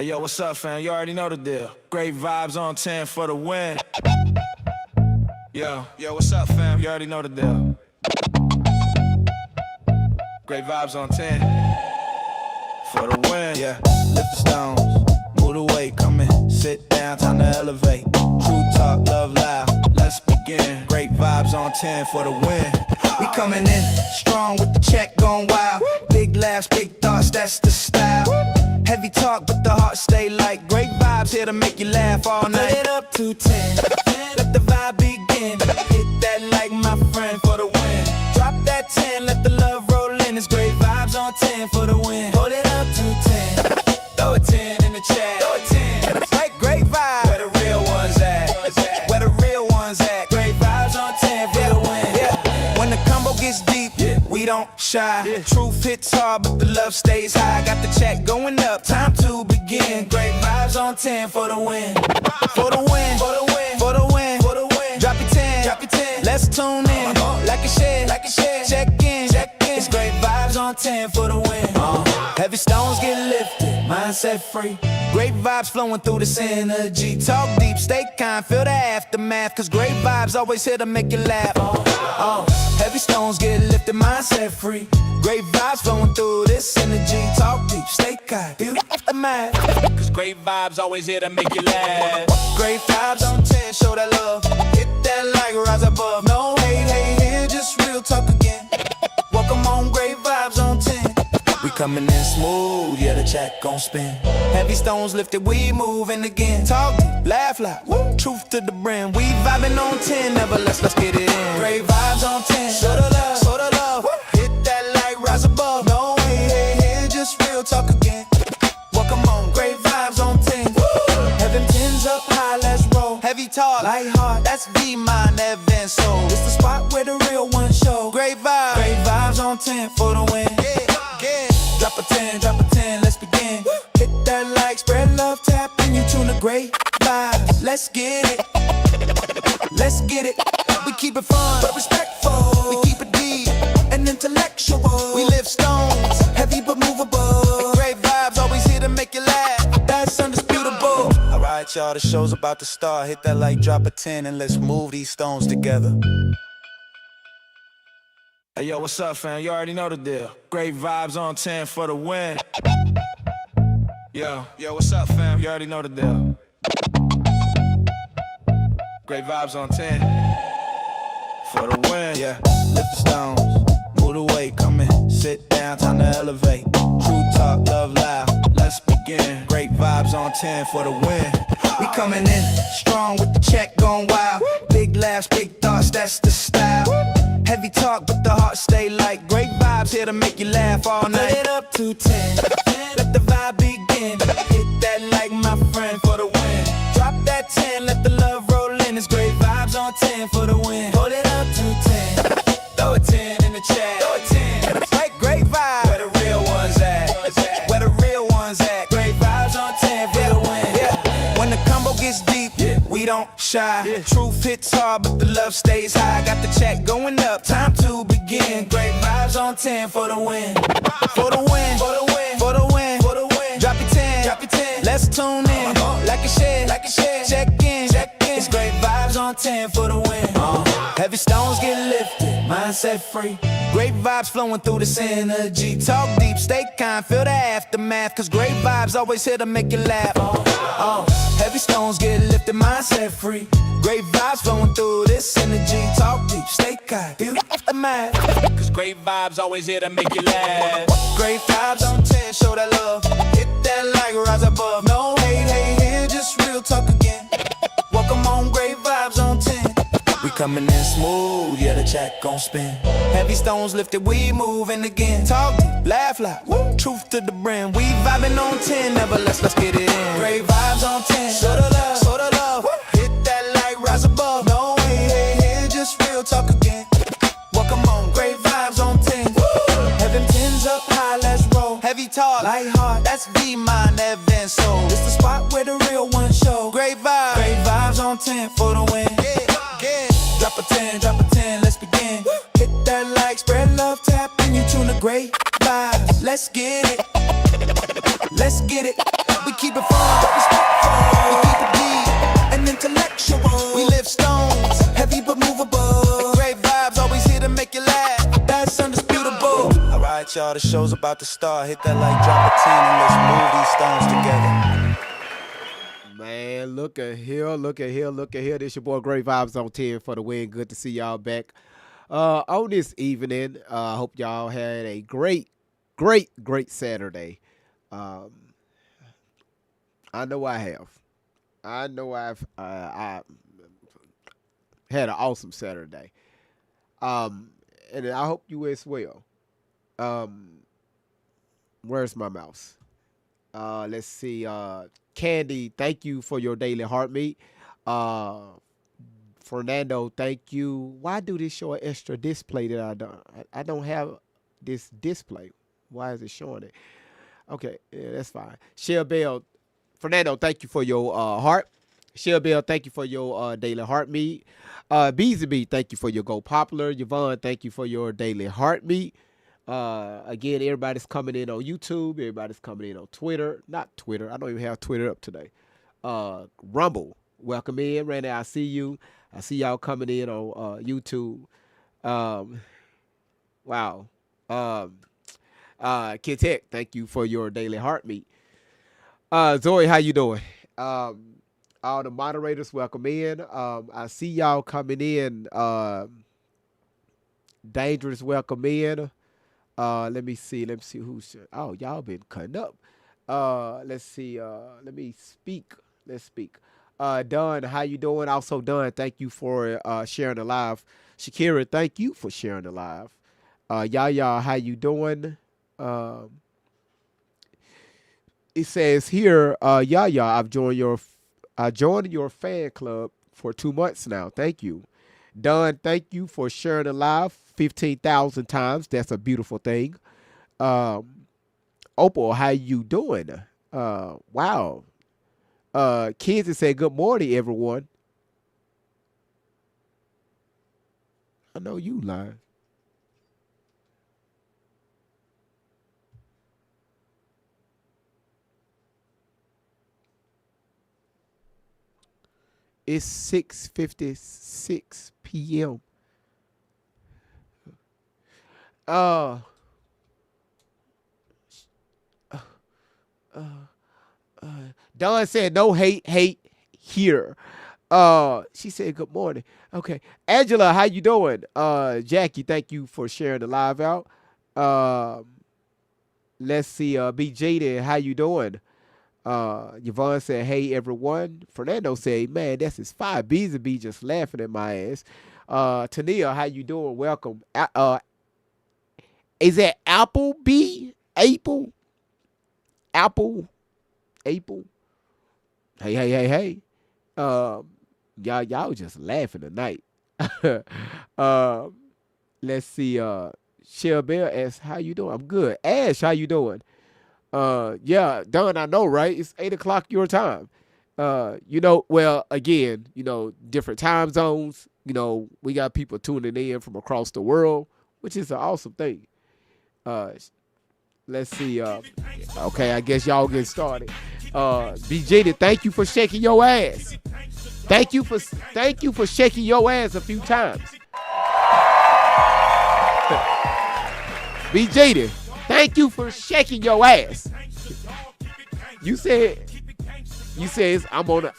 Hey yo, what's up, fam? You already know the deal. Great vibes on 10 for the win. Yo, what's up, fam? You already know the deal. Great vibes on 10 for the win. Yeah, lift the stones, move the weight, come in, sit down, time to elevate. True talk, love loud, let's begin. Great vibes on 10 for the win. We coming in strong with the check going wild. Big laughs, big thoughts, that's the style. Heavy talk, but the heart stay light. Great vibes here to make you laugh all night. Put it up to 10, let the vibe begin. Hit that like my friend for the win. Drop that 10, let the love roll in. It's great vibes on 10 for the win. Hold it up to 10, throw a 10 in the chat. Throw a 10, like great vibes. Where the real ones at? Where the real ones at? Great vibes on 10 for the win. Yeah. When the combo gets deep, we don't shy. Truth hits hard, but the love stays high. Got the check going up, time to begin. Great vibes on 10 for the win. For the win, for the win, for the win, for the win. Drop your 10, drop your 10. Let's tune in, like a share, like a share. Check in, check in. It's great vibes on 10 for the win. Heavy stones get lifted, mindset free. Great vibes flowing through this energy. Talk deep, stay kind, feel the aftermath. Cause great vibes always here to make you laugh. Heavy stones get lifted, mindset free. Great vibes flowing through this energy. Talk deep, stay kind, feel the aftermath. Cause great vibes always here to make you laugh. Great vibes on 10, show that love. Hit that like, rise above. No hate, hate here, just real talk again. Welcome on, great vibes on 10. We coming in smooth, yeah, the check gon' spin. Heavy stones lifted, we moving again. Talk deep, laugh loud, woo. Truth to the brim. We vibing on 10, never less, let's get it in. Great vibes on 10, show the love, show the love. Woo. Hit that like, rise above. No hate here, just real talk again. Welcome on, great vibes on 10. Woo. Heaven 10's up high, let's roll. Heavy talk, light heart, that's V-Mind, Evan Soul. It's the spot where the real ones show. Great vibes on 10 for the win. Drop a 10, drop a 10, let's begin. Hit that like, spread love, tap in, you tune the great vibes. Let's get it, let's get it. We keep it fun, but respectful. We keep it deep and intellectual. We lift stones, heavy but movable. Great vibes, always here to make you laugh. That's undisputable. Alright y'all, the show's about to start. Hit that like, drop a 10, and let's move these stones together. Hey yo, what's up, fam? You already know the deal. Great vibes on 10 for the win. Yo, what's up, fam? You already know the deal. Great vibes on 10 for the win. Yeah, lift the stones, move the weight, come in, sit down, time to elevate. True talk, love loud, let's begin. Great vibes on 10 for the win. We coming in strong with the check going wild. Big laughs, big thoughts, that's the style. Heavy talk, but the heart stay light. Great vibes here to make you laugh all night. Put it up to 10, let the vibe begin. Hit that like my friend for the win. Drop that 10, let the love roll in. It's great vibes on 10 for the win. Hold it up to 10, throw a 10 in the chat. Throw a 10, like great vibes. Where the real ones at? Where the real ones at? Great vibes on 10 for the win. Yeah. When the combo gets deep, we don't shy. Truth hits hard, but the love stays high. Got the check going up, time to begin. Great vibes on 10 for the win. For the win, for the win, for the win, for the win. Drop your 10, drop your 10. Let's tune in, like a share, like a share. Check in, check in. It's great vibes on 10 for the win. Heavy stones get lifted, mindset free. Great vibes flowing through this energy. Talk deep, stay kind, feel the aftermath. Cause great vibes always here to make you laugh. Heavy stones get lifted, mindset free. Great vibes flowing through this energy. Talk deep, stay kind, feel the aftermath. Cause great vibes always here to make you laugh. Great vibes on 10, show that love. Hit that like, rise above. No hate, hate here, just real talk again. Welcome on, great vibes on 10. We coming in smooth, yeah, the check gon' spin. Heavy stones lifted, we moving again. Talk deep, laugh loud, woo. Truth to the brim. We vibing on 10, never less, let's get it in. Great vibes on 10, show the love, show the love. Woo. Hit that like, rise above. No hate, hate here, just real talk again. Welcome on, great vibes on 10. Woo. Heaven 10's up high, let's roll. Heavy talk, light heart, that's V-Mind, Evan Soul. It's the spot where the real ones show. Great vibes on 10 for the win. Drop a 10, drop a 10, let's begin. Hit that like, spread love, tap in, you tune the great vibes. Let's get it, let's get it. We keep it fun, we keep it deep and intellectual. We live stones, heavy but movable. Great vibes, always here to make you laugh. That's undisputable. Alright, y'all, the show's about to start. Hit that like, drop a 10, and let's move these stones together. Man, look at here. This your boy Great Vibes on 10 for the win. Good to see y'all back. On this evening, I hope y'all had a great Saturday. Um, I know I have. I know I had an awesome Saturday. Um, and I hope you as well. Um, where's my mouse? Let's see. Candy, thank you for your daily heartbeat. Uh, Fernando, thank you. Why do this show an extra display that I don't? I don't have this display. Why is it showing it? Okay, yeah, that's fine. Shell Bell, Fernando, thank you for your heart. Shell Bell, thank you for your daily heartbeat. Beezy B, thank you for your Go Popular. Yvonne, thank you for your daily heartbeat. Again, everybody's coming in on YouTube. Everybody's coming in on Twitter. Not Twitter. I don't even have Twitter up today. Rumble, welcome in. Randy, I see you. I see y'all coming in on YouTube. Um, wow. Um, Kid Tech, thank you for your daily heartbeat. Zoe, how you doing? Um, all the moderators, welcome in. I see y'all coming in. Dangerous, welcome in. Let me see. Let me see who's. Oh, y'all been cutting up. Let's see. Let me speak. Let's speak. Don, how you doing? Also, Don, thank you for sharing the live. Shakira, thank you for sharing the live. Yaya, how you doing? Um, it says here, Yaya, I joined your fan club for 2 months now. Thank you. Don, thank you for sharing the live 15,000 times. That's a beautiful thing. Opal, how you doing? Wow. Kids that say good morning, everyone. I know you lying. It's 6:56 p.m. Uh, Dawn said no hate here. She said good morning. Okay. Angela, how you doing? Jackie, thank you for sharing the live out. Um, let's see, B Jada, how you doing? Yvonne said, hey everyone. Fernando said, man, that's his five. Bees and B just laughing at my ass. Tania, how you doing? Welcome. Is that Apple B? Apple? Apple? Apple? Hey. Um, y'all just laughing tonight. um, let's see. Shell Bell asks, how you doing? I'm good. Ash, how you doing? Yeah, Don, I know, right? It's 8 o'clock your time. Well, again, different time zones. We got people tuning in from across the world, which is an awesome thing. Uh, let's see. Okay, I guess y'all get started. BJ, thank you for shaking your ass. Thank you for shaking your ass a few times. BJ, thank you for shaking your ass. You said I'm on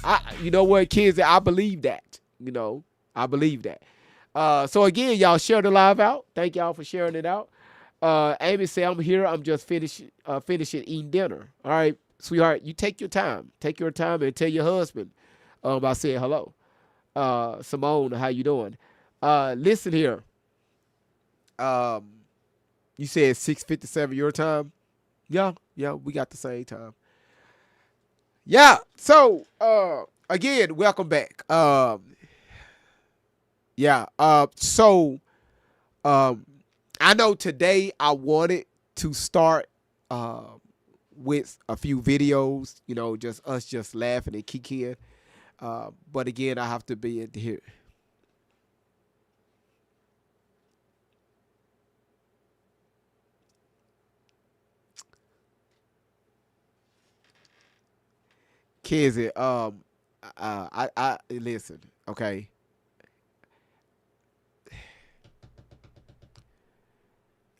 you know what, kids, I believe that. I believe that. So again, y'all share the live out. Thank y'all for sharing it out. Amy said, I'm here. I'm just finishing eating dinner. All right, sweetheart, you take your time. Take your time and tell your husband I said hello. Simone, how you doing? Listen here. You said 6:57 your time? Yeah, we got the same time. Yeah. So again, welcome back. Yeah. Um I know today I wanted to start with a few videos, just us just laughing and kicking. But again, I have to be in here. Kenzie, I listen, okay.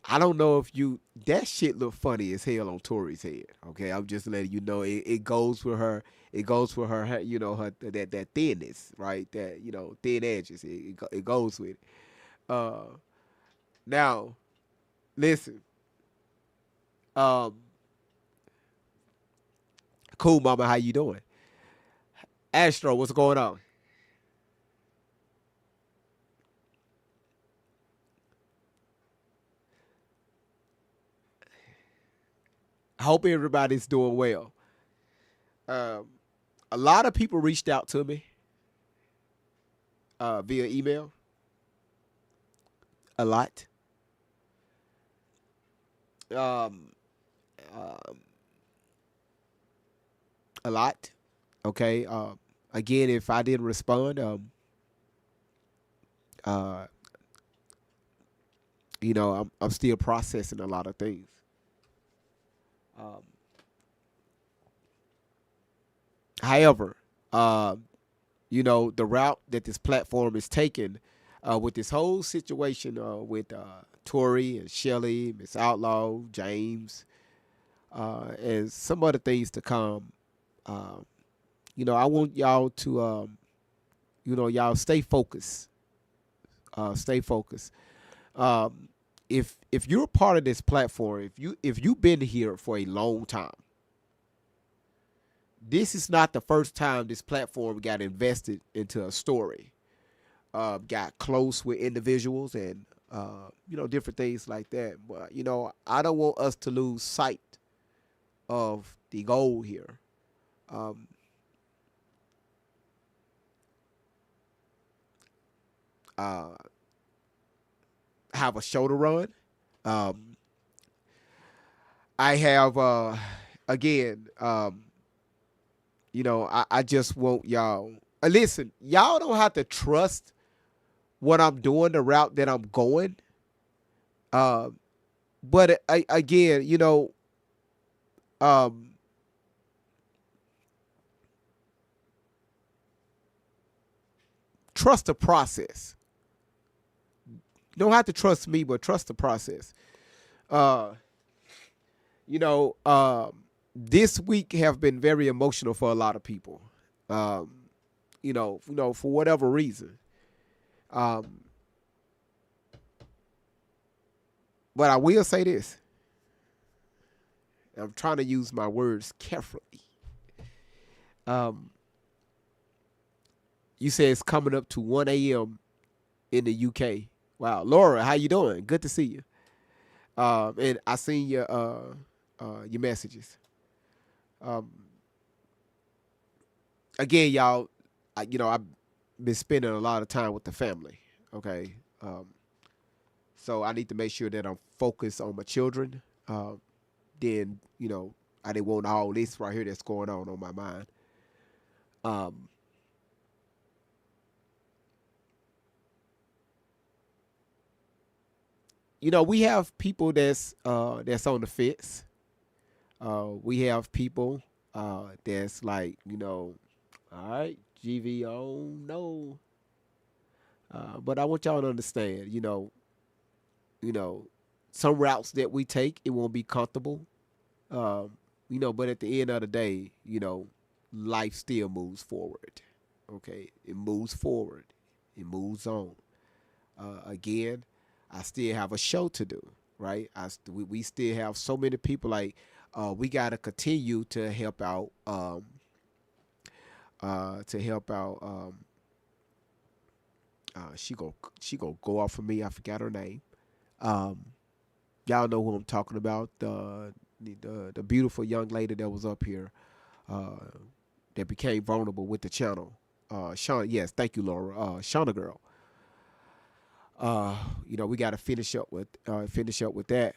I don't know if you that shit look funny as hell on Tori's head. Okay, I'm just letting you know it goes with her. It goes with her. You know her that thinness, right? That thin edges. It goes with it. Uh, now listen. Um, cool, mama. How you doing? Astro, what's going on? I hope everybody's doing well. Um, a lot of people reached out to me via email. A lot. Um, um, a lot. Okay. Again, if I didn't respond, uh, I'm still processing a lot of things. Um, however, uh, the route that this platform is taking with this whole situation with Tori and Shelly, Miss Outlaw, James, and some other things to come. Um, I want y'all to, y'all stay focused. Stay focused. Um, if you're a part of this platform, if you've been here for a long time, this is not the first time this platform got invested into a story. Got close with individuals and different things like that. But I don't want us to lose sight of the goal here. Um, uh, have a show to run. Um, I have again. I just want y'all. Listen, y'all don't have to trust what I'm doing, the route that I'm going. Uh, but again, um, trust the process. You don't have to trust me, but trust the process. Uh, you know, this week have been very emotional for a lot of people. Um, for whatever reason. Um, but I will say this. I'm trying to use my words carefully. Um, you say it's coming up to 1 a.m. in the UK. Wow, Laura, how you doing? Good to see you. And I seen your messages. Um, again, y'all, I've been spending a lot of time with the family. Okay, so I need to make sure that I'm focused on my children. Then I didn't want all this right here that's going on my mind. Um, we have people that's on the fence. We have people that's like, all right, GVO, no. But I want y'all to understand, you know, some routes that we take, it won't be comfortable. But at the end of the day, life still moves forward. Okay, it moves forward. It moves on. Again, I still have a show to do, right? We still have so many people like we got to continue to help out she go go off for me. I forgot her name. Um, y'all know who I'm talking about. The beautiful young lady that was up here uh, that became vulnerable with the channel. Sean, yes, thank you, Laura. Shauna girl. We got to finish up with that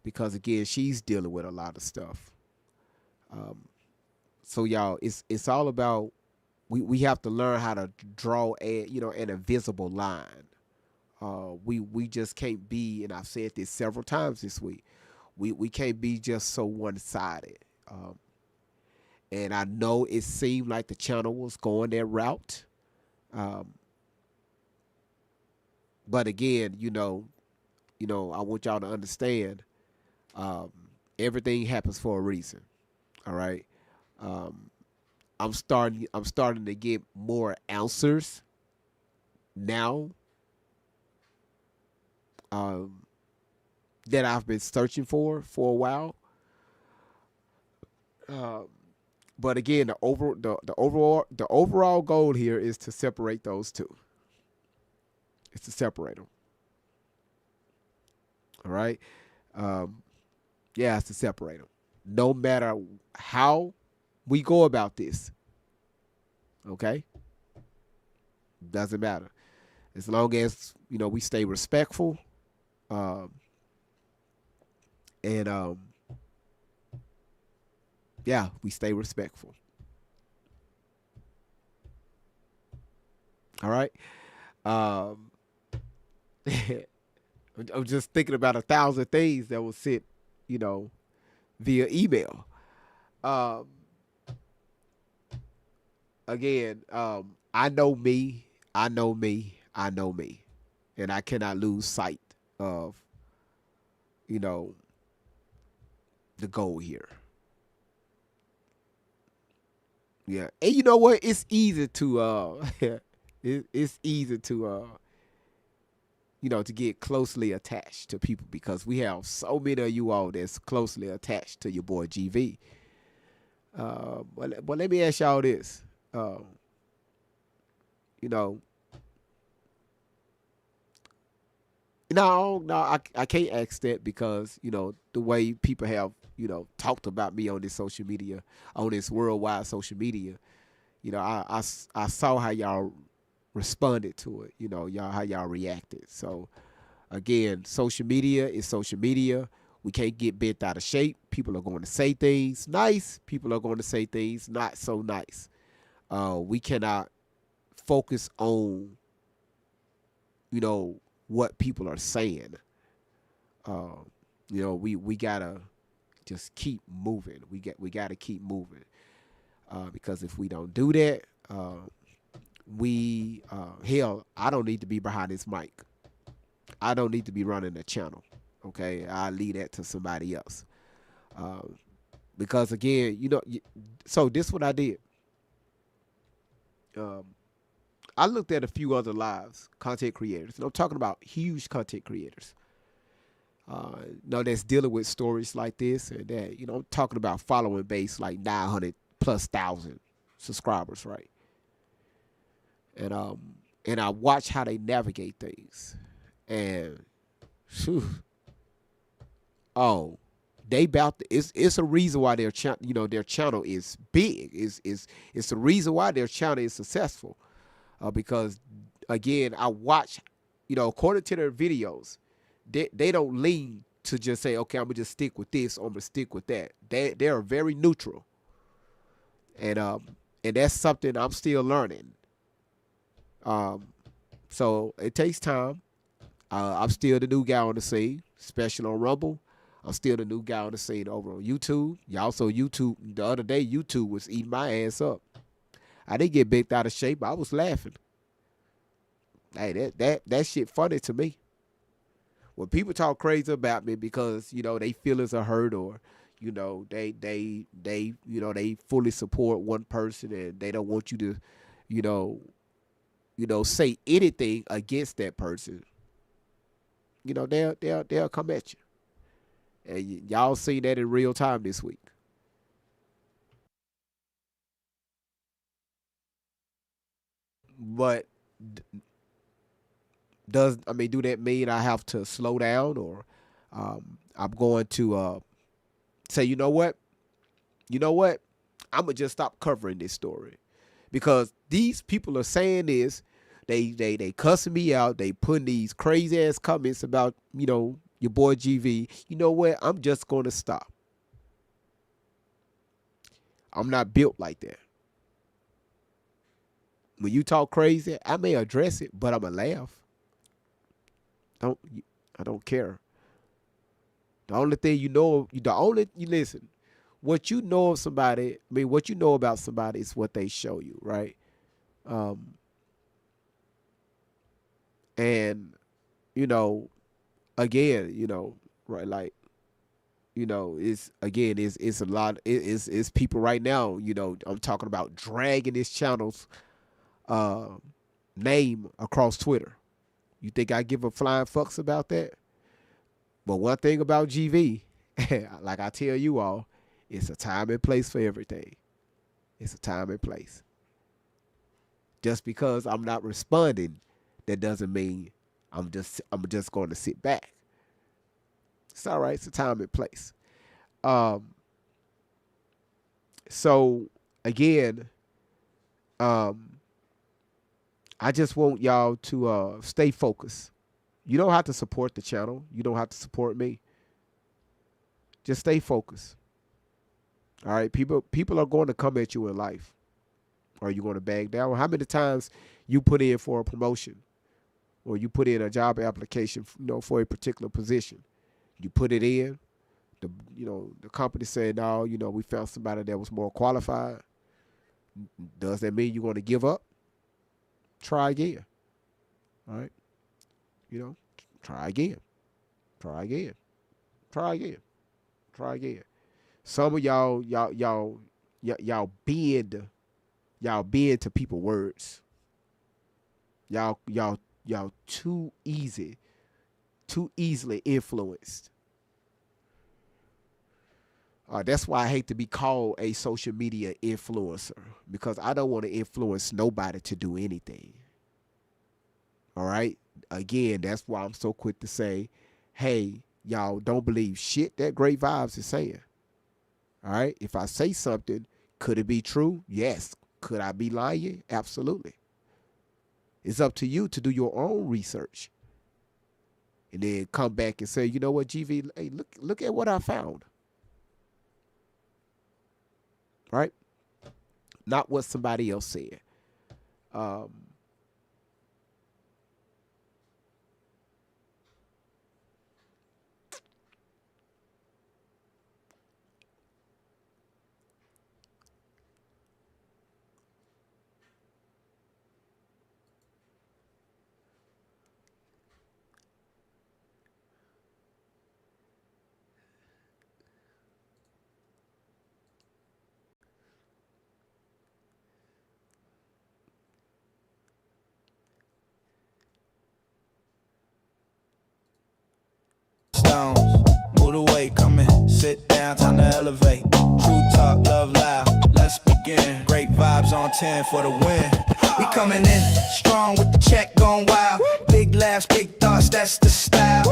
because again, she's dealing with a lot of stuff. Um, so y'all, it's all about we have to learn how to draw an invisible line. We just can't be, and I've said this several times this week. We can't be just so one sided. Um, And I know it seemed like the channel was going that route. Um, but again, I want y'all to understand, um, everything happens for a reason. All right. Um, I'm starting to get more answers now, um, that I've been searching for a while. Um, but again, the overall goal here is to separate those two. It's to separate them. All right. Um, yeah, it's to separate them. No matter how we go about this, okay, doesn't matter as long as we stay respectful, um, and yeah, we stay respectful. All right. Um, I'm just thinking about 1,000 things that was sent, you know, via email. Um, again, I know me, I know me, I know me, and I cannot lose sight of, you know, the goal here. Yeah, and you know what? It's easy to it's easy to to get closely attached to people because we have so many of you all that's closely attached to your boy GV. But let me ask y'all this. Um, you know, no, I can't ask that because the way people have talked about me on this social media, on this worldwide social media. I saw how y'all responded to it. Y'all how y'all reacted. So again, social media is social media. We can't get bent out of shape. People are going to say things nice. People are going to say things not so nice. We cannot focus on what people are saying. Uh, we gotta just keep moving. We gotta keep moving because if we don't do that, we hell, I don't need to be behind this mic. I don't need to be running the channel. Okay, I leave that to somebody else. Um, because again, so this what I did. Um, I looked at a few other lives, content creators, and I'm talking about huge content creators. That's dealing with stories like this, and that I'm talking about following base like 900 plus thousand subscribers, right? And I watch how they navigate things, and phew, oh, they about to, it's a reason why their channel is big. It's the reason why their channel is successful, because again I watch, according to their videos, they don't lean to just say, okay, I'm gonna just stick with this or I'm gonna stick with that. They are very neutral, and that's something I'm still learning. Um, so it takes time. I'm still the new guy on the scene, especially on Rumble. I'm still the new guy on the scene over on YouTube. Y'all saw YouTube the other day. YouTube was eating my ass up. I didn't get bent out of shape. I was laughing. Hey, that shit funny to me. When people talk crazy about me because they feelings are hurt, or they fully support one person and they don't want you to you know say anything against that person. They'll come at you, and y'all seen that in real time this week. But do that mean I have to slow down, or I'm going to say, you know what, I'm gonna just stop covering this story because these people are saying this. They cussing me out. They putting these crazy ass comments about your boy GV. You know what? I'm just gonna stop. I'm not built like that. When you talk crazy, I may address it, but I'ma laugh. Don't I don't care. The only thing you listen. what you know of somebody, I mean, what you know about somebody is what they show you, right? And, you know, again, you know, right, like, you know, it's a lot, it's people right now, you know, I'm talking about dragging this channel's name across Twitter. You think I give a flying fucks about that? But one thing about GV, like I tell you all, it's a time and place for everything. It's a time and place. Just because I'm not responding, that doesn't mean I'm just going to sit back. It's all right. It's a time and place. So again, I just want y'all to stay focused. You don't have to support the channel. You don't have to support me. Just stay focused. All right, people are going to come at you in life. Are you going to back down? How many times you put in for a promotion, or you put in a job application, you know, for a particular position? You put it in. The company said, no, you know, we found somebody that was more qualified. Does that mean you're going to give up? Try again. All right. You know, try again. Try again. Try again. Try again. Some of y'all bend to people's words. Y'all too easily influenced. That's why I hate to be called a social media influencer, because I don't want to influence nobody to do anything. All right? Again, that's why I'm so quick to say, hey, y'all don't believe shit that Great Vibes is saying. All right? If I say something, could it be true? Yes. Could I be lying? Absolutely. It's up to you to do your own research. And then come back and say, you know what, GV, hey, look at what I found. Right? Not what somebody else said. Stones, move away, come in, sit down, time to elevate. True talk, love loud, let's begin. Great vibes on 10 for the win. We coming in strong with the check going wild. Big laughs, big thoughts, that's the style.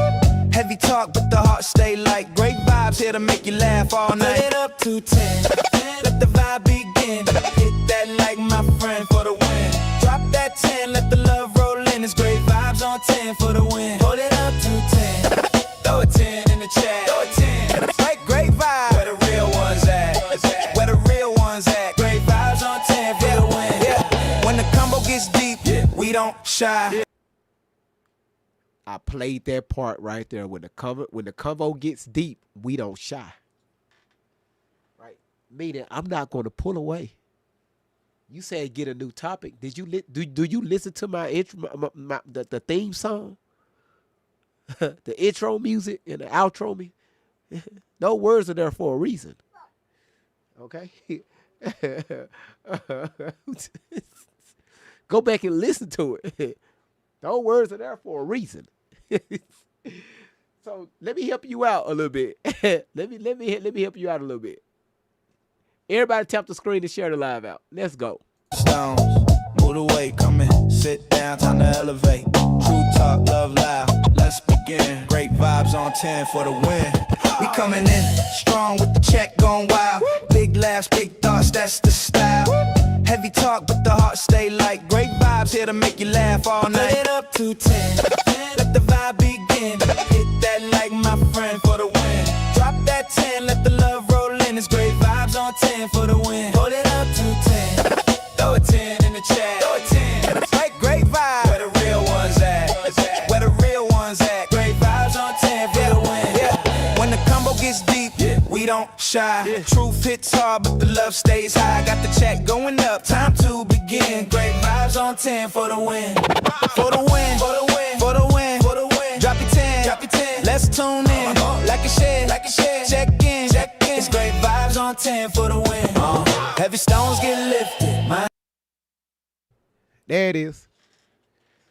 Heavy talk, but the heart stay light. Great vibes here to make you laugh all night. Put it up to 10, let the vibe begin. Hit that like my friend for the win. Drop that 10, let the love roll in. It's great vibes on 10 for the win. Hold it up to 10. Throw a 10 in the chat. Throw a 10. Right, great vibe. Where the real ones at? Where the real ones at? Great vibes on 10 for the win. Yeah. When the combo gets deep, we don't shy. I played that part right there. When the convo gets deep, we don't shy. Right? Meaning, I'm not going to pull away. You said get a new topic. Did you do you listen to my intro, the theme song? The intro music and the outro music. No words are there for a reason. Okay? Go back and listen to it. No words are there for a reason. So let me help you out a little bit. let me help you out a little bit. Everybody tap the screen to share the live out. Let's go. Stones, move away, come in, sit down, time to elevate. True talk, love loud, let's begin. Great vibes on 10 for the win. We coming in strong with the check going wild. Big laughs, big thoughts, that's the style. Heavy talk, but the heart stay light. Great vibes here to make you laugh all night. Put it up to 10, let the vibe begin. Hit that like my friend for the win. Drop that 10, let the love roll in. It's great vibes on 10 for the win. Hold it up to 10. Throw a 10 in the chat. Throw a 10. Right, great vibe. Where the real ones at? Where the real ones at? Great vibes on 10 for the win. Yeah. When the combo gets deep, we don't shy. Yeah. Truth hits hard, but the love stays high. Got the check going up, time to begin. Great vibes on 10 for the win. For the win, for the win, for the win, for the win. Drop your 10, drop your 10. Let's tune in, like a share, like a share. Check in, check in. It's great vibes on 10 for the win. Heavy stones get lifted. There it is.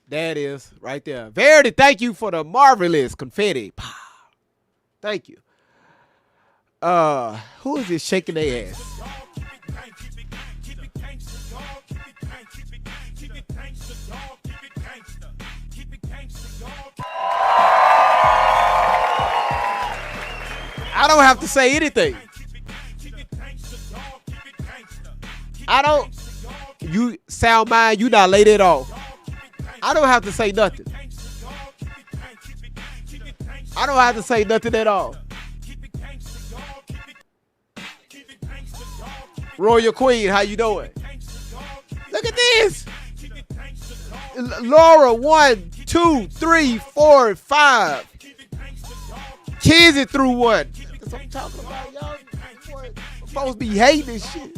There it is, right there. Verity, thank you for the marvelous confetti. Thank you. Who is this shaking their ass? I don't have to say anything. I don't. You sound mind, you not laid it off. I don't have to say nothing. I don't have to say nothing at all. Royal Queen, how you doing? Look at this. Laura, 1, 2, 3, 4, 5. Kizzy threw one. That's what I'm talking about, y'all. I'm supposed to be hating this shit.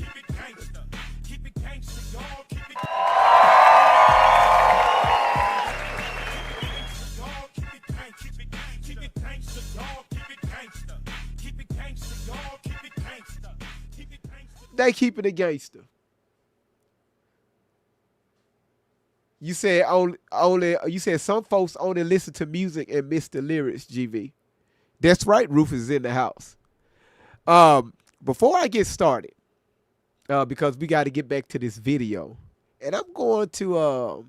They keeping it gangster. You said only. You said some folks only listen to music and miss the lyrics. GV. That's right. Rufus is in the house. Before I get started, because we got to get back to this video, and I'm going to. All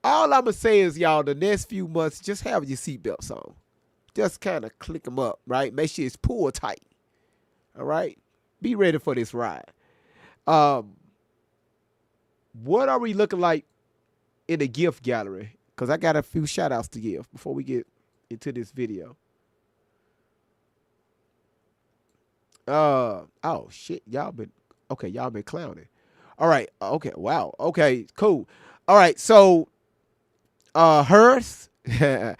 I'm gonna say is, y'all, the next few months, just have your seatbelts on. Just kind of click them up, right? Make sure it's pulled tight. All right. Be ready for this ride. What are we looking like in the gift gallery? Because I got a few shout outs to give before we get into this video. Oh shit. Y'all been clowning. All right. Okay. Wow. Okay, cool. All right. So hers with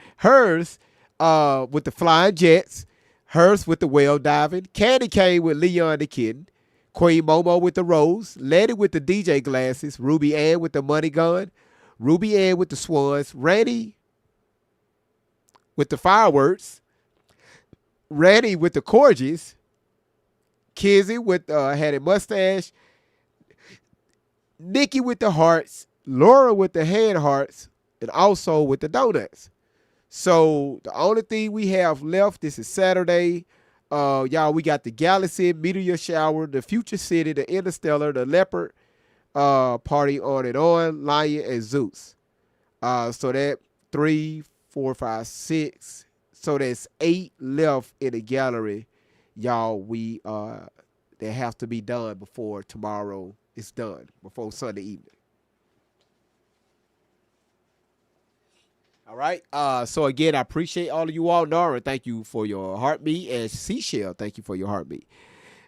the flying jets. Hers with the whale diving. Candy Cane with Leon the Kitten. Queen Momo with the rose. Letty with the DJ glasses. Ruby Ann with the money gun. Ruby Ann with the swans. Randy with the fireworks. Randy with the corgis. Kizzy with had a mustache. Nikki with the hearts. Laura with the hand hearts. And also with the donuts. So the only thing we have left, this is Saturday. Y'all, we got the Galaxy, Meteor Shower, the Future City, the Interstellar, the Leopard Party on and on, Lion, and Zeus. So that 3, 4, 5, 6. So there's 8 left in the gallery. Y'all, we they have to be done before tomorrow is done, before Sunday evening. All right. So again, I appreciate all of you all. Nara, thank you for your heartbeat, and Seashell, thank you for your heartbeat.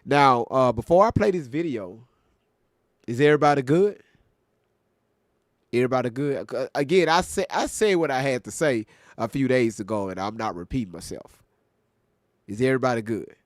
Now, before I play this video, is everybody good? Everybody good? Again, I said what I had to say a few days ago, and I'm not repeating myself. Is everybody good?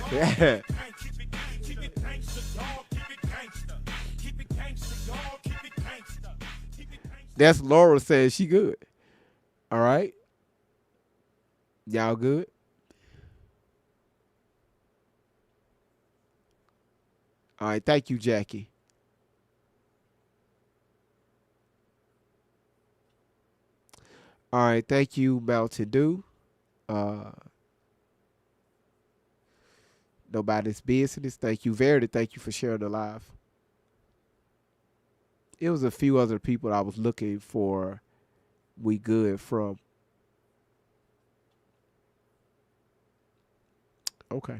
Yeah. That's Laura says she good. All right. Y'all good? All right. Thank you, Jackie. All right. Thank you, Mountain Dew. Nobody's business. Thank you, Verity. Thank you for sharing the live. It was a few other people I was looking for. We good from. Okay.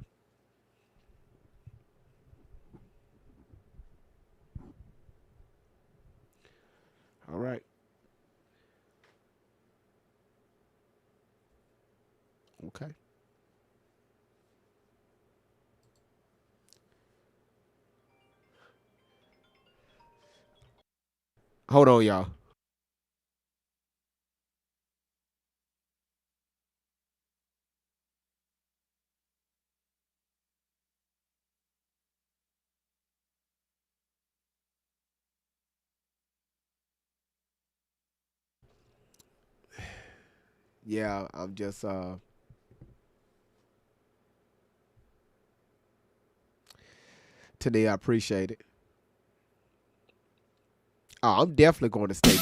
All right. Okay. Hold on, y'all. Yeah, I'm just today I appreciate it. Oh, I'm definitely going to stay.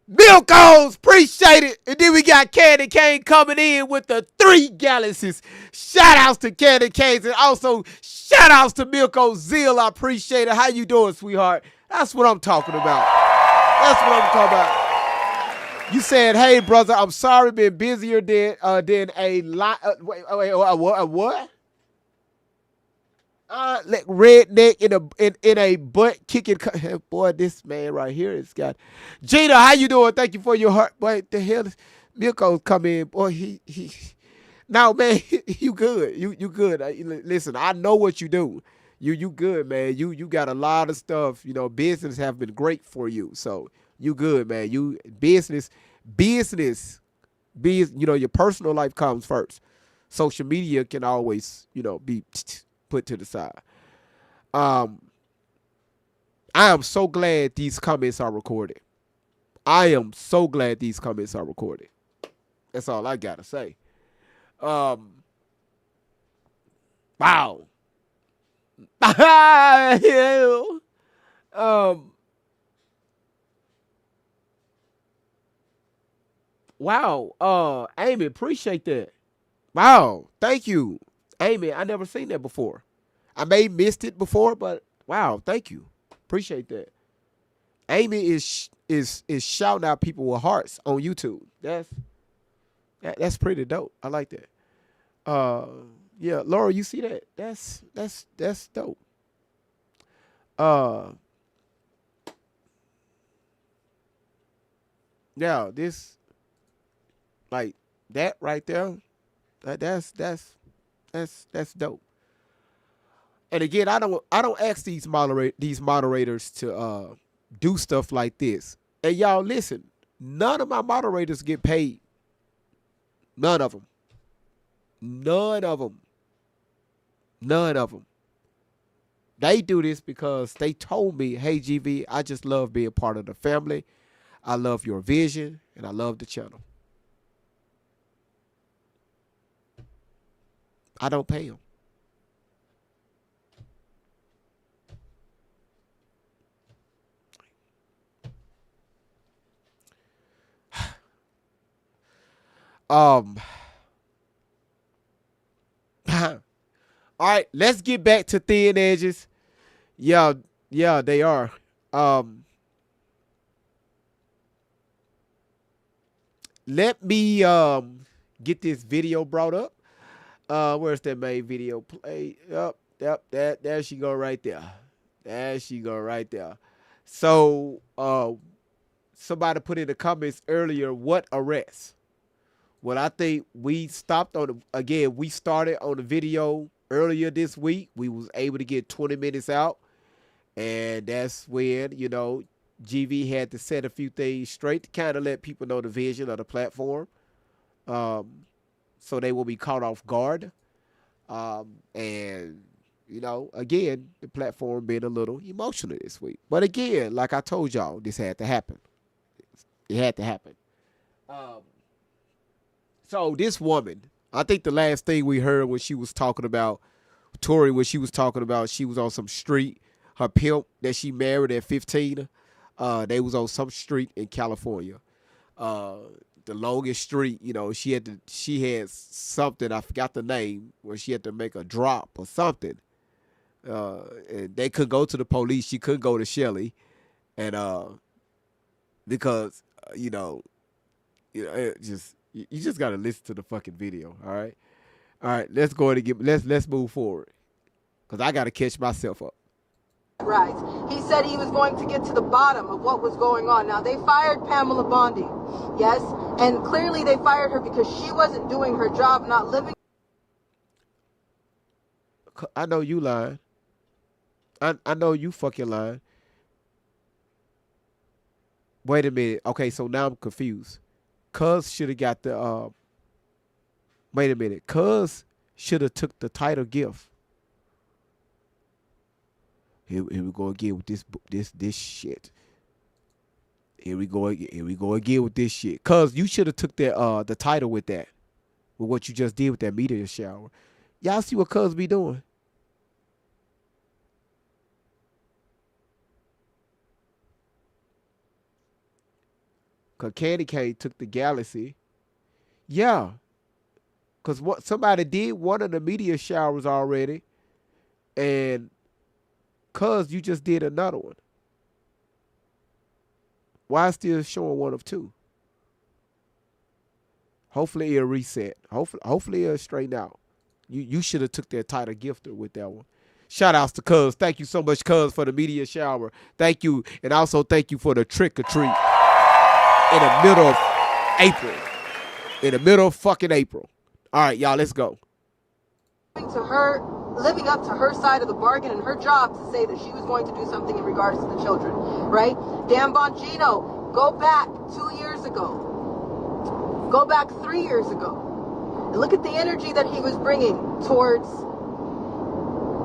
Milkos, appreciate it. And then we got Candy Cane coming in with the 3 galaxies. Shout outs to Candy Canes and also shout outs to Milko Zeal. I appreciate it. How you doing, sweetheart? That's what I'm talking about. That's what I'm talking about. You said, "Hey, brother, I'm sorry, been busier than a lot." What? Like redneck in a butt kicking. Boy, this man right here is got. Gina, how you doing? Thank you for your heart. Boy, the hell, Milko's come in. Boy, he. Now, man, you good. You good. Listen, I know what you do. You good, man. You got a lot of stuff. You know, business have been great for you. So you good, man. You business, you know, your personal life comes first. Social media can always, you know, be put to the side. Um, I am so glad these comments are recorded. I am so glad these comments are recorded. That's all I gotta say. Um, wow. um, wow. Amy, appreciate that. Wow, thank you, Amy. I never seen that before. I may missed it before, but wow, thank you. Appreciate that. Amy is shouting out people with hearts on YouTube. That's pretty dope. I like that. Uh, yeah, Laura, you see that? That's dope. Uh, yeah, this like that right there. That's dope. And again, I don't ask these moderators to do stuff like this. And y'all listen, none of my moderators get paid. None of them. None of them. None of them. They do this because they told me, "Hey GV, I just love being part of the family. I love your vision and I love the channel." I don't pay them. Um all right, let's get back to thin edges. Yeah, yeah, they are. Um Let me get this video brought up. Where's that main video play? Yep, there she go right there. There she go right there. So somebody put in the comments earlier, what arrest? Well, I think we stopped on again, we started on the video earlier this week. We was able to get 20 minutes out. And that's when, you know, GV had to set a few things straight to kind of let people know the vision of the platform. Um, so they will be caught off guard. And, you know, again, the platform being a little emotional this week. But again, like I told y'all, this had to happen. It had to happen. Um, so this woman, I think the last thing we heard when she was talking about Tori, when she was talking about she was on some street, her pimp that she married at 15, they was on some street in California. Uh, the longest street, you know, she had something, I forgot the name, where she had to make a drop or something. And they could go to the police. She couldn't go to Shelly. And because it just you just gotta listen to the fucking video. All right. Let's go ahead and let's move forward because I gotta catch myself up. Right. He said he was going to get to the bottom of what was going on. Now, they fired Pamela Bondi, yes, and clearly they fired her because she wasn't doing her job, not living. I know you lying. I know you fucking lying. Wait a minute. Okay, so now I'm confused. Cuz should have got the wait a minute. Cuz should have took the title gift. Here we go again with this shit. Here we go again with this shit. Cuz you should have took that the title with that. With what you just did with that meteor shower. Y'all see what Cuz be doing? Cause Candy Cane took the galaxy. Yeah. Cause what somebody did one of the meteor showers already. And Cuz you just did another one. Why still showing one of two? Hopefully it'll reset. Hopefully it'll straighten out. You should have took that title gifter with that one. Shout outs to Cuz. Thank you so much, Cuz, for the meteor shower. Thank you. And also thank you for the trick or treat in the middle of April. In the middle of fucking April. All right, y'all, let's go. To her, living up to her side of the bargain and her job to say that she was going to do something in regards to the children, right? Dan Bongino, go back 2 years ago. Go back 3 years ago. And look at the energy that he was bringing towards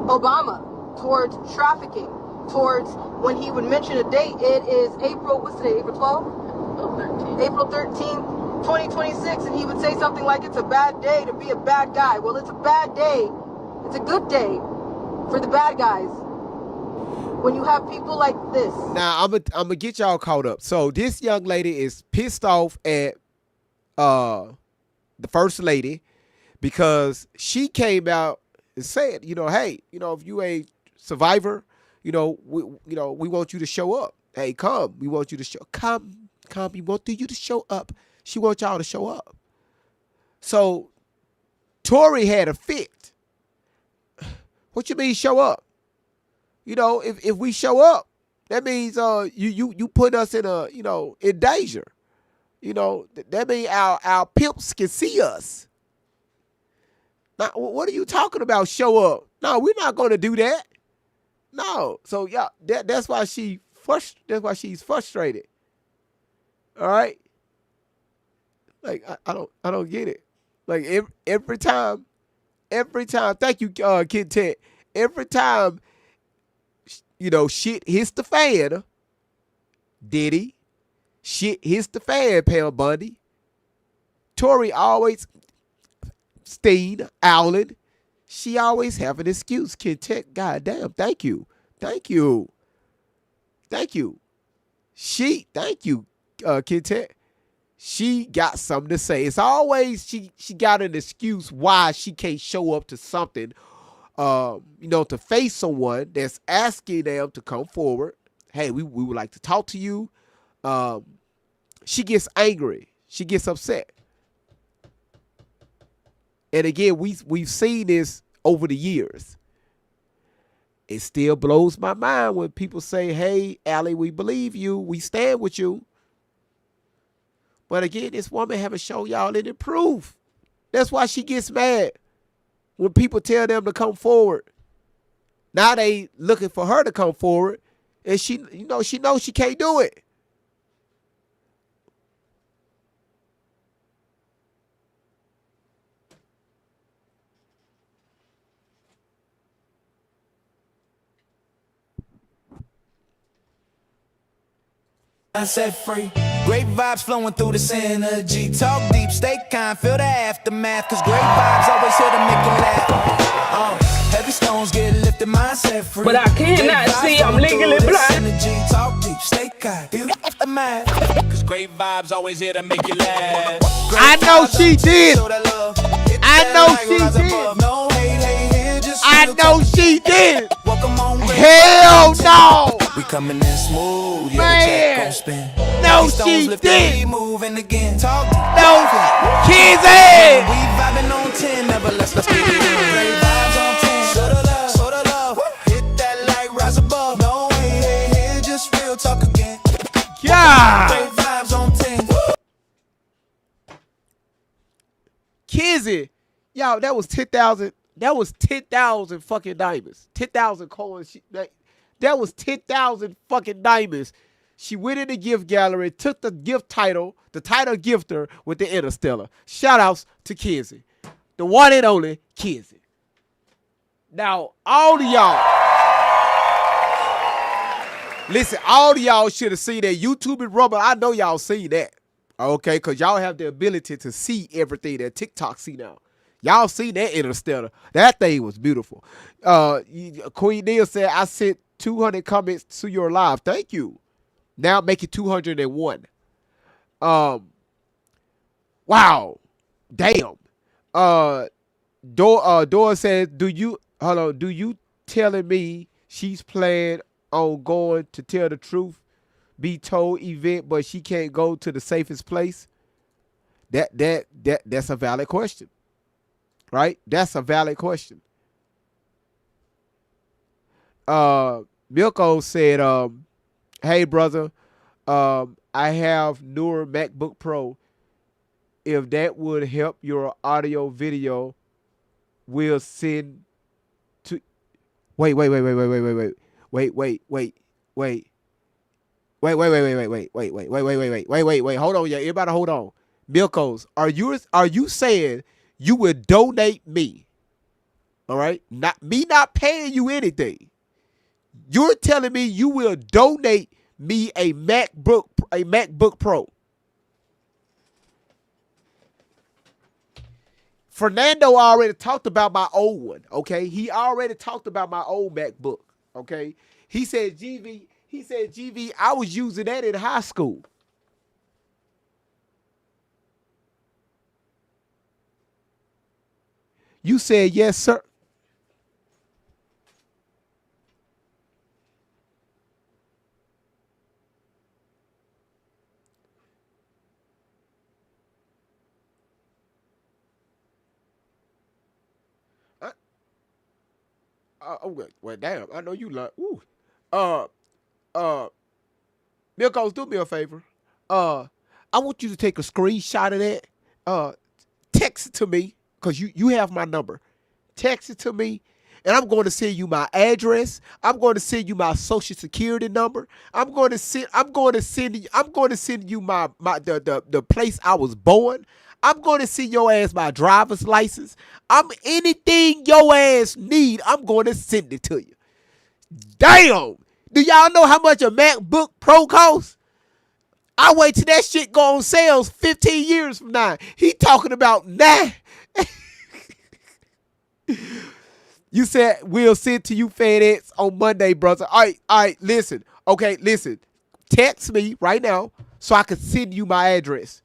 Obama, towards trafficking, towards when he would mention a date. It is April, what's today, April 12th? April 13th. 2026, and he would say something like it's a bad day to be a bad guy. Well, it's a bad day. It's a good day for the bad guys when you have people like this. Now, I'm gonna get y'all caught up. So this young lady is pissed off at the first lady because she came out and said, hey, if you a survivor, we want you to show up. Hey, come. We want you to show come. We want you to show up. She wants y'all to show up. So Tory had a fit. What you mean show up? If we show up, that means you put us in in danger. That means our pimps can see us. Now, what are you talking about? Show up? No, we're not going to do that. No. So yeah, that's why she's frustrated. All right. Like I don't get it. Like every time, thank you, Kid Ted. Every time, shit hits the fan, Diddy, shit hits the fan, Pam Bundy, Tory always, Steen, Allen, she always have an excuse, Kid Ted. Goddamn, thank you. Thank you, Kid Ted. She got something to say. It's always she got an excuse why she can't show up to something, to face someone that's asking them to come forward. Hey, we would like to talk to you. She gets angry. She gets upset. And again, we've seen this over the years. It still blows my mind when people say, hey, Allie, we believe you. We stand with you. But again, this woman haven't shown y'all any proof. That's why she gets mad when people tell them to come forward. Now they looking for her to come forward, and she knows she can't do it. I set free. Great vibes flowing through this energy. Talk deep, stay kind, feel the aftermath. Cause great vibes always here to make you laugh. Heavy stones get lifted, mindset free. But I cannot see, I'm legally blind. Energy. Talk deep, stay kind, feel the aftermath. Cause great vibes always here to make you laugh. I know she did. I know she did. I know she did. Hell no. We coming in smooth, yeah, Man. the check gon' spin. No, These stones she lift did. and we moving again. Talk to No, Kizzy. we vibing on 10, never let's get it in. Great vibes on 10. Show the love. Hit that like rise above. No way, hey, just real talk again. Yeah. Great vibes on 10. Kizzy. Yo, that was 10,000. That was 10,000 fucking diamonds. 10,000 coins. That was 10,000 fucking diamonds. She went in the gift gallery, took the gift title, the title gifter with the Interstellar. Shout outs to Kizzy. The one and only Kizzy. Now, all of y'all, listen, all of y'all should have seen that YouTube and Rubber. I know y'all seen that. Okay, because y'all have the ability to see everything that TikTok see now. Y'all seen that Interstellar. That thing was beautiful. Queen Neil said, I sent 200 comments to your live. Thank you. Now make it 201. Wow. Damn. Dora says, do you telling me she's planning on going to tell the truth, be told event, but she can't go to the safest place? That's a valid question. Right? That's a valid question. Milko said, hey brother, I have newer MacBook Pro. If that would help your audio video, we'll send to wait. Everybody hold on. Milkos, are you saying you would donate me? All right? Not paying you anything. You're telling me you will donate me a MacBook Pro. Fernando already talked about my old one, okay? He already talked about my old MacBook, okay? He said, GV, I was using that in high school. You said, yes, sir. Well, damn, I know you like, ooh. Milkos, do me a favor. I want you to take a screenshot of that. Text it to me, because you have my number. Text it to me, and I'm going to send you my address. I'm going to send you my social security number. I'm going to send you my the place I was born. I'm going to send your ass my driver's license. Anything your ass need, I'm going to send it to you. Damn! Do y'all know how much a MacBook Pro costs? I wait till that shit go on sales 15 years from now. He talking about nah. You said we'll send to you FedEx on Monday, brother. All right, listen. Okay, listen. Text me right now so I can send you my address.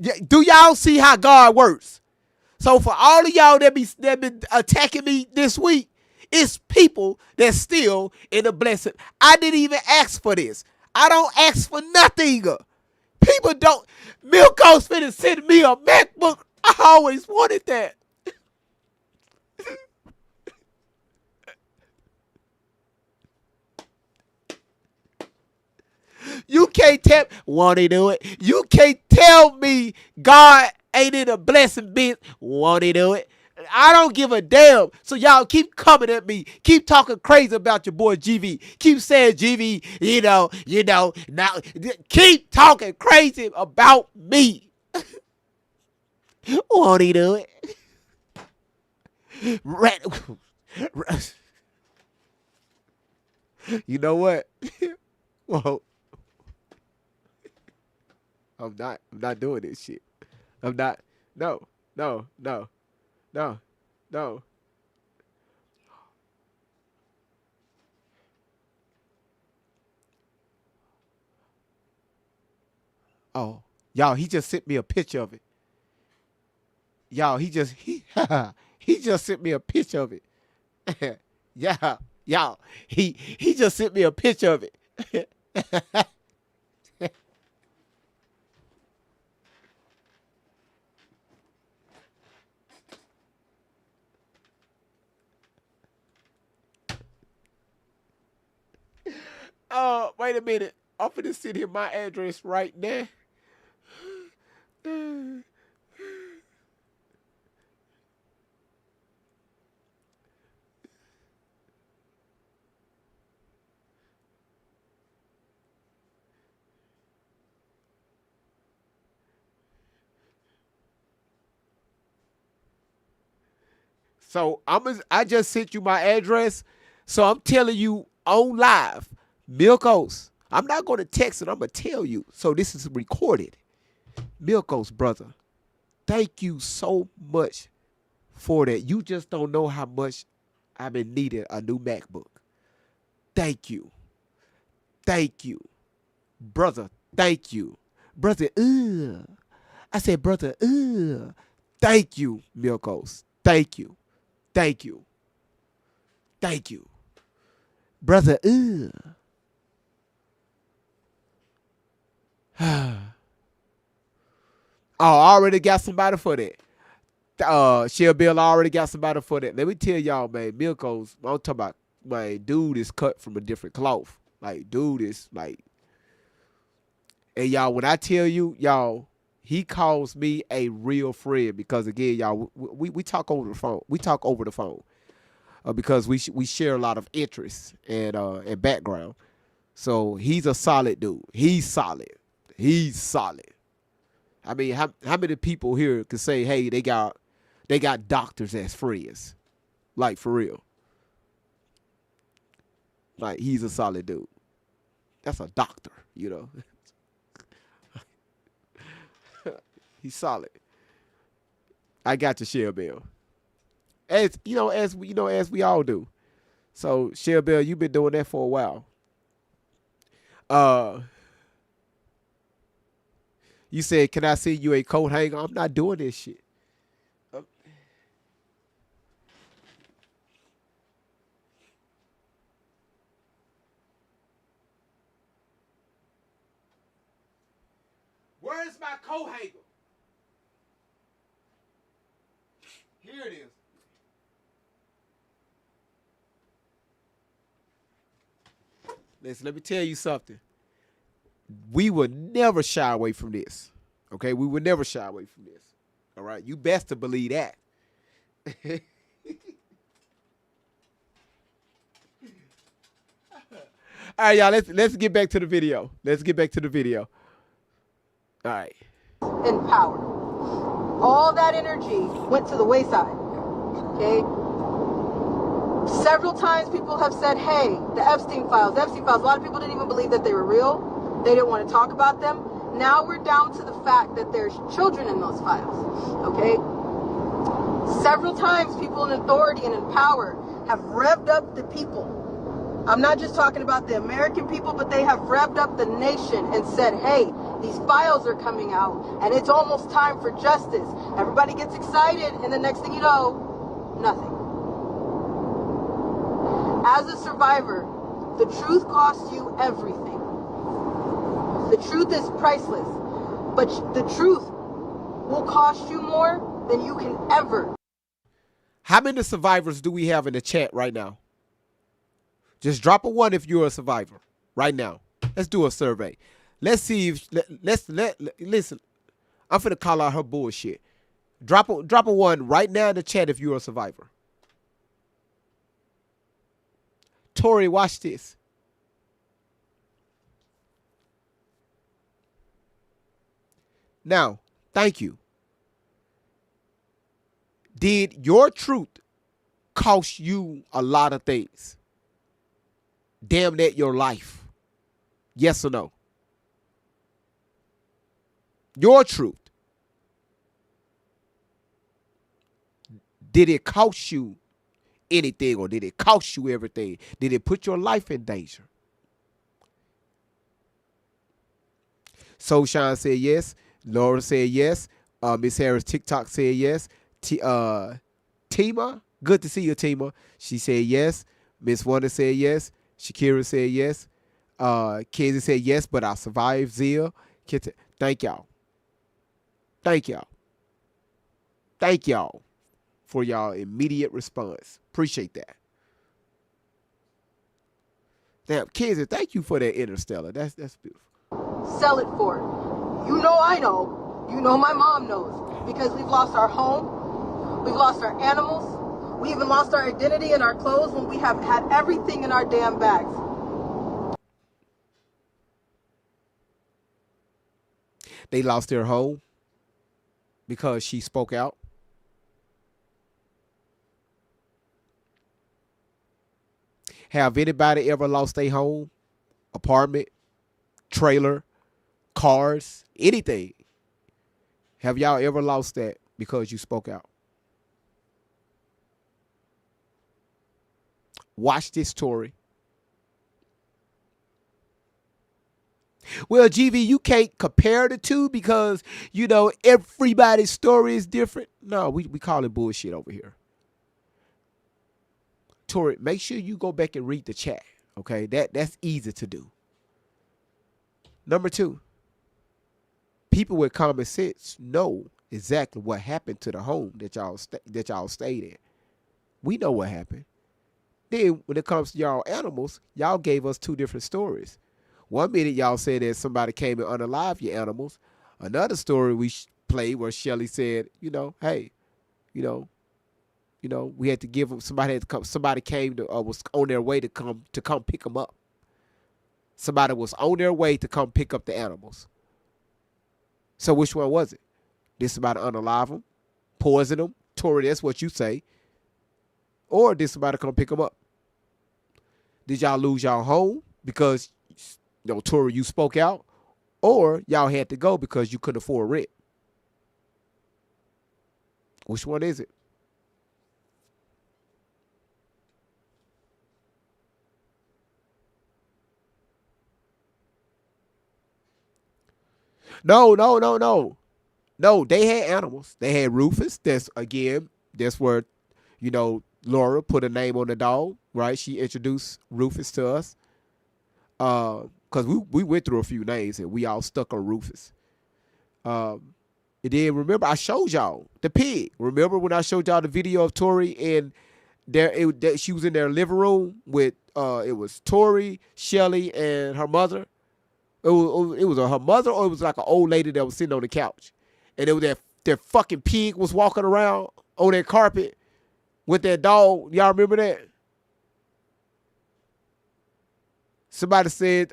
Yeah, do y'all see how God works? So for all of y'all that been attacking me this week, it's people that's still in the blessing. I didn't even ask for this. I don't ask for nothing. People don't. Milko's finna send me a MacBook. I always wanted that. You can't tell. Won't he do it? You can't tell me God ain't in a blessing biz. Won't he do it? I don't give a damn. So y'all keep coming at me. Keep talking crazy about your boy GV. Keep saying GV, now keep talking crazy about me. Won't he do it? You know what? Well, I'm not doing this shit. I'm not. No. Oh, y'all, he just sent me a picture of it. Y'all, he just sent me a picture of it. Yeah, y'all. He just sent me a picture of it. Wait a minute. I'm finna send him my address right now. So I just sent you my address. So I'm telling you on live, Milkos. I'm not gonna text it, I'm gonna tell you. So this is recorded. Milkos, brother. Thank you so much for that. You just don't know how much I've been needing a new MacBook. Thank you. Thank you. Brother, thank you. Brother, I said, brother, thank you, Milkos. Thank you. Thank you. Thank you. Brother, Oh, I already got somebody for that. Shell Bill already got somebody for that. Let me tell y'all, man, Milkos, I'm talking about, my dude is cut from a different cloth. Like, dude is like, and y'all, when I tell you, y'all, he calls me a real friend because again, y'all, we talk over the phone. We talk over the phone because we share a lot of interests and background. So he's a solid dude. He's solid. He's solid. I mean, how many people here could say, hey, they got doctors as friends? Like, for real. Like, he's a solid dude. That's a doctor, you know. He's solid. I got your Shell Bill. As we all do. So, Shell Bill, you've been doing that for a while. You said, can I see you a coat hanger? I'm not doing this shit. Where's my coat hanger? Here it is. Listen, let me tell you something. We would never shy away from this. Okay? We would never shy away from this. All right? You best to believe that. All right, y'all, let's get back to the video. Let's get back to the video. All right. And power. All that energy went to the wayside. Okay? Several times people have said, hey, the Epstein files. A lot of people didn't even believe that they were real. They didn't want to talk about them. Now we're down to the fact that there's children in those files. Okay? Several times people in authority and in power have revved up the people. I'm not just talking about the American people, but they have revved up the nation and said, hey, these files are coming out and it's almost time for justice. Everybody gets excited and the next thing you know, nothing. As a survivor, the truth costs you everything. The truth is priceless, but the truth will cost you more than you can ever. How many survivors do we have in the chat right now? Just drop a 1 if you're a survivor right now. Let's do a survey. Let's see if listen. I'm finna call out her bullshit. Drop a 1 right now in the chat if you're a survivor. Tori, watch this. Now, thank you. Did your truth cost you a lot of things? Damn that your life. Yes or no? Your truth. Did it cost you anything or did it cost you everything? Did it put your life in danger? So Sean said yes. Laura said yes. Miss Harris TikTok said yes. Tima, good to see you, Tima. She said yes. Miss Wonder said yes. Shakira said yes. Kenzie said yes, but I survived. Zia. Thank y'all. Thank y'all. Thank y'all for y'all immediate response. Appreciate that. Damn, Kenzie, thank you for that Interstellar. That's beautiful. Sell it for. You know I know. You know my mom knows. Because we've lost our home. We've lost our animals. We even lost our identity and our clothes when we have had everything in our damn bags. They lost their home because she spoke out. Have anybody ever lost their home, apartment, trailer, cars, anything? Have y'all ever lost that because you spoke out? Watch this story. Well, GV, you can't compare the two because, you know, everybody's story is different. No, we call it bullshit over here. Tori, make sure you go back and read the chat, okay? That's easy to do. Number 2, people with common sense know exactly what happened to the home that y'all stayed in. We know what happened. Then when it comes to y'all animals, y'all gave us 2 different stories. One minute y'all said that somebody came and unalived your animals. Another story we played where Shelly said, you know, hey, you know, we had to give them, somebody had to come, somebody came to was on their way to come pick them up. Somebody was on their way to come pick up the animals. So which one was it? Did somebody unalive them, poison them? Tori, that's what you say. Or did somebody come pick them up? Did y'all lose y'all home because, you know, Tori, you spoke out? Or y'all had to go because you couldn't afford rent? Which one is it? No. No, they had animals. They had Rufus. That's where, you know, Laura put a name on the dog, right? She introduced Rufus to us. Because we went through a few names and we all stuck on Rufus. And then remember, I showed y'all the pig. Remember when I showed y'all the video of Tori and she was in their living room with it was Tori, Shelly, and her mother. It was her mother, or it was like an old lady that was sitting on the couch, and it was that fucking pig was walking around on that carpet with that dog. Y'all remember that? Somebody said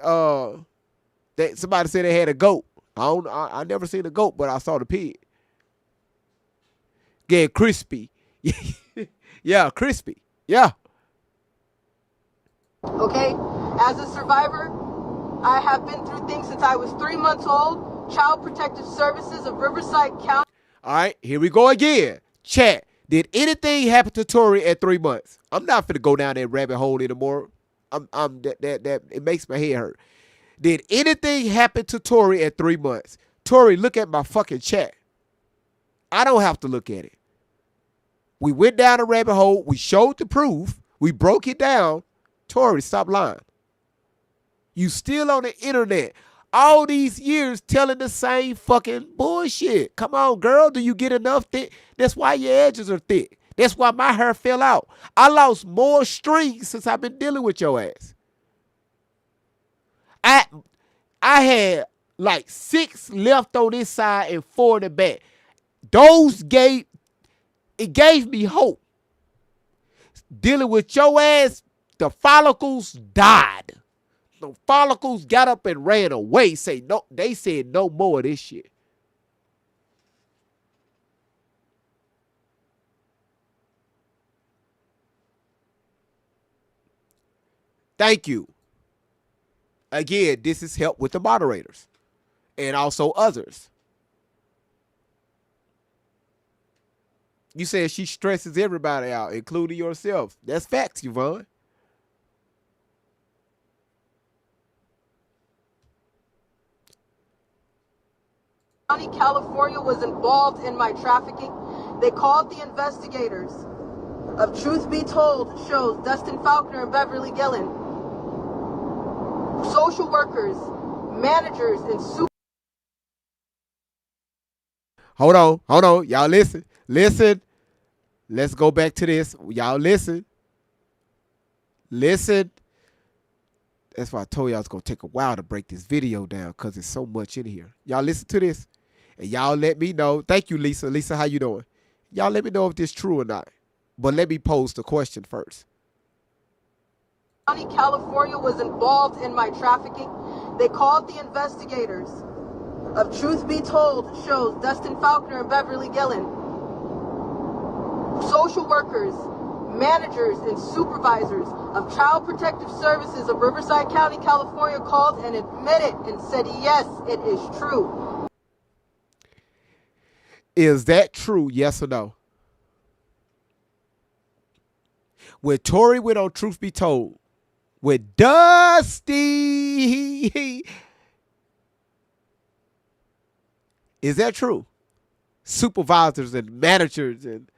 they had a goat. I never seen a goat, but I saw the pig. Yeah, crispy. Yeah, crispy. Yeah. Okay? As a survivor, I have been through things since I was 3 months old. Child Protective Services of Riverside County. All right, here we go again. Chat. Did anything happen to Tori at 3 months? I'm not finna go down that rabbit hole anymore. That it makes my head hurt. Did anything happen to Tori at 3 months? Tori, look at my fucking chat. I don't have to look at it. We went down a rabbit hole. We showed the proof. We broke it down. Tori, stop lying. You still on the internet all these years telling the same fucking bullshit. Come on, girl. Do you get enough thick? That's why your edges are thick. That's why my hair fell out. I lost more strings since I've been dealing with your ass. I had like 6 left on this side and 4 in the back. It gave me hope. Dealing with your ass, the follicles died. The follicles got up and ran away. They said no more of this shit. Thank you. Again, this is help with the moderators and also others. You said she stresses everybody out, including yourself. That's facts, Yvonne. California was involved in my trafficking. They called the investigators. of Truth Be Told shows Dustin Faulkner and Beverly Gillen. Social workers, managers, and super. Hold on. Y'all listen. Listen. Let's go back to this. Y'all listen. Listen. That's why I told y'all it's going to take a while to break this video down because there's so much in here. Y'all listen to this. And y'all let me know. Thank you, Lisa. Lisa, how you doing? Y'all let me know if this is true or not. But let me pose the question first. County, California was involved in my trafficking. They called the investigators of Truth Be Told shows Dustin Faulkner and Beverly Gillen. Social workers, managers, and supervisors of Child Protective Services of Riverside County, California called and admitted and said, yes, it is true. Is that true? Yes or no? When Tory went on Truth Be Told with Dusty, is that true? Supervisors and managers and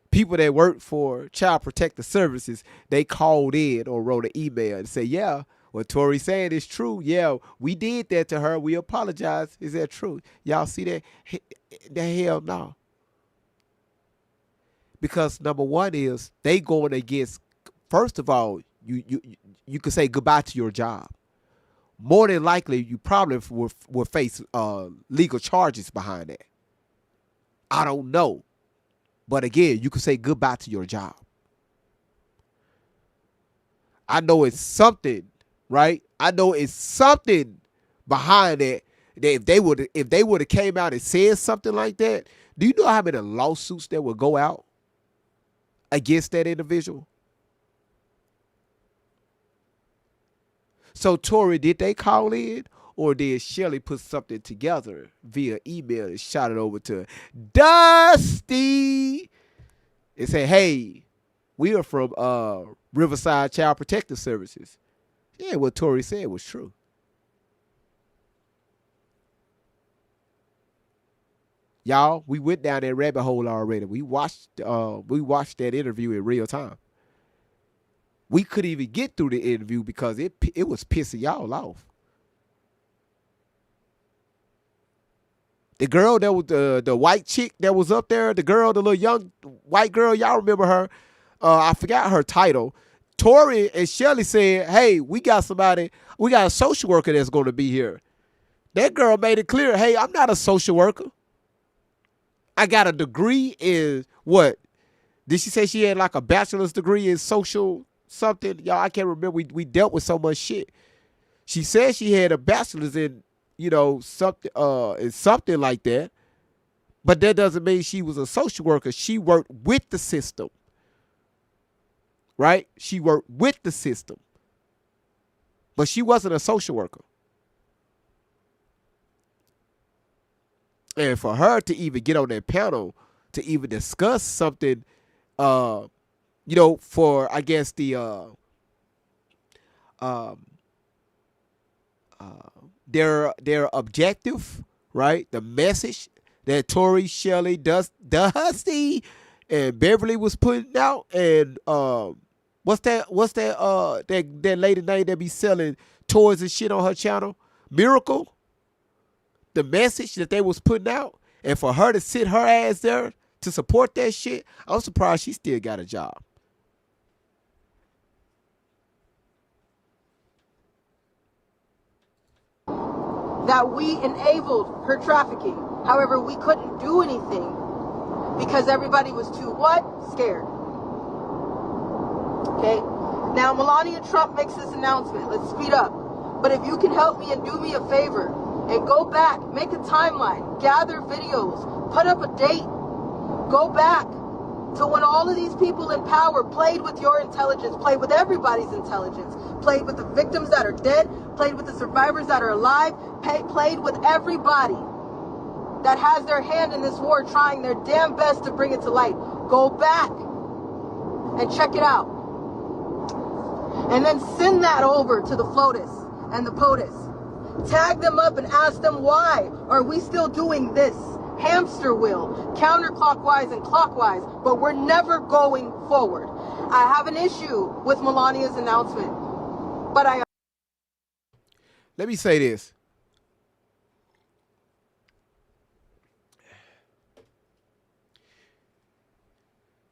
people that work for Child Protective Services, they called in or wrote an email and said, yeah, what Tory saying is true. Yeah, we did that to her. We apologize. Is that true? Y'all see that? The hell no. Because number one is they going against, first of all, you could say goodbye to your job. More than likely, you probably will face legal charges behind that. I don't know. But again, you could say goodbye to your job. I know it's something, right? I know it's something behind that. That if they would have came out and said something like that, do you know how many lawsuits that would go out against that individual? So, Tory, did they call in? Or did Shelly put something together via email and shot it over to Dusty and say, hey, we are from Riverside Child Protective Services? Yeah, what Tory said was true. Y'all, we went down that rabbit hole already. We watched that interview in real time. We couldn't even get through the interview because it was pissing y'all off. The girl that was the white chick that was up there, the little young white girl, y'all remember her? I forgot her title. Tory and Shelly said, hey, we got a social worker that's going to be here. That girl made it clear, hey, I'm not a social worker. I got a degree in what? Did she say she had like a bachelor's degree in social something? Y'all, I can't remember. We dealt with so much shit. She said she had a bachelor's in, something like that. But that doesn't mean she was a social worker. She worked with the system. Right? She worked with the system. But she wasn't a social worker. And for her to even get on that panel to even discuss something, for, I guess, the their objective, right? The message that Tory, Shelly, Dusty, and Beverly was putting out, and what's that lady name that be selling toys and shit on her channel? Miracle. The message that they was putting out, and for her to sit her ass there to support that shit, I'm surprised she still got a job. That we enabled her trafficking. However, we couldn't do anything because everybody was too what? Scared. Okay? Now, Melania Trump makes this announcement. Let's speed up. But if you can help me and do me a favor and go back, make a timeline, gather videos, put up a date, go back to when all of these people in power played with your intelligence, played with everybody's intelligence, played with the victims that are dead, played with the survivors that are alive, played with everybody that has their hand in this war trying their damn best to bring it to light. Go back and check it out. And then send that over to the FLOTUS and the POTUS. Tag them up and ask them, why are we still doing this? hamster wheel, counterclockwise and clockwise, but we're never going forward. I have an issue with Melania's announcement, but Let me say this.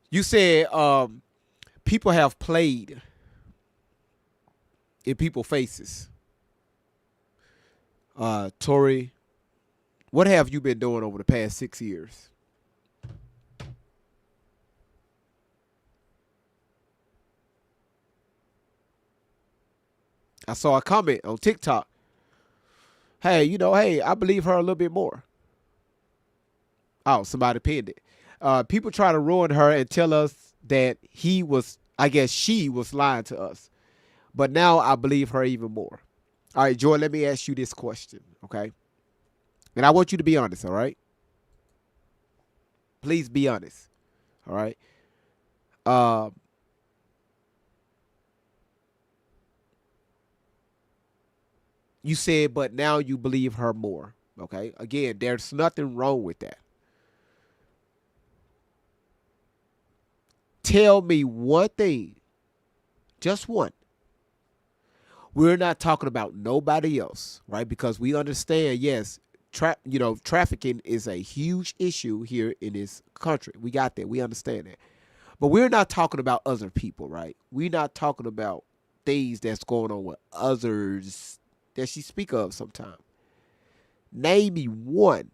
You said people have played in people's faces. Tori, what have you been doing over the past 6 years? I saw a comment on TikTok. Hey, I believe her a little bit more. Oh, somebody pinned it. People try to ruin her and tell us that she was lying to us. But now I believe her even more. All right, Joy, let me ask you this question, okay? And I want you to be honest, all right? Please be honest, all right? You said, but now you believe her more, okay? Again, there's nothing wrong with that. Tell me one thing, just one. We're not talking about nobody else, right? Because we understand, yes, trafficking is a huge issue here in this country. We got that. We understand that. But we're not talking about other people, right? We're not talking about things that's going on with others that she speak of sometimes. Name me one.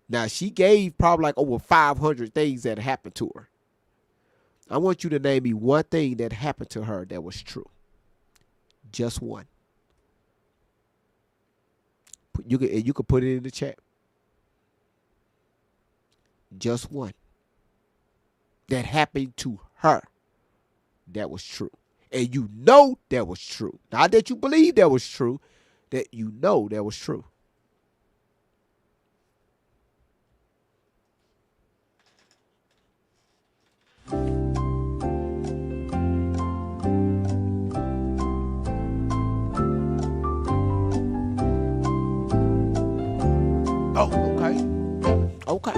Now, she gave probably like over 500 things that happened to her. I want you to name me one thing that happened to her that was true. Just one. You can put it in the chat. Just one. That happened to her. That was true. And you know that was true. Not that you believe that was true. That you know that was true. Oh, okay. Okay.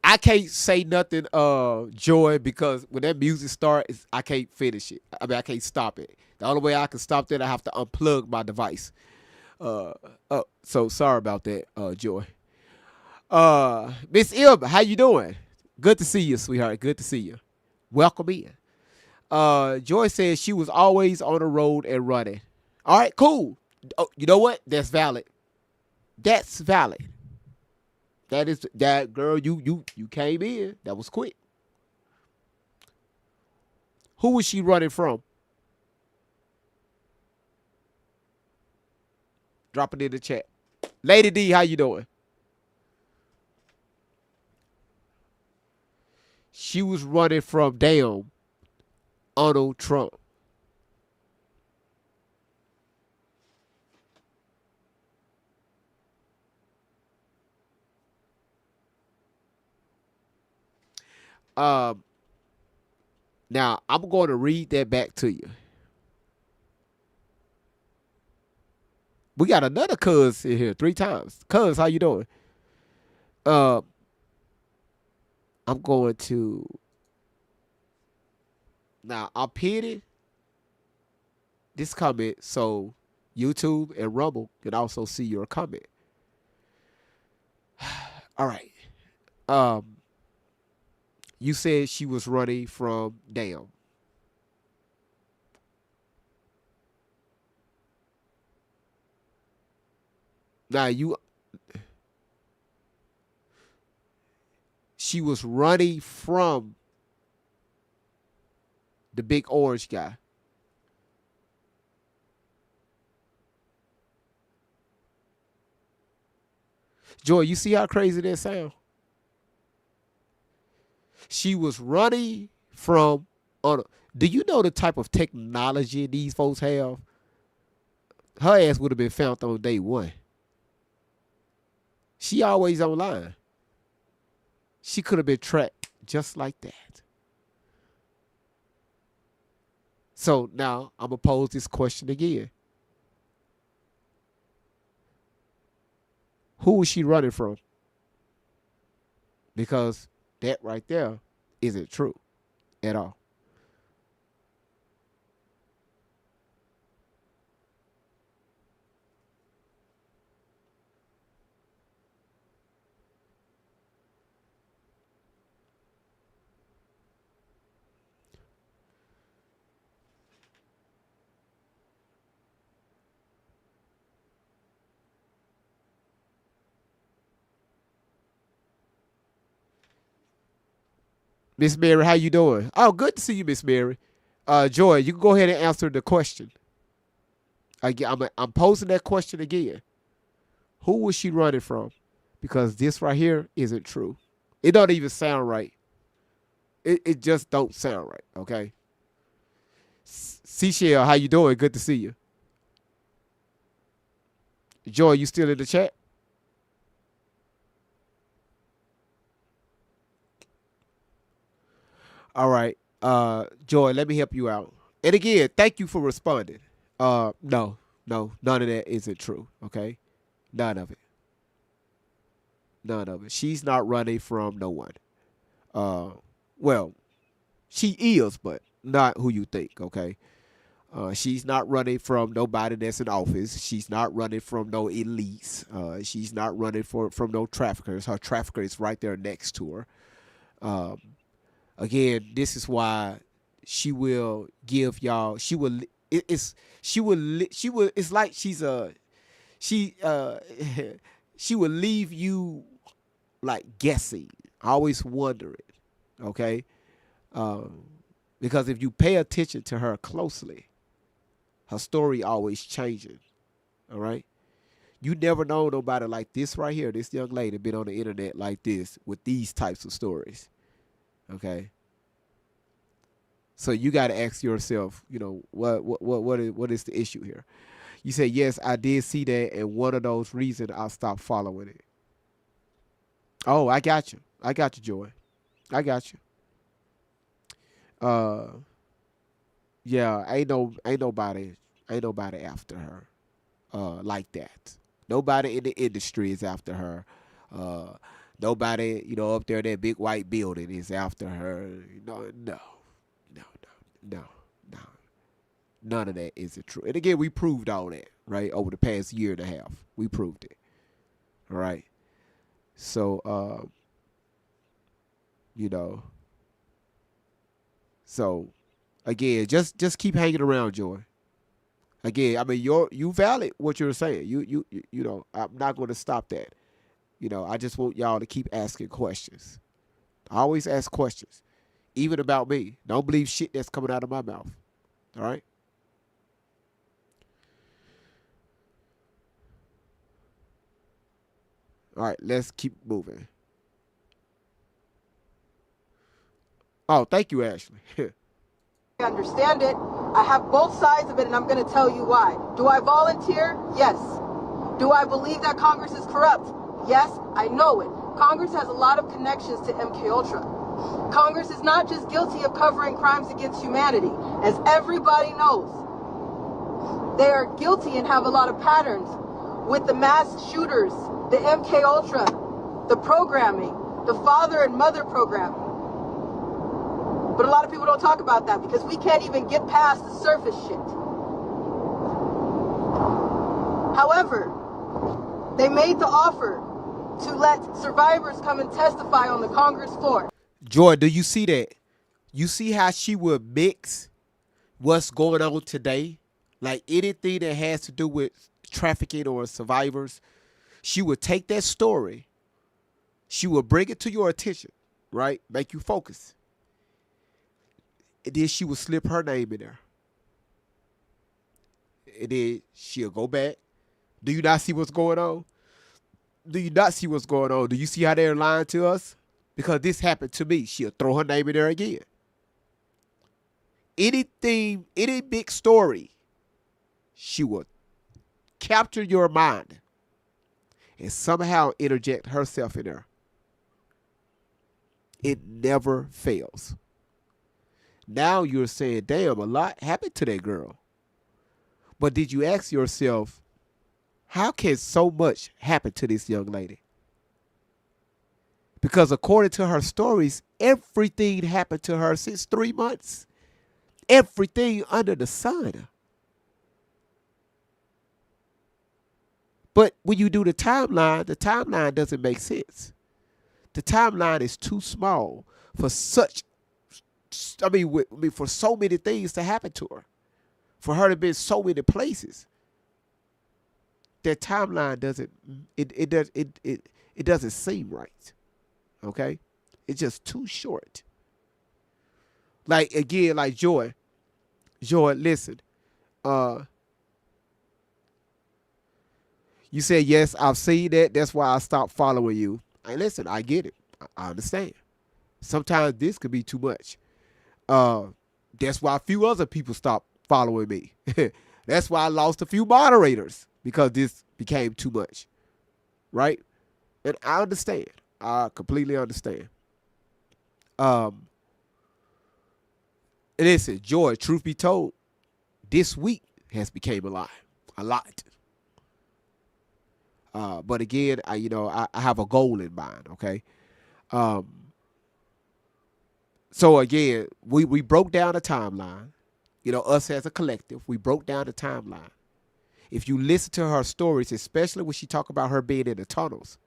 I can't say nothing, Joy, because when that music starts, I can't finish it. I mean, I can't stop it. The only way I can stop that, I have to unplug my device. So sorry about that, Joy. Miss Ilb, how you doing? Good to see you, sweetheart. Good to see you. Welcome in. Joy says she was always on the road and running. All right, cool. Oh, you know what? That's valid. That's valid. That girl, you came in. That was quick. Who was she running from? Drop it in the chat. Lady D, how you doing? She was running from damn Donald Trump. Now I'm going to read that back to you. We got another cuz in here 3 times. Cuz, how you doing? I'm going to now I'll pin this comment so YouTube and Rumble can also see your comment. All right. You said she was running from damn. Now she was running from the big orange guy. Joy, you see how crazy that sound? She was running from do you know the type of technology these folks have? Her ass would have been found on day one. She always online. She could have been tracked just like that. So now I'm going to pose this question again. Who was she running from? Because that right there isn't true at all. Miss Mary, how you doing? Oh, good to see you, Miss Mary. Joy, you can go ahead and answer the question. I'm posing that question again. Who was she running from? Because this right here isn't true. It don't even sound right. It just don't sound right, okay? Seashell, how you doing? Good to see you. Joy, you still in the chat? All right. Joy, let me help you out. And again, thank you for responding. No, none of that isn't true, okay? None of it. None of it. She's not running from no one. Well, she is, but not who you think, okay? She's not running from nobody that's in office. She's not running from no elites. She's not running from no traffickers. Her trafficker is right there next to her. Again, this is why she will give y'all. She will. It's she will. She will. It's like she she will leave you like guessing, always wondering. Okay, because if you pay attention to her closely, her story always changing. All right. You never know nobody like this right here. This young lady been on the internet like this with these types of stories. Okay. So you got to ask yourself, you know, what is the issue here? You say, yes, I did see that, and one of those reasons I stopped following it. Oh, I got you. I got you, Joy. I got you. Yeah, ain't nobody after her, like that. Nobody in the industry is after her. Nobody, up there in that big white building is after her. No. None of that is true. And again, we proved all that, right? Over the past year and a half. We proved it. All right. So, so again, just keep hanging around, Joy. Again, I mean, you valid what you're saying. You know, I'm not going to stop that. I just want y'all to keep asking questions. I always ask questions, even about me. Don't believe shit that's coming out of my mouth. All right. All right, let's keep moving. Oh, thank you, Ashley. I understand it. I have both sides of it, and I'm going to tell you why. Do I volunteer? Yes. Do I believe that Congress is corrupt? Yes, I know it. Congress has a lot of connections to MK Ultra. Congress is not just guilty of covering crimes against humanity, as everybody knows. They are guilty and have a lot of patterns with the mass shooters, the MK Ultra, the programming, the father and mother programming. But a lot of people don't talk about that because we can't even get past the surface shit. However, they made the offer to let survivors come and testify on the Congress floor. Joy, do you see that? You see how she would mix what's going on today? Like anything that has to do with trafficking or survivors, she would take that story, she would bring it to your attention, right? Make you focus. And then she would slip her name in there. And then she'll go back. Do you not see what's going on? Do you not see what's going on? Do you see how they're lying to us? Because this happened to me. She'll throw her name in there again. Anything, any big story, she will capture your mind. and somehow interject herself in there. It never fails. Now you're saying, damn, a lot happened to that girl. But did you ask yourself, how can so much happen to this young lady? Because according to her stories, everything happened to her since 3 months. Everything under the sun. But when you do the timeline doesn't make sense. The timeline is too small for for so many things to happen to her. For her to be in so many places. That timeline it doesn't seem right. Okay? It's just too short. Like again, like Joy. Joy, listen. You said, yes, I've seen that. That's why I stopped following you. And listen, I get it. I understand. Sometimes this could be too much. That's why a few other people stopped following me. That's why I lost a few moderators, because this became too much. Right? And I understand. I completely understand. Listen, Joy, truth be told, this week has became a lot. A lot. But again, I have a goal in mind, okay? So again, we broke down the timeline. Us as a collective, we broke down the timeline. If you listen to her stories, especially when she talk about her being in the tunnels,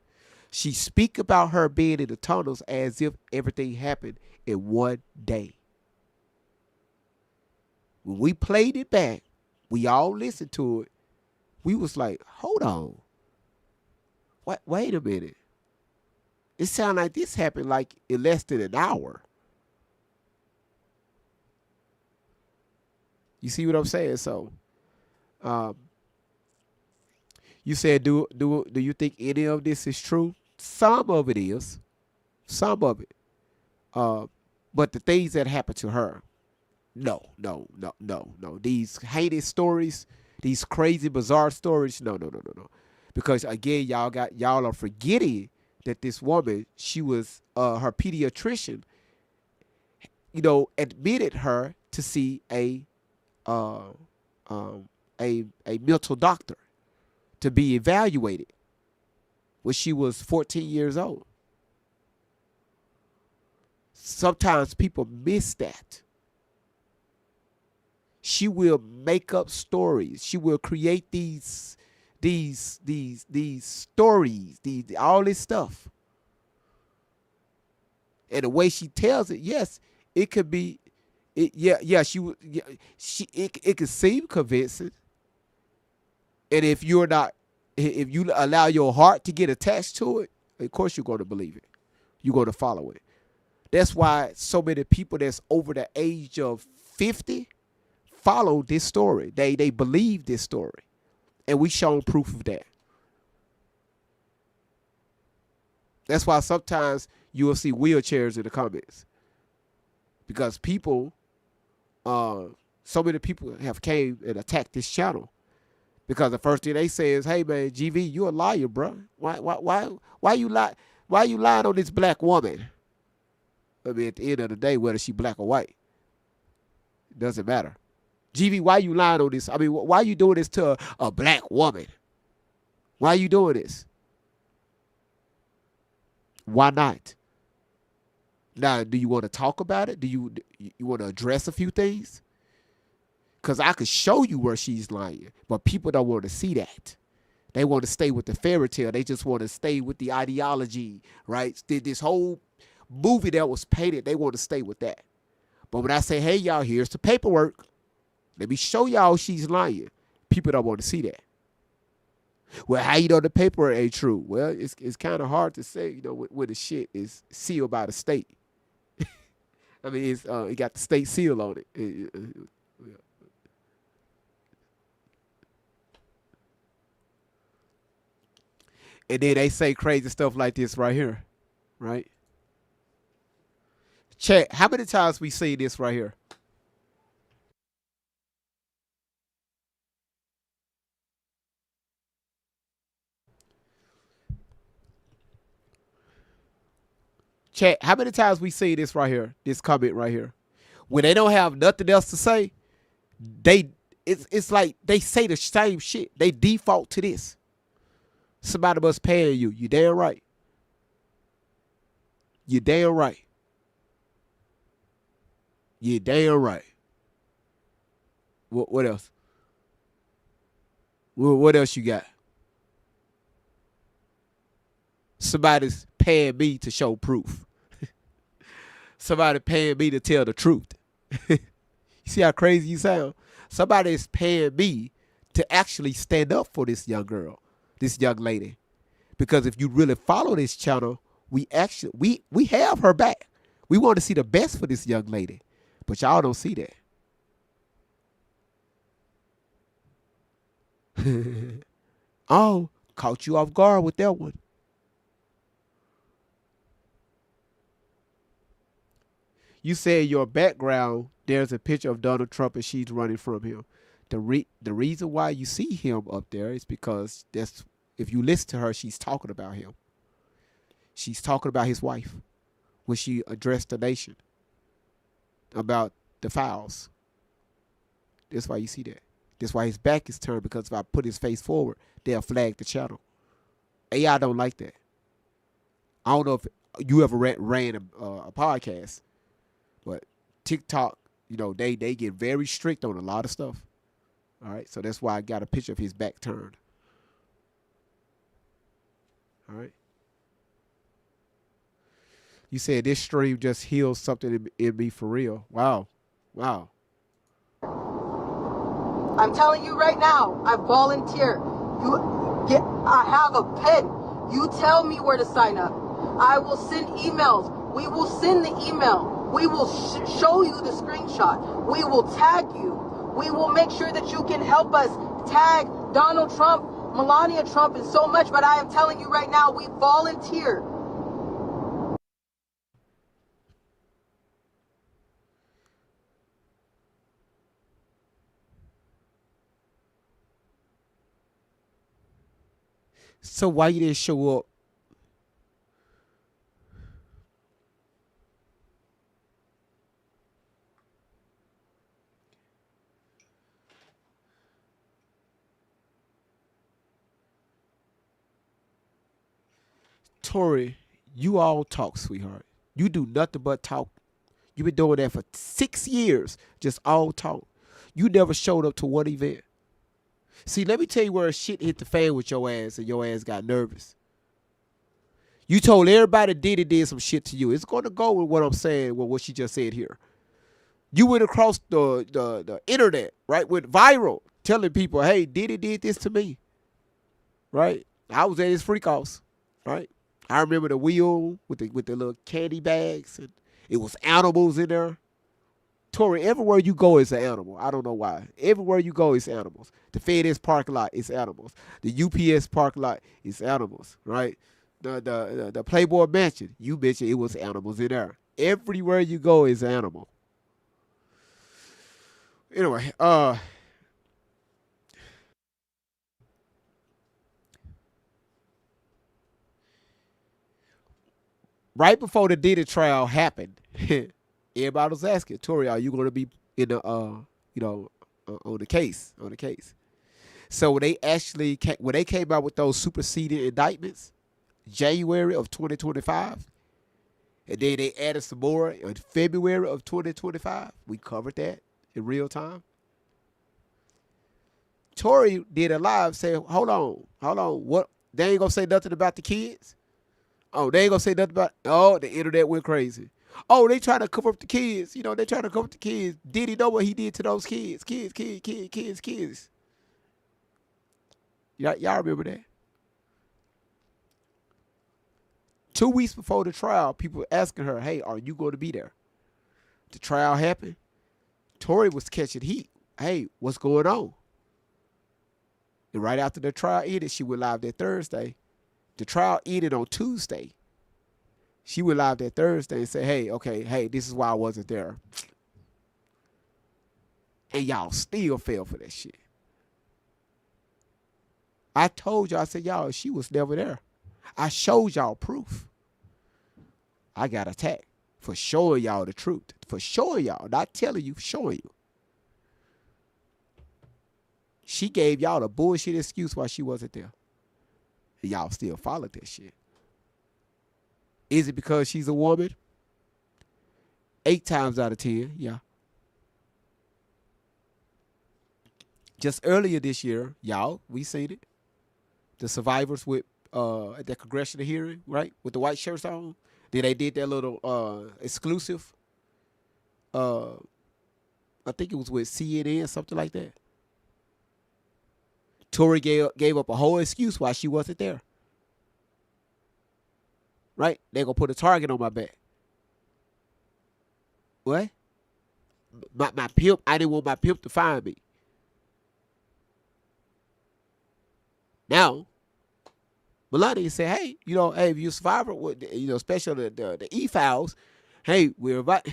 she speak about her being in the tunnels as if everything happened in one day. When we played it back, we all listened to it. We was like, hold on. Wait a minute. It sounded like this happened like in less than an hour. You see what I'm saying? So, you said, do you think any of this is true? Some of it is. Some of it. But the things that happened to her, no. These heinous stories, these crazy, bizarre stories, no. Because again, y'all are forgetting that this woman, she was her pediatrician, admitted her to see a mental doctor to be evaluated when she was 14 years old. Sometimes people miss that. She will make up stories. She will create these stories, all this stuff. And the way she tells it, yes, it could be, it could seem convincing. And if you allow your heart to get attached to it, of course you're going to believe it. You're going to follow it. That's why so many people that's over the age of 50 follow this story. They believe this story. And we shown proof of that. That's why sometimes you will see wheelchairs in the comments. Because people, so many people have came and attacked this channel. Because the first thing they say is, hey man, GV, you a liar, bro. Why you lie? Why you lying on this black woman? I mean, at the end of the day, whether she black or white, it doesn't matter. GV, why you lying on this? I mean, why you doing this to a black woman? Why you doing this? Why not? Now, do you want to talk about it? Do you want to address a few things? Because I could show you where she's lying, but people don't want to see that. They want to stay with the fairy tale. They just want to stay with the ideology, right? This whole movie that was painted, they want to stay with that. But when I say, hey, y'all, here's the paperwork. Let me show y'all she's lying. People don't want to see that. Well, how you know the paper ain't true? Well, it's kind of hard to say, when the shit is sealed by the state. I mean, it got the state seal on it. And then they say crazy stuff like this right here, right? Chat, how many times we see this right here? Chat, how many times we see this right here, this comment right here? When they don't have nothing else to say, it's like they say the same shit. They default to this. Somebody must pay you. You damn right. You damn right. You damn right. What else? What else you got? Somebody's paying me to show proof. Somebody paying me to tell the truth. You see how crazy you sound? Somebody is paying me to actually stand up for this young girl, this young lady. Because if you really follow this channel, we have her back. We want to see the best for this young lady. But y'all don't see that. Oh, caught you off guard with that one. You said your background, there's a picture of Donald Trump and she's running from him. The reason why you see him up there is because if you listen to her, she's talking about him. She's talking about his wife when she addressed the nation about the files. That's why you see that. That's why his back is turned, because if I put his face forward, they'll flag the channel. AI don't like that. I don't know if you ever ran a podcast, but TikTok, they get very strict on a lot of stuff. All right, so that's why I got a picture of his back turned. All right. You said this stream just heals something in me for real. Wow. Wow. I'm telling you right now, I volunteer. I have a pen. You tell me where to sign up. I will send emails. We will send the email. We will show you the screenshot. We will tag you. We will make sure that you can help us tag Donald Trump, Melania Trump, and so much. But I am telling you right now, we volunteer. So why you didn't show up? Tori, you all talk, sweetheart. You do nothing but talk. You've been doing that for 6 years, just all talk. You never showed up to one event. See, let me tell you where shit hit the fan with your ass and your ass got nervous. You told everybody Diddy did some shit to you. It's going to go with what I'm saying, with what she just said here. You went across the internet, right, went viral, telling people, hey, Diddy did this to me, right? I was at his freak house, right? I remember the wheel with the little candy bags, and it was animals in there. Tori, everywhere you go is an animal. I don't know why. Everywhere you go is animals. The FedEx parking lot is animals. The UPS parking lot is animals, right? The Playboy Mansion, you mentioned it was animals in there. Everywhere you go is an animal. Anyway, right before the Diddy trial happened, everybody was asking, Tori, are you going to be in the, on the case? So when they came out with those superseded indictments, January of 2025, and then they added some more in February of 2025, we covered that in real time. Tori did a live saying, hold on, what? They ain't going to say nothing about the kids? Oh, they ain't going to say nothing about, oh, the internet went crazy. Oh, they trying to cover up the kids. They trying to cover up the kids. Did he know what he did to those kids? Kids. Y'all remember that? 2 weeks before the trial, people were asking her, hey, are you going to be there? The trial happened. Tori was catching heat. Hey, what's going on? And right after the trial ended, she went live that Thursday. The trial ended on Tuesday. She went live that Thursday and said, hey, this is why I wasn't there. And y'all still fell for that shit. I told y'all, I said, y'all, she was never there. I showed y'all proof. I got attacked for showing y'all the truth. For showing y'all, not telling you, showing you. She gave y'all a bullshit excuse why she wasn't there. And y'all still followed that shit. Is it because she's a woman? 8 times out of 10, yeah. Just earlier this year, y'all, we seen it. The survivors with at that congressional hearing, right? With the white shirts on. Then they did that little exclusive. I think it was with CNN, something like that. Tory gave up a whole excuse why she wasn't there. Right? They gonna put a target on my back. What? My pimp, I didn't want my pimp to find me. Now, Melania said, hey, hey, if you're a survivor, especially the e-files, hey, we're about.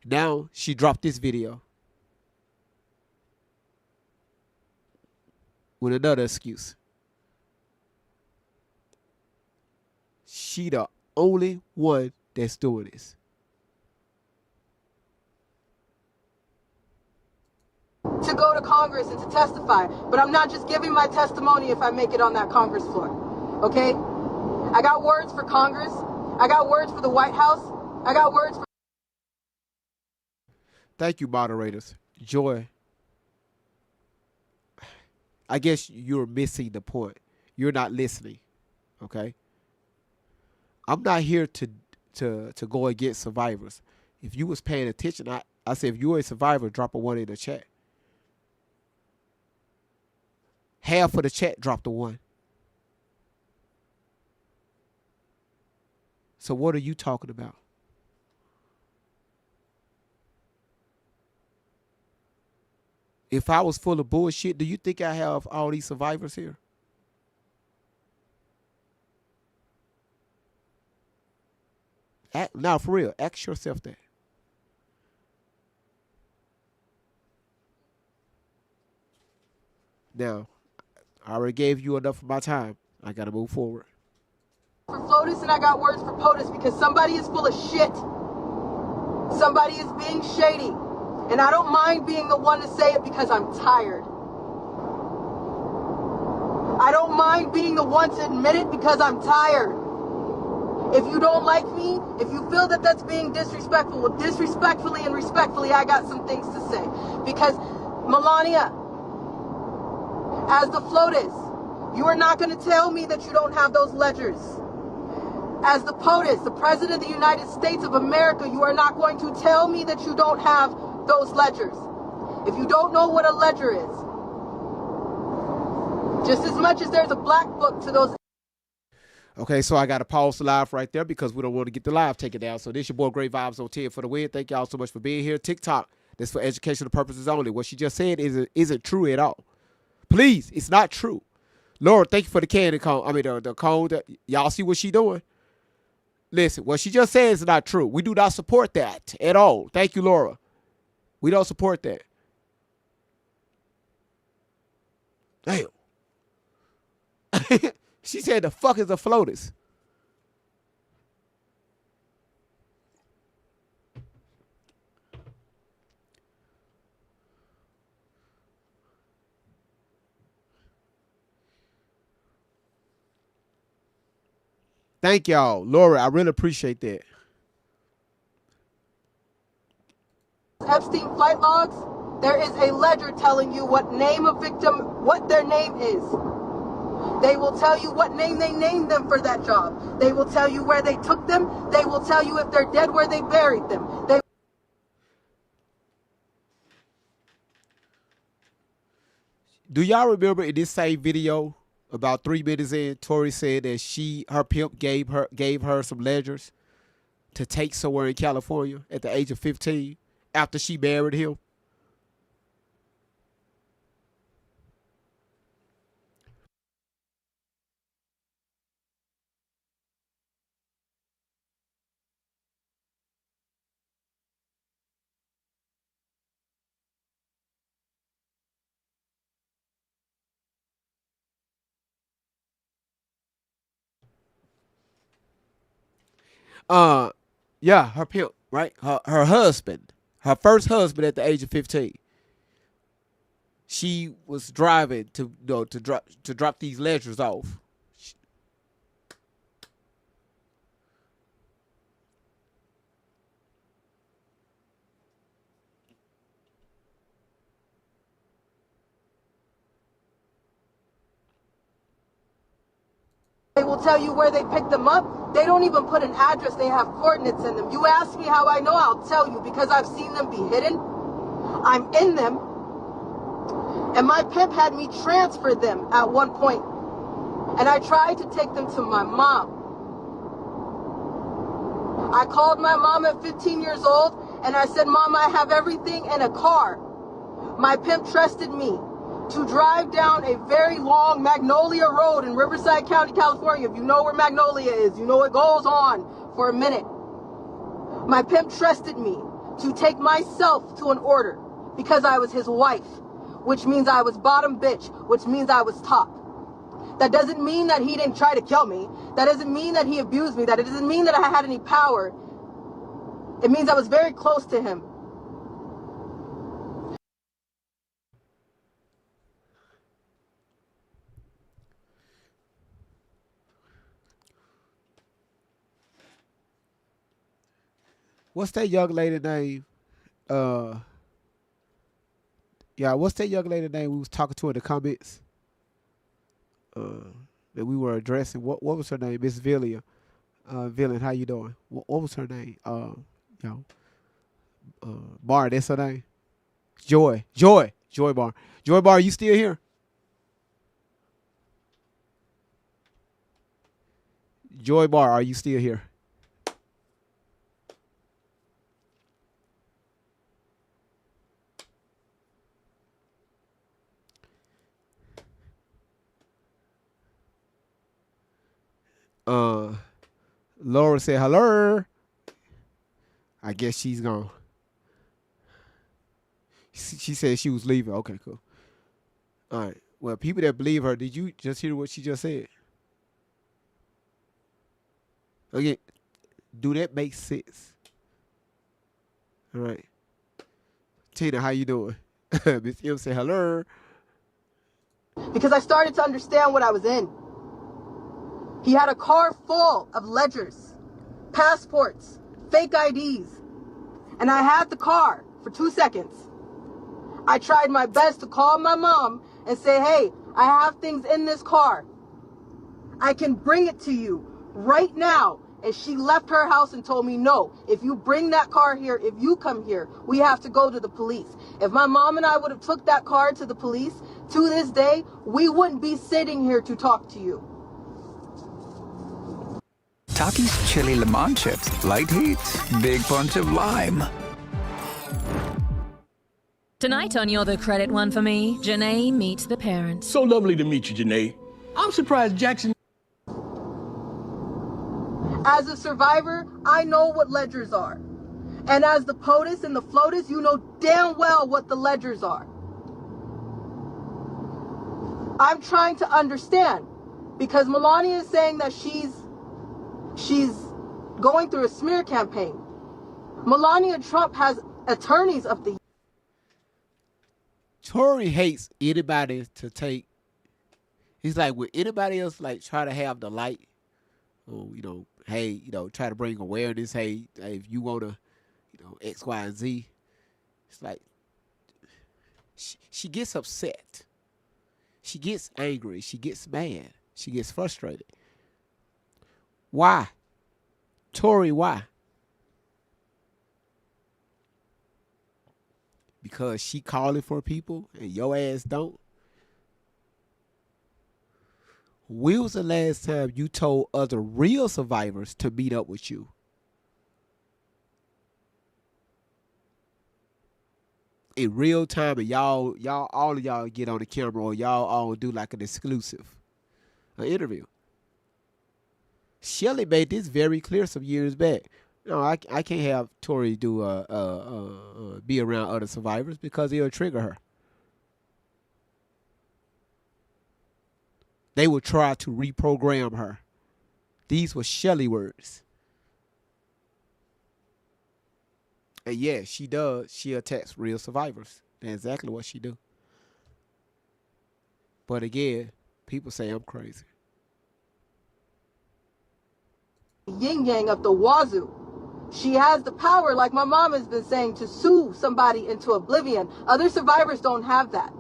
Now she dropped this video with another excuse. She the only one that's doing this. To go to Congress and to testify. But I'm not just giving my testimony if I make it on that Congress floor. Okay? I got words for Congress. I got words for the White House. I got words for... Thank you, moderators. Joy, I guess you're missing the point. You're not listening. Okay? I'm not here to go against survivors. If you was paying attention, I said if you're a survivor, drop a 1 in the chat. Half of the chat dropped a 1. So what are you talking about? If I was full of bullshit, do you think I have all these survivors here? Now, for real, ask yourself that. Now, I already gave you enough of my time. I got to move forward. For FLOTUS, and I got words for POTUS, because somebody is full of shit. Somebody is being shady. And I don't mind being the one to say it because I'm tired. I don't mind being the one to admit it because I'm tired. If you don't like me, if you feel that that's being disrespectful, well, disrespectfully and respectfully, I got some things to say. Because, Melania, as the FLOTUS, you are not going to tell me that you don't have those ledgers. As the POTUS, the President of the United States of America, you are not going to tell me that you don't have those ledgers. If you don't know what a ledger is, just as much as there's a black book to those. Okay, so I got to pause the live right there because we don't want to get the live taken down. So this your boy Great Vibes on 10 for the win. Thank y'all so much for being here. TikTok, this for educational purposes only. What she just said isn't true at all. Please, it's not true. Lord, thank you for the candy cone. I mean, the cone. Y'all see what she doing? Listen, what she just said is not true. We do not support that at all. Thank you, Laura. We don't support that. Damn. She said the fuck is a FLOTUS? Thank y'all. Laura, I really appreciate that. Epstein flight logs, there is a ledger telling you what name of victim, what their name is. They will tell you what name they named them for that job. They will tell you where they took them. They will tell you if they're dead, where they buried them. Do y'all remember in this same video, about 3 minutes in, Tori said that her pimp gave her some ledgers to take somewhere in California at the age of 15 after she married him? Yeah, her pimp, right? Her husband, her first husband at the age of 15. She was driving to drop these ledgers off. They will tell you where they picked them up. They don't even put an address. They have coordinates in them. You ask me how I know, I'll tell you, because I've seen them be hidden. I'm in them. And my pimp had me transfer them at one point. And I tried to take them to my mom. I called my mom at 15 years old and I said, Mom, I have everything in a car. My pimp trusted me to drive down a very long Magnolia Road in Riverside County, California. If you know where Magnolia is, you know it goes on for a minute. My pimp trusted me to take myself to an order because I was his wife, which means I was bottom bitch, which means I was top. That doesn't mean that he didn't try to kill me. That doesn't mean that he abused me. That it doesn't mean that I had any power. It means I was very close to him. What's that young lady name? Yeah, what's that young lady name we was talking to in the comments? That we were addressing. What was her name? Miss Villia. Villain, how you doing? What was her name? Bar, that's her name. Joy Bar. Joy Bar, you still here? Joy Bar, are you still here? Laura said hello. I guess she's gone. She said she was leaving. Okay, cool. All right. Well, people that believe her, did you just hear what she just said? Okay. Do that make sense? All right. Tina, how you doing? Miss M said hello. Because I started to understand what I was in. He had a car full of ledgers, passports, fake IDs. And I had the car for 2 seconds. I tried my best to call my mom and say, hey, I have things in this car. I can bring it to you right now. And she left her house and told me, no, if you bring that car here, if you come here, we have to go to the police. If my mom and I would have took that car to the police, to this day, we wouldn't be sitting here to talk to you. Takis chili lemon chips, light heat, big punch of lime. Tonight on You're the Credit One for Me, Janae meets the parents. So lovely to meet you, Janae. I'm surprised Jackson... As a survivor, I know what ledgers are. And as the POTUS and the FLOTUS, you know damn well what the ledgers are. I'm trying to understand because Melania is saying that she's going through a smear campaign. Melania Trump has attorneys of the... Tory hates anybody to take. He's like, would anybody else like try to have the light? Or, hey, try to bring awareness. Hey, if you want to, X, Y, and Z. It's like, she gets upset. She gets angry. She gets mad. She gets frustrated. Why? Tory, why? Because she calling for people and your ass don't? When was the last time you told other real survivors to meet up with you? In real time, and y'all, all of y'all get on the camera, or y'all all do like an exclusive, an interview. Shelly made this very clear some years back. No, I can't have Tory do be around other survivors because it'll trigger her. They will try to reprogram her. These were Shelly words. And yeah, she does. She attacks real survivors. That's exactly what she do. But again, people say I'm crazy. Yin yang up the wazoo. She has the power, like my mom has been saying, to sue somebody into oblivion. Other survivors don't have that.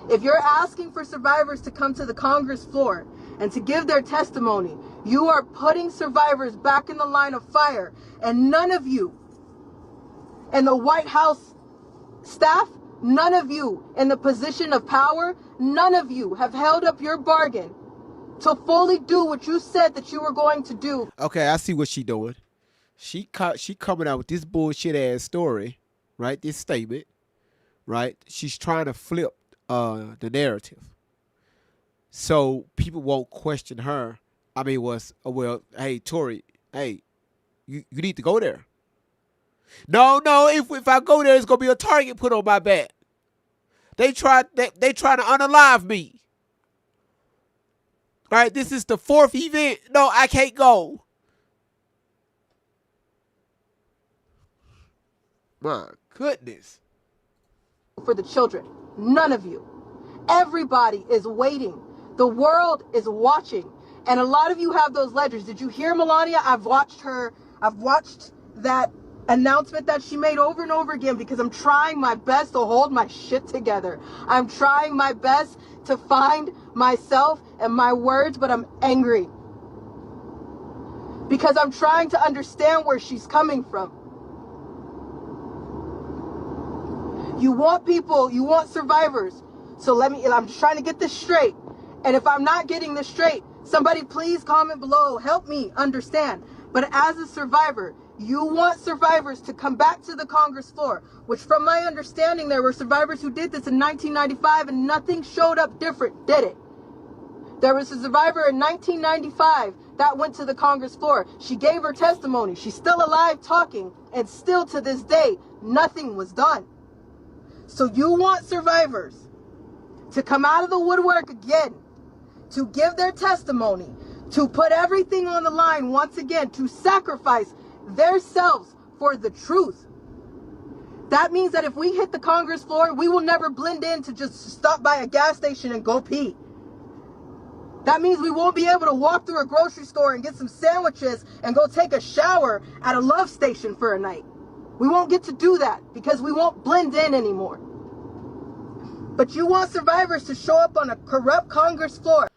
If you're asking for survivors to come to the Congress floor and to give their testimony, you are putting survivors back in the line of fire. And none of you in the White House staff, none of you in the position of power, none of you have held up your bargain to fully do what you said that you were going to do. Okay, I see what she doing. She coming out with this bullshit ass story, right? This statement, right? She's trying to flip the narrative, so people won't question her. I mean, well, hey Tori, hey, you need to go there. No, if I go there, it's gonna be a target put on my back. They trying to unalive me. All right, this is the 4th event. No, I can't go. My goodness. For the children, none of you. Everybody is waiting. The world is watching. And a lot of you have those ledgers. Did you hear Melania? I've watched that announcement that she made over and over again because I'm trying my best to hold my shit together. I'm trying my best to find myself and my words, but I'm angry because I'm trying to understand where she's coming from. You want people, you want survivors. So I'm just trying to get this straight. And if I'm not getting this straight, somebody please comment below, help me understand. But as a survivor, you want survivors to come back to the Congress floor, which from my understanding, there were survivors who did this in 1995 and nothing showed up different, did it? There was a survivor in 1995 that went to the Congress floor. She gave her testimony. She's still alive talking, and still to this day, nothing was done. So you want survivors to come out of the woodwork again, to give their testimony, to put everything on the line once again, to sacrifice themselves for the truth. That means that if we hit the Congress floor, we will never blend in to just stop by a gas station and go pee. That means we won't be able to walk through a grocery store and get some sandwiches and go take a shower at a love station for a night. We won't get to do that because we won't blend in anymore. But you want survivors to show up on a corrupt Congress floor.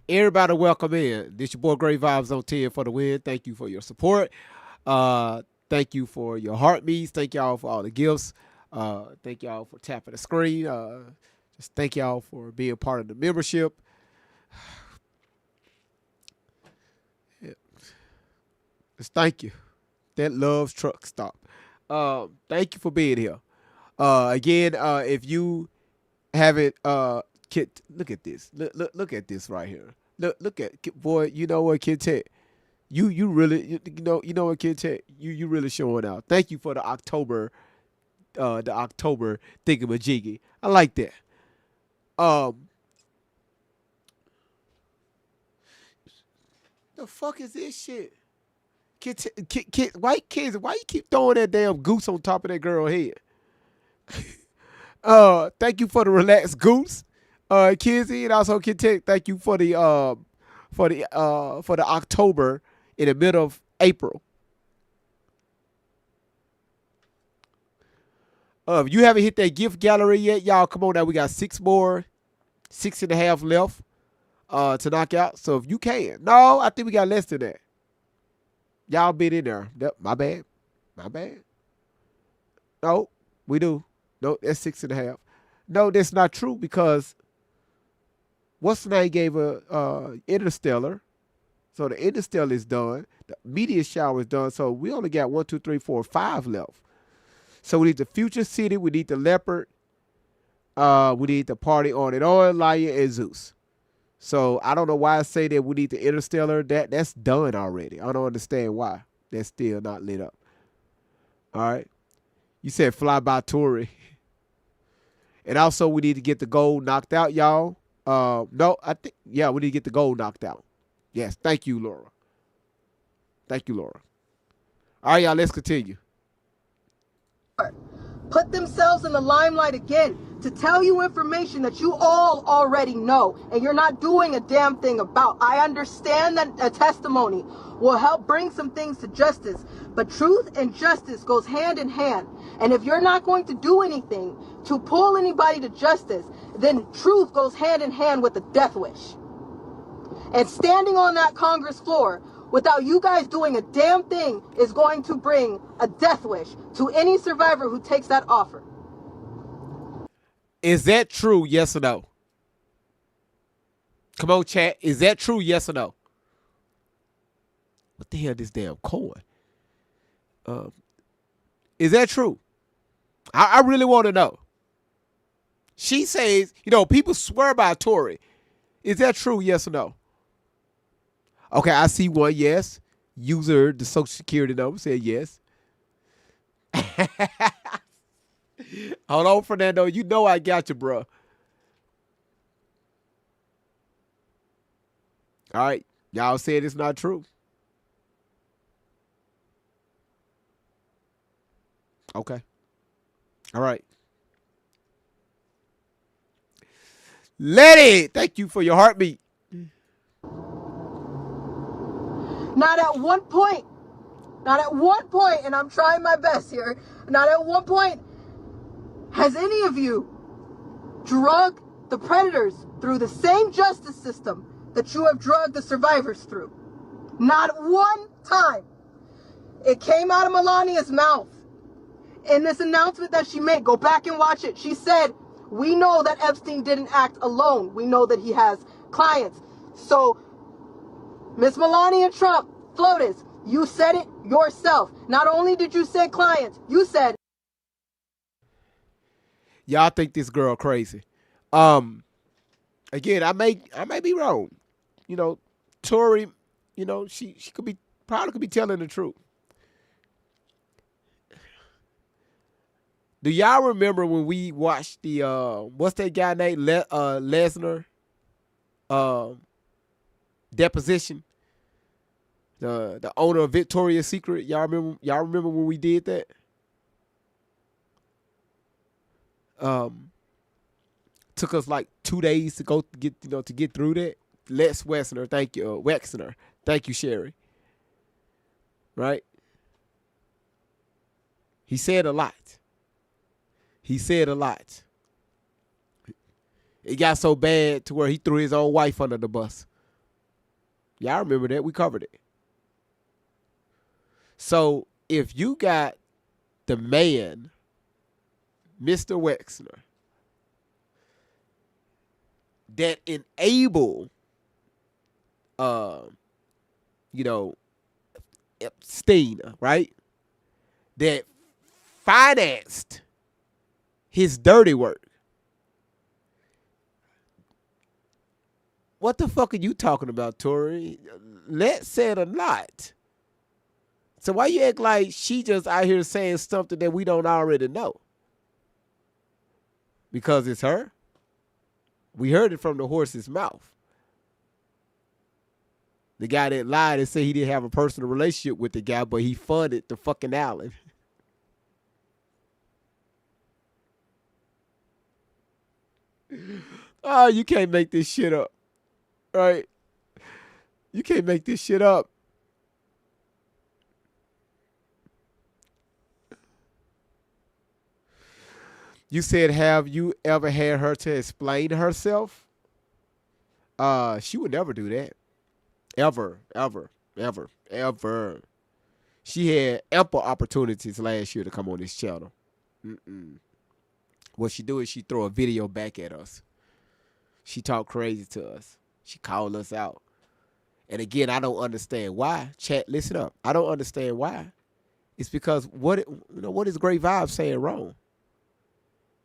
Everybody welcome in. This your boy Great Vibes on 10 for the win. Thank you for your support. Thank you for your heartbeats. Thank y'all for all the gifts. Thank y'all for tapping the screen. Just thank y'all for being part of the membership. Yeah. Just thank you. That loves truck stop. Thank you for being here. Again, if you haven't look at this. Look at this right here. Look at boy. You know what, Kid Tech? You really you know what, Kid Tech? You really showing out. Thank you for the October thingamajiggy. I like that. The fuck is this shit? Kid, white kids, why you keep throwing that damn goose on top of that girl head? Thank you for the relaxed goose. Kizzy, and also Kid Tech, thank you for the October in the middle of April. If you haven't hit that gift gallery yet, y'all come on now. We got 6.5 left to knock out. So if you can. No, I think we got less than that. Y'all been in there. My bad. No, we do. No, that's 6.5. No, that's not true because what's the name gave a Interstellar. So the Interstellar is done. The meteor shower is done. So we only got 1, 2, 3, 4, 5 left. So we need the Future City. We need the Leopard. We need the Party On and On, Lion, and Zeus. So I don't know why I say that we need the Interstellar. That's done already. I don't understand why that's still not lit up. All right. You said fly by Tory. And also we need to get the gold knocked out, y'all. No, I think, yeah, we need to get the gold knocked out. Yes. Thank you, Laura. Thank you, Laura. All right, y'all, let's continue. Put themselves in the limelight again to tell you information that you all already know and you're not doing a damn thing about. I understand that a testimony will help bring some things to justice, but truth and justice goes hand in hand. And if you're not going to do anything to pull anybody to justice, then truth goes hand in hand with a death wish. And standing on that Congress floor without you guys doing a damn thing is going to bring a death wish to any survivor who takes that offer. Is that true, yes or no? Come on, chat. Is that true, yes or no? What the hell is this damn coin? Is that true? I really want to know. She says, people swear by Tory. Is that true, yes or no? Okay, I see one, yes. User, the social security number, said yes. Hold on, Fernando. You know I got you, bro. All right. Y'all said it's not true. Okay. All right. Letty, thank you for your heartbeat. Not at one point, and I'm trying my best here, not at one point has any of you drugged the predators through the same justice system that you have drugged the survivors through. Not one time. It came out of Melania's mouth in this announcement that she made. Go back and watch it. She said, we know that Epstein didn't act alone. We know that he has clients. So, Miss Melania Trump, FLOTUS, you said it yourself. Not only did you say clients, you said. Y'all think this girl crazy. Again, I may be wrong. Tori, she probably could be telling the truth. Do y'all remember when we watched the what's that guy named Lesnar deposition? The owner of Victoria's Secret. Y'all remember when we did that? Took us like 2 days to go get through that. Les Wexner, thank you. Wexner, thank you, Sherry. Right? He said a lot. It got so bad to where he threw his own wife under the bus. Y'all remember that? We covered it. So if you got the man, Mr. Wexner, that enable, Epstein, right? That financed his dirty work. What the fuck are you talking about, Tori? Let's say it or not. So why you act like she just out here saying something that we don't already know? Because it's her? We heard it from the horse's mouth. The guy that lied and said he didn't have a personal relationship with the guy, but he funded the fucking Allen. Oh, you can't make this shit up. Right? You can't make this shit up. You said, have you ever had her to explain herself? She would never do that. Ever. She had ample opportunities last year to come on this channel. What she do is she throw a video back at us. She talk crazy to us. She called us out. And again, I don't understand why. Chat, listen up. I don't understand why. It's because what is Great Vibes saying wrong?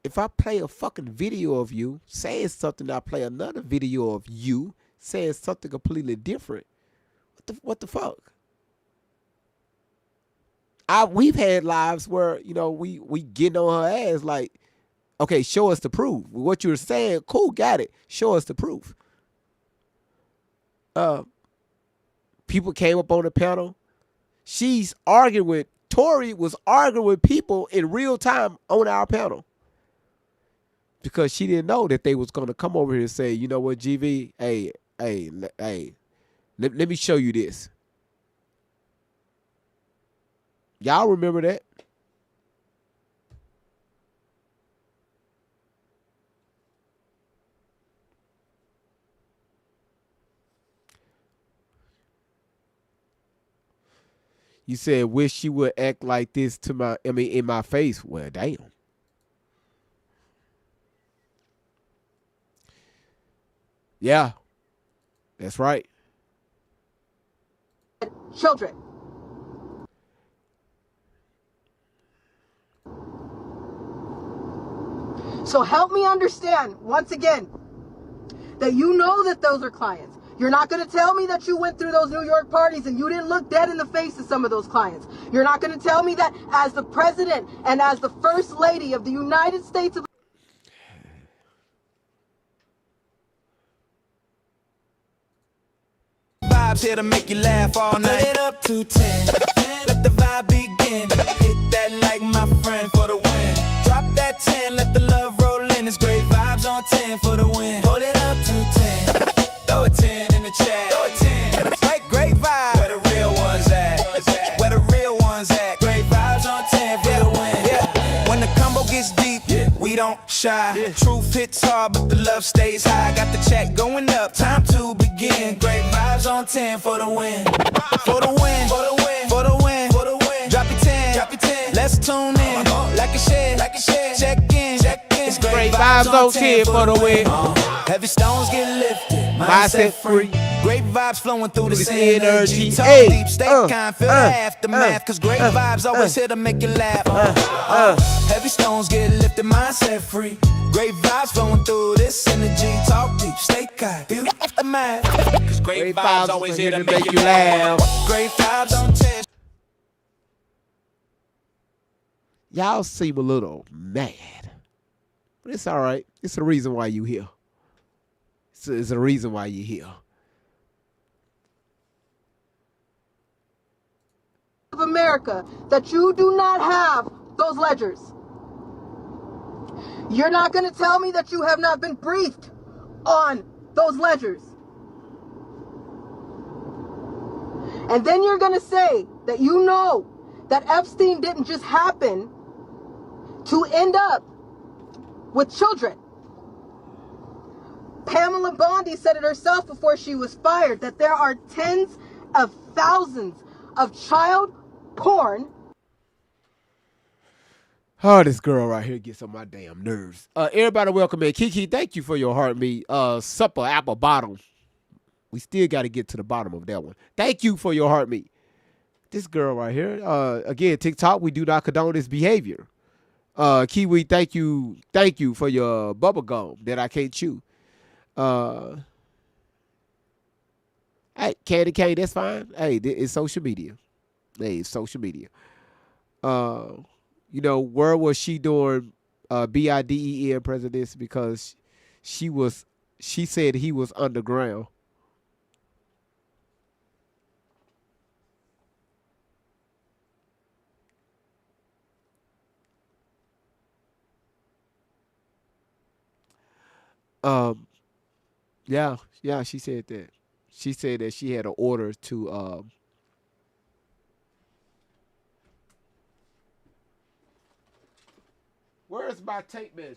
If I play a fucking video of you saying something, I play another video of you saying something completely different. What the fuck? We've had lives where, you know, we getting on her ass like, okay, show us the proof. What you're saying, cool, got it. Show us the proof. People came up on the panel. Tori was arguing with people in real time on our panel. Because she didn't know that they was going to come over here and say, you know what, GV, hey, let me show you this. Y'all remember that? You said, wish she would act like this in my face. Well, damn. Yeah, that's right. Children. So help me understand, once again, that you know that those are clients. You're not going to tell me that you went through those New York parties and you didn't look dead in the face of some of those clients. You're not going to tell me that as the president and as the first lady of the United States of Vibes here to make you laugh all night. Put it up to 10. Let the vibe begin. Hit that like my friend for the win. Drop that 10. Let the love roll in. It's great vibes on 10 for the win. Hold it up to 10. Throw a 10 in the chat. Throw a 10. Right, great vibes. Where the real ones at? Where the real ones at? Great vibes on 10 for the win. Yeah. When the combo gets deep, we don't shy. Truth hits hard, but the love stays high. Got the chat going up. Time to begin. Great vibes on 10 for the win. For the win. For the win. For the win. For the win. Drop your 10. Drop your 10. Let's tune in. Like a share. Like a share. Check in. Check in. It's Great vibes on 10 for the win. Heavy stones get lifted. Mindset free. Great vibes flowing through this energy. Talk Hey, deep, stay kind, feel the aftermath. Cause great vibes always here to make you laugh. Heavy stones get lifted, mindset free. Great vibes flowing through this energy. Talk deep, stay kind, feel the aftermath. Cause great vibes always here to make you laugh. Great vibes on 10. Y'all seem a little mad. But it's all right. It's the reason why you here. It's a reason why you're here. of America that you do not have those ledgers. You're not going to tell me that you have not been briefed on those ledgers. And then you're going to say that you know that Epstein didn't just happen to end up with children. Pamela Bondi said it herself before she was fired, that there are tens of thousands of child porn. Oh, this girl right here gets on my damn nerves. Everybody welcome in. Kiki, thank you for your heartbeat. Supper apple bottom. We still got to get to the bottom of that one. Thank you for your heartbeat. This girl right here. Again, TikTok, we do not condone this behavior. Kiwi, thank you for your bubble gum that I can't chew. Hey, Candy Cane, that's fine. Hey, it's social media. Hey, it's social media. You know, where was she during BIDEN presidency? Because she said he was underground. Yeah, she said that. She said that she had an order to where's my tape measure?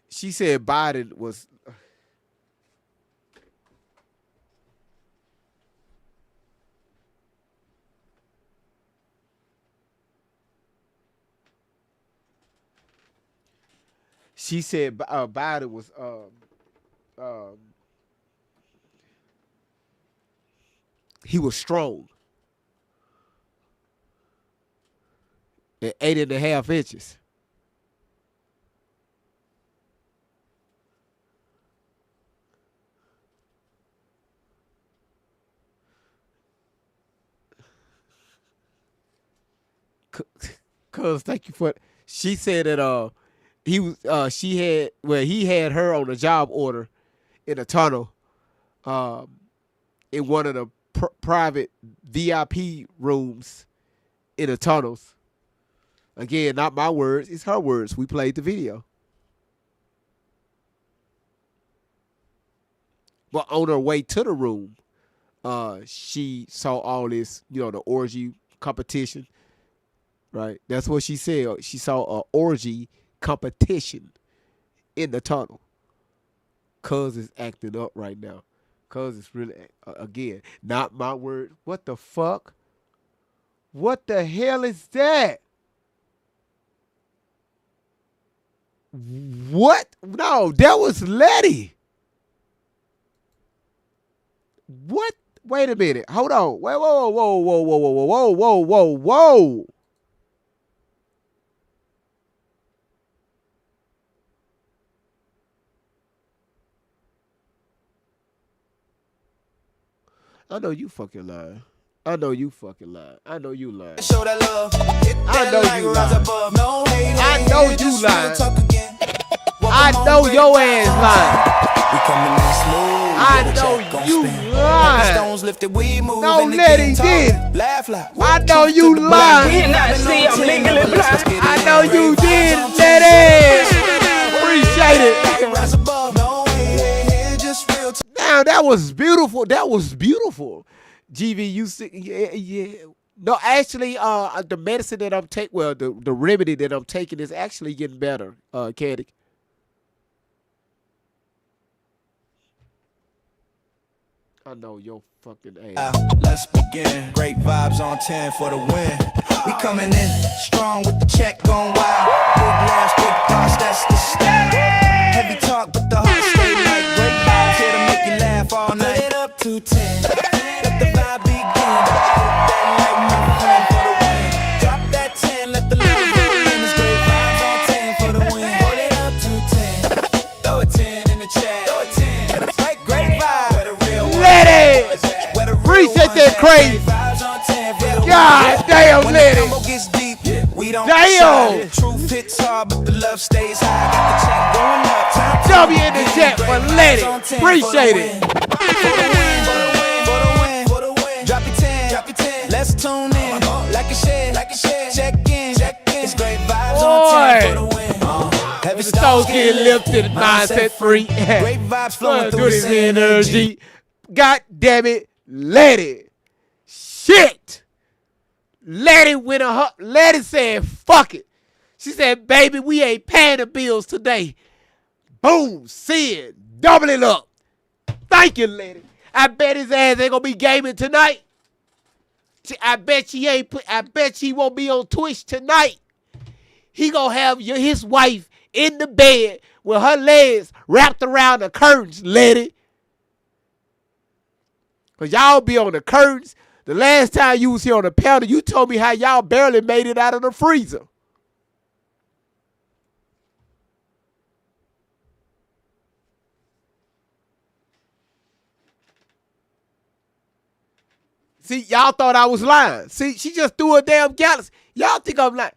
She said Biden was She said Biden was he was strong at 8.5 inches. Cuz thank you for. She said that he had her on a job order in a tunnel, in one of the private VIP rooms in the tunnels. Again, not my words, it's her words. We played the video. But on her way to the room, she saw all this, the orgy competition. Right? That's what she said. She saw an orgy competition in the tunnel. Cuz is acting up right now. Cuz it's really, again, not my word. What the fuck? What the hell is that? What? No, that was Letty. What? Wait a minute. Hold on. Wait, whoa, whoa, whoa, whoa, whoa, whoa, whoa, whoa, whoa. I know you fucking lying. I know you fucking lying. I know you lying. Show that love. I know you lying. No hate, I know you just lying. real talk again. I know your ass lying. We coming in smooth. I yeah, the know check gon' you spin. lying. Stones lifted, we move. No, and the Letty game did. talk. Laugh loud. I know Truth you to the lying. bone. Cannot see, I'm legally blind. I know you did, Letty. Appreciate it. Rise above. No hate, just real talk. Now that was beautiful. That was beautiful. GV, you see, yeah. No, actually, the medicine that I'm taking, the remedy that I'm taking is actually getting better, Candy. I know your fucking ass. Let's begin. Great vibes on 10 for the win. We coming in strong with the check going wild. Big laughs, big thoughts, that's the style. Heavy talk, but the heart stay light. Great vibes here to make you laugh all night. Put it up to 10. Let the vibe begin. Put that light in the plan for the win. Drop that 10, let the love begin. It's great vibes on 10 for the win. Put it up to 10. Throw a 10 in the chat. Throw a 10. Right, great vibe. Where the real Letty! Appreciate that crazy. God damn, Letty. Damn. Truth hits hard, but the love stays high. Got the check going up. W in the chat for Letty. Appreciate it. For the win. Drop your 10. Let's tune in. Like a share. Check in. It's great vibes on 10 for the win. Heavy Stones get lifted, mindset free. Great vibes flowing through this this energy. God damn it, Letty. Shit. Letty said, fuck it. She said, baby, we ain't paying the bills today. Boom, see it. Double it up. Thank you, Letty. I bet his ass ain't gonna be gaming tonight. I bet she won't be on Twitch tonight. He gonna have his wife in the bed with her legs wrapped around the curtains, Letty. Cause y'all be on the curtains. The last time you was here on the panel, you told me how y'all barely made it out of the freezer. See, y'all thought I was lying. See, she just threw a damn galaxy. Y'all think I'm lying.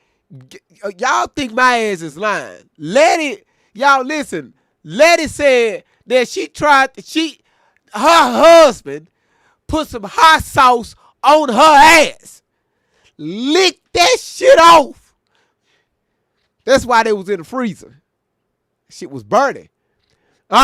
Y'all think my ass is lying. Y'all listen. Letty said that her husband put some hot sauce on her ass. Licked that shit off. That's why they was in the freezer. Shit was burning. All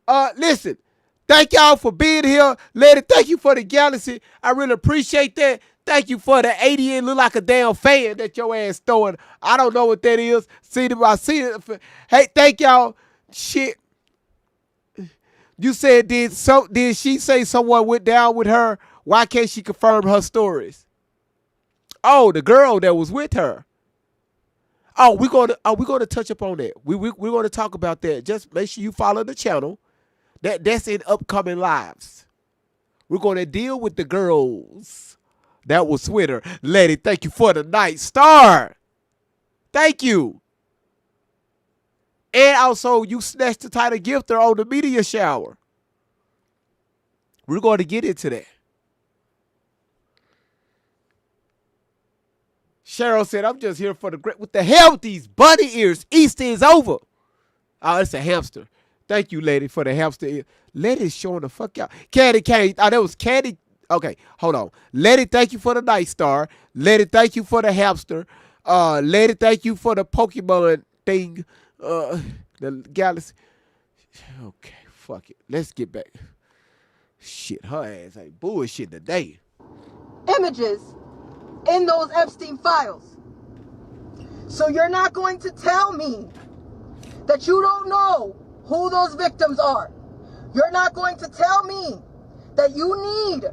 right. Listen. Thank y'all for being here. Letty, thank you for the galaxy. I really appreciate that. Thank you for the 80 and look like a damn fan that your ass throwing. I don't know what that is. I see it. Hey, thank y'all. Shit. You said did she say someone went down with her? Why can't she confirm her stories? Oh, the girl that was with her. Oh, we're gonna touch upon that. We're gonna talk about that. Just make sure you follow the channel. That's in upcoming lives. We're gonna deal with the girls that was with her. Letty, thank you for the night star. Thank you. And also, you snatched the title gifter on the media shower. We're going to get into that. Cheryl said, I'm just here for the great. What the hell with these bunny ears? Easter is over. Oh, it's a hamster. Thank you, lady, for the hamster ear. Letty's showing the fuck out. Candy Cane. Oh, that was Candy. Okay, hold on. Letty, thank you for the Night Star. Letty, thank you for the hamster. Letty, thank you for the Pokemon thing. The galaxy. Okay, fuck it. Let's get back. Shit, her ass ain't bullshit today. Images in those Epstein files. So you're not going to tell me that you don't know who those victims are. You're not going to tell me that you need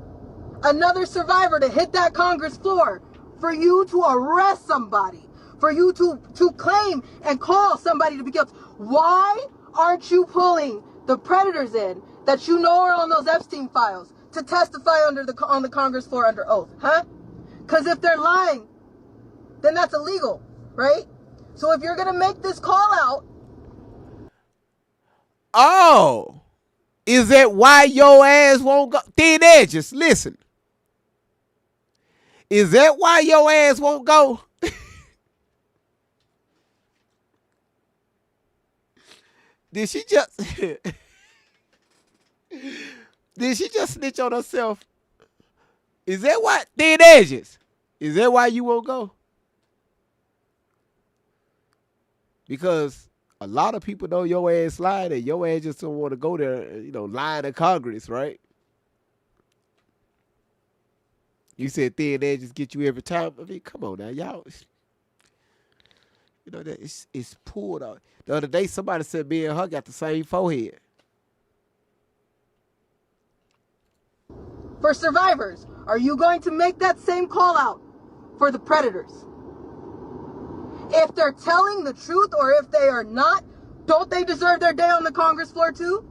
another survivor to hit that Congress floor for you to arrest somebody, for you to claim and call somebody to be guilty. Why aren't you pulling the predators in that you know are on those Epstein files to testify on the Congress floor under oath, huh? Because if they're lying, then that's illegal, right? So if you're going to make this call out. Oh, is that why your ass won't go? Thin Edges, listen. Is that why your ass won't go? Did she just snitch on herself? Is that why? Thin Edges, is that why you won't go? Because a lot of people know your ass lying and your ass just don't want to go there, lying to Congress, right? You said Thin Edges get you every time. I mean, come on now, y'all. That it's pulled out. The other day, somebody said me and her got the same forehead. For survivors, are you going to make that same call out for the predators? If they're telling the truth or if they are not, don't they deserve their day on the Congress floor too?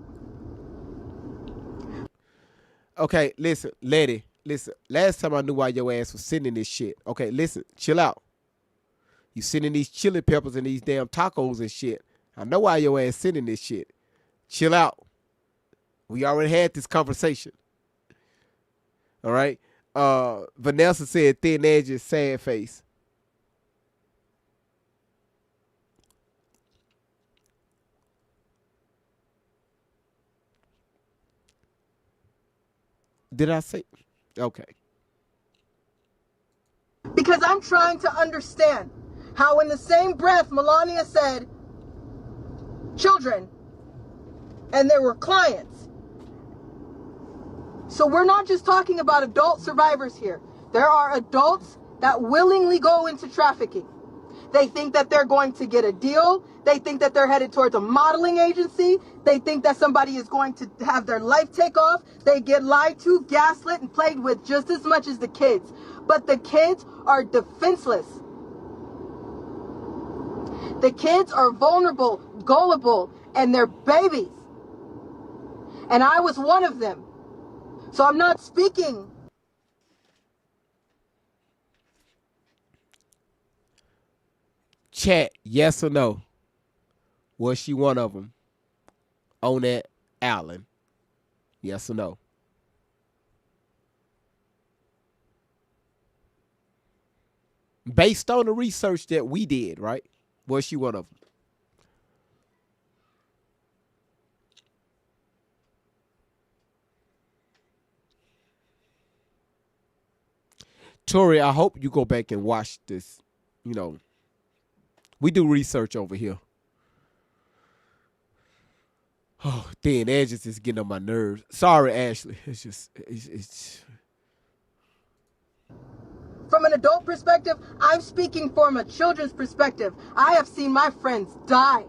Okay, listen, lady, listen. Last time I knew why your ass was sending this shit. Okay, listen, chill out. You sending these chili peppers and these damn tacos and shit. I know why your ass sending this shit. Chill out. We already had this conversation. All right. Vanessa said Thin Edges, sad face. Did I say? Okay. Because I'm trying to understand how in the same breath Melania said children and there were clients. So we're not just talking about adult survivors here. There are adults that willingly go into trafficking. They think that they're going to get a deal. They think that they're headed towards a modeling agency. They think that somebody is going to have their life take off. They get lied to, gaslit, and played with just as much as the kids. But the kids are defenseless. The kids are vulnerable, gullible, and they're babies. And I was one of them. So I'm not speaking. Chat, yes or no? Was she one of them on that island? Yes or no? Based on the research that we did, right? Was she one of them? Tori, I hope you go back and watch this. We do research over here. Oh, Thin Edges is getting on my nerves. Sorry, Ashley. It's From an adult perspective, I'm speaking from a children's perspective. I have seen my friends die.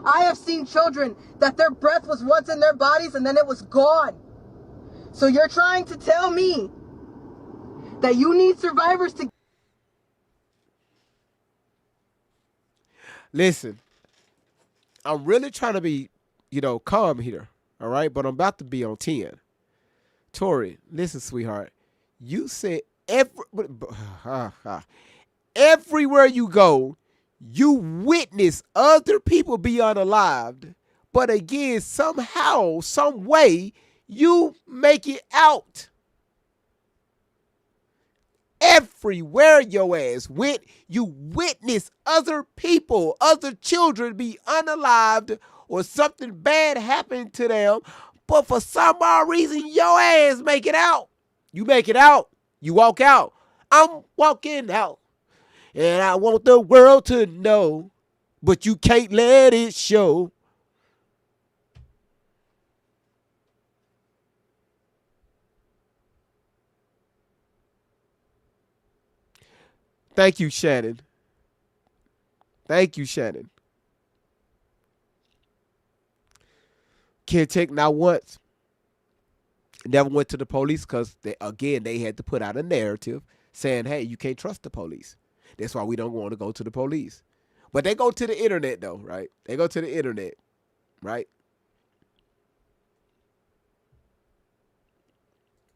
I have seen children that their breath was once in their bodies and then it was gone. So you're trying to tell me that you need survivors to... Listen, I'm really trying to be, calm here, all right? But I'm about to be on 10. Tori, listen, sweetheart. You said everywhere you go, you witness other people be unalived. But again, somehow, some way, you make it out. Everywhere your ass went, you witnessed other people, other children be unalived or something bad happen to them. But for some odd reason, your ass make it out. You make it out. You walk out. I'm walking out. And I want the world to know, but you can't let it show. Thank you, Shannon. Thank you, Shannon. Can't take not once. Never went to the police because, they had to put out a narrative saying, hey, you can't trust the police. That's why we don't want to go to the police. But they go to the internet, though, right? They go to the internet, right?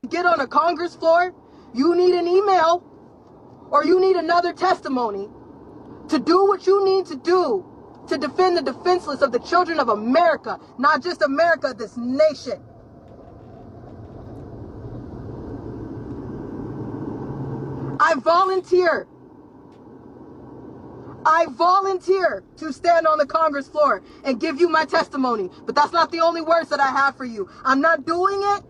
Get on a Congress floor, you need an email or you need another testimony to do what you need to do to defend the defenseless of the children of America, not just America, this nation. I volunteer to stand on the Congress floor and give you my testimony, but that's not the only words that I have for you. I'm not doing it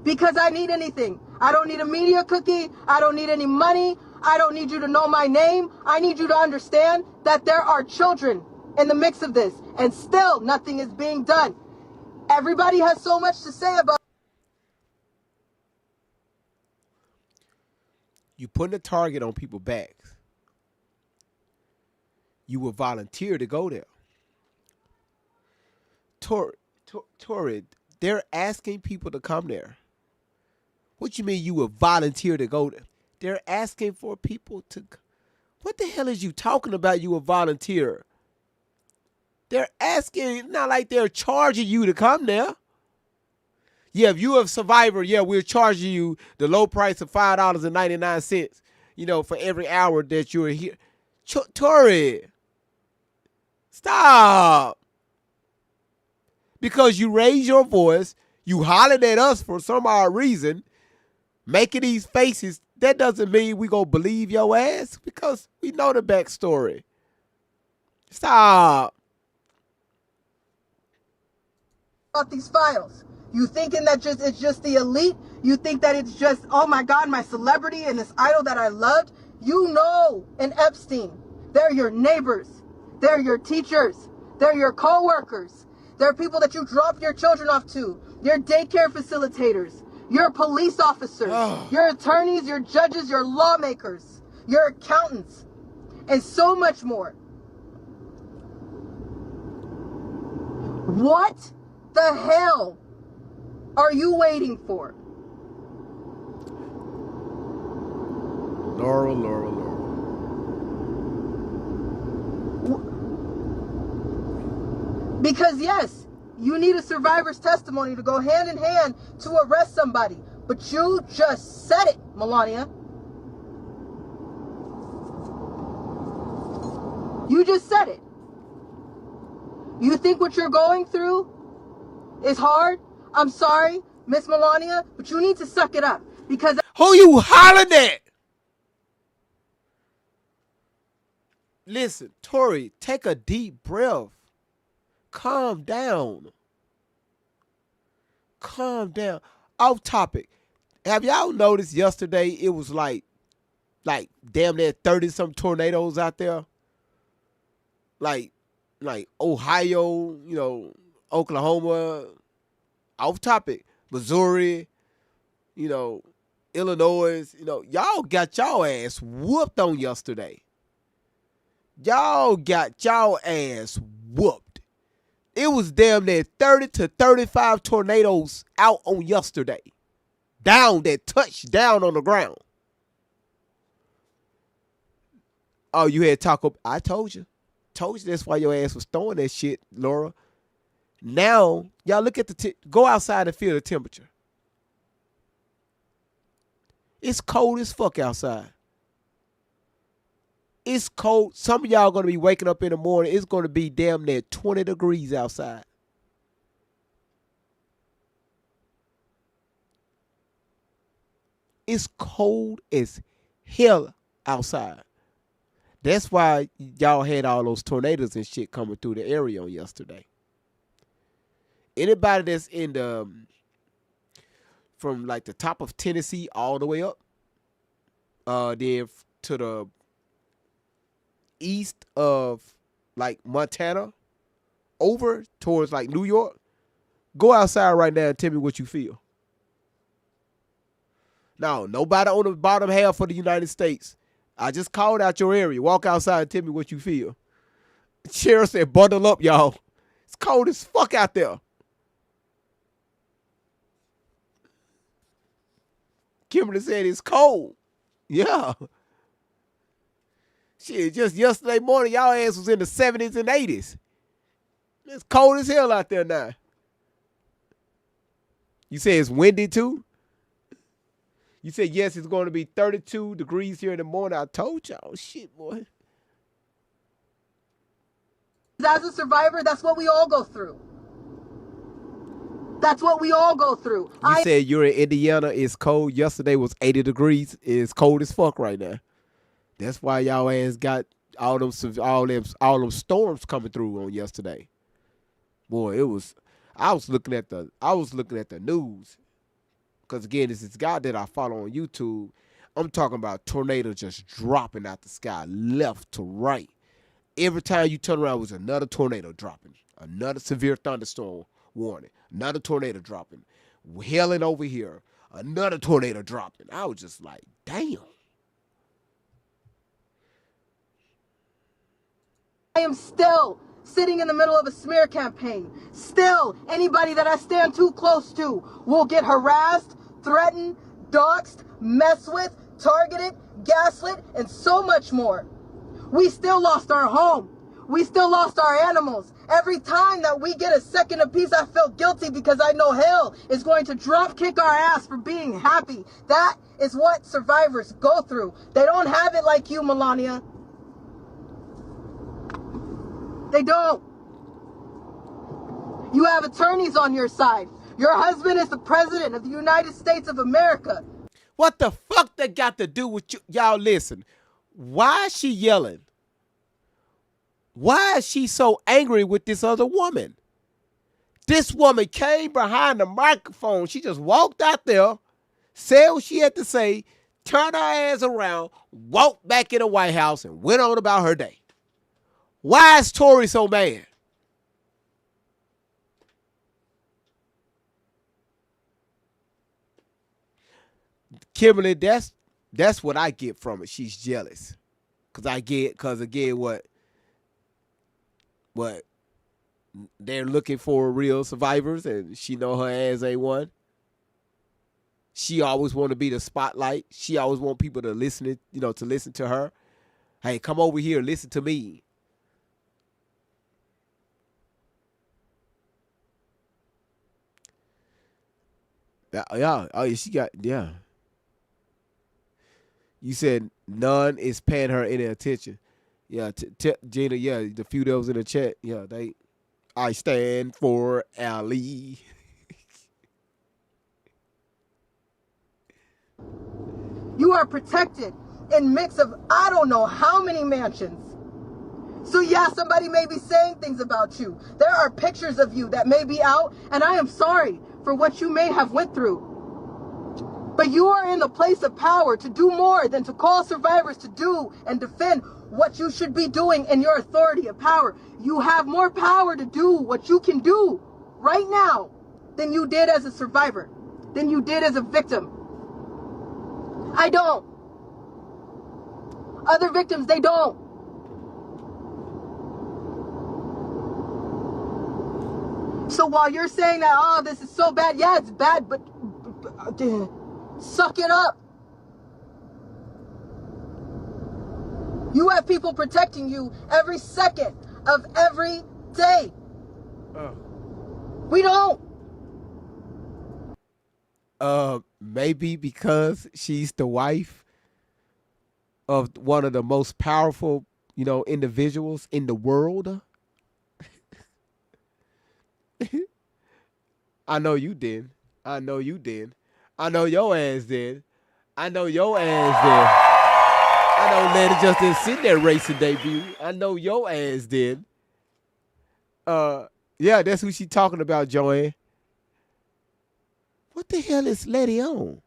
because I need anything. I don't need a media cookie. I don't need any money. I don't need you to know my name. I need you to understand that there are children in the mix of this, and still nothing is being done. Everybody has so much to say about. You putting a target on people's backs. You will volunteer to go there. Torrid, they're asking people to come there. What you mean you will volunteer to go there? They're asking for people to. What the hell is you talking about? You a volunteer. They're asking, not like they're charging you to come there. Yeah, if you a survivor, yeah, we're charging you the low price of $5.99, for every hour that you're here. Tori, stop. Because you raise your voice, you hollered at us for some odd reason, making these faces, that doesn't mean we gonna believe your ass because we know the backstory. Stop. About these files. You thinking that it's just the elite? You think that it's just, oh my God, my celebrity and this idol that I loved? You know, in Epstein, they're your neighbors. They're your teachers. They're your co-workers. They're people that you drop your children off to. Your daycare facilitators. Your police officers. Your attorneys, your judges, your lawmakers. Your accountants. And so much more. What the hell are you waiting for? Laurel. Because yes, you need a survivor's testimony to go hand in hand to arrest somebody. But you just said it, Melania. You just said it. You think what you're going through is hard? I'm sorry, Miss Melania, but you need to suck it up. Because who you hollering at? Listen, Tori, take a deep breath. Calm down. Calm down. Off topic. Have y'all noticed yesterday it was like damn near 30-some tornadoes out there? Like Ohio, Oklahoma, off topic, Missouri, Illinois, y'all got y'all ass whooped on yesterday. Y'all got y'all ass whooped. It was damn near 30 to 35 tornadoes out on yesterday. Down that touched down on the ground. Oh, you had Taco. I told you. That's why your ass was throwing that shit, Laura. Now, y'all look at go outside and feel the temperature. It's cold as fuck outside. It's cold. Some of y'all going to be waking up in the morning. It's going to be damn near 20 degrees outside. It's cold as hell outside. That's why y'all had all those tornadoes and shit coming through the area on yesterday. Anybody that's in the from like the top of Tennessee all the way up, then to the east of like Montana, over towards like New York, go outside right now and tell me what you feel. No, nobody on the bottom half of the United States. I just called out your area. Walk outside and tell me what you feel. Cheryl said, bundle up, y'all. It's cold as fuck out there. Kimberly said it's cold. Yeah. Shit, just yesterday morning, y'all ass was in the 70s and 80s. It's cold as hell out there now. You say it's windy too? You said, yes, it's going to be 32 degrees here in the morning. I told y'all. Shit, boy. As a survivor, that's what we all go through. That's what we all go through. You said you're in Indiana. It's cold. Yesterday was 80 degrees. It's cold as fuck right now. That's why y'all ass got all them storms coming through on yesterday. Boy, it was. I was looking at the news. Because, again, this is guy that I follow on YouTube. I'm talking about tornadoes just dropping out the sky left to right. Every time you turn around, was another tornado dropping. Another severe thunderstorm warning. Another tornado dropping. Hailing over here. Another tornado dropping. I was just like, damn. I am still sitting in the middle of a smear campaign. Still, anybody that I stand too close to will get harassed, threatened, doxxed, messed with, targeted, gaslit, and so much more. We still lost our home. We still lost our animals. Every time that we get a second apiece, I feel guilty because I know hell is going to drop kick our ass for being happy. That is what survivors go through. They don't have it like you, Melania. They don't. You have attorneys on your side. Your husband is the president of the United States of America. What the fuck that got to do with you? Y'all listen. Why is she yelling? Why is she so angry with this other woman? This woman came behind the microphone. She just walked out there, said what she had to say, turned her ass around, walked back in the White House, and went on about her day. Why is Tory so mad? Kimberly, that's what I get from it. She's jealous. Cause again, what they're looking for real survivors, and she know her ass ain't one. She always want to be the spotlight. She always want people to listen to her. Hey, come over here, listen to me. Yeah. Oh, she got, yeah. You said none is paying her any attention. Yeah, Gina, yeah, the few that was in the chat, yeah, I stand for Ali. You are protected in mix of I don't know how many mansions. So yeah, somebody may be saying things about you. There are pictures of you that may be out, and I am sorry for what you may have went through. But you are in the place of power to do more than to call survivors to do and defend what you should be doing in your authority of power. You have more power to do what you can do right now than you did as a survivor, than you did as a victim. I don't. Other victims, they don't. So while you're saying that, oh, this is so bad, yeah, it's bad, but suck it up. You have people protecting you every second of every day. We don't. Maybe because she's the wife of one of the most powerful, individuals in the world. I know you did. I know you did. I know your ass did. I know your ass did. I know Lady just didn't sit there racing debut. I know your ass did. Yeah, that's who she talking about, Joanne. What the hell is Letty on?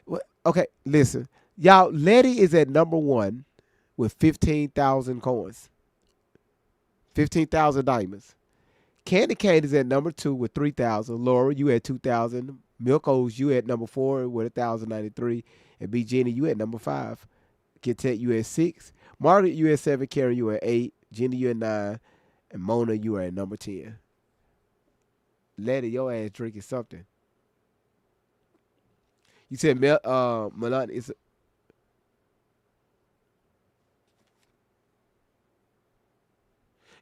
What? Okay, listen. Y'all, Letty is at number 1 with 15,000 coins. 15,000 diamonds. Candy Cane is at number 2 with 3,000. Laura, you at 2,000. Milko's, you at number 4 with 1,093. And B. Jenny, you at number 5. Kit you at 6. Margaret, you at 7. Karen, you at 8. Jenny, you at 9. And Mona, you are at number 10. Letty, your ass drinking something. You said Melania is.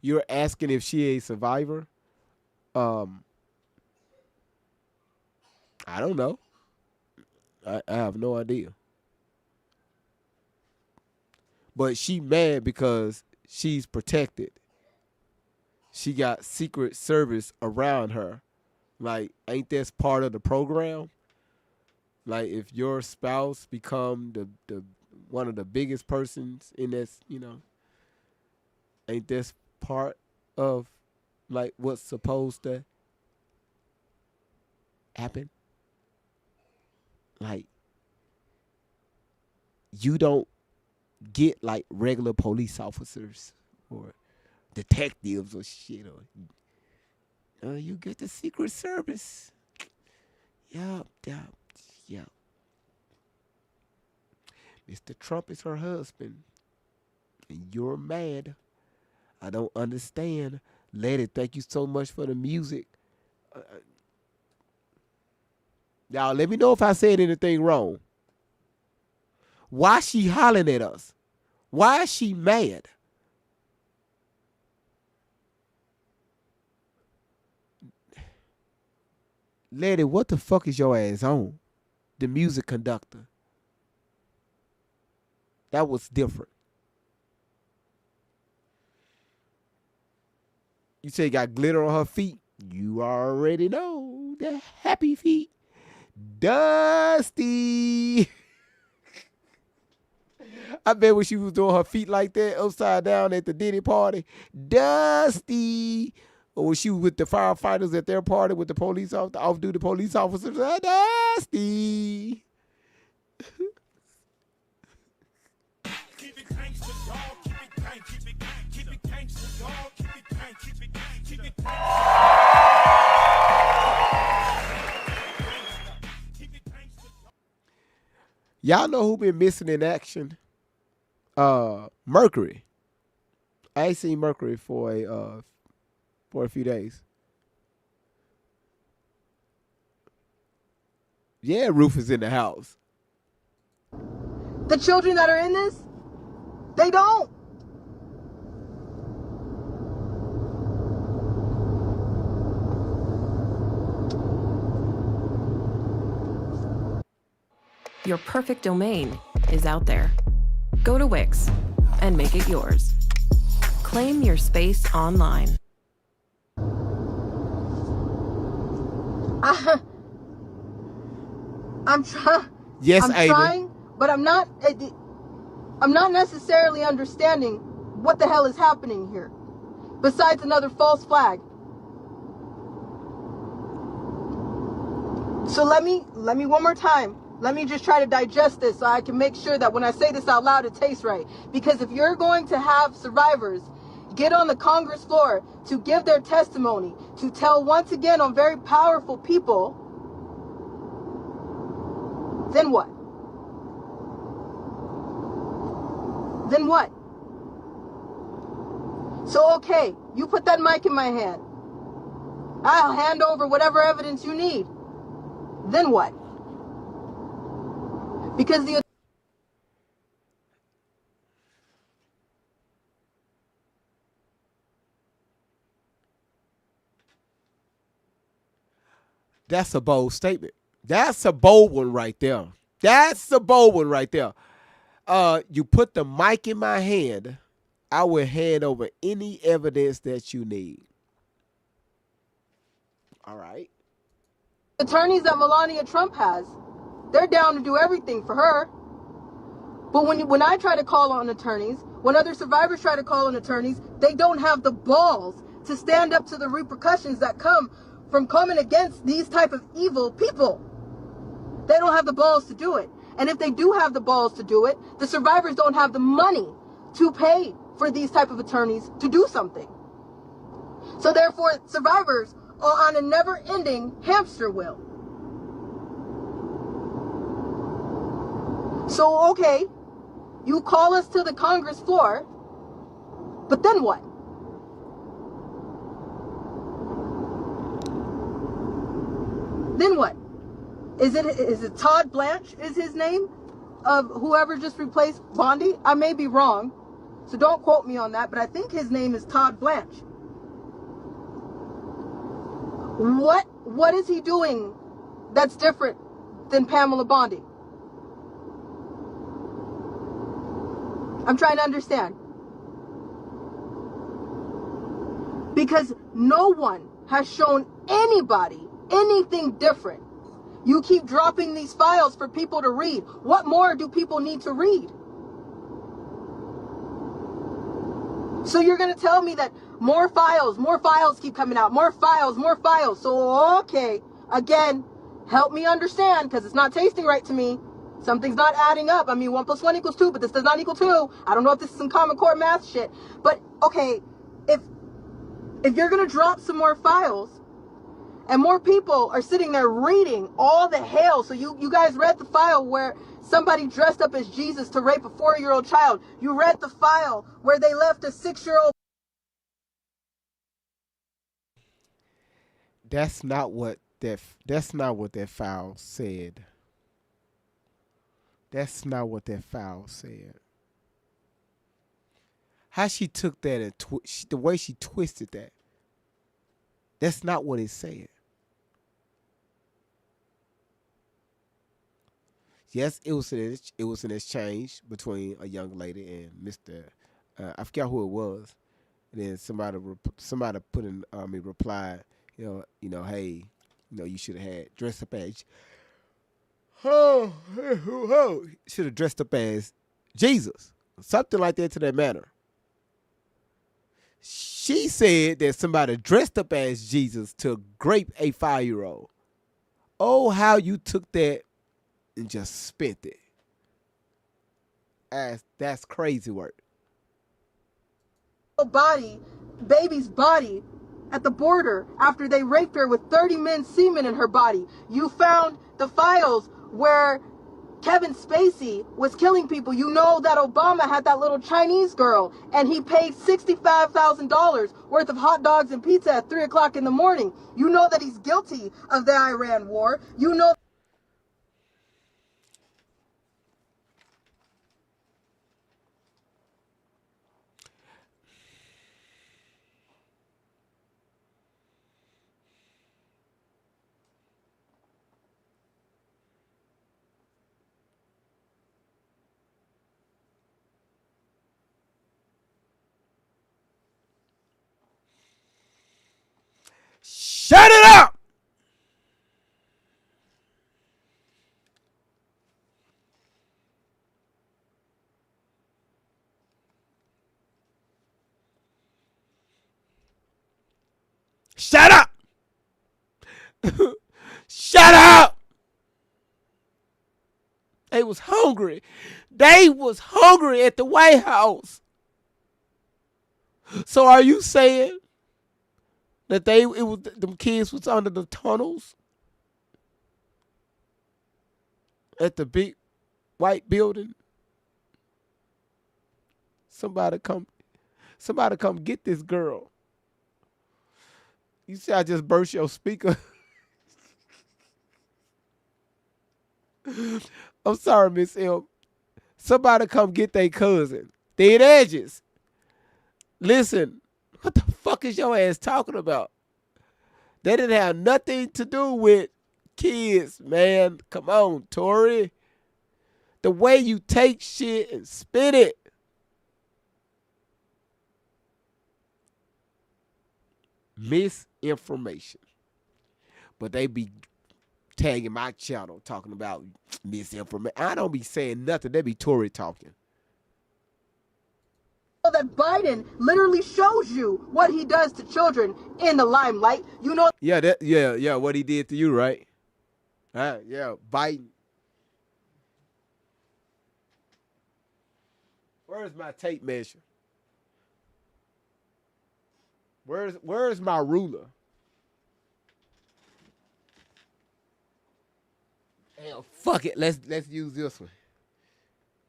You're asking if she a survivor? I don't know. I have no idea. But she mad because she's protected. She got Secret Service around her. Like, ain't this part of the program? Like, if your spouse become the one of the biggest persons in this, ain't this part of like what's supposed to happen? Like, you don't get like regular police officers or detectives or shit, or you get the Secret Service. Yup. Mr. Trump is her husband, and you're mad. I don't understand. Lady, thank you so much for the music. Y'all, let me know if I said anything wrong. Why she hollering at us? Why is she mad? Lady, what the fuck is your ass on? The music conductor. That was different. You say got glitter on her feet. You already know the happy feet. Dusty. I bet when she was doing her feet like that upside down at the Diddy party. Dusty. Or when she was with the firefighters at their party with the police off-duty police officers. Dusty. Y'all know who been missing in action? Mercury. I ain't seen Mercury for a few days. Yeah, Roof is in the house. The children that are in this, they don't. Your perfect domain is out there. Go to Wix and make it yours. Claim your space online. I'm trying. Yes, I'm Amy. trying, but I'm not necessarily understanding what the hell is happening here. Besides another false flag. So let me one more time. Let me just try to digest this so I can make sure that when I say this out loud, it tastes right. Because if you're going to have survivors get on the Congress floor to give their testimony, to tell once again on very powerful people, then what? Then what? So, okay, you put that mic in my hand. I'll hand over whatever evidence you need. Then what? Because That's a bold statement. That's a bold one right there. That's a bold one right there. You put the mic in my hand, I will hand over any evidence that you need. All right. attorneys that Melania Trump has, They're down to do everything for her. But when I try to call on attorneys, when other survivors try to call on attorneys, they don't have the balls to stand up to the repercussions that come from coming against these type of evil people. They don't have the balls to do it. And if they do have the balls to do it, the survivors don't have the money to pay for these type of attorneys to do something. So therefore, survivors are on a never-ending hamster wheel. So, okay, you call us to the Congress floor, but then what? Then what? Is it Todd Blanche is his name of whoever just replaced Bondi? I may be wrong, so don't quote me on that, but I think his name is Todd Blanche. What is he doing that's different than Pamela Bondi? I'm trying to understand. Because no one has shown anybody anything different. You keep dropping these files for people to read. What more do people need to read? So you're going to tell me that more files keep coming out. More files. So, okay, again, help me understand, because it's not tasting right to me. Something's not adding up. I mean, 1 + 1 = 2, but this does not equal 2. I don't know if this is some Common Core math shit. But, okay, if you're going to drop some more files, and more people are sitting there reading all the hell. So you guys read the file where somebody dressed up as Jesus to rape a 4-year-old child. You read the file where they left a 6-year-old. That's not what that file said. That's not what that file said. How she took that and the way she twisted that. That's not what it said. Yes, it was an exchange between a young lady and Mr. I forgot who it was, and then somebody put in me replied, hey, you should have had dressed up as should have dressed up as Jesus, something like that to that manner. She said that somebody dressed up as Jesus to grape a 5-year-old. Oh, how you took that and just spent it. That's crazy work. Baby's body at the border after they raped her with 30 men's semen in her body. You found the files where Kevin Spacey was killing people. You know that Obama had that little Chinese girl, and he paid $65,000 worth of hot dogs and pizza at 3 o'clock in the morning. You know that he's guilty of the Iran war. You know. Shut it up! Shut up! Shut up! They was hungry. They was hungry at the White House. So are you saying that them kids was under the tunnels at the big white building? Somebody come get this girl. You see I just burst your speaker. I'm sorry, Miss M. Somebody come get their cousin. Thin edges. Listen, what the fuck is your ass talking about? That didn't have nothing to do with kids, man. Come on, Tori. The way you take shit and spin it. Misinformation. But they be tagging my channel talking about misinformation. I don't be saying nothing. They be Tory talking. That Biden literally shows you what he does to children in the limelight. You know. Yeah, what he did to you, right? Yeah, Biden. Where's my tape measure? Where's my ruler? Hell, fuck it. Let's use this one.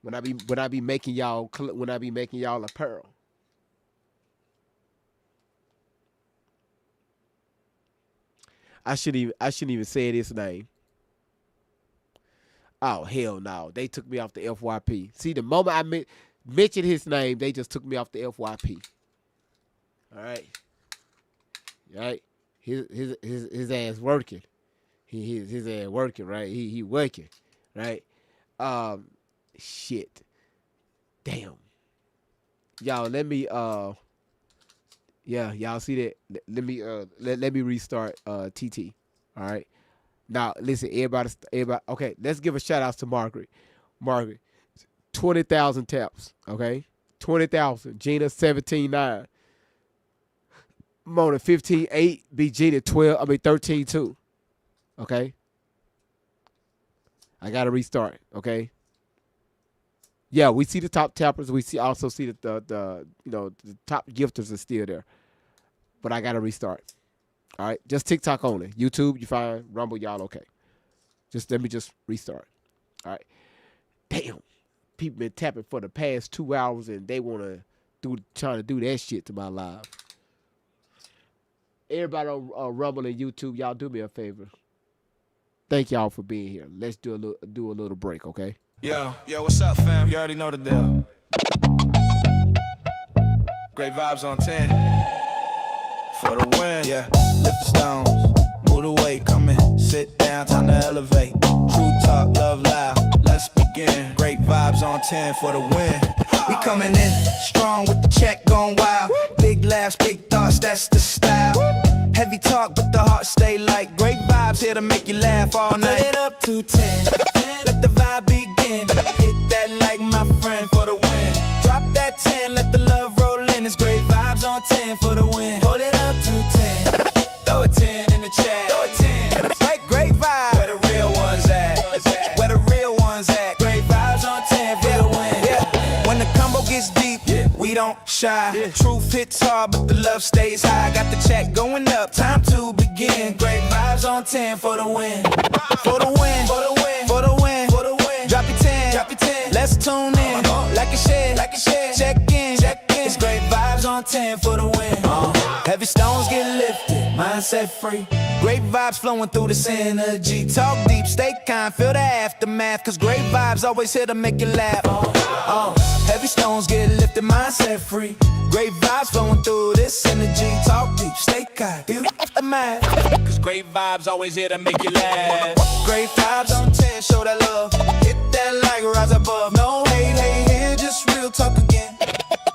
When I be making y'all apparel. I shouldn't even say this name. Oh hell no! They took me off the FYP. See, the moment I mentioned his name, they just took me off the FYP. All right, his ass working. His ass working, right? He working, right? Shit. Damn. Y'all, let me y'all see that? Let me restart TT. All right. Now listen, everybody. Okay, let's give a shout out to Margaret. 20,000 taps. Okay, 20,000. Gina 17.9. Mona 15.8. B Gina 13.2. Okay. I gotta restart. Okay. Yeah, we see the top tappers. We also see the top gifters are still there. But I gotta restart. All right, just TikTok only. YouTube, you fine. Rumble, y'all okay. Let me restart. All right. Damn, people been tapping for the past 2 hours and they trying to do that shit to my live. Everybody on Rumble and YouTube, y'all do me a favor. Thank y'all for being here. Let's do a little break, okay? Yo, what's up, fam? You already know the deal. Great vibes on 10. For the win, yeah. Lift the stones, move the weight, come in, sit down, time to elevate. True talk, love loud, let's begin. Great vibes on 10 for the win. We coming in strong with the check going wild. Big laughs, big thoughts, that's the style. Heavy talk, but the heart stay light. Great vibes here to make you laugh all night. Put it up to 10, let the vibe begin. Hit that like my friend for the win. Drop that 10, let the love roll in. It's great vibes on 10 for the win. Hold it up to 10, throw a 10 in the chat. Throw a 10, like great vibes. Where the real ones at? Where the real ones at? Great vibes on 10 for the win. Yeah. When the combo gets deep, we don't shy. Truth hits hard, but the love stays high. Got the check going up, time to begin. Great vibes on 10 for the win. For the win, for the win, for the win, for the win. Drop your 10, drop your 10. Let's tune in, like a share, check in, check in. It's great vibes on 10 for the win. Heavy stones get lifted, mindset free. Great vibes flowing through this energy. Talk deep, stay kind, feel the aftermath. Cause great vibes always here to make you laugh. Heavy stones get lifted, mindset free. Great vibes flowing through this energy. Talk deep, stay kind, feel the aftermath. Cause great vibes always here to make you laugh. Great vibes on 10, show that love. Hit that like, rise above. No hate here, just real talk again.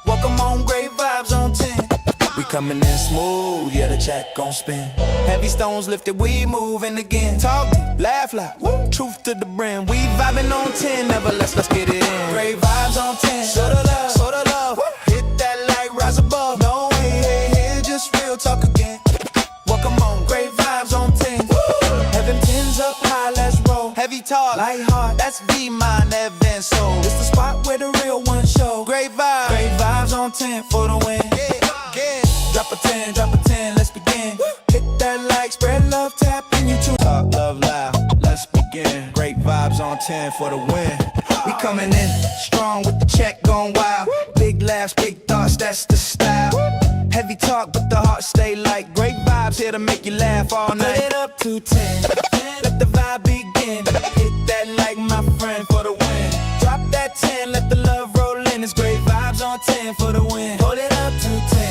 Welcome on, great vibes on 10. We coming in smooth, yeah, the check gon' spin. Heavy stones lifted, we moving again. Talk deep, laugh loud, woo. Truth to the brim. We vibing on 10, never let's get it in. Great vibes on 10, show the love, woo. Hit that like, rise above. No hate here, just real talk again. Welcome on, great vibes on 10. Woo. Heaven 10s up high, let's roll. Heavy talk, light heart, that's be mine, Evan soul. It's the spot where the real ones show. Great vibes on 10 for the win. Yeah. Drop a 10, let's begin. Hit that like, spread love, tap in you too. Talk, love loud, let's begin. Great vibes on 10 for the win. We coming in strong with the check going wild. Big laughs, big thoughts, that's the style. Heavy talk, but the heart stay light. Great vibes here to make you laugh all night. Put it up to 10, let the vibe begin. Hit that like my friend for the win. Drop that 10, let the love roll in. It's great vibes on 10 for the win. Hold it up to 10.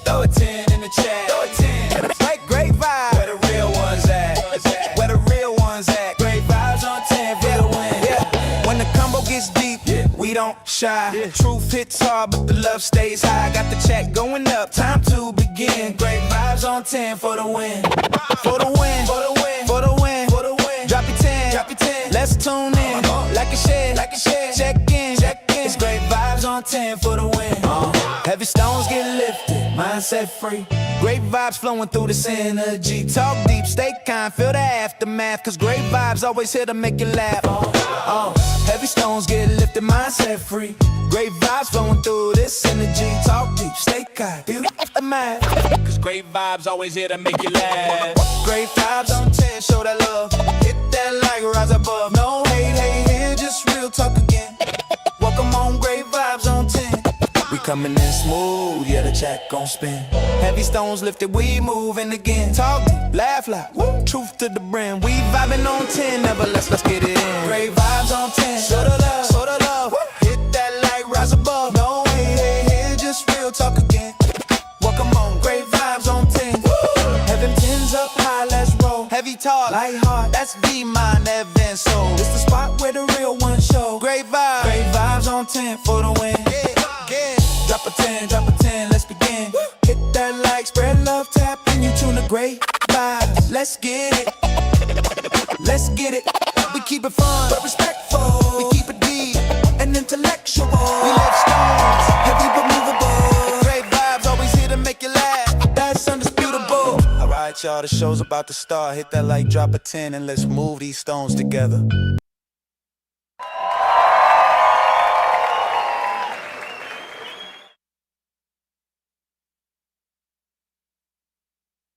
Throw a 10 in the chat. Throw a 10. Like great vibes. Where the real ones at? Where the real ones at? Great vibes on 10 for the win. Yeah. When the combo gets deep, we don't shy. Truth hits hard, but the love stays high. Got the check going up, time to begin. Great vibes on 10 for the win. For the win, for the win, for the win, for the win. tune in. Like a share, check in. It's great vibes on 10 for the win. Heavy stones get lifted, mindset free. Great vibes flowing through this energy. Talk deep, stay kind, feel the aftermath. Cause great vibes always here to make you laugh. Heavy stones get lifted, mindset free. Great vibes flowing through this energy. Talk deep, stay kind, feel the aftermath. Cause great vibes always here to make you laugh. Great vibes on 10, show that love. Hit that like, rise above. No hate here, just real talk again. Welcome on, great vibes on 10. We coming in smooth, yeah, the check gon' spin. Heavy stones lifted, we moving again. Talk deep, laugh loud, woo, truth to the brim. We vibing on 10, never let's get it in. Great vibes on 10, show the love, woo. Hit that like, rise above. No hate here, just real talk again. Welcome on, great vibes on 10. Woo. Heaven 10's up high, let's roll. Heavy talk, light heart, that's V-Mind, Evan Soul. It's the spot where the real ones show. Great vibes on 10 for the win. Yeah. Drop a 10, let's begin. Hit that like, spread love, tap, and you tune the great vibes. Let's get it. We keep it fun, but respectful. We keep it deep and intellectual. We lift stones, heavy but movable. Great vibes, always here to make you laugh. That's undisputable. Alright, y'all, the show's about to start. Hit that like, drop a 10, and let's move these stones together.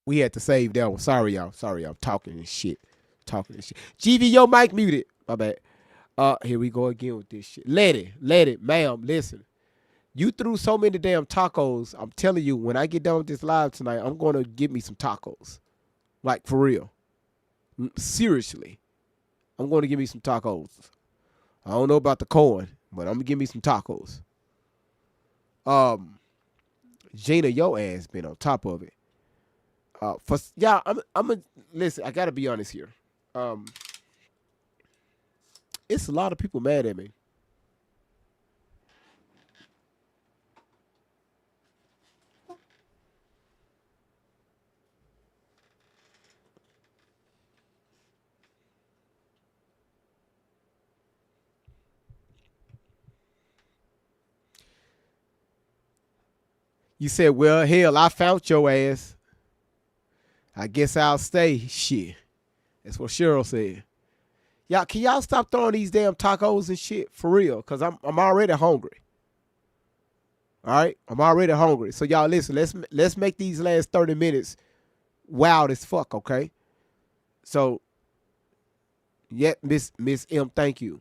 We had to save that one. Sorry, y'all. Talking and shit. GV, your mic muted. My bad. Here we go again with this shit. Let it, ma'am. Listen. You threw so many damn tacos. I'm telling you, when I get done with this live tonight, I'm going to get me some tacos. Like, for real. Seriously. I'm going to give me some tacos. I don't know about the corn, but I'm going to give me some tacos. Gina, your ass been on top of it. Listen, I gotta be honest here. It's a lot of people mad at me. You said, well, hell, I found your ass. I guess I'll stay. Shit. That's what Cheryl said. Y'all, can y'all stop throwing these damn tacos and shit for real? Cause I'm already hungry. All right, I'm already hungry. So y'all listen. Let's make these last 30 minutes wild as fuck. Okay. So, yeah, Miss M, thank you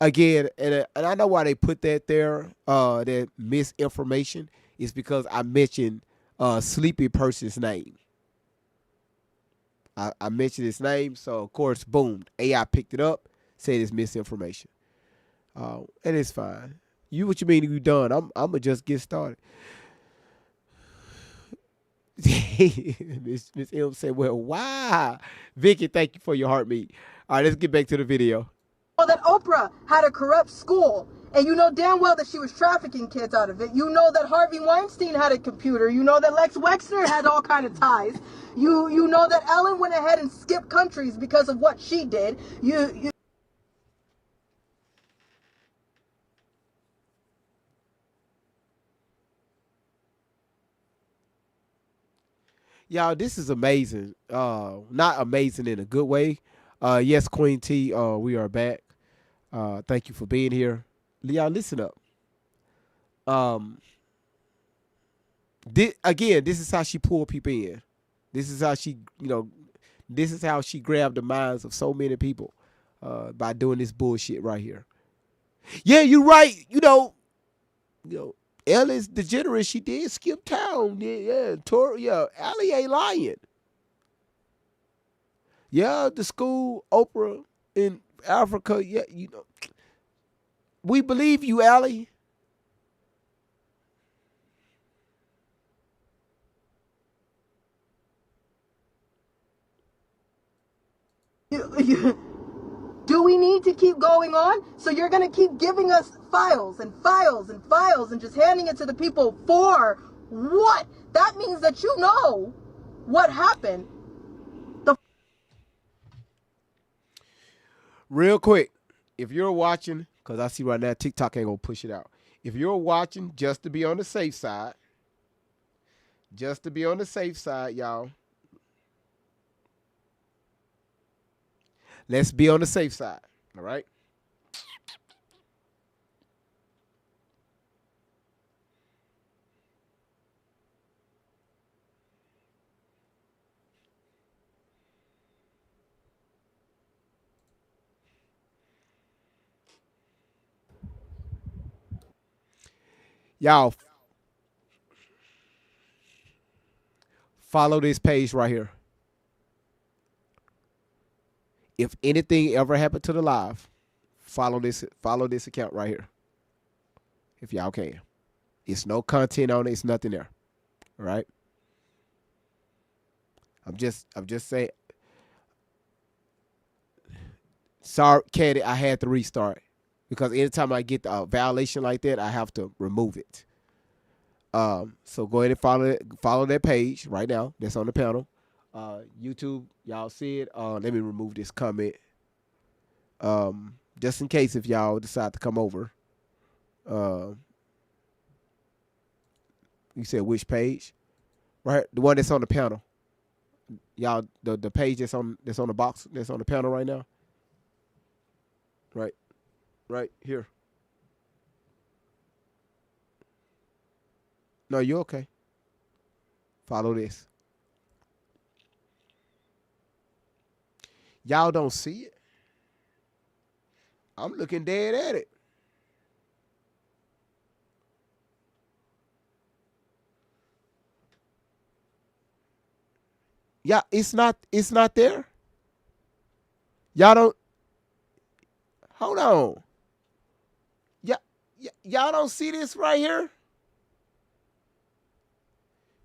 again. And I know why they put that there. That misinformation is because I mentioned sleepy person's name. I mentioned his name, so of course, boom, AI picked it up, said it's misinformation. And it's fine. What you mean you done? I'm gonna just get started. Miss M said, well, why? Vicky, thank you for your heartbeat. All right, let's get back to the video. That Oprah had a corrupt school, and you know damn well that she was trafficking kids out of it. You know that Harvey Weinstein had a computer. You know that Lex Wexner had all kind of ties. You know that Ellen went ahead and skipped countries because of what she did. Y'all, this is amazing. Not amazing in a good way. Yes, Queen T, we are back. Thank you for being here. Y'all, listen up. This is how she pulled people in. This is how she grabbed the minds of so many people by doing this bullshit right here. Yeah, you're right. You know, Ellis DeGeneres, she did skip town. Allie ain't lying. Yeah, the school, Oprah in Africa. Yeah, we believe you, Allie. Do we need to keep going on? So you're going to keep giving us files and files and files and just handing it to the people for what? That means that you know what happened. Real quick, if you're watching, because I see right now TikTok ain't gonna push it out. If you're watching, just to be on the safe side, y'all. Let's be on the safe side. All right. Y'all follow this page right here. If anything ever happened to the live, follow this account right here. If y'all can. It's no content on it, it's nothing there. All right. I'm just saying. Sorry, Caddy, I had to restart. Because anytime I get a violation like that, I have to remove it. So go ahead and follow that page right now. That's on the panel. YouTube, y'all see it. Let me remove this comment. Just in case if y'all decide to come over. You said which page? Right, the one that's on the panel. Y'all, the page that's on the box that's on the panel right now. Right here. No, you're okay. Follow this. Y'all don't see it? I'm looking dead at it. Yeah, it's not there. Y'all don't. Hold on. Y'all don't see this right here?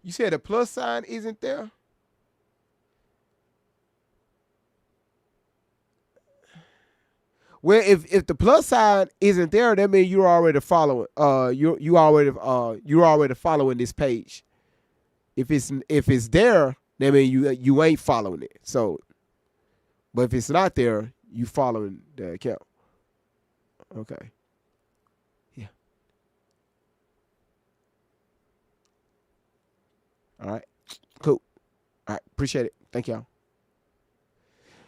You said the plus sign isn't there? Well, if the plus sign isn't there, that means you're already following. You're already following this page. If it's there, that means you ain't following it. So, but if it's not there, you following the account. Okay. Yeah. All right. Cool. All right. Appreciate it. Thank y'all.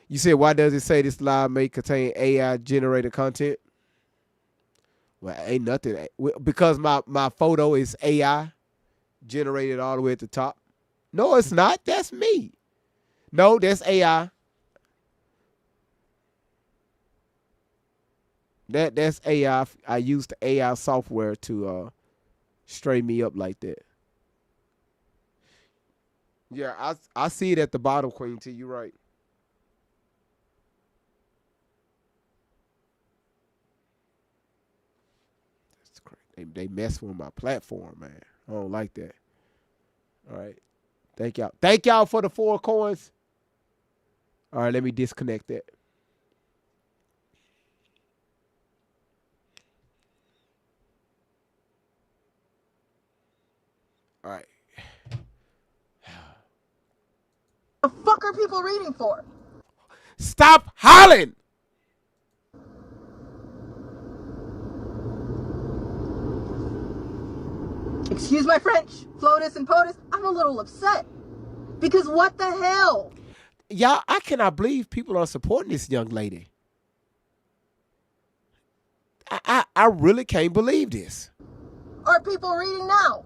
You said, why does it say this live may contain AI generated content? Well, ain't nothing. Because my photo is AI generated all the way at the top. No, it's not. That's me. No, that's AI. That's AI. I used the AI software to straighten me up like that. Yeah, I see it at the bottom, Queen T. You right. That's crazy. They mess with my platform, man. I don't like that. All right. Thank y'all. Thank y'all for the 4 coins. All right, let me disconnect that. All right. The fuck are people reading for? Stop hollering! Excuse my French, FLOTUS and POTUS, I'm a little upset. Because what the hell? Y'all, I cannot believe people are supporting this young lady. I really can't believe this. Are people reading now?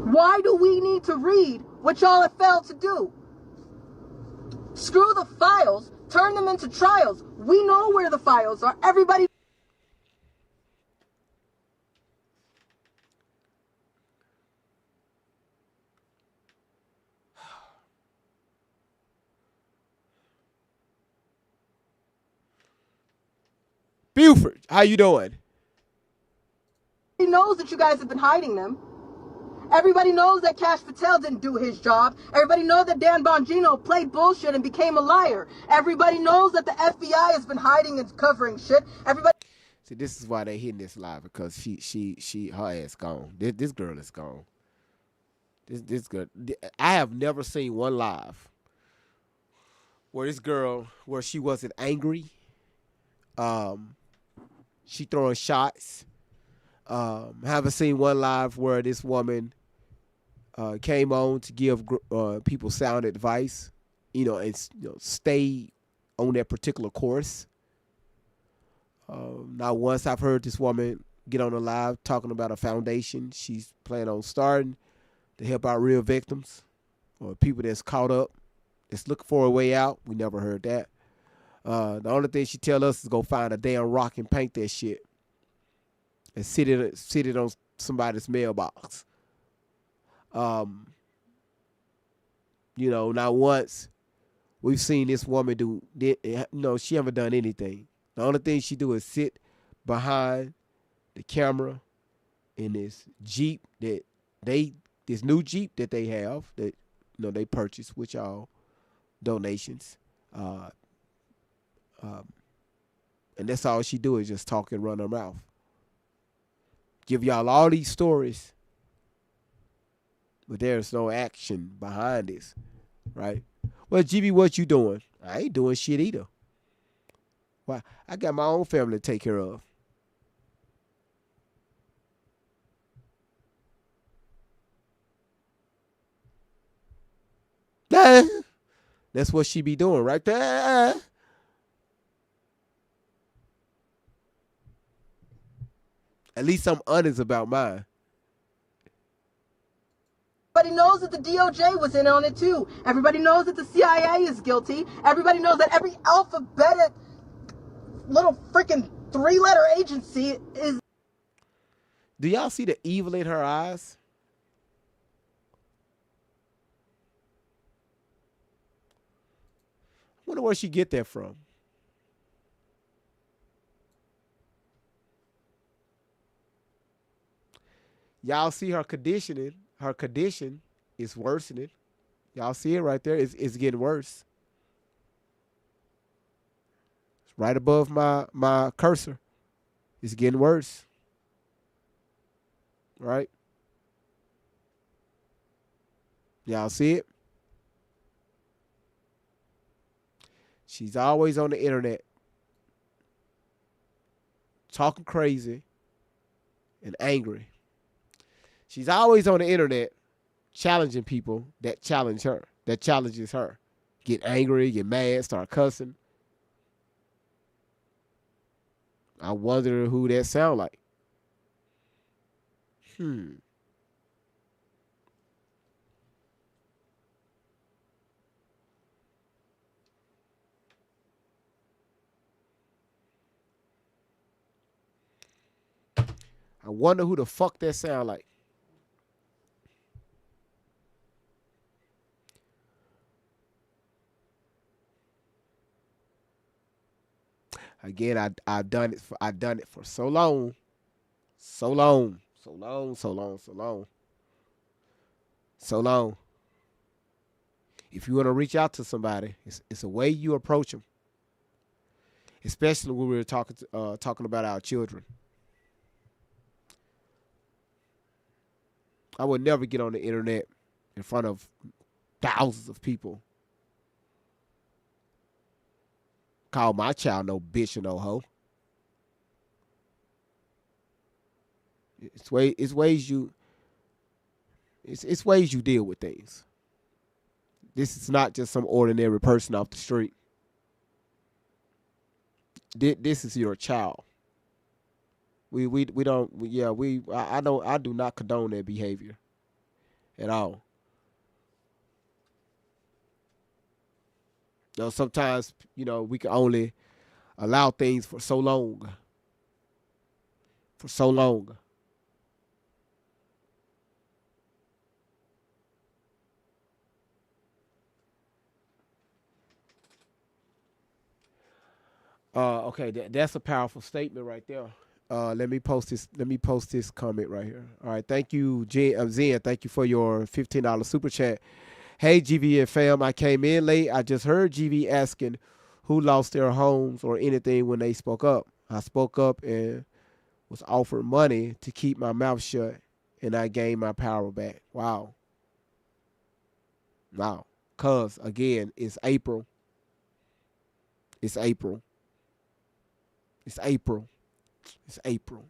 Why do we need to read what y'all have failed to do? Screw the files, turn them into trials. We know where the files are. Everybody. Buford, how you doing? knows that you guys have been hiding them. Everybody knows that Cash Patel didn't do his job. Everybody knows that Dan Bongino played bullshit and became a liar. Everybody knows that the FBI has been hiding and covering shit. Everybody. See, this is why they hitting this live, because her ass gone. This girl is gone. This girl. I have never seen one live where this girl, where she wasn't angry. She throwing shots. Haven't seen one live where this woman came on to give people sound advice, and stay on that particular course. Not once I've heard this woman get on the live talking about a foundation she's planning on starting to help out real victims or people that's caught up, that's looking for a way out. We never heard that. The only thing she tell us is go find a damn rock and paint that shit and sit it on somebody's mailbox. Not once we've seen this woman she haven't done anything. The only thing she do is sit behind the camera in this Jeep this new Jeep that they have that they purchased with y'all donations. And that's all she do is just talk and run her mouth. Give y'all all these stories, but there's no action behind this, right? Well, GB, what you doing? I ain't doing shit either. Why? I got my own family to take care of. That's what she be doing right there. At least I'm honest about mine. Everybody knows that the DOJ was in on it too. Everybody knows that the CIA is guilty. Everybody knows that every alphabetic little freaking 3-letter agency is. Do y'all see the evil in her eyes? I wonder where she get that from. Y'all see her conditioning. Her condition is worsening. Y'all see it right there. It's getting worse. It's right above my cursor. It's getting worse. Right? Y'all see it? She's always on the internet talking crazy and angry. She's always on the internet challenging people that challenge her, that challenges her. Get angry, get mad, start cussing. I wonder who that sound like. I wonder who the fuck that sound like. Again, I've done it for so long. So long. If you want to reach out to somebody, it's a way you approach them. Especially when we were talking about our children. I would never get on the internet in front of thousands of people. Call my child no bitch or no hoe. It's ways you deal with things. This is not just some ordinary person off the street. This is your child. I do not condone that behavior at all. Sometimes, we can only allow things for so long. Okay, that's a powerful statement right there. Let me post this comment right here. All right, thank you, Zen. Thank you for your $15 super chat. Hey, GV and fam, I came in late. I just heard GV asking who lost their homes or anything when they spoke up. I spoke up and was offered money to keep my mouth shut, and I gained my power back. Wow. Because, again, it's April. It's April. It's April. It's April.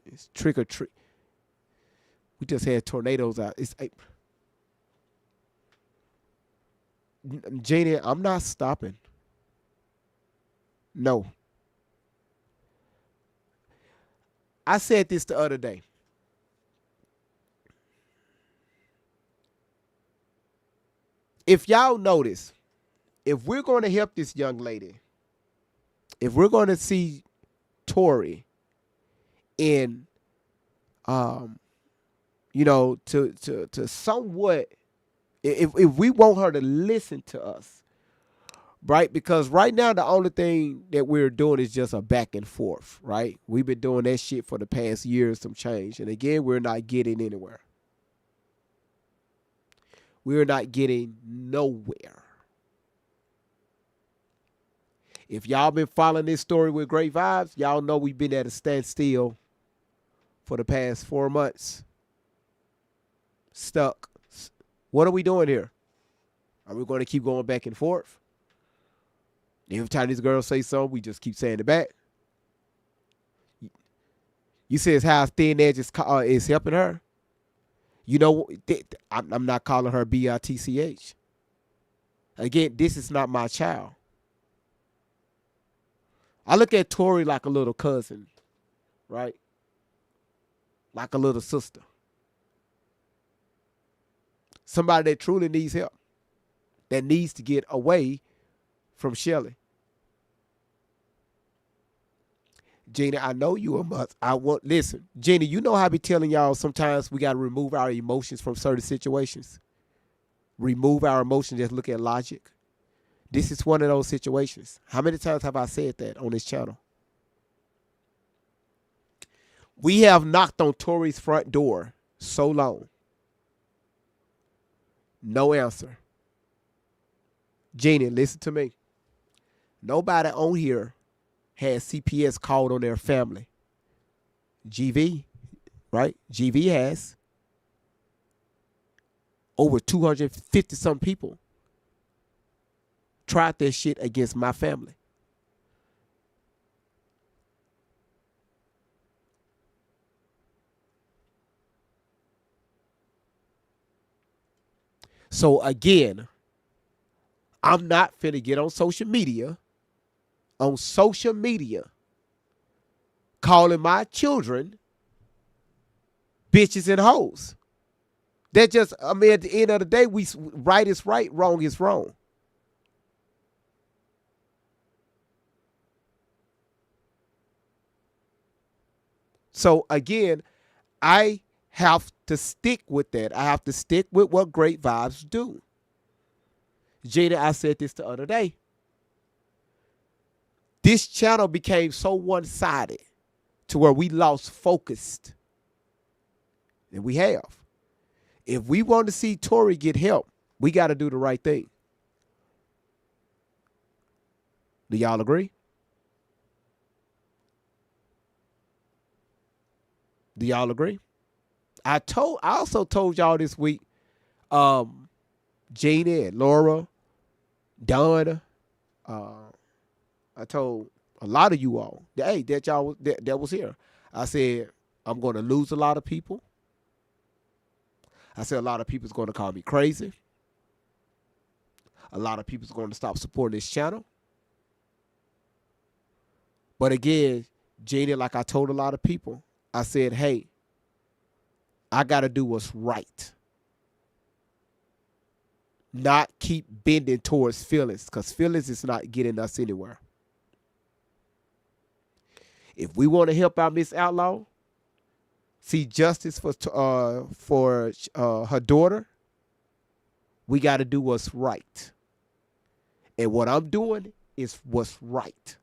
It's trick or treat. We just had tornadoes out. It's April. Janie, I'm not stopping. No. I said this the other day. If y'all notice, if we're going to help this young lady, if we're going to see Tori in, you know, to somewhat, if we want her to listen to us, right? Because right now the only thing that we're doing is just a back and forth, right? We've been doing that shit for the past year, some change, and again, we're not getting anywhere. We're not getting nowhere. If y'all been following this story with Great Vibes, y'all know we've been at a standstill for the past 4 months. Stuck. What are we doing here? Are we going to keep going back and forth? Every time this girl say something, we just keep saying it back. You say it's how thin edge is helping her. You know, I'm not calling her BITCH. Again, this is not my child. I look at Tori like a little cousin, right? Like a little sister. Somebody that truly needs help. That needs to get away from Shelly. Gina, I know you a mother. Listen, Gina, you know how I be telling y'all sometimes we got to remove our emotions from certain situations. Remove our emotions, just look at logic. This is one of those situations. How many times have I said that on this channel? We have knocked on Tori's front door so long. No answer. Gina, listen to me. Nobody on here has CPS called on their family. GV, right? GV has. Over 250 some people tried that shit against my family. So again, I'm not finna get on social media, calling my children bitches and hoes. That just, I mean, at the end of the day, right is right, wrong is wrong. So again, I have to stick with that. I have to stick with what Great Vibes do. Jada, I said this the other day. This channel became so one-sided to where we lost focus. And we have. If we want to see Tori get help, we got to do the right thing. Do y'all agree? Do y'all agree? I also told y'all this week, Gina and Laura, Donna, I told a lot of you all, hey, that was here. I said, I'm going to lose a lot of people. I said a lot of people's going to call me crazy. A lot of people's going to stop supporting this channel. But again, Gina, like I told a lot of people, I said, hey, I got to do what's right. Not keep bending towards feelings, because feelings is not getting us anywhere. If we want to help out Miss Outlaw, see justice for her daughter, we got to do what's right. And what I'm doing is what's right.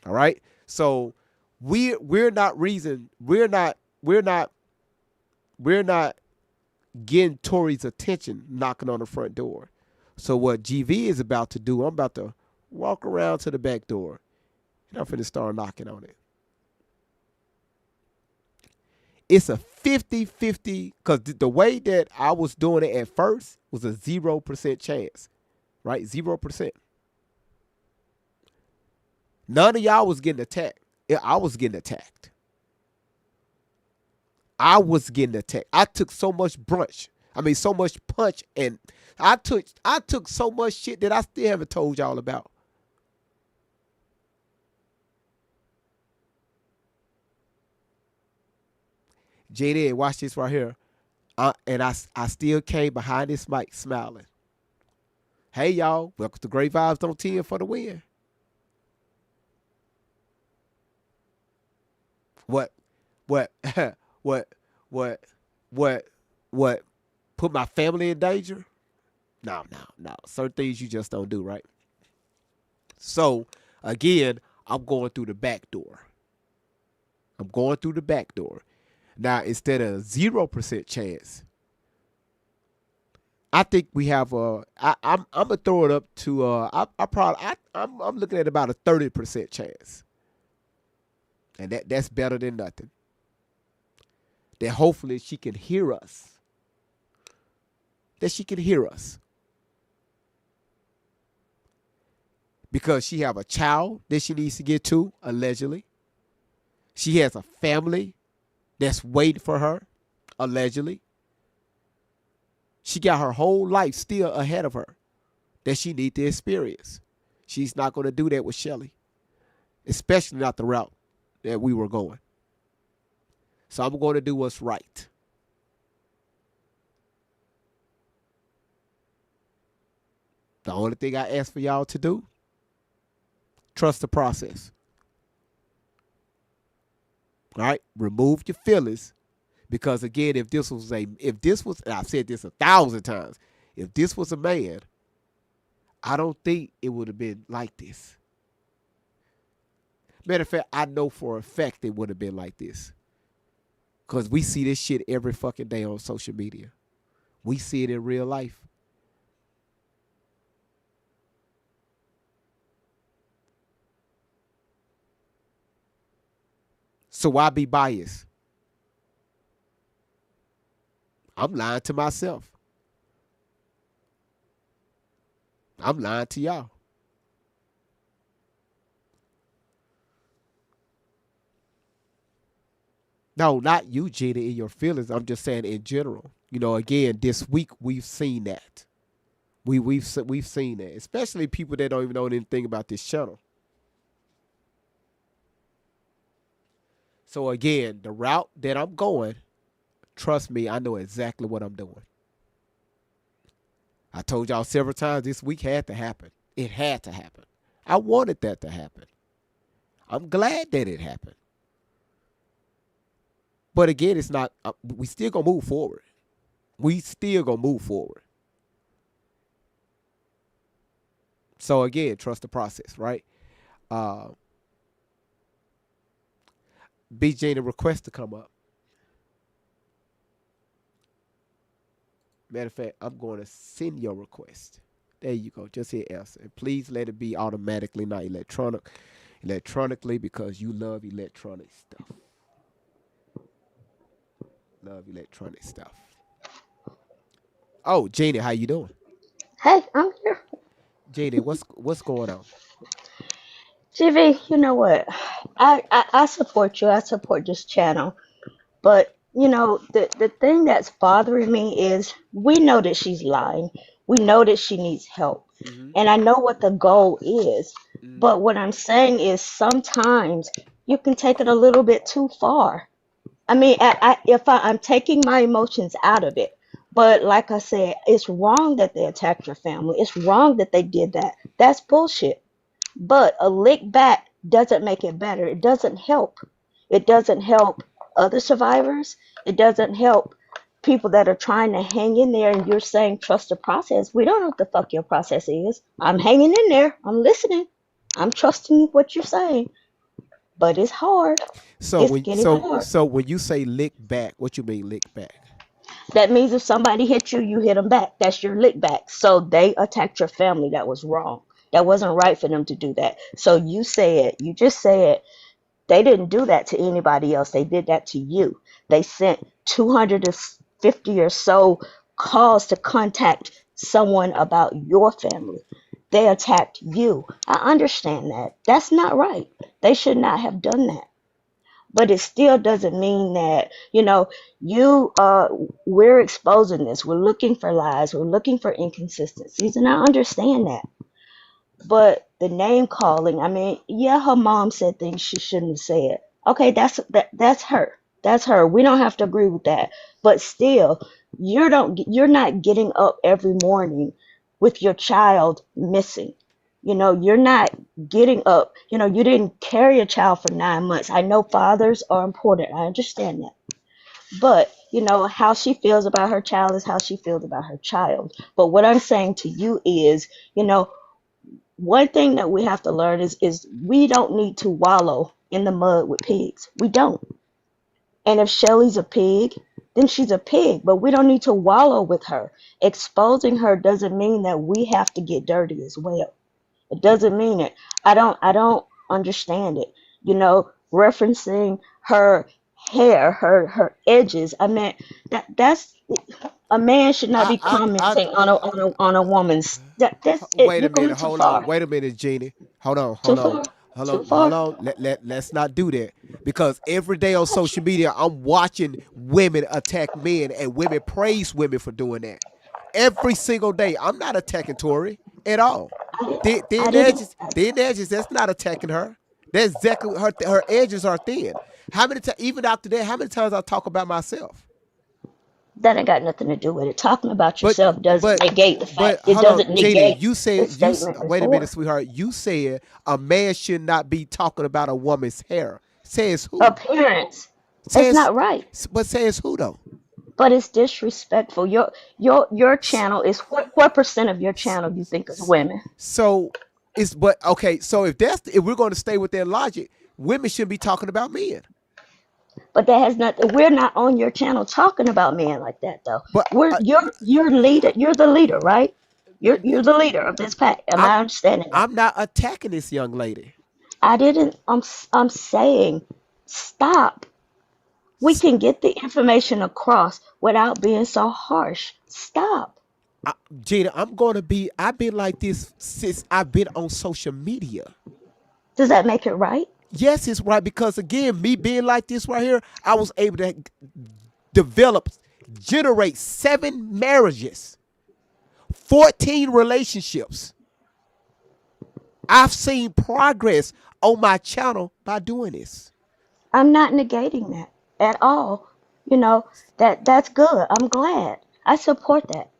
All right? So we're not getting Tori's attention knocking on the front door. So what GV is about to do, I'm about to walk around to the back door and I'm finna start knocking on it. it's a 50-50 because the way that I was doing it at first was a 0% chance, right? 0%. None of y'all was getting attacked. I was getting attacked. I was getting attacked. I took so much so much punch, and I took so much shit that I still haven't told y'all about. JD, watch this right here. And I still came behind this mic smiling. Hey, y'all. Welcome to Great Vibes on 10 for the win. What? What? Put my family in danger? No. Certain things you just don't do, right? So, again, I'm going through the back door. Now, instead of 0% chance, I think we have I'm gonna throw it up to I'm looking at about a 30% chance, and that's better than nothing. That hopefully she can hear us. Because she have a child that she needs to get to, allegedly. She has a family that's waiting for her, allegedly. She got her whole life still ahead of her that she need to experience. She's not going to do that with Shelly, especially not the route that we were going. So I'm going to do what's right. The only thing I ask for y'all to do, trust the process. All right? Remove your feelings. Because again, if this was, and I've said this 1,000 times, if this was a man, I don't think it would have been like this. Matter of fact, I know for a fact it would have been like this. Because we see this shit every fucking day on social media. We see it in real life. So why be biased? I'm lying to myself. I'm lying to y'all. No, not you, Gina, in your feelings. I'm just saying in general. You know, again, this week we've seen that. We've seen that, especially people that don't even know anything about this channel. So again, the route that I'm going, trust me, I know exactly what I'm doing. I told y'all several times this week had to happen. It had to happen. I wanted that to happen. I'm glad that it happened. But again, it's not, we still gonna move forward. So again, trust the process, right? BJ, the request to come up. Matter of fact, I'm going to send your request. There you go. Just hit answer. And please let it be automatically, not electronically, because you love electronic stuff. Oh, Janie, how you doing? Hey, I'm here. Janie, what's going on? GV, you know what? I support you. I support this channel. But, you know, the thing that's bothering me is we know that she's lying. We know that she needs help. Mm-hmm. And I know what the goal is. Mm-hmm. But what I'm saying is sometimes you can take it a little bit too far. I mean, I'm taking my emotions out of it. But like I said, it's wrong that they attacked your family. It's wrong that they did that. That's bullshit. But a lick back doesn't make it better. It doesn't help. It doesn't help other survivors. It doesn't help people that are trying to hang in there, and you're saying trust the process. We don't know what the fuck your process is. I'm hanging in there. I'm listening. I'm trusting what you're saying. But it's hard. So when you say lick back, what you mean lick back? That means if somebody hit you, you hit them back. That's your lick back. So they attacked your family. That was wrong. That wasn't right for them to do that. So you just said They didn't do that to anybody else. They did that to you. They sent 250 or so calls to contact someone about your family. They attacked you. I understand that. That's not right. They should not have done that. But it still doesn't mean that, you we're exposing this. We're looking for lies. We're looking for inconsistencies. And I understand that. But the name calling, I mean, yeah, her mom said things she shouldn't have said. Okay, that's her. That's her. We don't have to agree with that. But still, you're not getting up every morning with your child missing. You're not getting up. You didn't carry a child for 9 months. I know fathers are important. I understand that. But, how she feels about her child is how she feels about her child. But what I'm saying to you is, one thing that we have to learn is we don't need to wallow in the mud with pigs. We don't. And if Shelly's a pig, then she's a pig, but we don't need to wallow with her. Exposing her doesn't mean that we have to get dirty as well. It doesn't mean it. I don't understand it. Referencing her hair, her edges. I mean, that's a man should not be commenting on a woman's. That's it. Wait You're a going minute. too Hold on. far. Wait a minute, Jeannie. Hold on. Too Hold on. far. Hold Too on. Hold far. on. Let's not do that. Because every day on social media, I'm watching women attack men and women praise women for doing that. Every single day. I'm not attacking Tori at all. I Thin didn't. edges, that's not attacking her. That's exactly her edges are thin. How many times, even after that, how many times I talk about myself? That ain't got nothing to do with it. Talking about But yourself doesn't but negate the but fact. It hold on, doesn't Jeannie. negate You the said statement wait a minute, before. sweetheart. You said a man should not be talking about a woman's hair. Says who? Appearance. That's Says not right. but says who though? But it's disrespectful. Your channel is what percent of your channel you think is women? So it's but okay. So if we're going to stay with that logic, women shouldn't be talking about men. But that has not. We're not on your channel talking about men like that though. But You're leader. You're the leader, right? You're the leader of this pack. Am I'm I understanding that? I'm not attacking this young lady. I didn't. I'm saying stop. We can get the information across without being so harsh. Stop. Gina, I've been like this since I've been on social media. Does that make it right? Yes, it's right because again, me being like this right here, I was able to develop, generate 7 marriages, 14 relationships. I've seen progress on my channel by doing this. I'm not negating that at all. You know, that's good. I'm glad. I support that.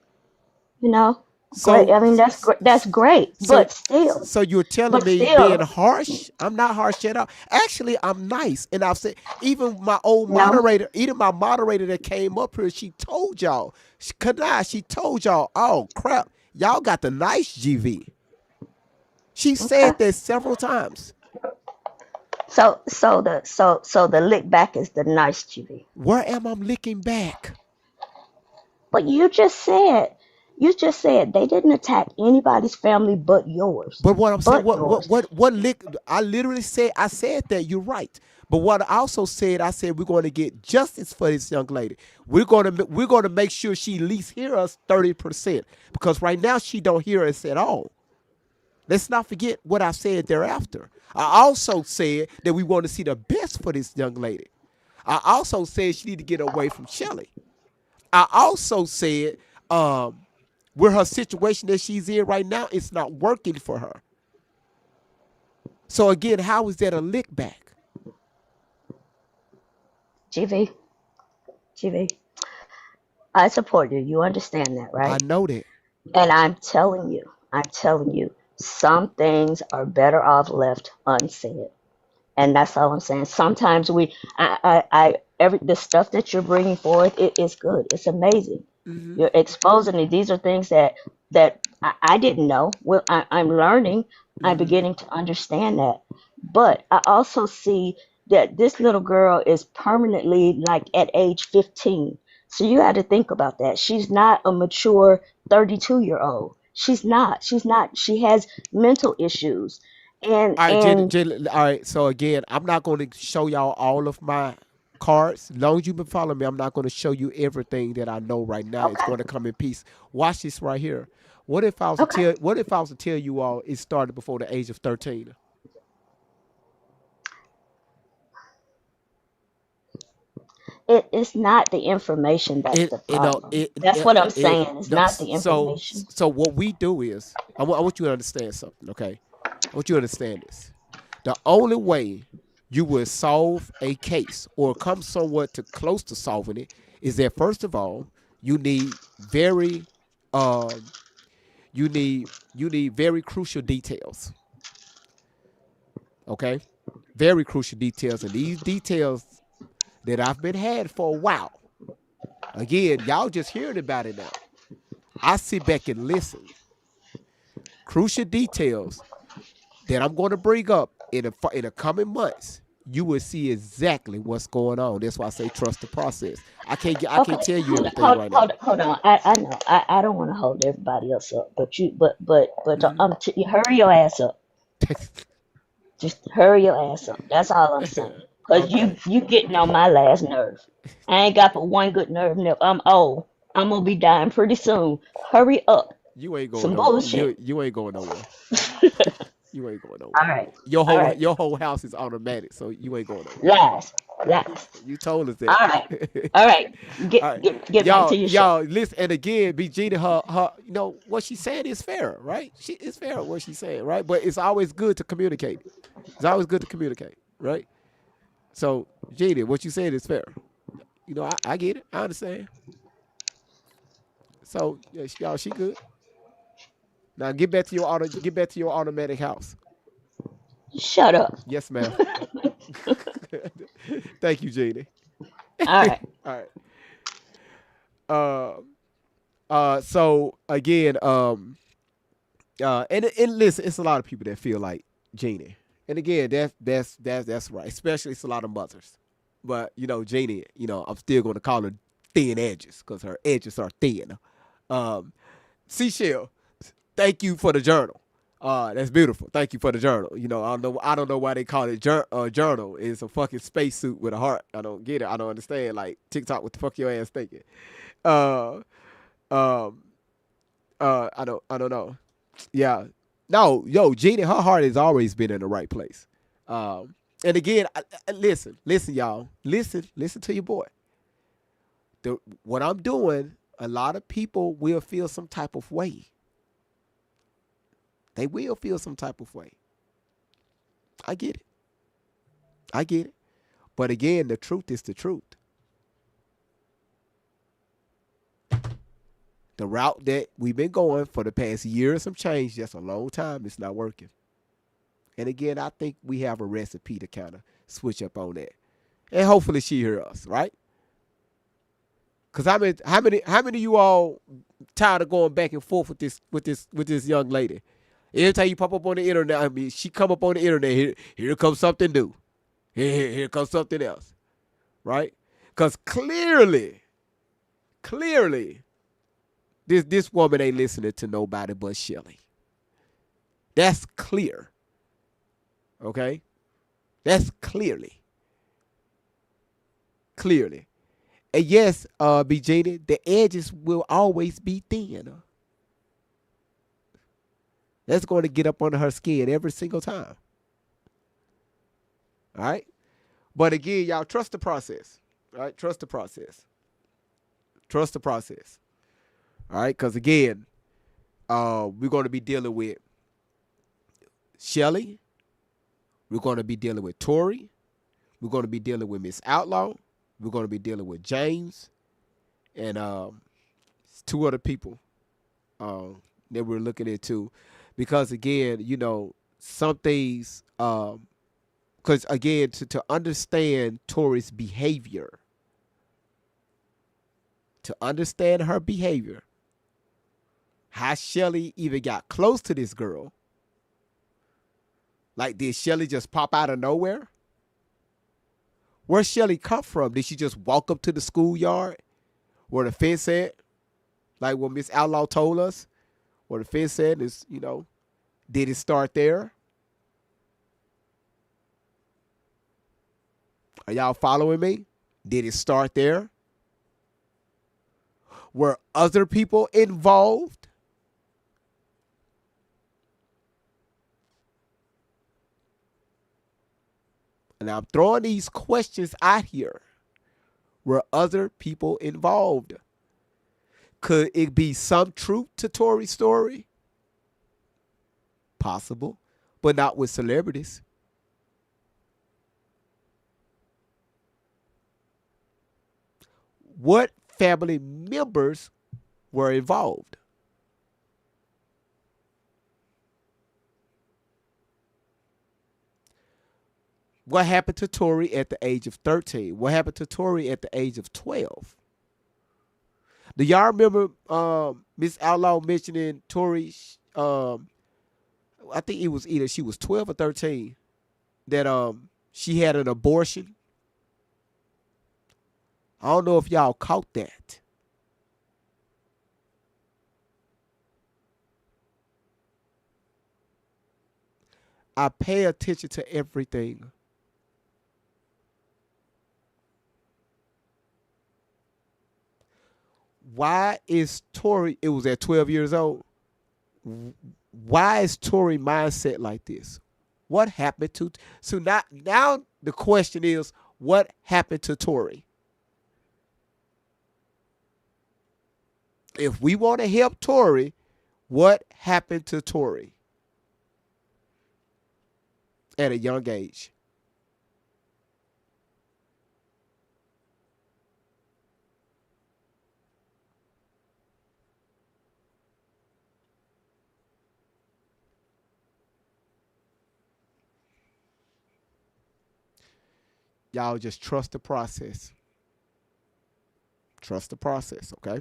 You know, great. So, I mean, that's great. so, But still, so you're telling but me being still, harsh? I'm not harsh at all. Actually, I'm nice, and I've said even my old no. moderator, even my moderator that came up here, she told y'all, she told y'all, oh crap, y'all got the nice GV. She Okay. said that several times. So the lick back is the nice TV. Where am I licking back? But you just said they didn't attack anybody's family but yours. But what I'm saying, But yours. what lick? I literally said, I said that you're right. But what I also said, I said we're going to get justice for this young lady. We're going to make sure she at least hear us 30% because right now she don't hear us at all. Let's not forget what I said thereafter. I also said that we want to see the best for this young lady. I also said she need to get away from Shelly. I also said with her situation that she's in right now, it's not working for her. So again, how is that a lick back? GV, GV, I support you. You understand that, I right? know that. And I'm telling you, some things are better off left unsaid. And that's all I'm saying. Sometimes every the stuff that you're bringing forth, it is good. It's amazing. Hmm. You're exposing me. These are things that I didn't know. Well, I'm learning. I'm Hmm. beginning to understand that. But I also see that this little girl is permanently like at age 15. So you had to think about that. She's not a mature 32-year-old. She's not. She's not. She has mental issues. And All right, and All right, so again, I'm not going to show y'all all of my cards. As long as you've been following me, I'm not going to show you everything that I know right now. It's okay, going to come in peace. Watch this right here. okay. What if I was to tell you all it started before the age of 13? It's not the information that's It the you know problem. That's what I'm saying. It's no, not the information. so what we do is I want you to understand something, okay? I want you to understand this. The only way you will solve a case or come somewhat to close to solving it is that first of all, you need very um you need very crucial details, okay? Very crucial details, and these details that I've been had for a while. Again, y'all just hearing about it now. I sit back and listen. Crucial details that I'm going to bring up in the coming months. You will see exactly what's going on. That's why I say trust the process. I Okay, can't tell you everything right now. hold on. I know. I don't want to hold everybody else up, but hurry your ass up. Just hurry your ass up. That's all I'm saying. Cause Okay, you getting on my last nerve. I ain't got but one good nerve. No, I'm old. I'm gonna be dying pretty soon. Hurry up. you ain't going Some nowhere. bullshit. You ain't going nowhere. You ain't going All nowhere. right. All right. Your whole house is automatic, so you ain't going nowhere. Lies. Lies. You told us All that. right. All right. All right, Get back to your show. y'all listen. And again, B Gina, her, what she said is fair, right? It's fair what she's saying, right? But it's always good to communicate. It's always good to communicate, right? So, Gina, what you said is fair. I get it. I understand. So, yeah, y'all, she good. Now get back to your automatic house. Shut up. Yes, ma'am. Thank you, Gina. All right. All right. Uh, so again, and listen, it's a lot of people that feel like Jeannie, and again, that's right. Especially it's a lot of mothers, but Jeannie, I'm still going to call her thin edges because her edges are thin. Seashell, thank you for the journal. That's beautiful. Thank you for the journal. I don't know why they call it journal. It's a fucking spacesuit with a heart. I don't get it. I don't understand. Like TikTok, what the fuck your ass thinking? Uh, um, I don't know. Yeah. No, yo, Jeannie, her heart has always been in the right place. And again, listen, y'all. Listen to your boy. What I'm doing, a lot of people will feel some type of way. They will feel some type of way. I get it. I get it. But again, the truth is the truth. The route that we've been going for the past year or some change, just a long time, it's not working. And again, I think we have a recipe to kind of switch up on that. And hopefully she hear us, right? Cause how many of you all tired of going back and forth with this young lady? Every time you pop up on the internet, I mean, she come up on the internet, here comes something new. Here comes something else. Right? Cause clearly, this woman ain't listening to nobody but Shelly. That's clear. Okay? That's clearly. And yes, B. Gina, the edges will always be thin. That's going to get up under her skin every single time. All right? But again, y'all, trust the process. All right? Trust the process. Trust the process. All right? Because again, we're going to be dealing with Shelly. We're going to be dealing with Tori. We're going to be dealing with Miss Outlaw. We're going to be dealing with James. And two other people that we're looking into. Because again, some things, because again, to understand Tori's behavior, how Shelly even got close to this girl. Like, did Shelly just pop out of nowhere? Where Shelly come from? Did she just walk up to the schoolyard where the fence at? Like what Miss Outlaw told us? Where the fence said is, did it start there? Are y'all following me? Did it start there? Were other people involved? And I'm throwing these questions out here. Were other people involved? Could it be some truth to Tory's story? Possible, but not with celebrities. What family members were involved? What happened to Tory at the age of 13? What happened to Tory at the age of 12? Do y'all remember Miss Outlaw mentioning Tory? I think it was either she was 12 or 13 that she had an abortion. I don't know if y'all caught that. I pay attention to everything. Why is Tory, it was at 12 years old. Why is Tory mindset like this? What happened to, so now the question is, what happened to Tory? If we want to help Tory, what happened to Tory at a young age? Y'all just trust the process. Trust the process, okay?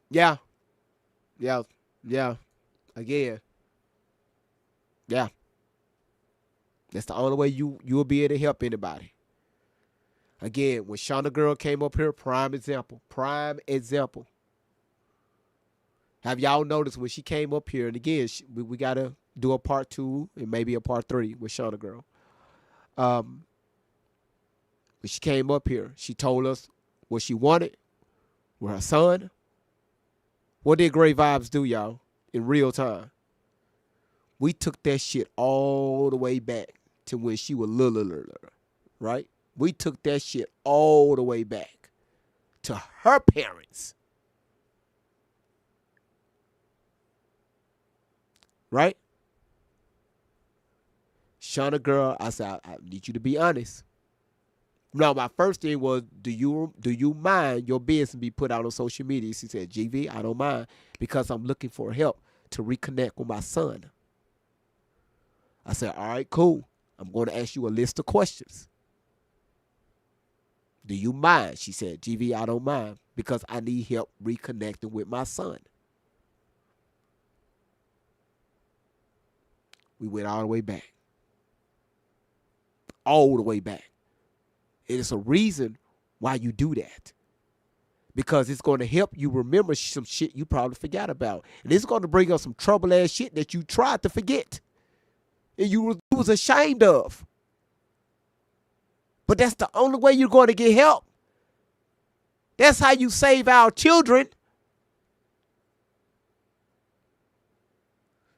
Yeah. Again. Yeah. That's the only way you'll be able to help anybody. Again, when Shauna Girl came up here, prime example. Prime example. Have y'all noticed when she came up here, and again, we got to do a part 2 and maybe a part 3 with Shauna Girl. When she came up here, she told us what she wanted with her son. What did Great Vibes do, y'all, in real time? We took that shit all the way back to when she was little, right? We took that shit all the way back to her parents. Right? Shauna Girl, I said, I need you to be honest. Now, my first thing was, do you mind your business be put out on social media? She said, GV, I don't mind because I'm looking for help to reconnect with my son. I said, all right, cool. I'm going to ask you a list of questions. Do you mind? She said, GV, I don't mind because I need help reconnecting with my son. We went all the way back. All the way back. It is a reason why you do that. Because it's going to help you remember some shit you probably forgot about. And it's going to bring up some trouble ass shit that you tried to forget. And you was ashamed of. But that's the only way you're going to get help. That's how you save our children.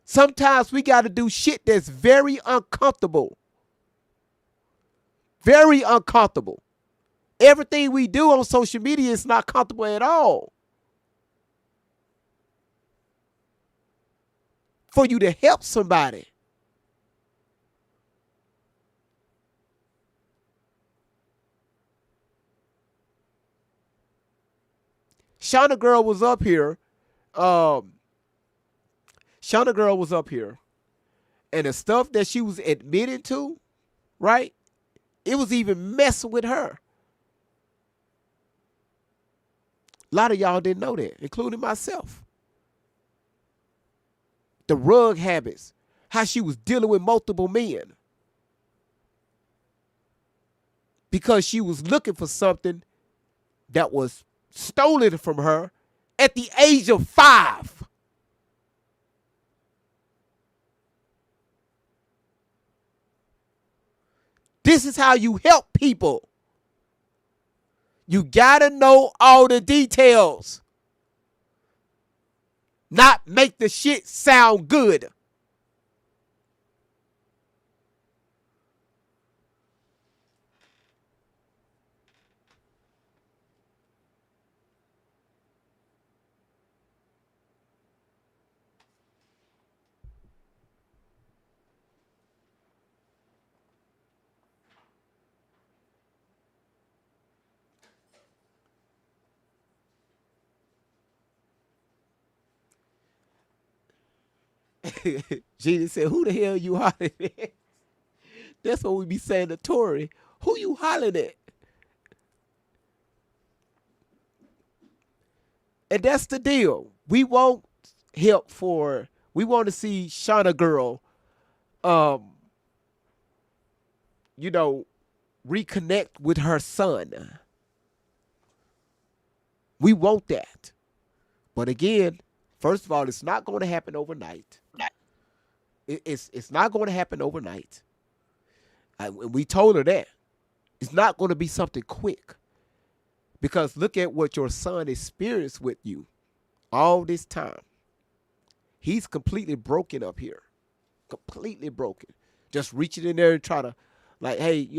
Sometimes we got to do shit that's very uncomfortable. Very uncomfortable. Everything we do on social media is not comfortable at all. For you to help somebody. Shauna Girl was up here. Shauna Girl was up here. And the stuff that she was admitting to, right? It was even messing with her. A lot of y'all didn't know that, including myself. The rug habits, how she was dealing with multiple men. Because she was looking for something that was stolen from her at the age of 5. This is how you help people. You gotta know all the details. Not make the shit sound good. Gina said, who the hell you hollering at? That's what we be saying to Tori. Who you hollering at? And that's the deal. We want help for, we want to see Shauna girl, reconnect with her son. We want that. But again, first of all, it's not going to happen overnight. It's not going to happen overnight. We told her that. It's not going to be something quick. Because look at what your son experienced with you all this time. He's completely broken up here. Completely broken. Just reaching in there and try to, like, hey,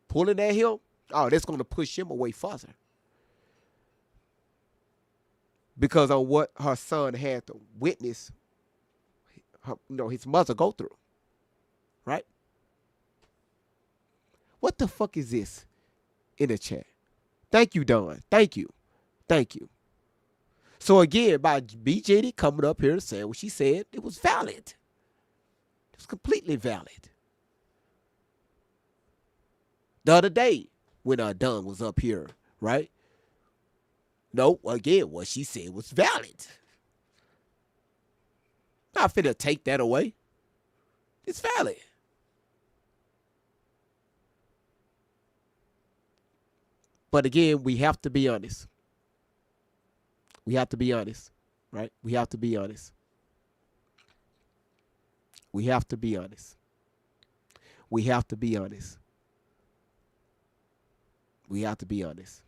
pulling at him. Oh, that's going to push him away further. Because of what her son had to witness, his mother go through. Right? What the fuck is this in the chat? Thank you, Don. Thank you. Thank you. So again, by BJD coming up here and saying what she said, it was valid. It was completely valid. The other day, when Don was up here, right? No, again, what she said was valid. Not finna take that away. It's valid. But again, we have to be honest. We have to be honest, right? We have to be honest. We have to be honest. We have to be honest. We have to be honest.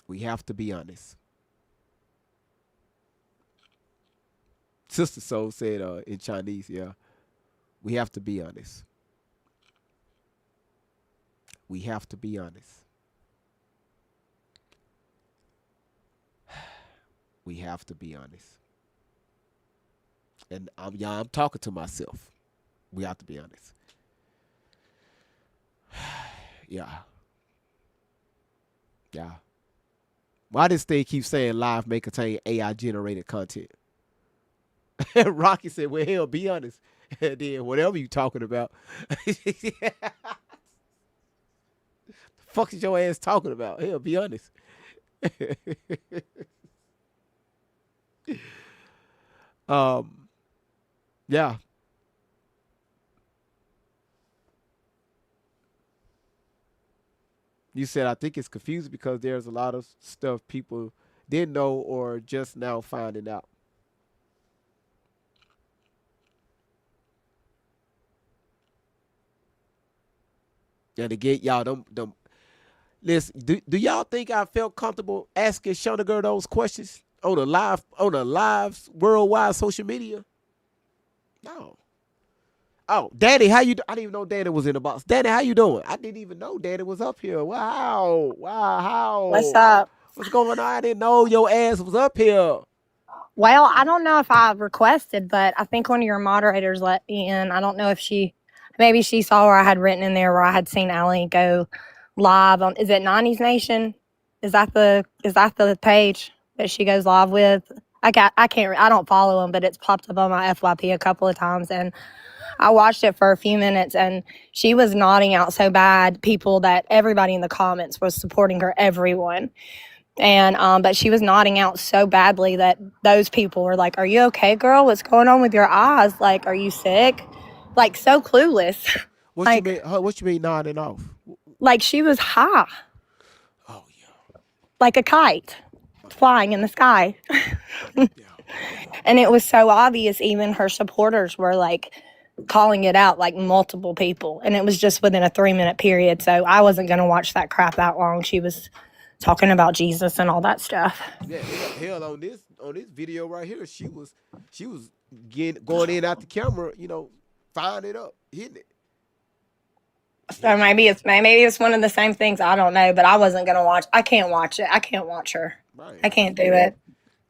We have to be honest. Sister Soul said in Chinese, yeah. We have to be honest. We have to be honest. We have to be honest. And I'm talking to myself. We have to be honest. Yeah. Yeah. Why this thing keeps saying live may contain AI generated content? Rocky said, well, hell, be honest. And then whatever you talking about. Fuck is your ass talking about? Hell, be honest. Yeah. You said, I think it's confusing because there's a lot of stuff people didn't know or just now finding out. And again, y'all, them listen, do y'all think I felt comfortable asking Shauna Girl those questions on a live worldwide social media? No. Oh, Daddy, how you? I didn't even know Daddy was in the box. Daddy, how you doing? I didn't even know Daddy was up here. Wow, how? What's up? What's going on? I didn't know your ass was up here. Well, I don't know if I requested, but I think one of your moderators let me in. I don't know if maybe she saw where I had written in there where I had seen Allie go live on. Is it 90s Nation? Is that the page that she goes live with? I don't follow them, but it's popped up on my FYP a couple of times, and I watched it for a few minutes, and she was nodding out so bad, that everybody in the comments was supporting her, everyone. And but she was nodding out so badly that those people were like, "Are you okay, girl? What's going on with your eyes? Like, are you sick?" Like, so clueless. What you mean nodding off? Like, she was high. like a kite flying in the sky. And it was so obvious, even her supporters were like calling it out, like multiple people. And it was just within a 3-minute period. So I wasn't going to watch that crap that long. She was talking about Jesus and all that stuff. Yeah, hell on this video right here, she was going in out the camera, firing it up, hitting it. So maybe it's one of the same things. I don't know, but I wasn't going to watch. I can't watch it. I can't watch her. Right. I can't do it.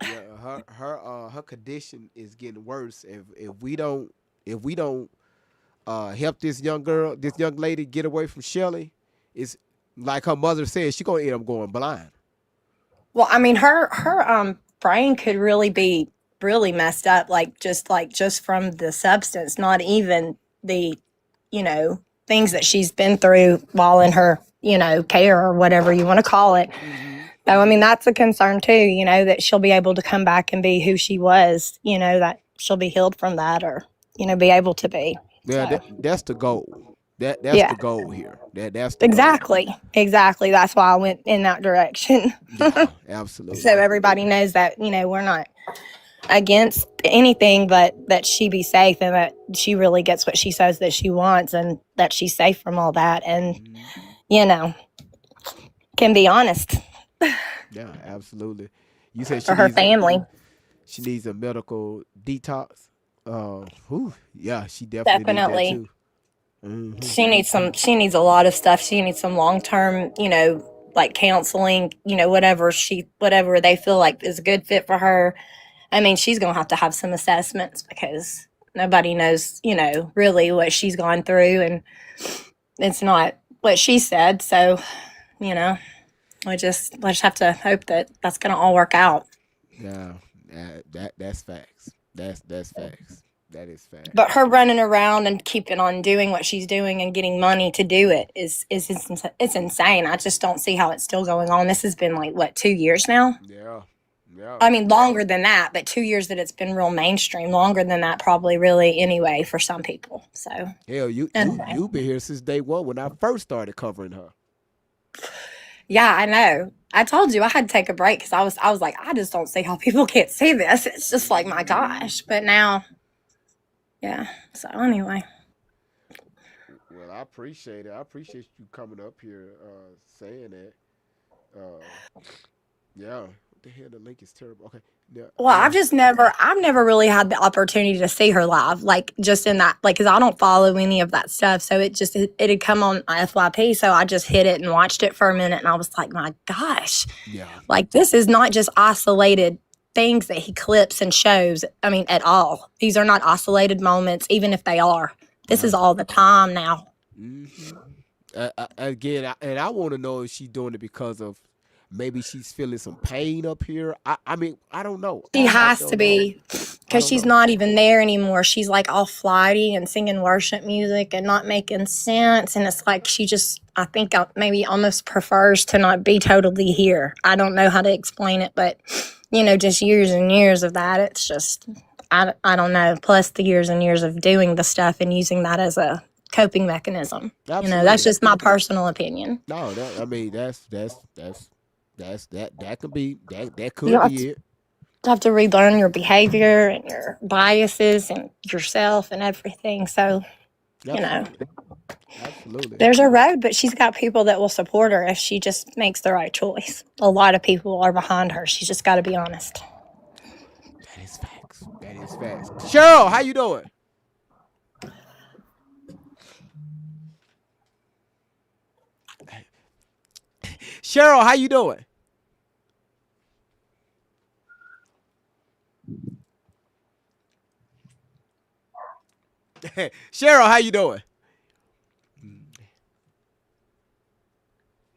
Yeah, her condition is getting worse. If we don't help this young lady get away from Shelly, it's like her mother said, she's gonna end up going blind. Well, I mean, her brain could really be really messed up, just from the substance, not even the, things that she's been through while in her, care or whatever you want to call it. So, I mean, that's a concern too, that she'll be able to come back and be who she was, that she'll be healed from that or, be able to be. Yeah, So. that's the goal. That's the goal here. That's the exactly. goal. Exactly. That's why I went in that direction. Yeah, absolutely. So everybody knows that, we're not against anything, but that she be safe and that she really gets what she says that she wants and that she's safe from all that and, can be honest. Yeah, absolutely. You said for her family. She needs a medical detox. Yeah, she definitely needs that too. Mm-hmm. She needs a lot of stuff. She needs some long-term, like counseling, whatever they feel like is a good fit for her. I mean, she's going to have some assessments because nobody knows, really what she's gone through and it's not what she said. So, we just have to hope that that's going to all work out. Yeah, that's facts. That's facts. That is fact. But her running around and keeping on doing what she's doing and getting money to do it is it's insane. I just don't see how it's still going on. This has been 2 years now? Yeah. I mean, longer than that, but 2 years that it's been real mainstream. Longer than that, probably, really, anyway, for some people. So. Hell, you've been here since day one when I first started covering her. Yeah, I know. I told you I had to take a break because I was like, I just don't see how people can't see this. It's just like, my gosh. But now, yeah. So anyway. Well, I appreciate it. I appreciate you coming up here saying that. Yeah. What the hell? The link is terrible. Okay. Yeah. Well, I've never really had the opportunity to see her live, just in that, because I don't follow any of that stuff. So it had come on my FYP. So I just hit it and watched it for a minute. And I was like, my gosh, yeah. This is not just isolated things that he clips and shows. I mean, at all. These are not isolated moments, even if they are. This is all the time now. Mm-hmm. Again, I want to know if she's doing it because of maybe she's feeling some pain up here. I mean, I don't know. She has to be because she's not even there anymore. She's all flighty and singing worship music and not making sense. And it's like she just, I think maybe almost prefers to not be totally here. I don't know how to explain it, but, just years and years of that. It's just, I don't know. Plus the years and years of doing the stuff and using that as a coping mechanism. Absolutely. That's just my personal opinion. No, that could be it. You have to relearn your behavior and your biases and yourself and everything. So, Absolutely. There's a road, but she's got people that will support her if she just makes the right choice. A lot of people are behind her. She's just got to be honest. That is facts. Cheryl, how you doing? Cheryl, how you doing? Cheryl, how you doing?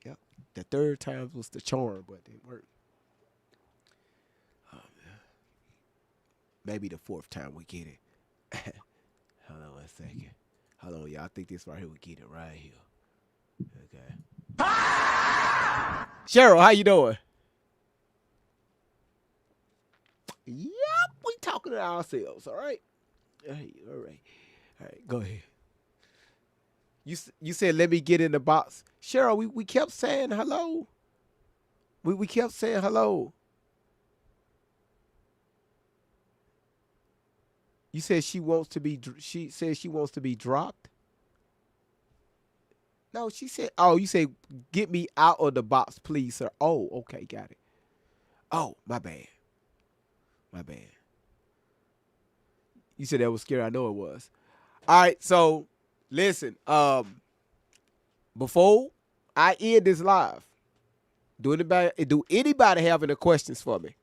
Yep. The third time was the charm, but it didn't work. Maybe the fourth time we get it. Hold on 1 second. Hold on, y'all. I think this right here we get it right here. Okay. Cheryl, how you doing? Yep, we talking to ourselves. All right. All right. Go ahead. You said let me get in the box, Cheryl. We kept saying hello. We kept saying hello. You said she wants to be. She said she wants to be dropped. No, she said. Oh, you say get me out of the box, please, sir. Oh, okay, got it. Oh, my bad. My bad. You said that was scary. I know it was. All right, so listen. Before I end this live, do anybody have any questions for me?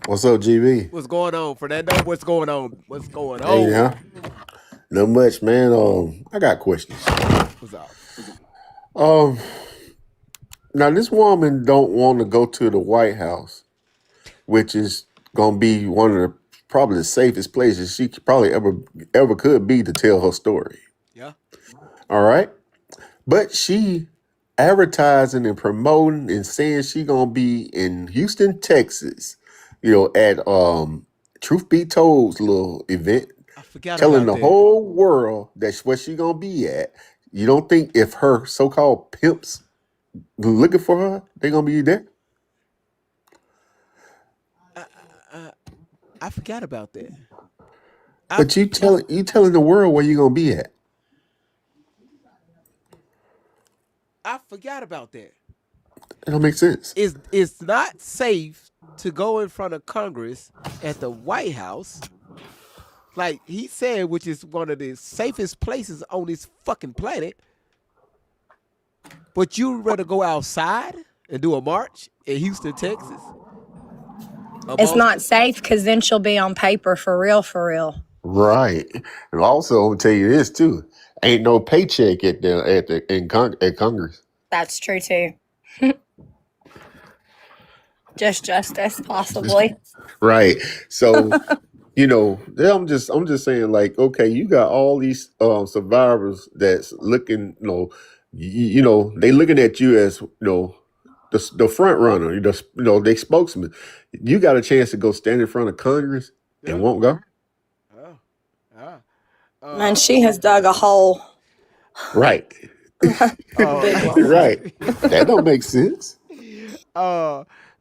What's up, GB? What's going on, Fernando? What's going on? What's going Hey, on? huh? Not much, man. I got questions. What's up? Now this woman don't want to go to the White House, which is gonna be one of the probably the safest places she probably ever could be to tell her story. Yeah. All right, but she advertising and promoting and saying she gonna be in Houston, Texas. At Truth Be Told's little event, I forgot telling about the that. whole world that's where she gonna be at. You don't think if her so-called pimps looking for her, they gonna be there? I forgot about that. But you telling the world where you gonna be at. I forgot about that. It don't make sense. It's not safe to go in front of Congress at the White House, like he said, which is one of the safest places on this fucking planet. But you'd rather go outside and do a march in Houston, Texas? It's not safe because then she'll be on paper for real, for real. Right. And also, I'm gonna tell you this too: ain't no paycheck at Congress. That's true too. Just justice, possibly. Right. So I'm just saying, like, okay, you got all these survivors that's looking, they looking at you as the front runner, they spokesman. You got a chance to go stand in front of Congress and won't go. Oh, ah, Man, she has dug a hole. Right. Big one. Right. That don't make sense.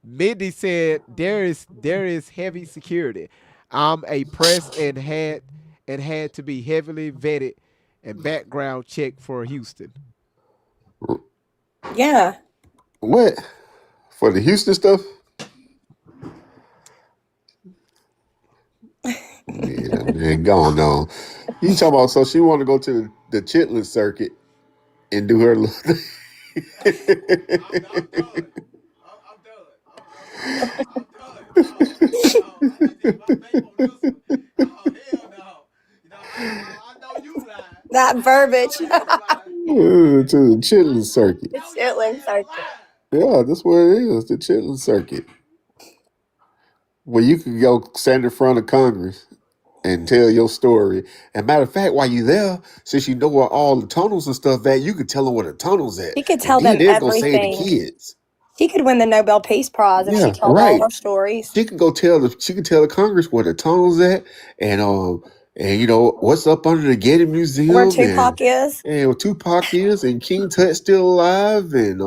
Mindy said there is heavy security. I'm a press and had to be heavily vetted and background checked for Houston. Yeah. What? For the Houston stuff? Yeah, man, go on. You talking about, so she want to go to the Chitlin circuit and do her little That verbiage. to the Chitlin circuit. It's Chitlin circuit. Yeah, that's what it is, the Chitlin circuit. Where you can go stand in front of Congress and tell your story. And matter of fact, while you there, since you know where all the tunnels and stuff at, you could tell them where the tunnels at. She could And tell then them they're gonna save the everything. kids. She could win the Nobel Peace Prize if she Yeah, told all right. her stories. She can tell the Congress where the tunnels at, and what's up under the Getty Where Museum, Tupac is. and where Tupac is, and King Tut's still alive, and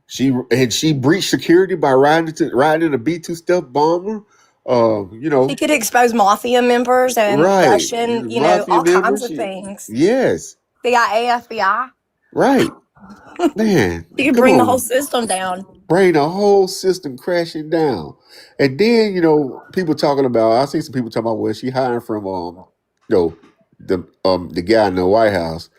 she breached security by riding in a B-2 stealth bomber. She could expose mafia members and Right, Russian, mafia all kinds members. of things. Yes, CIA, FBI. right, man. She could Come bring the on. whole system down. Bring the whole system crashing down. And then, people talking about, I see some people talking about, well, she hiring from the guy in the White House.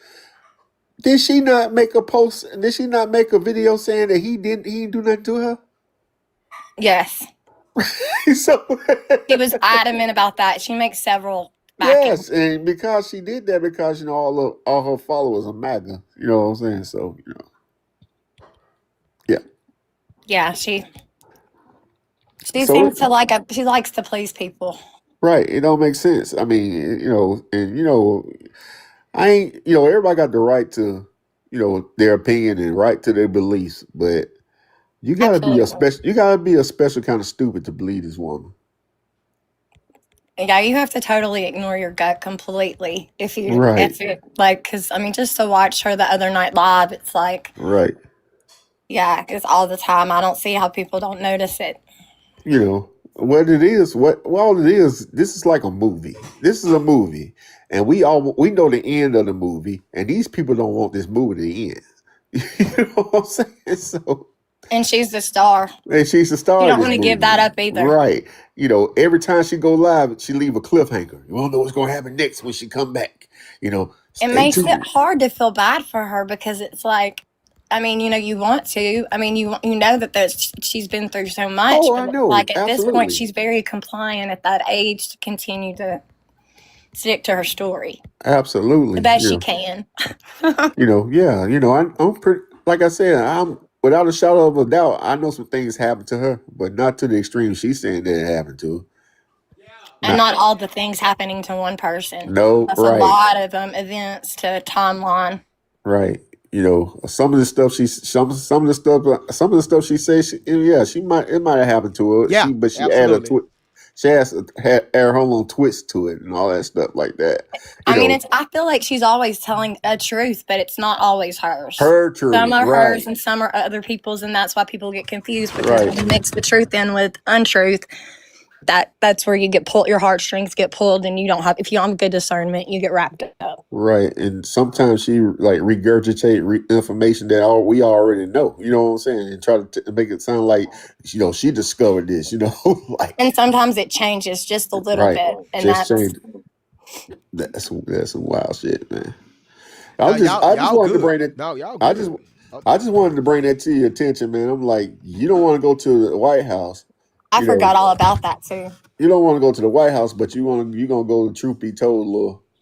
Did she not make a post? Did she not make a video saying that he didn't do nothing to her? Yes. So She was adamant about that. She makes several yes, and because she did that, because all her followers are MAGA. You know what I'm saying? So, yeah. Yeah, she So seems to she likes to please people. right, it don't make sense. I mean, I ain't, everybody got the right to, their opinion and right to their beliefs. But you gotta be a Absolutely. special. You gotta be a special kind of stupid to believe this woman. Yeah, you have to totally ignore your gut completely Right. if you like, because I mean, just to watch her the other night live, it's like, Right. yeah, it's all the time. I don't see how people don't notice it. What it is, what all it is. This is like a movie. This is a movie, and we know the end of the movie, and these people don't want this movie to end. You know what I'm saying? So, And she's the star. and she's the You star of don't this want to give movie, that up either. right? Every time she go live, she leave a cliffhanger. You won't know what's gonna happen next when she come back. It Stay makes it tuned. hard to feel bad for her because it's like, I mean, you want to. I mean, you know that she's been through so much, Oh, but I it's know, like at this point, absolutely, she's very compliant at that age to continue to stick to her story the absolutely. best she can. Yeah. I'm pretty. Like I said, I'm without a shadow of a doubt. I know some things happened to her, but not to the extreme she's saying that it happened to her. And Not not all the things happening to one person. no, That's a right, lot of events to timeline. right. Some of the stuff some of the stuff she says, yeah, it might have happened to her. Yeah, She added a absolutely. twist. She has had her own twist to it and all that stuff like that. You I mean, know, I feel like she's always telling a truth, but it's not always hers. her Some truth, are hers right, and some are other people's, and that's why people get confused because right. when you mix the truth in with untruth, that's where you get pulled, your heartstrings get pulled, and if you don't have good discernment, you get wrapped up. Right, and sometimes she like regurgitate information that we already know. You know what I'm saying, and try to make it sound like she discovered this. Like And sometimes it changes just a little right, bit, and just that's change. That's some wild shit, man. Now I just y'all wanted to good. bring it. No, y'all I good. just I just wanted to bring that to your attention, man. I'm like, you don't want to go to the White House. I You know, forgot all about that too. you don't want to go to the White House, but you gonna go to Truth Be Told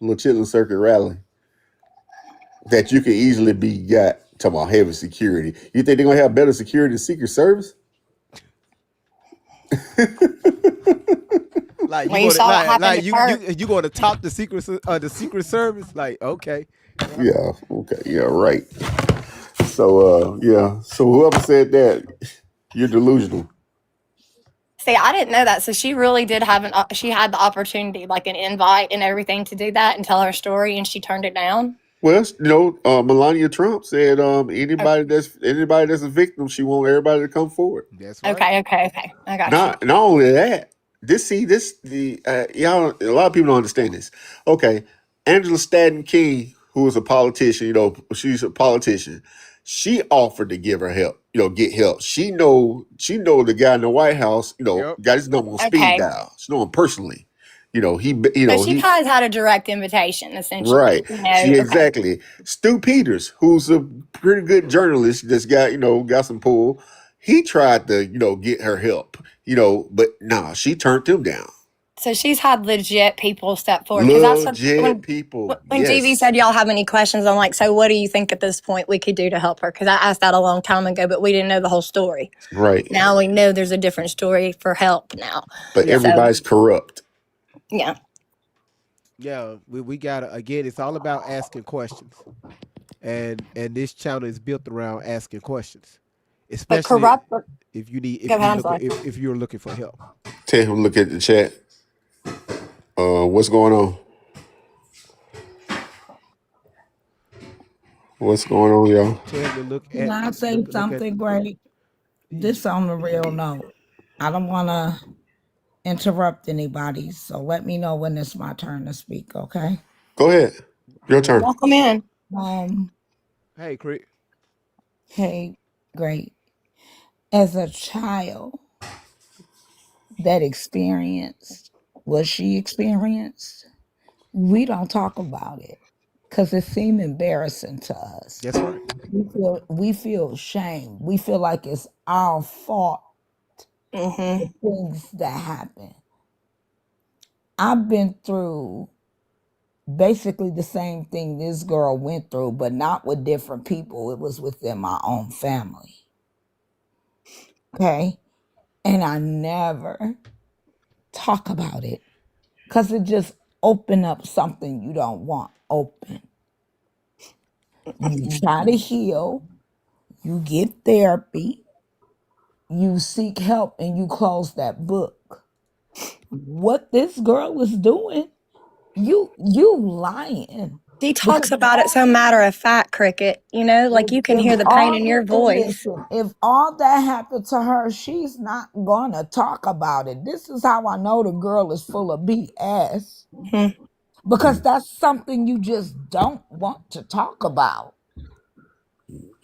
little chilling circuit rally that you can easily be got. Talking about heavy security. You think they're gonna have better security than Secret Service? Like you When you going to saw what happened like to Kurt, you going to top the Secret Service? Like okay, Yeah. Okay. Yeah. Right. So. Yeah. So whoever said that, you're delusional. see, I didn't know that. So she really did have she had the opportunity, like an invite and everything to do that and tell her story, and she turned it down. Well, Melania Trump said, O- anybody that's a victim, she want everybody to come forward. that's right. Okay. I got you. Not only that, y'all, a lot of people don't understand this. Okay, Angela Stanton King, who is a politician, she's a politician. She offered to give her help, get help. She know the guy in the White House, Yep. got his number on speed Okay. dial. She know him personally. So she He probably had a direct invitation, essentially. right. She Okay. exactly. Stu Peters, who's a pretty good journalist, that's got some pull. He tried to get her help, but nah, she turned him down. So she's had legit people step forward because that's Legit people, when GV yes, said y'all have any questions. I'm like, so what do you think at this point we could do to help her? Because I asked that a long time ago, but we didn't know the whole story. right. Now we know there's a different story for help now. But Yeah. So everybody's corrupt. yeah, Yeah, we gotta again. It's all about asking questions, and this channel is built around asking questions, but especially corrupt. Go if you need ahead. I'm sorry. if you're looking for help. Tell him look at the chat. What's going on? What's going on, y'all? Tell them to look Can at I say look at something great? This on the real note. I don't want to interrupt anybody, so let me know when it's my turn to speak, okay? Go ahead. Your turn. Welcome in. Hey, Craig. Hey, great. As a child that experienced what she experienced, we don't talk about it because it seemed embarrassing to us. That's right. We feel shame. We feel like it's our fault, Mm-hmm. the things that happen. I've been through basically the same thing this girl went through, but not with different people. It was within my own family. Okay. And I never talk about it because it just open up something you don't want open. You try to heal, you get therapy, you seek help, and you close that book. What this girl is doing, you lying. She Because talks about it so matter of fact, Cricket. You know, like you can if hear the pain in your voice. listen, if all that happened to her, she's not gonna talk about it. This is how I know the girl is full of BS. Because that's something you just don't want to talk about.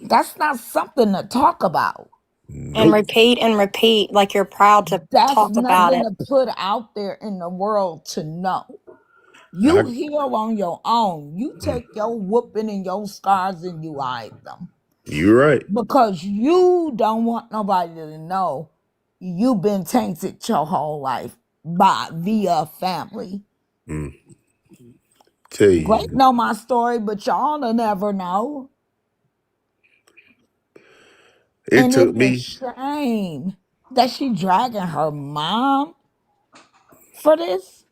That's not something to talk about. And Nope. repeat and repeat, like you're proud to That's talk about nothing it. to put out there in the world to know. I, You heal on your own. You take your whooping and your scars and you hide them. you're right. Because you don't want nobody to know you've been tainted your whole life via family. Mm. Tell Great you, know my story, but y'all will never know. it And took it's a me. shame that she dragging her mom for this.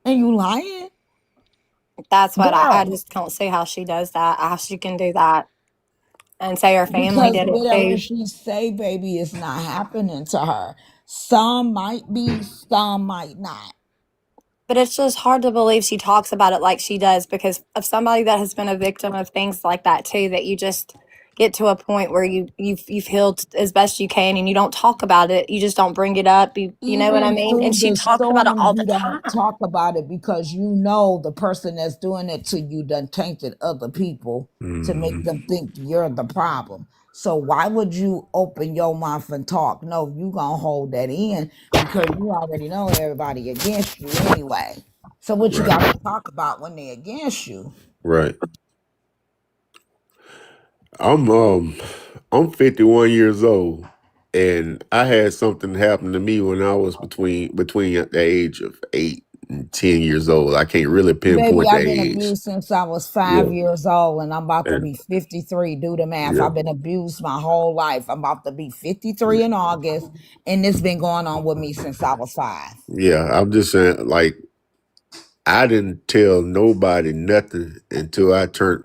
And you lying? That's what I Girl, just can't see how she does that, how she can do that and say her family because did it whatever too. she say, baby, is not happening to her. Some might be, some might not. But it's just hard to believe she talks about it like she does because of somebody that has been a victim of things like that too, that you just get to a point where you've healed as best you can and you don't talk about it. You just don't bring it up. You know what I Even mean? And through she the talks about it storms, all the you time. don't talk about it because you know the person that's doing it to you done tainted other people to make them think you're the problem. So why would you open your mouth and talk? No, you gonna hold that in because you already know everybody against you anyway. So what you Right. got to talk about when they against you? Right. I'm um I'm 51 years old, and I had something happen to me when I was between the age of 8 and 10 years old. I can't really Baby, pinpoint the I've been age. abused since I was Yeah. 5 years old, and I'm about to And be 53. Do the math. yeah. I've been abused my whole life. I'm about to be 53 in August, and it's been going on with me since I was 5. Yeah. I'm just saying, like, I didn't tell nobody nothing until I turned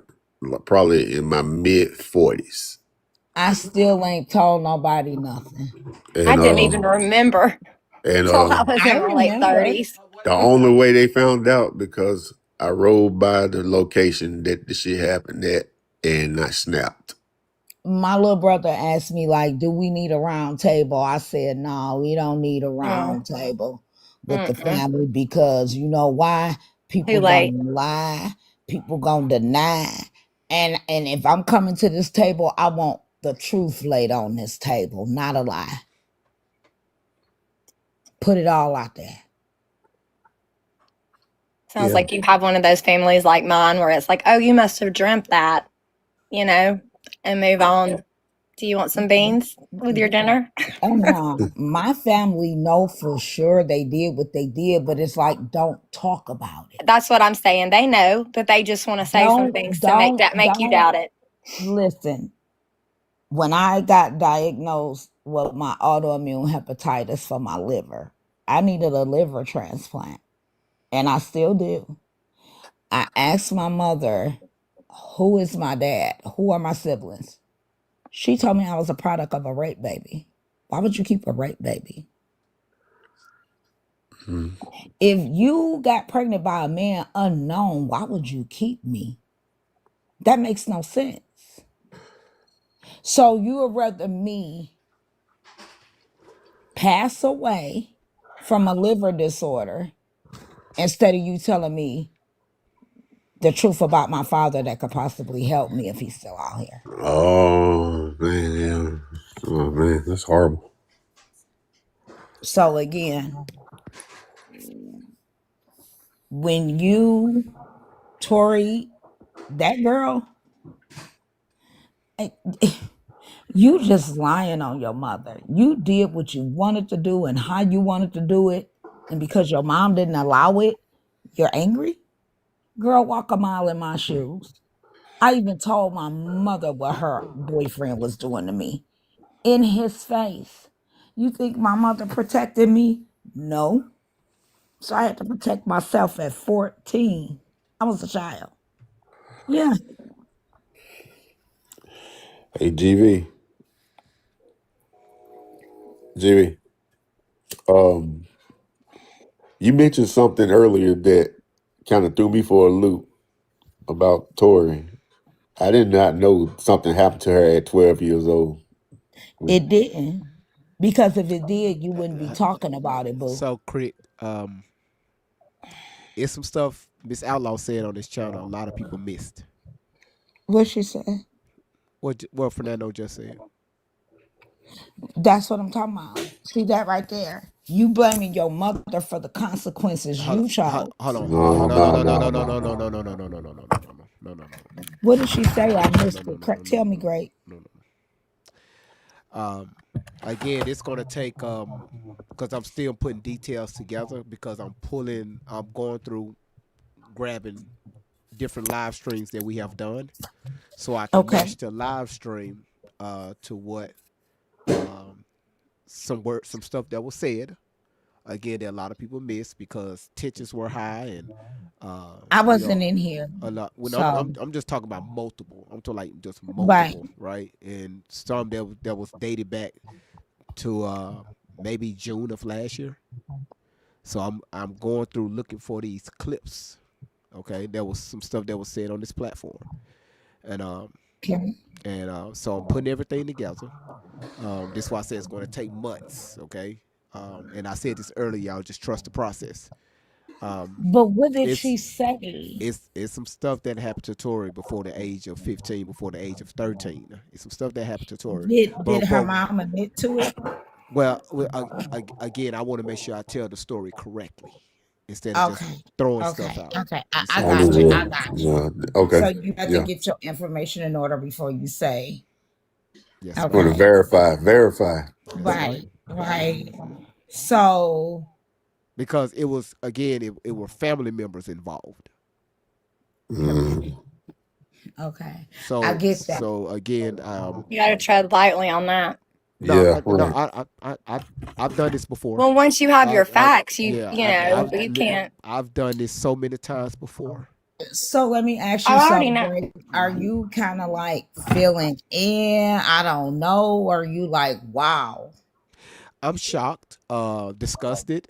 probably in my mid 40s. I still ain't told nobody nothing. I And didn't even remember and till I was I in my late remember. 30s. the only way they found out because I rode by the location that the shit happened at and I snapped. My little brother asked me, like, do we need a round table? I said, no, we don't need a Oh, round table with the mm-mm. family because you know why? Too People gonna late. lie, people gonna deny. And if I'm coming to this table, I want the truth laid on this table, not a lie. Put it all out there. Sounds Yeah. like you have one of those families like mine where it's like, oh, you must have dreamt that, you know, and move on. Do you want some beans with your dinner? Oh no, my family know for sure they did what they did, but it's like don't talk about it. That's what I'm saying. They know, but they just want to say some Don't things to make you don't doubt it. listen. When I got diagnosed with my autoimmune hepatitis for my liver, I needed a liver transplant, and I still do. I asked my mother, who is my dad? Who are my siblings? She told me I was a product of a rape baby. Why would you keep a rape baby? Mhm. If you got pregnant by a man unknown, why would you keep me? That makes no sense. So you would rather me pass away from a liver disorder instead of you telling me the truth about my father that could possibly help me if he's still out here. Oh man, yeah. Oh man, that's horrible. So again, when you, Tori, that girl, eh, you just lying on your mother. You did what you wanted to do and how you wanted to do it. And because your mom didn't allow it, you're angry? Girl, walk a mile in my shoes. I even told my mother what her boyfriend was doing to me in his face. You think my mother protected me? No. So I had to protect myself at 14. I was a child. Yeah. Hey, GV, um, you mentioned something earlier that kind of threw me for a loop about Tori. I did not know something happened to her at 12 years old. It didn't. Because if it did, you wouldn't be talking about it, boo. So, Crit, it's some stuff Miss Outlaw said on this channel. A lot of people missed. What she said? What Fernando just said. That's what I'm talking about. See that right there? You blaming your mother for the consequences Hold, you hold, chose. hold on. No, No, no, no, no, no, no, no, no, no, no, no, no. no, no, no, no, no, no, no, no, no, no, no, no, What did she say? I no, missed no, it. no, no, Tell no, me, no, great. no, no. Again, it's gonna take because I'm still putting details together because I'm going through grabbing different live streams that we have done so I can Okay. match the live stream to what um some stuff that was said. Again, that a lot of people missed because tensions were high and uh, I you wasn't know in here. a lot. When So, I'm just talking about multiple. I'm talking like just right. multiple, right? And some that was dated back to maybe June of last year. So I'm going through looking for these clips. Okay, there was some stuff that was said on this platform, and Okay. so I'm putting everything together. This is why I say it's going to take months. Okay, and I said this earlier. Y'all just trust the process. Um, But what did it's she say? it's some stuff that happened to Tori before the age of 15, before the age of 13. It's some stuff that happened to Tori, Did her but mom admit to it? again, I want to make sure I tell the story correctly instead of just Okay. throwing stuff Okay. out. Okay. You I see what I'm got you. saying? I got you. Yeah. Okay. So you have to Yeah. get your information in order before you say. Yes, Want to ma'am. Okay. verify. That's right. Right. Right. So, Because it was again, it were family members involved. okay. Mm. Okay. I So get that. so again, You got to tread lightly on that. no, Yeah. no, Right. I've done this before. Well, once you have your facts, Yeah, you can't. I've done this so many times before. So let me ask you I already something, know. Greg. Are you kind of like feeling in? I don't know. Or are you like, wow? I'm shocked, disgusted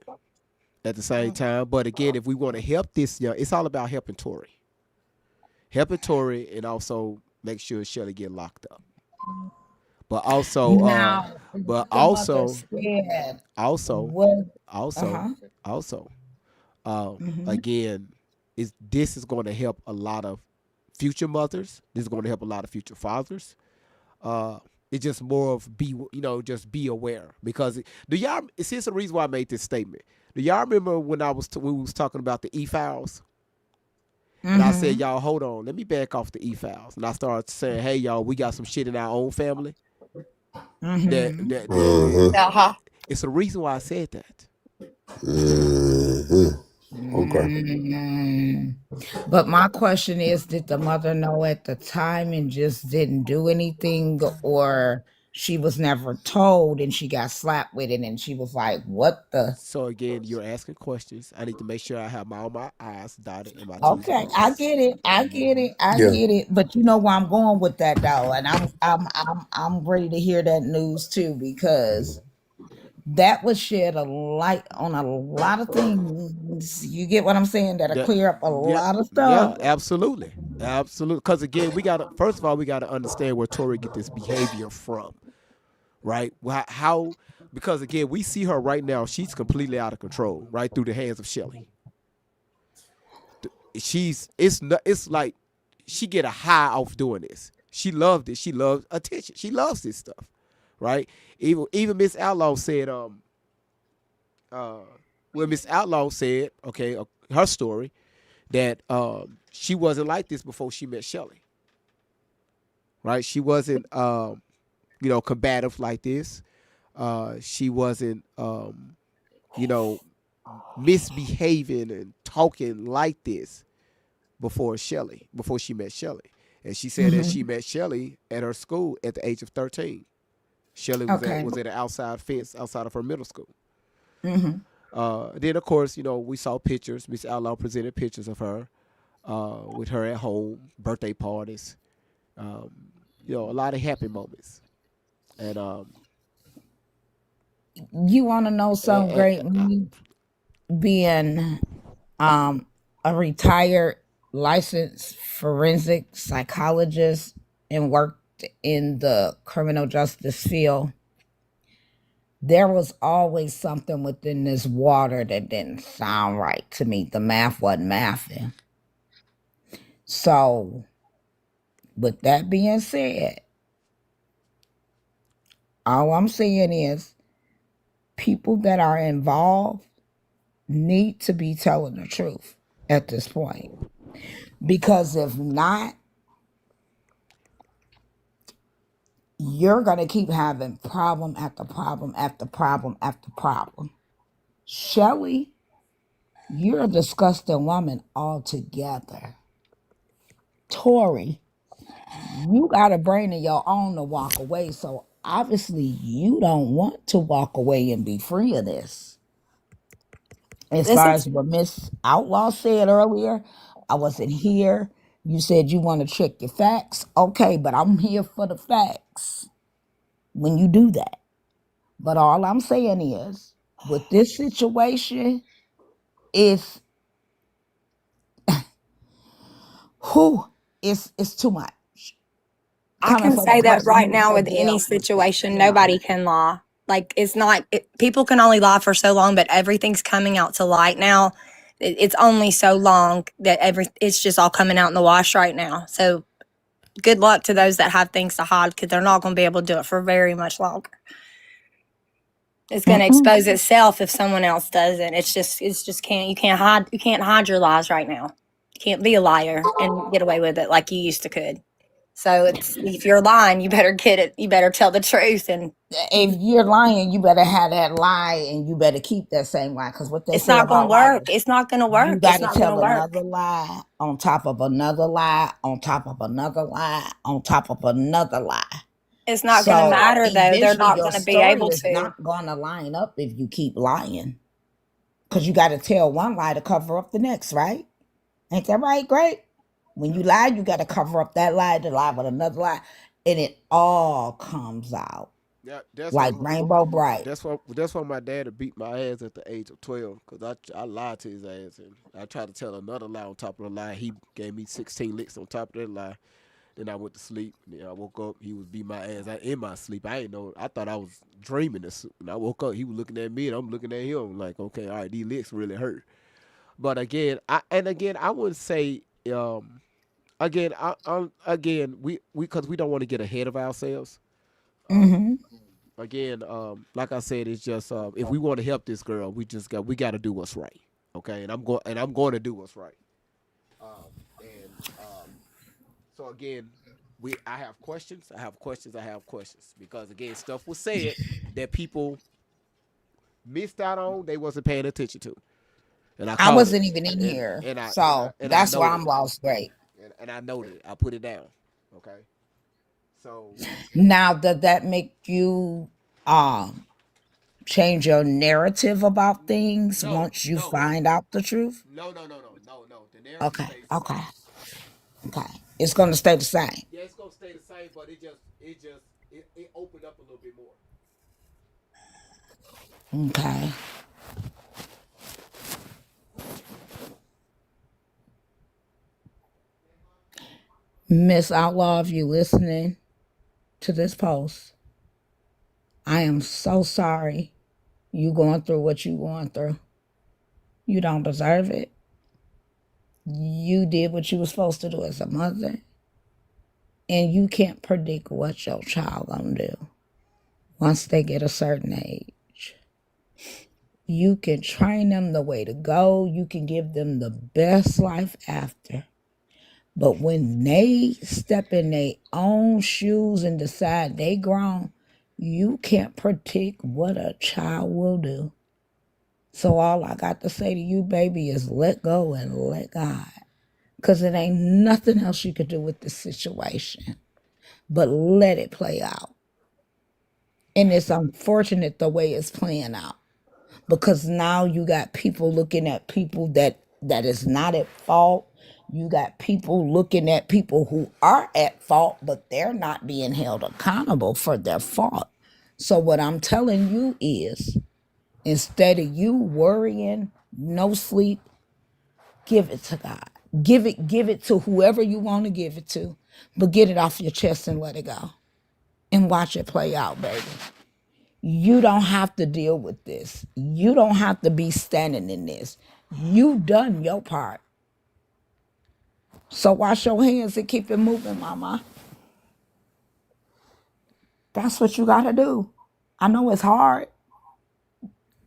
at the same time. But again, if we want to help this, it's all about helping Tori, and also make sure Shelly get locked up. But also, Now, but the mother also, said, also, what? Uh also, huh. also, Mm-hmm. again, this is going to help a lot of future mothers. This is going to help a lot of future fathers. Uh, it's just more of just be aware because do y'all? Here's the reason why I made this statement. Do y'all remember when we was talking about the e-files? And I said, Mm-hmm. y'all, hold on, let me back off the e-files. And I started saying, hey, y'all, we got some shit in our own family. That Mm-hmm. that that, that, Uh-huh. Uh-huh. it's the reason why I said that. Uh-huh. Okay. Mm. But my question is, did the mother know at the time and just didn't do anything, or she was never told and she got slapped with it and she was like, what the? So again, you're asking questions. I need to make sure I have all my I's dotted and my T's Okay, I crossed. get it. I get it. I Yeah. get it. But you know where I'm going with that though, and I'm ready to hear that news too because that would shed a light on a lot of things. You get what I'm saying? That'll Yeah, clear up a yeah, lot of yeah, stuff. absolutely, absolutely. Because again, we got to first of all we got to understand where Tori get this behavior from, right? How because again we see her right now. She's completely out of control, right through the hands of Shelly. It's like she get a high off doing this. She loved it. She loves attention. She loves this stuff, right? Even Miss Outlaw said uh well Miss Outlaw said okay her story that she wasn't like this before she met Shelly, right? She wasn't combative like this. She wasn't you know misbehaving and talking like this before she met Shelly. And she said that she Hmm. met Shelly at her school at the age of 13. Shelly Okay. was at an outside fence outside of her middle school. Hmm. Then of course, we saw pictures. Miss Outlaw presented pictures of her with her at home, birthday parties. Um, a lot of happy moments. And You want to know and, something and, great? Me being um, a retired licensed forensic psychologist and worked in the criminal justice field, there was always something within this water that didn't sound right to me. The math wasn't mathing. So, with that being said, all I'm saying is people that are involved need to be telling the truth at this point. Because if not, you're going to keep having problem after problem after problem after problem. Shelly, you're a disgusting woman altogether. Tori, you got a brain of your own to walk away. So obviously, you don't want to walk away and be free of this. As This far is as what Miss Outlaw said earlier, I wasn't here. You said you want to check your facts. Okay, but I'm here for the facts when you do that. But all I'm saying is, with this situation, is who it's too much. I Coming can from a say that person right who now was a with any jail system, situation, nobody can lie. Like it's not people can only lie for so long, but everything's coming out to light now. It's only so long that it's just all coming out in the wash right now. So good luck to those that have things to hide because they're not going to be able to do it for very much longer. It's going to expose itself if someone else doesn't. It's just can't hide your lies right now. You can't be a liar and get away with it like you used to could. So it's if you're lying, you better get it. You better tell the truth, and If you're lying, you better have that lie and you better keep that same lie. Because what they it's say not going about to work. liars, It's not going to you work. It's got to not going to tell work. another lie on top of another lie on top of another lie on top of another lie. It's not going to So matter though. They're eventually not your going to be story able is to. not going to line up if you keep lying. Because you got to tell one lie to cover up the next, right? Ain't that right? Great. When you lie, you got to cover up that lie to lie with another lie. And it all comes out yeah, that's like what rainbow bright. that's why my dad beat my ass at the age of 12 because I lied to his ass and I tried to tell another lie on top of the lie. He gave me 16 licks on top of that lie. Then I went to sleep. Then I woke up. He was beating my ass in my sleep. I didn't know. I thought I was dreaming this. When I woke up, he was looking at me and I'm looking at him like, okay, all right, these licks really hurt. But again, I would say, again, we because we don't want to get ahead of ourselves. Um, Mm-hmm. again, like I said, it's just if we want to help this girl, we got to do what's right. Okay, and I'm going to do what's right. And so again, I have questions. I have questions. I have questions because again, stuff was said that people missed out on. They wasn't paying attention to, and I I caught it, wasn't even in and here. and I and I So and I that's why noted I'm it, lost great. and I noted it. I put it down. Okay, so Now, does that make you um change your narrative about things no, once you no, find out the truth? no. The narrative Okay, stays the okay, same. okay. It's gonna stay the same. Yeah, it's gonna stay the same, but it opened up a little bit more. Okay. Miss Outlaw, if you listening to this post, I am so sorry you going through what you going through. You don't deserve it. You did what you were supposed to do as a mother, and you can't predict what your child gonna do once they get a certain age. You can train them the way to go. You can give them the best life after. But when they step in their own shoes and decide they grown, you can't predict what a child will do. So all I got to say to you, baby, is let go and let God. Because it ain't nothing else you could do with this situation. But let it play out. And it's unfortunate the way it's playing out. Because now you got people looking at people that is not at fault, You got people looking at people who are at fault, but they're not being held accountable for their fault. So what I'm telling you is, instead of you worrying, no sleep, give it to God. Give it to whoever you want to give it to, but get it off your chest and let it go. And watch it play out, baby. You don't have to deal with this. You don't have to be standing in this. You done your part. So wash your hands and keep it moving, mama. That's what you gotta do. I know it's hard.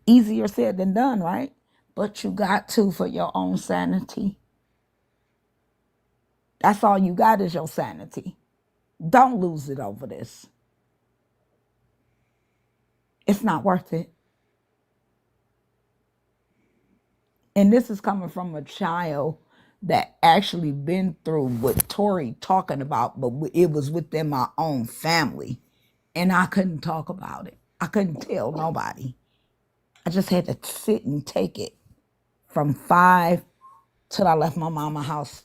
Easier said than done, right? But you got to for your own sanity. That's all you got is your sanity. Don't lose it over this. It's not worth it. And this is coming from a child that actually been through what Tori talking about, but it was within my own family. And I couldn't talk about it. I couldn't tell nobody. I just had to sit and take it from 5 till I left my mama house.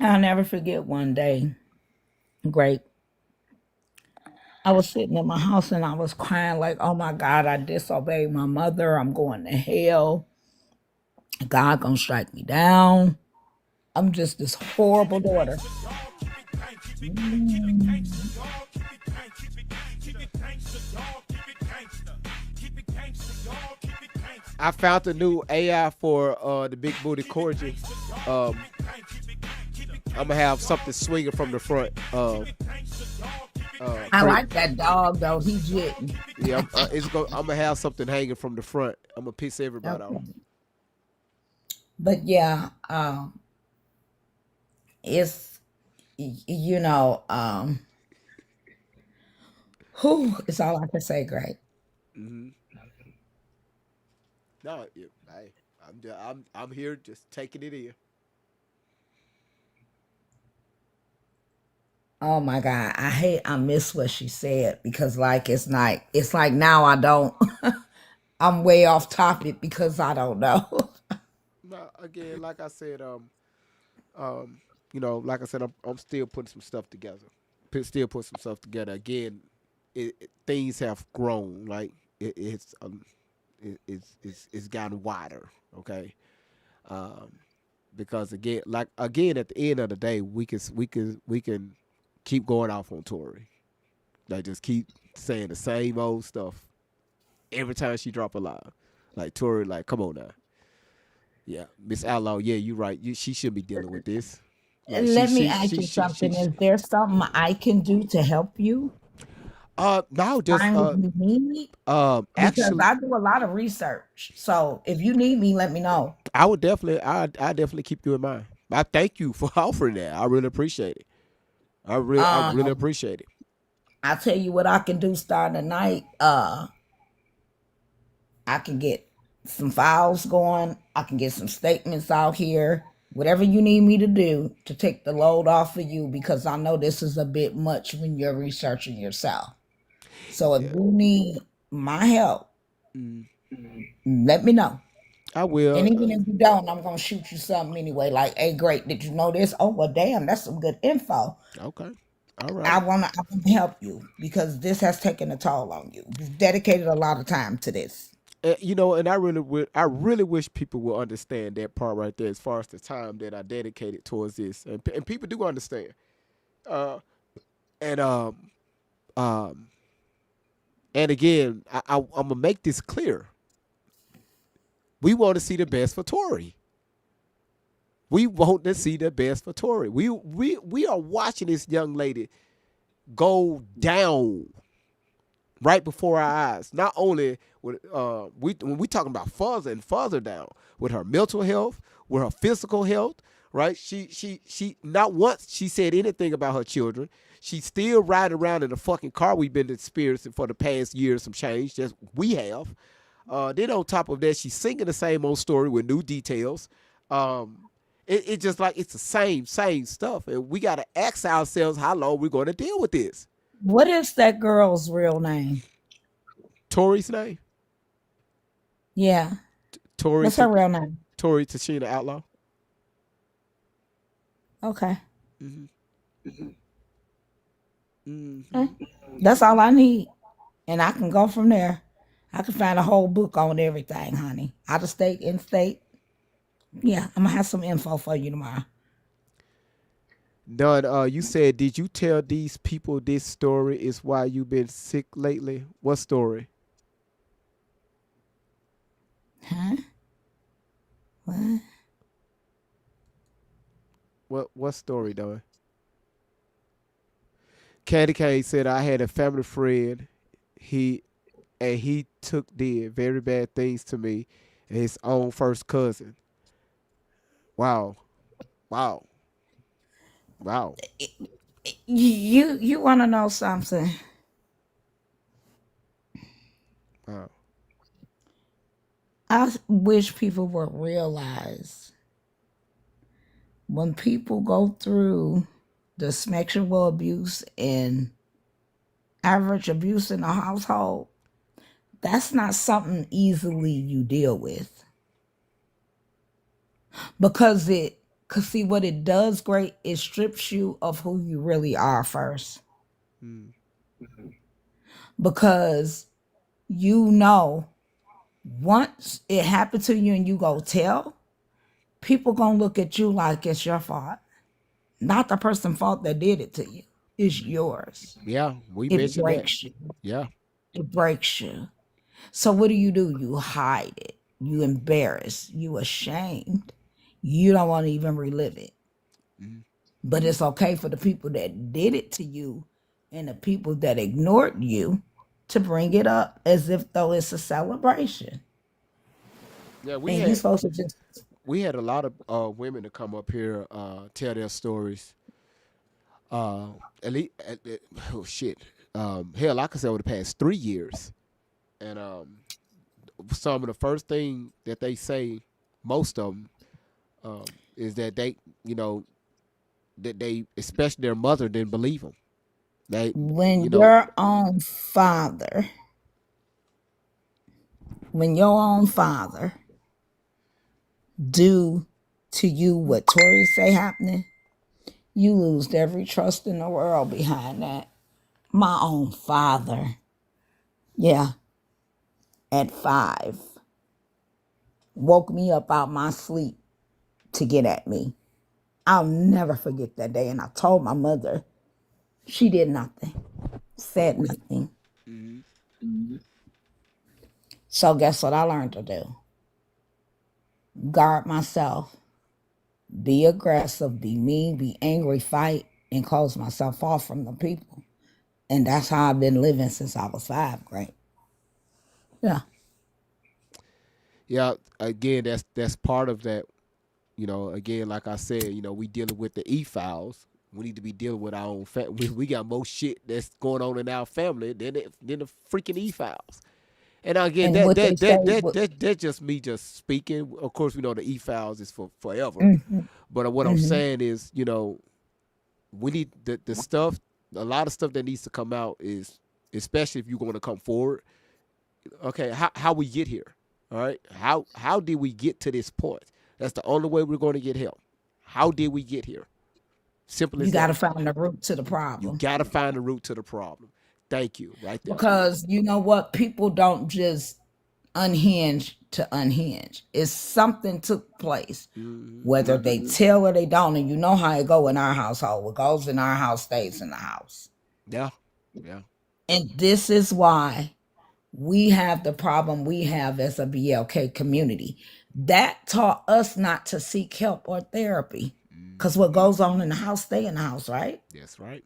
I'll never forget one day, great. I was sitting in my house and I was crying like, oh my God, I disobeyed my mother. I'm going to hell. God gonna strike me down. I'm just this horrible daughter. I found the new AI for the big booty corgi. I'm gonna have something swinging from the front. I like that dog though. He jitting. Yeah, I'm gonna have something hanging from the front. I'm gonna piss everybody off. But yeah, it's it's all I can say. Great. Mm-hmm. No, I'm here just taking it in. Oh my God, I miss what she said because like it's like now I don't. I'm way off topic because I don't know. No, again, like I said, like I said, I'm still putting some stuff together. Still put some stuff together. Again, things have grown. Like it's gotten wider. Okay, because again, at the end of the day, we can keep going off on Tori. Like just keep saying the same old stuff every time she drop a line. Like Tori, like come on now. Yeah, Miss Outlaw. Yeah, you right. She should be dealing with this. Like Let me ask you something. Is there something I can do to help you no, just find what you need? Because actually, I do a lot of research. So if you need me, let me know. I would definitely keep you in mind. I thank you for offering that. I really appreciate it. I really Um, appreciate it. I'll tell you what I can do starting tonight. I can get some files going. I can get some statements out here. Whatever you need me to do to take the load off of you, because I know this is a bit much when you're researching yourself. So if you need my help, let me know. I will. And even if you don't, I'm gonna shoot you something anyway. Like, hey, great, did you know this? Oh well, damn, that's some good info. Okay. All right. I wanna help you because this has taken a toll on you. You've dedicated a lot of time to this. And I really wish people will understand that part right there, as far as the time that I dedicated towards this, and people do understand. Uh, and um, and again, I'm gonna make this clear. We want to see the best for Tori. We want to see the best for Tori. We are watching this young lady go down right before our eyes. Not only with when we talking about further and further down with her mental health, with her physical health, right? She not once she said anything about her children. She's still riding around in the fucking car we've been experiencing for the past year, some change that we have. Then on top of that, she's singing the same old story with new details. It just like it's the same stuff, and we got to ask ourselves how long we're going to deal with this. What is that girl's real name? Tori's name, Yeah. Tori, What's her real name? Tori Tashina Outlaw. Okay. Hmm. Okay. That's all I need. And I can go from there. I can find a whole book on everything, honey. Out of state, in state. Yeah, I'm gonna have some info for you tomorrow. None. You said, did you tell these people this story is why you been sick lately? What story? Huh? What? What story, Don? Candy Cane said I had a family friend. He did very bad things to me and his own first cousin. Wow. Wow. Wow. You want to know something? Wow. I wish people would realize when people go through the sexual abuse and average abuse in a household, that's not something easily you deal with. Because see what it does great, it strips you of who you really are first. Because once it happened to you and you go tell, people gonna look at you like it's your fault. Not the person's fault that did it to you. It's yours. Yeah, we It mentioned that. breaks you. Yeah. It breaks you. So what do? You hide it. You embarrass. You ashamed. You don't want to even relive it. But it's okay for the people that did it to you and the people that ignored you to bring it up as if though it's a celebration. Yeah, And you supposed to just we had a lot of women to come up here, tell their stories. At least, oh shit, hell, I could say over the past 3 years, and some of the first thing that they say, most of them, is that they, especially their mother, didn't believe them. when your own father do to you what Tori say happening, you lose every trust in the world behind that. My own father, yeah, at 5, woke me up out my sleep to get at me. I'll never forget that day. And I told my mother, she did nothing, said nothing. So guess what I learned to do? Guard myself, be aggressive, be mean, be angry, fight, and close myself off from the people. And that's how I've been living since I was 5, great. Yeah. Yeah, again, that's part of that. Again, like I said, we dealing with the e-files. We need to be dealing with our own family. We got more shit that's going on in our family than the freaking e-files. And again, And what they say, that's just me just speaking. Of course, we know the e-files is for forever. But what I'm saying is, we need the stuff. A lot of stuff that needs to come out is, especially if you're going to come forward. Okay, how we get here? All right, how did we get to this point? That's the only way we're going to get help. How did we get here? Simple as you that. got to find the root to the problem. You got to find the root to the problem. Thank you, right there. Because you know what? People don't just unhinge to unhinge. It's something took place. Whether they tell or they don't, and you know how it go in our household. What goes in our house stays in the house. Yeah. And this is why we have the problem we have as a BLK community. That taught us not to seek help or therapy. Because what goes on in the house, stay in the house, right? That's right.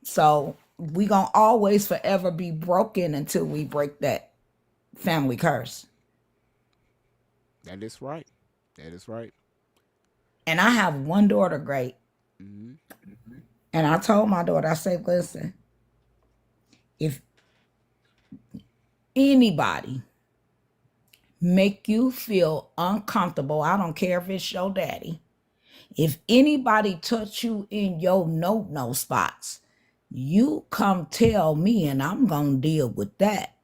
So we gonna always forever be broken until we break that family curse. That is right. And I have one daughter, great. And I told my daughter, I said, listen, if anybody make you feel uncomfortable, I don't care if it's your daddy, If anybody touch you in your no spots, you come tell me and I'm going to deal with that.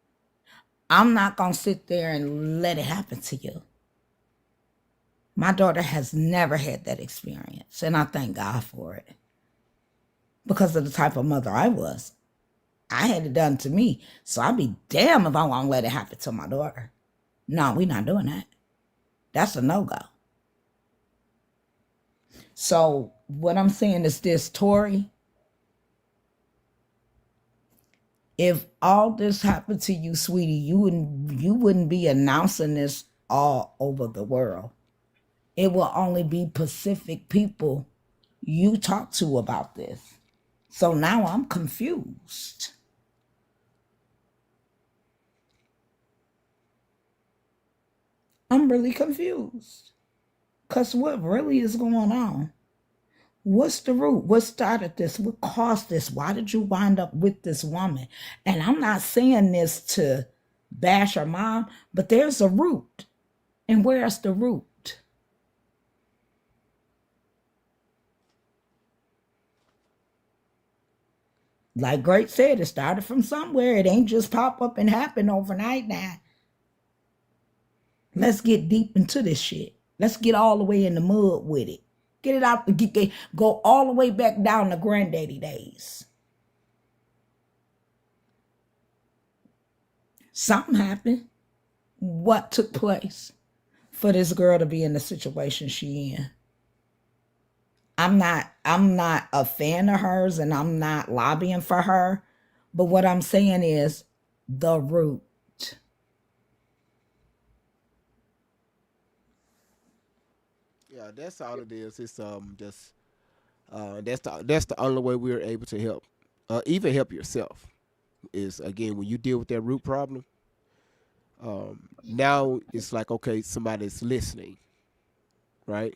I'm not going to sit there and let it happen to you. My daughter has never had that experience, and I thank God for it because of the type of mother I was. I had it done to me, so I'd be damn if I won't let it happen to my daughter. No, we're not doing that. That's a no-go. So what I'm saying is this, Tori, if all this happened to you, sweetie, you wouldn't be announcing this all over the world. It will only be Pacific people you talk to about this. So now I'm confused. I'm really confused. Because what really is going on? What's the root? What started this? What caused this? Why did you wind up with this woman? And I'm not saying this to bash her mom, but there's a root. And where's the root? Like Great said, it started from somewhere. It ain't just pop up and happen overnight now. Let's get deep into this shit. Let's get all the way in the mud with it. Get it out, go all the way back down to granddaddy days. Something happened. What took place for this girl to be in the situation she in? I'm not a fan of hers and I'm not lobbying for her. But what I'm saying is the root. Yeah, that's all it is. It's just that's the only way we're able to help, even help yourself. Is again when you deal with that root problem. Now it's like okay, somebody's listening, right?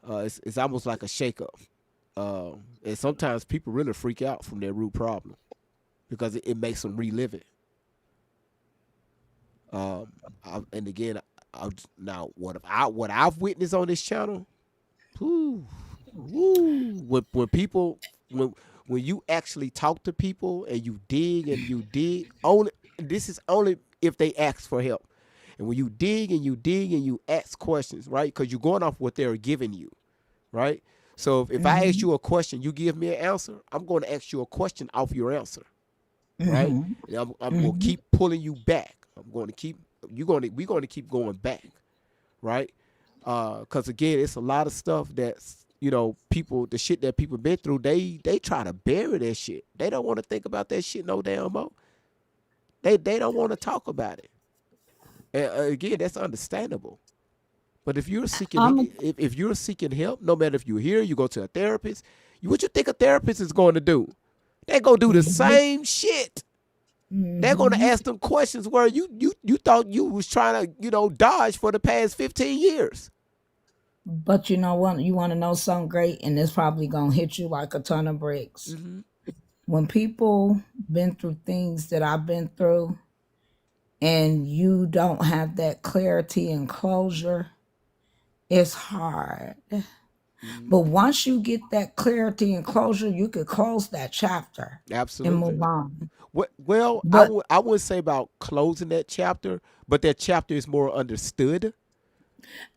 It's almost like a shakeup, and sometimes people really freak out from their root problem because it makes them relive it. And again, now what I've witnessed on this channel, whew, when people when you actually talk to people and you dig only this is only if they ask for help. And when you dig and you ask questions, right? Because you're going off what they're giving you, right? So if I ask you a question, you give me an answer, I'm going to ask you a question off your answer, right? And I'm going to keep pulling you back. We're going to keep going back, right? Because again, it's a lot of stuff that's people, the shit that people been through. They try to bury that shit. They don't want to think about that shit no damn more. They don't want to talk about it. And again, that's understandable. But if you're seeking if you're seeking help, no matter if you're here, you go to a therapist. What you think a therapist is going to do? They're gonna do the same shit. They're gonna ask them questions where you thought you was trying to dodge for the past 15 years. But you know what? You want to know something great, and it's probably gonna hit you like a ton of bricks. When people been through things that I've been through, and you don't have that clarity and closure, it's hard. But once you get that clarity and closure, you could close that chapter. Absolutely. And move on. Well, I wouldn't say about closing that chapter, but that chapter is more understood.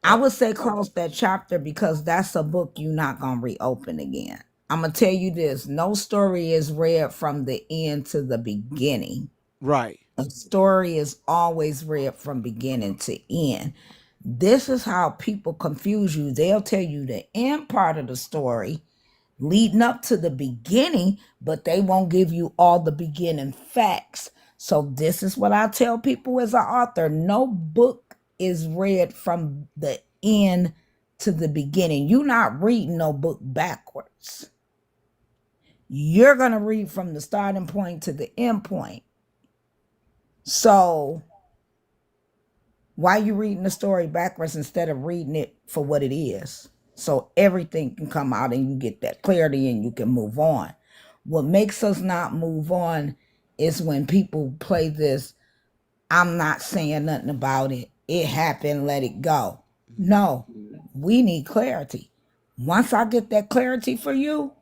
I would say close that chapter because that's a book you're not going to reopen again. I'm going to tell you this. No story is read from the end to the beginning. Right. A story is always read from beginning to end. This is how people confuse you. They'll tell you the end part of the story leading up to the beginning, but they won't give you all the beginning facts. So this is what I tell people as an author. No book is read from the end to the beginning. You're not reading no book backwards. You're going to read from the starting point to the end point. So why are you reading the story backwards instead of reading it for what it is? So everything can come out and you get that clarity and you can move on. What makes us not move on is when people play this, I'm not saying nothing about it. It happened, let it go. No, we need clarity. Once I get that clarity for you,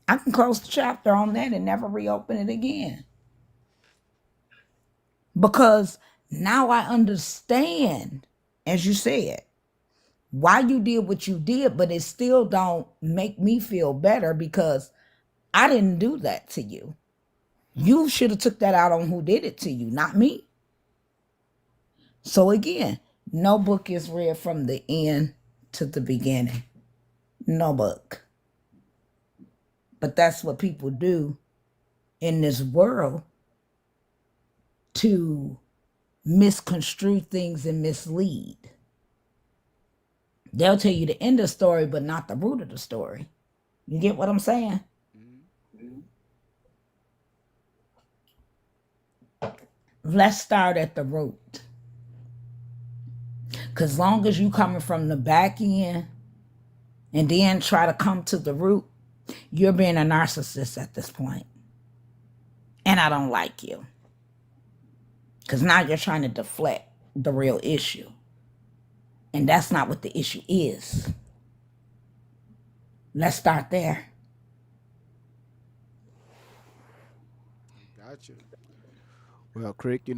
I can close the chapter on that and never reopen it again. Because now I understand, as you said, why you did what you did, but it still don't make me feel better because I didn't do that to you. You should have took that out on who did it to you, not me. So again, no book is read from the end to the beginning. No book. But that's what people do in this world to misconstrue things and mislead. They'll tell you the end of the story, but not the root of the story. You get what I'm saying? Let's start at the root. Because long as you coming from the back end and then try to come to the root, you're being a narcissist at this point. And I don't like you. Because now you're trying to deflect the real issue. And that's not what the issue is. Let's start there. Gotcha. Well, Crick,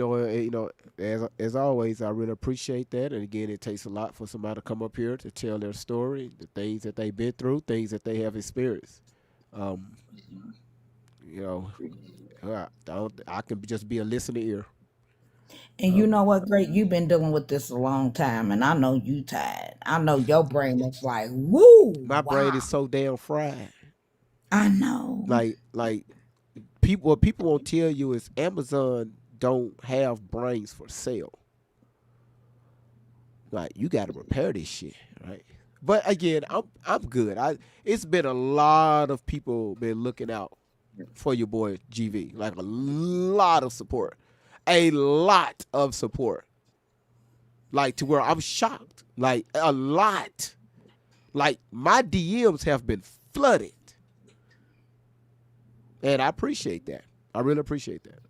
as always, I really appreciate that. And again, it takes a lot for somebody to come up here to tell their story, the things that they've been through, things that they have experienced. Um, you know, I can just be a listening ear. And you know what, Great? You've been dealing with this a long time, and I know you tired. I know your brain is like, woo, My brain wow. is so damn fried. I know. Like what people won't tell you is Amazon don't have brains for sale. Like you got to repair this shit, right? But again, I'm good. It's been a lot of people been looking out for your boy GV, like a lot of support, a lot of support, like to where I'm shocked, like a lot, like my DMs have been flooded, and I appreciate that. I really appreciate that.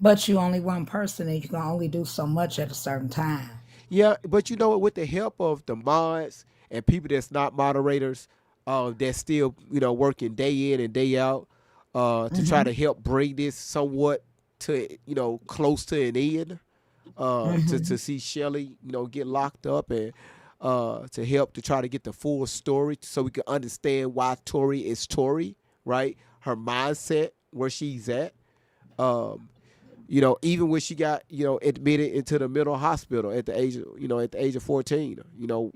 But you only one person, and you can only do so much at a certain time. Yeah, but you know what? With the help of the mods and people that's not moderators, that's still working day in and day out, to try to help bring this somewhat to close to an end, to see Shelly get locked up and to help to try to get the full story so we can understand why Tori is Tori, right? Her mindset, where she's at. Even when she got, admitted into the mental hospital at the age of 14,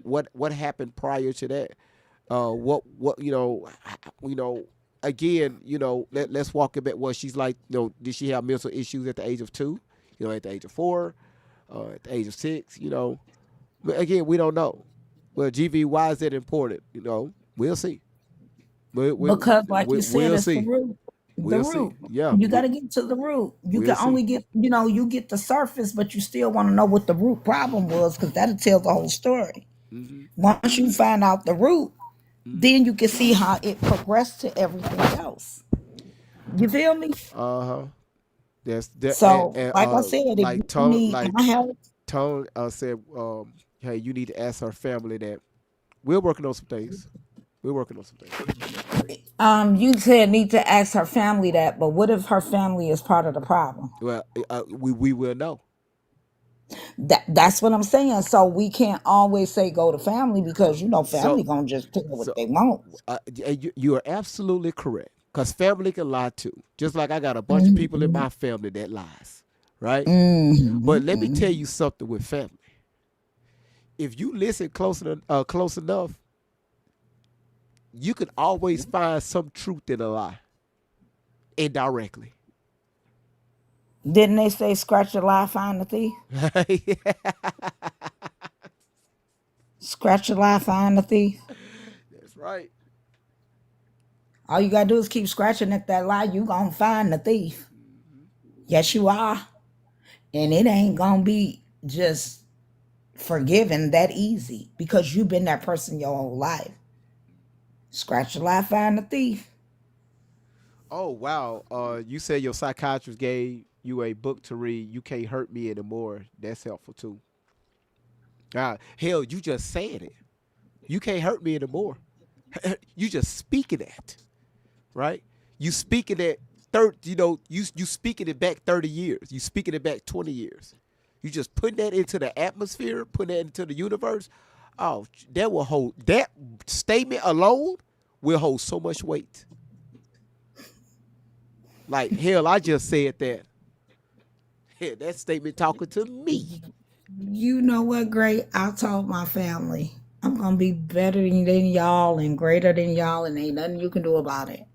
what happened prior to that? Again, let's walk it back. Well, she's like, did she have mental issues at the age of 2? At the age of 4, at the age of 6, But again, we don't know. Well, GV, why is that important? We'll see. Because, like you said, we'll it's the see. root. The We'll see. root. Yeah. You got to get to the root. You We'll can only see. get, you get the surface, but you still want to know what the root problem was because that'll tell the whole story. Once you find out the root, then you can see how it progressed to everything else. You feel me? That's that. So, And like I said, if you need my help, Tone said, hey, you need to ask her family that. We're working on some things. you said need to ask her family that, but what if her family is part of the problem? Well, we will know. That's what I'm saying. So we can't always say go to family because family gonna just tell what they want. You are absolutely correct. Because family can lie too. Just like I got a bunch of people in my family that lies, right? But let me tell you something with family. If you listen close enough, you can always find some truth in a lie, indirectly. Didn't they say scratch a lie, find the thief? Scratch a lie, find the thief. That's right. All you gotta do is keep scratching at that lie. You gonna find the thief. Yes, you are. And it ain't gonna be just forgiven that easy because you've been that person your whole life. Scratch a lie, find the thief. Oh wow. You said your psychiatrist gave you a book to read. You Can't Hurt Me Anymore. That's helpful too. Hell, you just said it. You can't hurt me anymore. You just speaking that, right? You speaking that you speaking it back 30 years. You speaking it back 20 years. You just putting that into the atmosphere, putting that into the universe. Oh, that will hold that statement alone will hold so much weight. Like hell, I just said that. Yeah, that statement talking to me. You know what, Great? I told my family I'm gonna be better than y'all and greater than y'all, and ain't nothing you can do about it.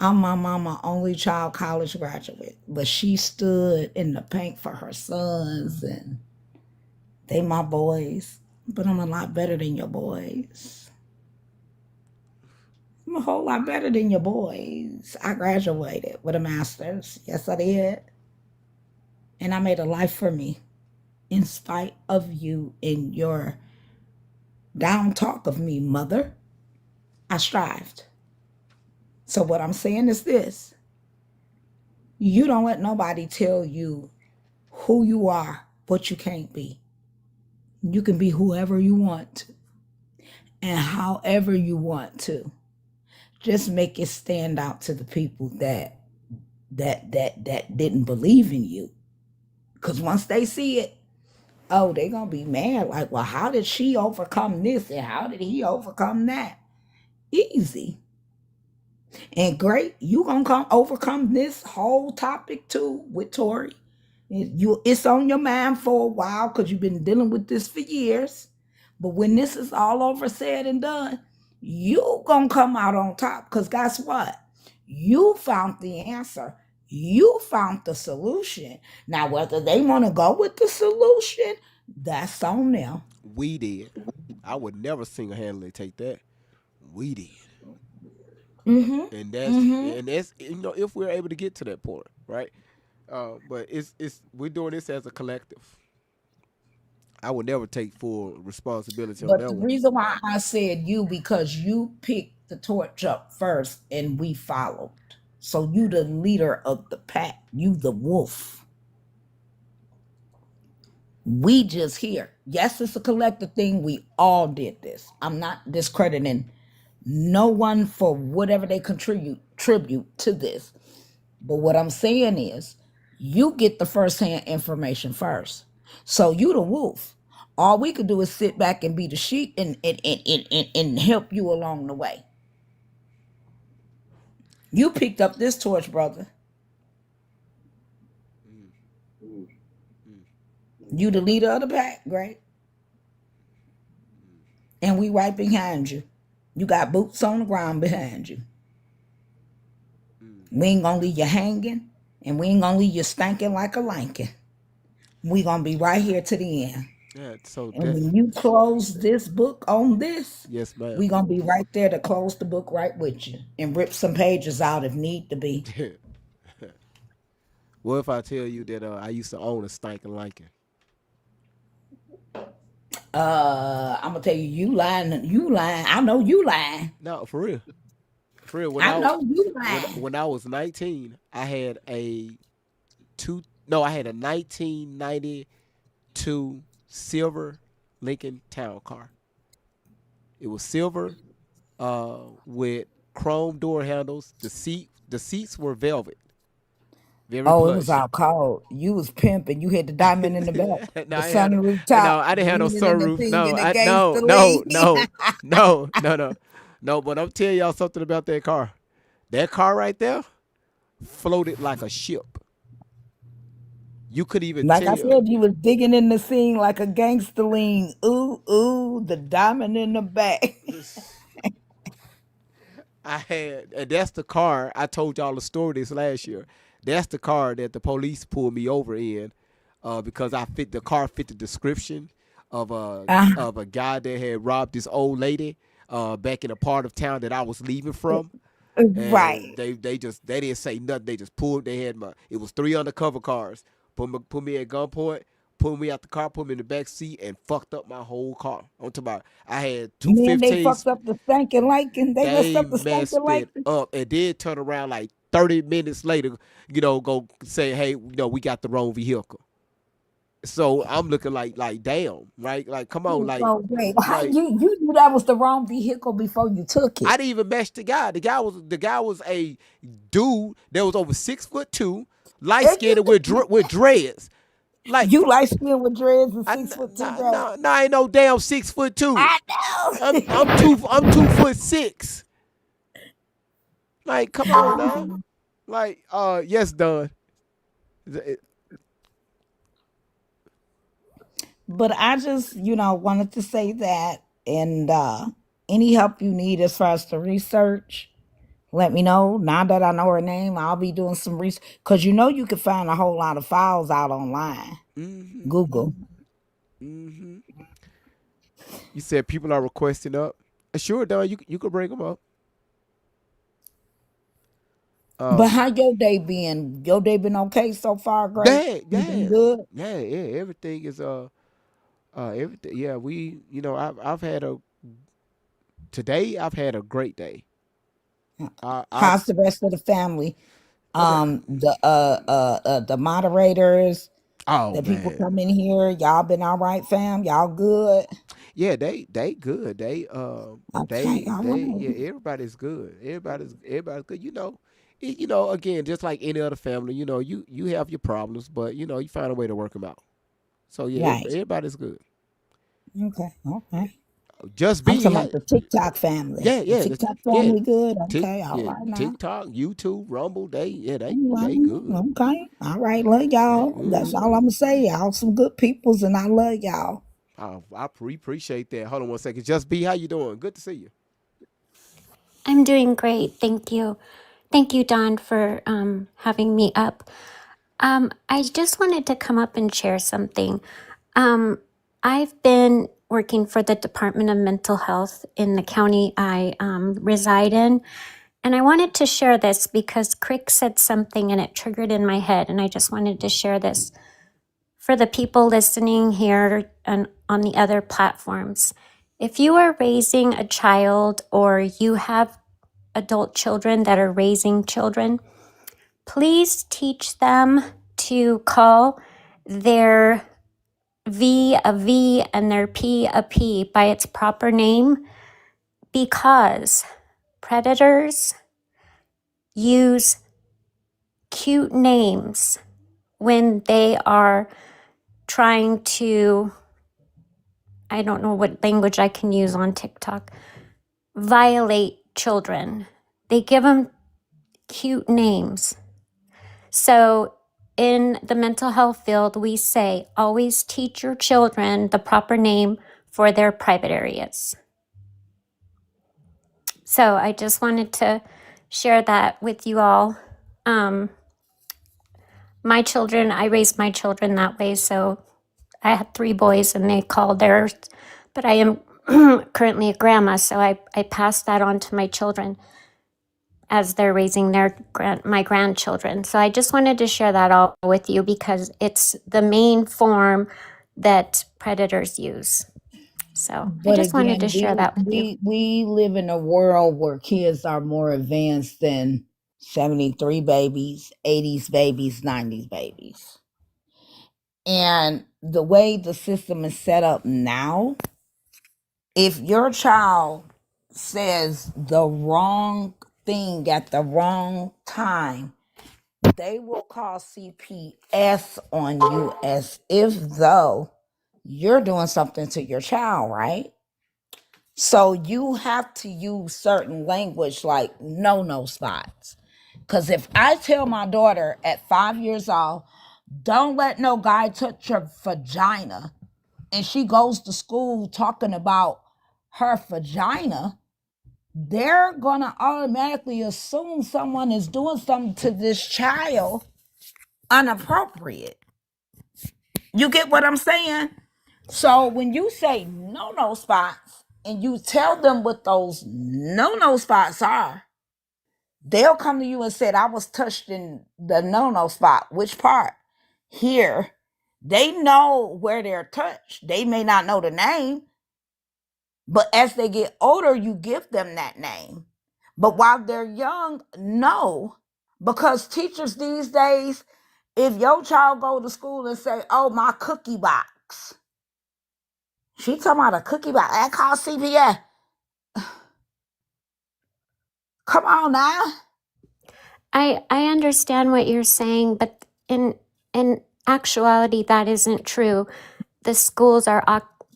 I'm my mama only child college graduate, but she stood in the paint for her sons, and they my boys. But I'm a lot better than your boys. I'm a whole lot better than your boys. I graduated with a master's. Yes, I did. And I made a life for me in spite of you and your down talk of me, mother. I strived. So what I'm saying is this. You don't let nobody tell you who you are, what you can't be. You can be whoever you want to and however you want to. Just make it stand out to the people that didn't believe in you. Because once they see it, oh, they're gonna be mad. Like, well, how did she overcome this and how did he overcome that? Easy. And Great, you gonna come overcome this whole topic too with Tori. It's on your mind for a while because you've been dealing with this for years. But when this is all over, said and done, you gonna come out on top. Because guess what? You found the answer. You found the solution. Now, whether they want to go with the solution, that's on them. We did. I would never single-handedly take that. We did. Mm-hmm. And that's if we're able to get to that point, right? But it's we're doing this as a collective. I would never take full responsibility on But that the one. reason why I said you, because you picked the torch up first and we followed. So you the leader of the pack. You the wolf. We just here. Yes, it's a collective thing. We all did this. I'm not discrediting no one for whatever they tribute to this. But what I'm saying is you get the first-hand information first. So you the wolf. All we could do is sit back and be the sheep and help you along the way. You picked up this torch, brother. You the leader of the pack, right? And we right behind you. You got boots on the ground behind you. We ain't gonna leave you hanging, and we ain't gonna leave you stinking like a Lincoln. We gonna be right here to the end. Yeah, so And that when you close this book on this, yes, ma'am. we gonna be right there to close the book right with you and rip some pages out if need to be. What if I tell you that I used to own a stinking Lincoln? I'm gonna tell you, you lying. You lying. I know you lying. No, for real. For real. I know you lying. When I was 19, I had I had a 1992 silver Lincoln Town Car. It was silver, with chrome door handles. The seats were velvet. Very Oh, it plush. was out cold. You was pimping. You had the diamond in the back, No, the I had sunroof top. no, I didn't have no leaning in the sunroof. thing No, in the I gangster no, league. no. But I'm telling y'all something about that car. That car right there floated like a ship. You could even Like I tell. said, you was digging in the scene like a gangster lean. Ooh, ooh, the diamond in the back. And that's the car. I told y'all the story this last year. That's the car that the police pulled me over in, because the car fit the description of a guy that had robbed this old lady, back in a part of town that I was leaving from. Right. And they didn't say nothing. They just pulled. It was 3 undercover cars. Put me at gunpoint. Pulled me out the car. Put me in the back seat and fucked up my whole car. I'm talking about. I had two Man, they 15s. fucked up the stinking Lincoln. They messed They up the messed stinking it Lincoln. up and then turn around like 30 minutes later, go say, hey, we got the wrong vehicle. So I'm looking like damn, right? Like, come on, So wait, how like you knew that was the wrong vehicle before you took I it? didn't even match the guy. The guy was a dude that was over 6'2", light And skinned with dreads. Like, you light skin with dreads and I 6'2" nah, dreads. nah, nah, ain't no damn 6'2". I I'm know. 2 foot 6. Like, come on now. Like, yes, Don. But I just, wanted to say that. And any help you need as far as the research, let me know. Now that I know her name, I'll be doing some research. Because you can find a whole lot of files out online. Google. You said people are requesting up. Sure, Don, you could bring them up. But how your day been? Your day been okay so far, Grace? Yeah, You been yeah, good? yeah. Everything is everything. Yeah, I've had a today. I've had a great day. I've How's the rest of the family? okay. The moderators, Oh the people man, come in here. Y'all been all right, fam? Y'all good? yeah, they good. Okay, all right. Yeah, everybody's good. Everybody's good. Again, just like any other family, you have your problems, but you find a way to work them out. So yeah, Right. everybody's good. Okay, okay. Just I'm be talking about the TikTok family. yeah, The yeah, TikTok yeah. family good? Okay, all Yeah, right now. TikTok, YouTube, Rumble, All they good. right, okay. All right, love They y'all. That's good. all I'm gonna say. Y'all some good peoples and I love y'all. I appreciate that. Hold on one second. Just be how you doing? Good to see you. I'm doing great. Thank you. Thank you, Don, for having me up. I just wanted to come up and share something. Um, I've been working for the Department of Mental Health in the county I reside in. And I wanted to share this because Crick said something and it triggered in my head. And I just wanted to share this for the people listening here and on the other platforms. If you are raising a child or you have adult children that are raising children, please teach them to call their V a V and their P a P by its proper name, because predators use cute names when they are trying to, I don't know what language I can use on TikTok, violate children. They give them cute names. So in the mental health field, we say always teach your children the proper name for their private areas. So I just wanted to share that with you all. My children, I raised my children that way. So I had 3 boys and they called theirs, but I am currently a grandma. So I passed that on to my children as they're raising my grandchildren. So I just wanted to share that all with you because it's the main form that predators use. So I But just wanted to again, share we that with you. we we live in a world where kids are more advanced than 73 babies, 80s babies, 90s babies. And the way the system is set up now, if your child says the wrong thing at the wrong time, they will call CPS on you as if though you're doing something to your child, right? So you have to use certain language like no spots. Because if I tell my daughter at 5 years old, don't let no guy touch your vagina, and she goes to school talking about her vagina, they're gonna automatically assume someone is doing something to this child inappropriate. You get what I'm saying? So when you say no spots and you tell them what those no spots are, they'll come to you and say, I was touched in the no spot. Which part? Here. They know where they're touched. They may not know the name, but as they get older, you give them that name. But while they're young, no. Because teachers these days, If your child go to school and say, "Oh, my cookie box," she talking about a cookie box. That called CPS. Come on now. I understand what you're saying, but in actuality, that isn't true. The schools are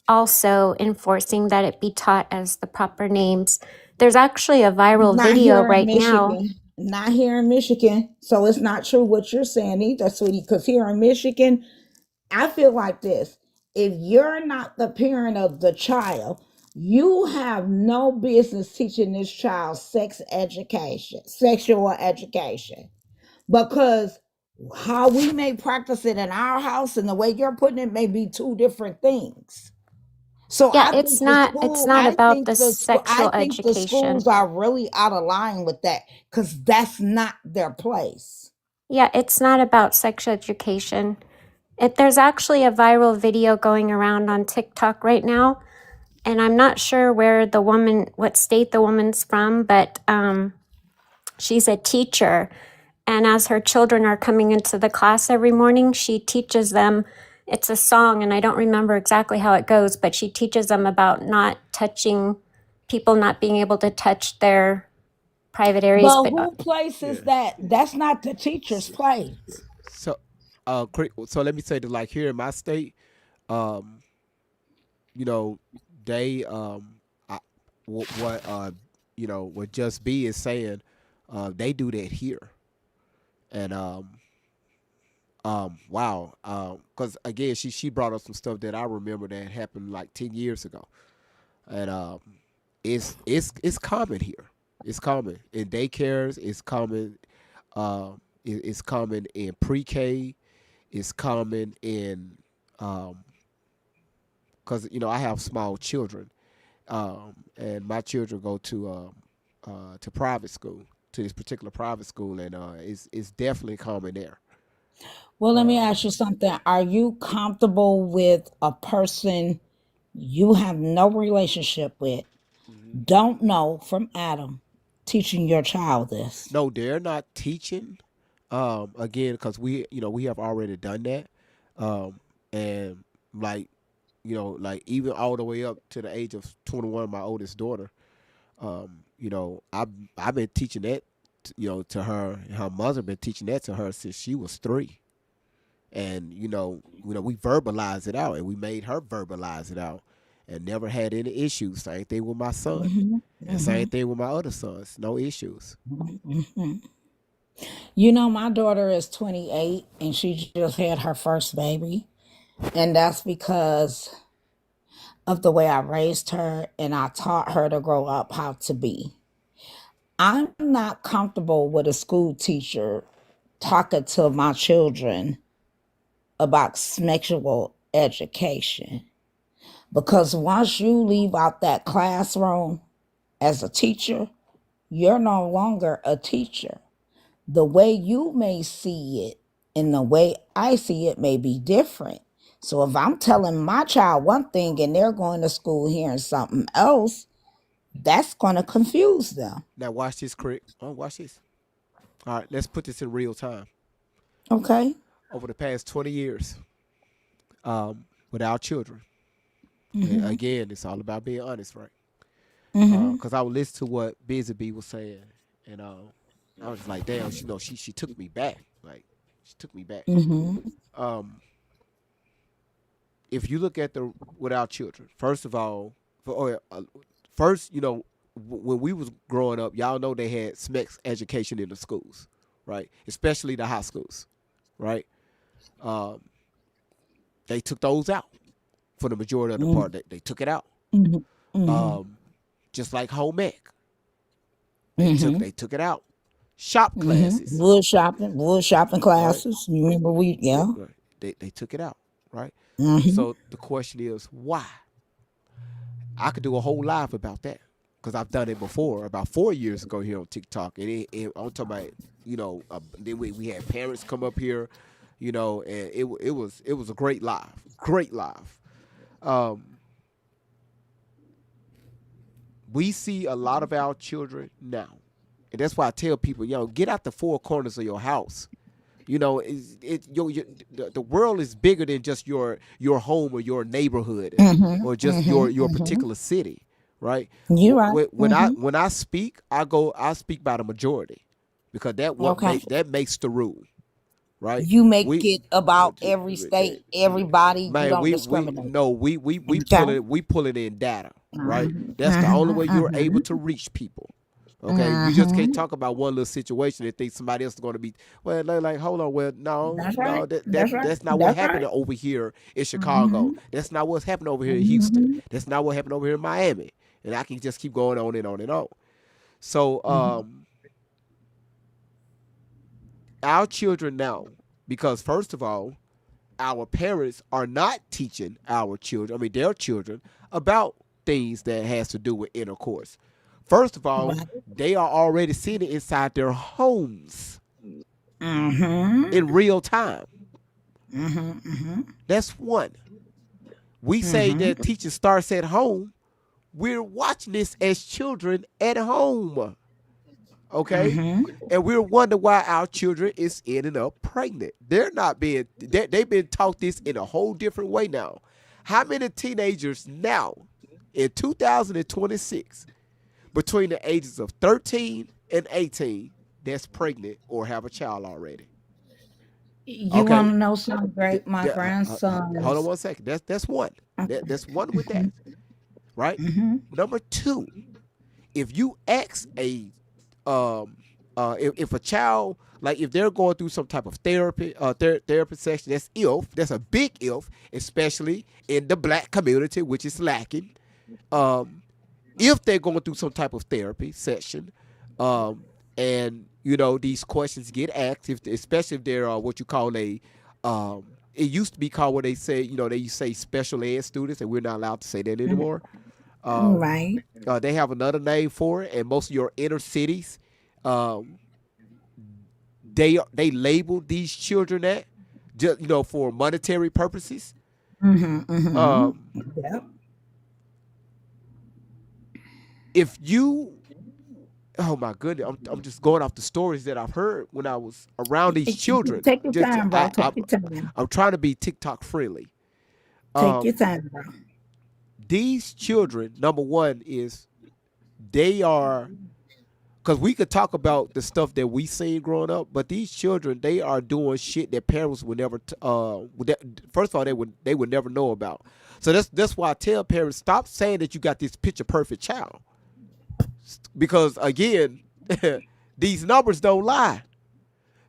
also enforcing that it be taught as the proper names. There's actually a viral Not video here in right now. Michigan. Not here in Michigan. So it's not true what you're saying either, sweetie. Because here in Michigan, I feel like this. If you're not the parent of the child, you have no business teaching this child sexual education. Because how we may practice it in our house and the way you're putting it may be two different things. So Yeah, it's not about the I sexual think the education. schools are really out of line with that because that's not their place. Yeah, it's not about sexual education. There's actually a viral video going around on TikTok right now, and I'm not sure what state the woman's from, but she's a teacher. And as her children are coming into the class every morning, she teaches them, it's a song, and I don't remember exactly how it goes, but she teaches them about not touching, people not being able to touch their private areas. But But who places Yeah. that? That's not the teacher's place. So, so let me say that, like here in my state, um, you know, they I, what what Just B is saying, they do that here, and wow, because again, she brought up some stuff that I remember that happened like 10 years ago, and it's common here. It's common in daycares. It's common. It's common in pre-K. It's common in because I have small children, and my children go to private school, to this particular private school, and it's definitely common there. Well, let me Uh, ask you something. Are you comfortable with a person you have no relationship with, mhm. don't know from Adam, teaching your child this? No, they're not teaching. Again, because we have already done that, and like like even all the way up to the age of 21, my oldest daughter. I've been teaching that, to her. And her mother been teaching that to her since she was 3, and we verbalized it out, and we made her verbalize it out, and never had any issues. Same thing with my son, Hmm. and same thing with my other sons. No issues. Hmm. You know, my daughter is 28 and she just had her first baby. And that's because of the way I raised her and I taught her to grow up how to be. I'm not comfortable with a school teacher talking to my children about sexual education because once you leave out that classroom as a teacher, you're no longer a teacher. The way you may see it and the way I see it may be different. So if I'm telling my child one thing and they're going to school hearing something else, that's going to confuse them. Now watch this, Crick. Watch this. All right, let's put this in real time. Okay? Over the past 20 years, with our children, and Mm-hmm. again, it's all about being honest, right? Mm-hmm. Because I would listen to what Busy Bee was saying, and I was like, damn, she took me back. Like, she took me back. Mm-hmm. Um, if you look at the with our children, first of all, first, when we was growing up, y'all know they had sex education in the schools, right? Especially the high schools, right? Um, they took those out for the majority of the part. They took it out. Mm-hmm. Mm-hmm. Um, just like home ec, Mm-hmm. they took it out. Shop Mm-hmm. classes, Wood shopping right? classes. You remember yeah. Right. They took it out, right? Mm-hmm. So the question is why? I could do a whole live about that because I've done it before about 4 years ago here on TikTok, and I'm talking about then we had parents come up here, and it was a great live. Um, we see a lot of our children now, and that's why I tell people, get out the four corners of your house. You know, the world is bigger than just your home or your neighborhood Mhm. or just Mhm. your Mhm. particular city, right? You right. Mhm. When I speak, I speak by the majority because Okay. that makes the rule, right? You make We it about every state, everybody. You man, don't we discriminate. no, Okay. we pull it in data, right? Mhm. That's the only Mhm. way you're able to Mhm. reach people. Okay, you just can't Mhm. talk about one little situation and think somebody else is going to be well. Like, hold on, well, no, That's no, right. That's right. that's not what That's happened right. over here in Chicago. Mhm. That's not what's happened over here in Houston. Mhm. That's not what happened over here in Miami. And I can just keep going on and on and on. So, Mhm. our children now, because first of all, our parents are not teaching our children, I mean their children, about things that has to do with intercourse. First of all, Right. they are already seeing it inside their homes Mhm. in real time. Mhm. Mhm. That's one. We say Mhm. that teaching starts at home. We're watching this as children at home. Okay? Mhm. And we're wondering why our children is ending up pregnant. They're not being they've been taught this in a whole different way now. How many teenagers now in 2026 between the ages of 13 and 18 that's pregnant or have a child already? You want Okay? to know something great? My Hold on grandsons. 1 second. That's one. That's one with that, Mhm. right? Mhm. Number two, if you ask a if a child, like if they're going through some type of therapy therapy session, that's a big if, especially in the black community, which is lacking. um if they're going through some type of therapy session, um and these questions get asked, if especially if they're what you call a it used to be called what they say, they say special ed students, and we're not allowed to say that anymore. um Right. they have another name for it, and most of your inner cities, um, they label these children that, just for monetary purposes. Mhm. Mhm. Um, Yep. if you, oh my goodness, I'm just going off the stories that I've heard when I was around these children. Take your Just time, bro. Take your time. I'm trying to be TikTok friendly. Take your Um, time, bro. these children, number one, is they are, because we could talk about the stuff that we seen growing up, but these children, they are doing shit that parents would never first of all, they would never know about. So that's why I tell parents, stop saying that you got this picture perfect child, because again, these numbers don't lie.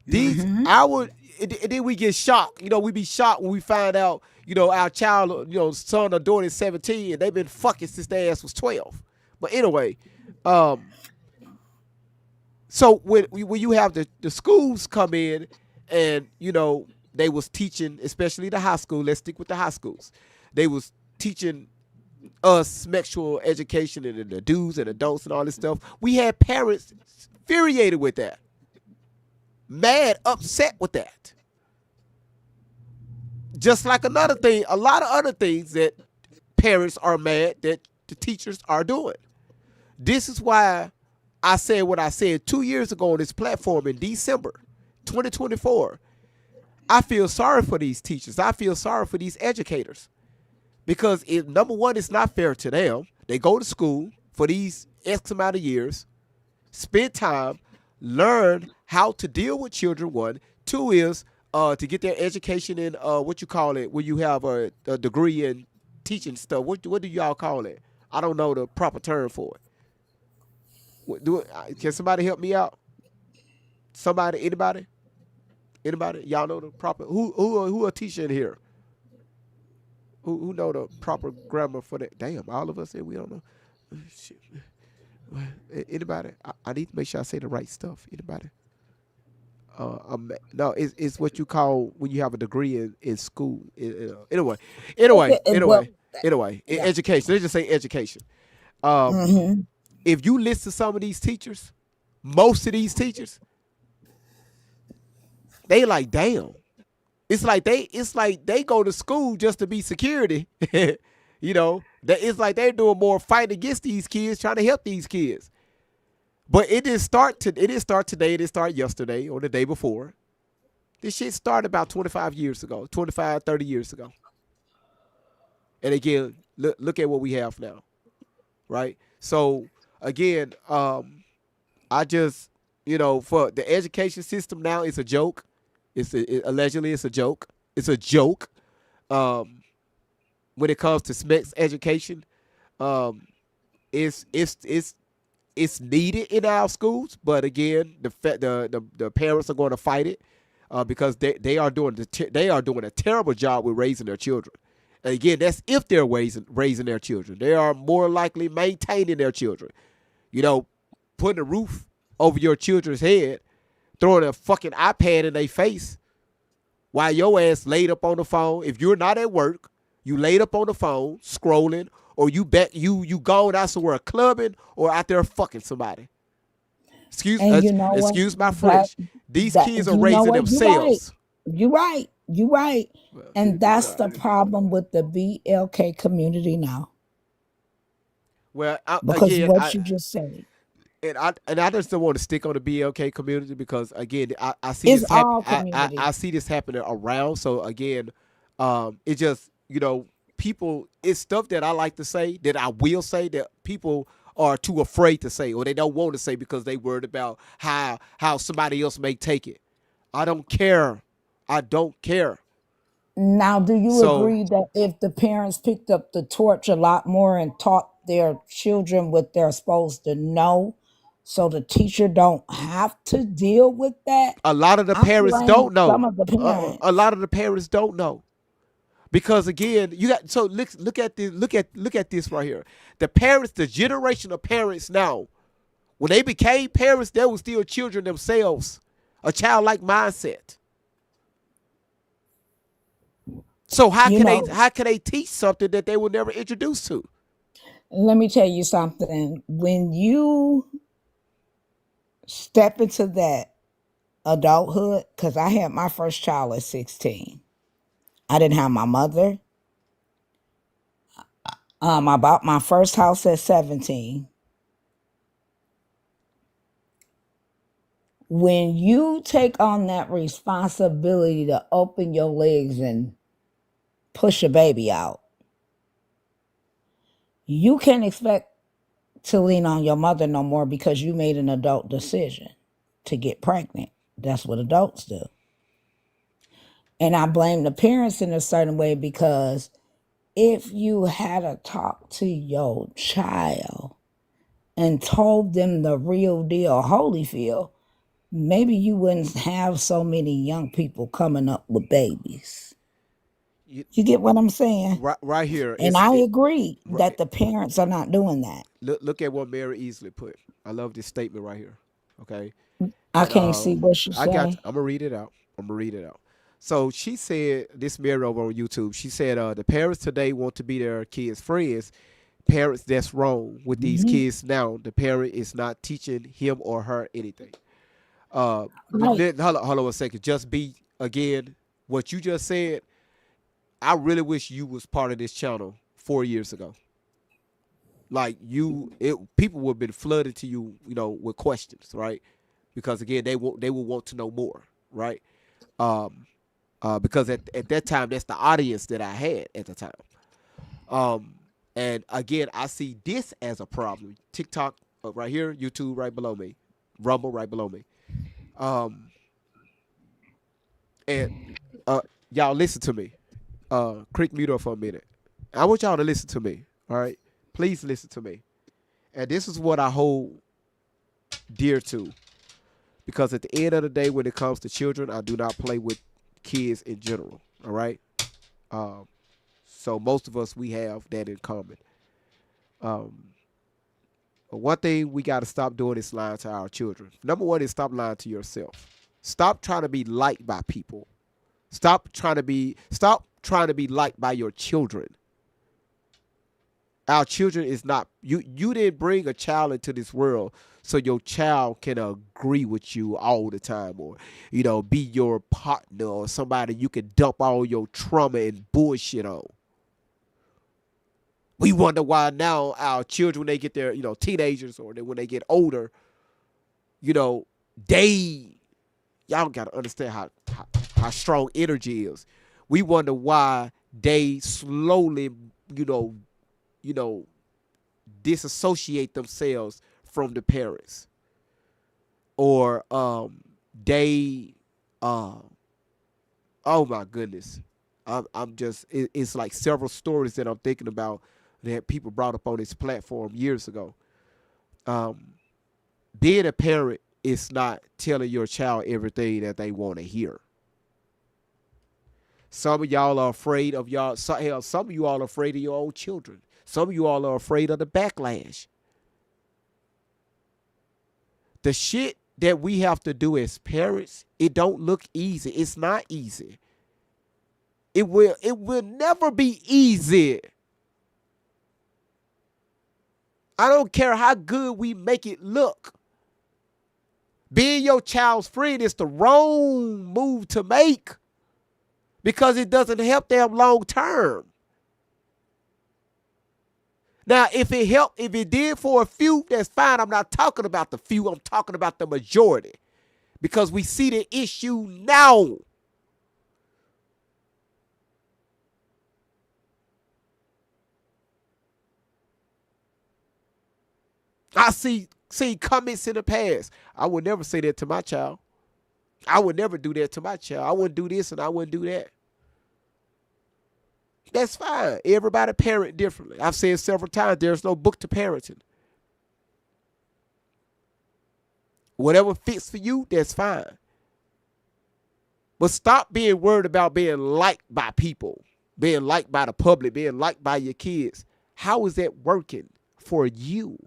These Mhm. our and then we get shocked. We be shocked when we find out, our child, son or daughter is 17 and they've been fucking since their ass was 12. But anyway, um so when you have the schools come in, and they was teaching, especially the high school, let's stick with the high schools, they was teaching us sexual education and the do's and the don'ts and all this stuff. We had parents infuriated with that, mad, upset with that. Just like another thing, a lot of other things that parents are mad that the teachers are doing. This is why I said what I said 2 years ago on this platform in December 2024. I feel sorry for these teachers. I feel sorry for these educators, because number one, it's not fair to them. They go to school for these X amount of years, spend time, learn how to deal with children. One, two is to get their education in what you call it when you have a degree in teaching stuff. What do y'all call it? I don't know the proper term for it. Can somebody help me out? Somebody, anybody? Y'all know the proper who a teacher in here? Who know the proper grammar for that? Damn, all of us here, we don't know. Shit. Anybody? I need to make sure I say the right stuff. Anybody? No, it's what you call when you have a degree in school. Anyway, anyway, Well, anyway, anyway, yeah. education. Let's just say education. Um, Mhm. if you listen to some of these teachers, most of these teachers, they like, damn. It's like they go to school just to be security. It's like they're doing more fighting against these kids, trying to help these kids. But it didn't start today. It didn't start yesterday or the day before. This shit started about 25 years ago, 25, 30 years ago. And again, look at what we have now, right? So again, I just, for the education system now, it's a joke. Allegedly it's a joke. It's a joke. When it comes to sex education, um, it's needed in our schools, but again, the parents are going to fight it because they are doing a terrible job with raising their children. And again, that's if they're raising their children. They are more likely maintaining their children. Putting a roof over your children's head, throwing a fucking iPad in their face while your ass laid up on the phone. If you're not at work, you laid up on the phone scrolling, or you gone out somewhere clubbing or out there fucking somebody. Excuse my French. These kids are raising themselves. You're right. And that's the problem with the BLK community now. Well, because you just said. And I just don't want to stick on the BLK community because again, I see this I see this happening around. So again, it just people, it's stuff that I like to say that I will say that people are too afraid to say or they don't want to say because they worried about how somebody else may take it. I don't care. Now, do you agree that if the parents picked up the torch a lot more and taught their children what they're supposed to know, so the teacher don't have to deal with that? A lot of the parents don't know. Some of the parents. A lot of the parents don't know. Because again, you got look at this right here. The parents, the generation of parents now, when they became parents, they were still children themselves, a childlike mindset. So how can they teach something that they were never introduced to? Let me tell you something. When you step into that adulthood, because I had my first child at 16. I didn't have my mother. I bought my first house at 17. When you take on that responsibility to open your legs and push a baby out, you can't expect to lean on your mother no more because you made an adult decision to get pregnant. That's what adults do. And I blame the parents in a certain way because if you had to talk to your child and told them the real deal, Holyfield, maybe you wouldn't have so many young people coming up with babies. You get what I'm saying? Right here. And I agree that the parents are not doing that. Look at what Mary Easley put. I love this statement right here. Okay. I can't see what she said. I'm gonna read it out. So she said, this Mary over on YouTube, she said, the parents today want to be their kids' friends. Parents, that's wrong with these kids now. The parent is not teaching him or her anything. Hold on a second. Just be, again, what you just said, I really wish you was part of this channel 4 years ago. Like people would have been flooded to you, with questions, right? Because again, they will want to know more, right? Because at that time, that's the audience that I had at the time. And again, I see this as a problem. TikTok right here, YouTube right below me, Rumble right below me. And y'all listen to me. Creek mute up for a minute. I want y'all to listen to me. All right, please listen to me. And this is what I hold dear to, because at the end of the day, when it comes to children, I do not play with kids in general. All right. So most of us, we have that in common. One thing we got to stop doing is lying to our children. Number one is stop lying to yourself. Stop trying to be liked by people. Stop trying to be liked by your children. Our children is not, you didn't bring a child into this world so your child can agree with you all the time, or, be your partner or somebody you can dump all your trauma and bullshit on. We wonder why now our children, when they get their, teenagers, or when they get older, y'all got to understand how strong energy is. We wonder why they slowly, you know, you know, disassociate themselves from the parents, or they, uh, oh my goodness, I'm just, it's like several stories that I'm thinking about that people brought up on this platform years ago. Um, being a parent is not telling your child everything that they want to hear. Some of y'all are afraid of y'all. Hell, some of you all are afraid of your own children. Some of you all are afraid of the backlash. The shit that we have to do as parents, it don't look easy. It's not easy. It will never be easy. I don't care how good we make it look. Being your child's friend is the wrong move to make, because it doesn't help them long term. Now, if it did for a few, that's fine. I'm not talking about the few. I'm talking about the majority, because we see the issue now. I see comments in the past. I would never say that to my child. I would never do that to my child. I wouldn't do this and I wouldn't do that. That's fine. Everybody parent differently. I've said several times, there's no book to parenting. Whatever fits for you, that's fine. But stop being worried about being liked by people, being liked by the public, being liked by your kids. How is that working for you?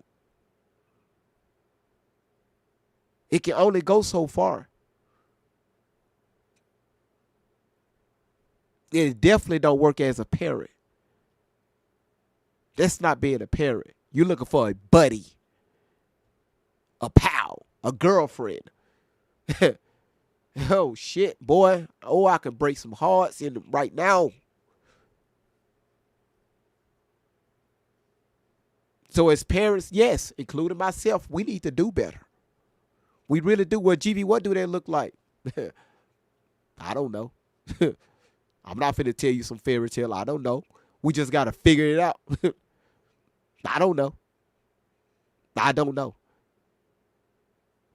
It can only go so far. It definitely don't work as a parent. That's not being a parent. You're looking for a buddy, a pal, a girlfriend. Oh shit, boy. Oh, I can break some hearts in right now. So as parents, yes, including myself, we need to do better. We really do. Well, GV, what do that look like? I don't know. I'm not finna tell you some fairy tale. I don't know. We just gotta figure it out. I don't know. I don't know.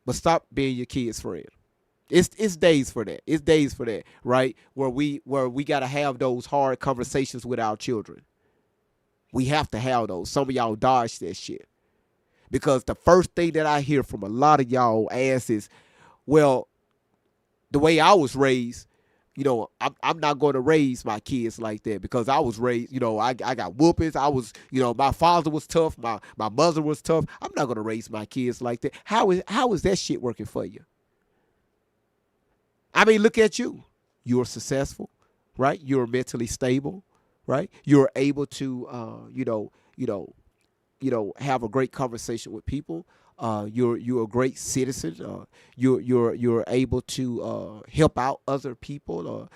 But stop being your kid's friend. It's days for that. It's days for that, right? Where we gotta have those hard conversations with our children. We have to have those. Some of y'all dodge that shit. Because the first thing that I hear from a lot of y'all ass is, well, the way I was raised, I'm not going to raise my kids like that, because I was raised, I got whoopings. I was, my father was tough. My mother was tough. I'm not going to raise my kids like that. How is that shit working for you? I mean, look at you. You're successful, right? You're mentally stable, right? You're able to, have a great conversation with people. You're a great citizen. You're able to help out other people.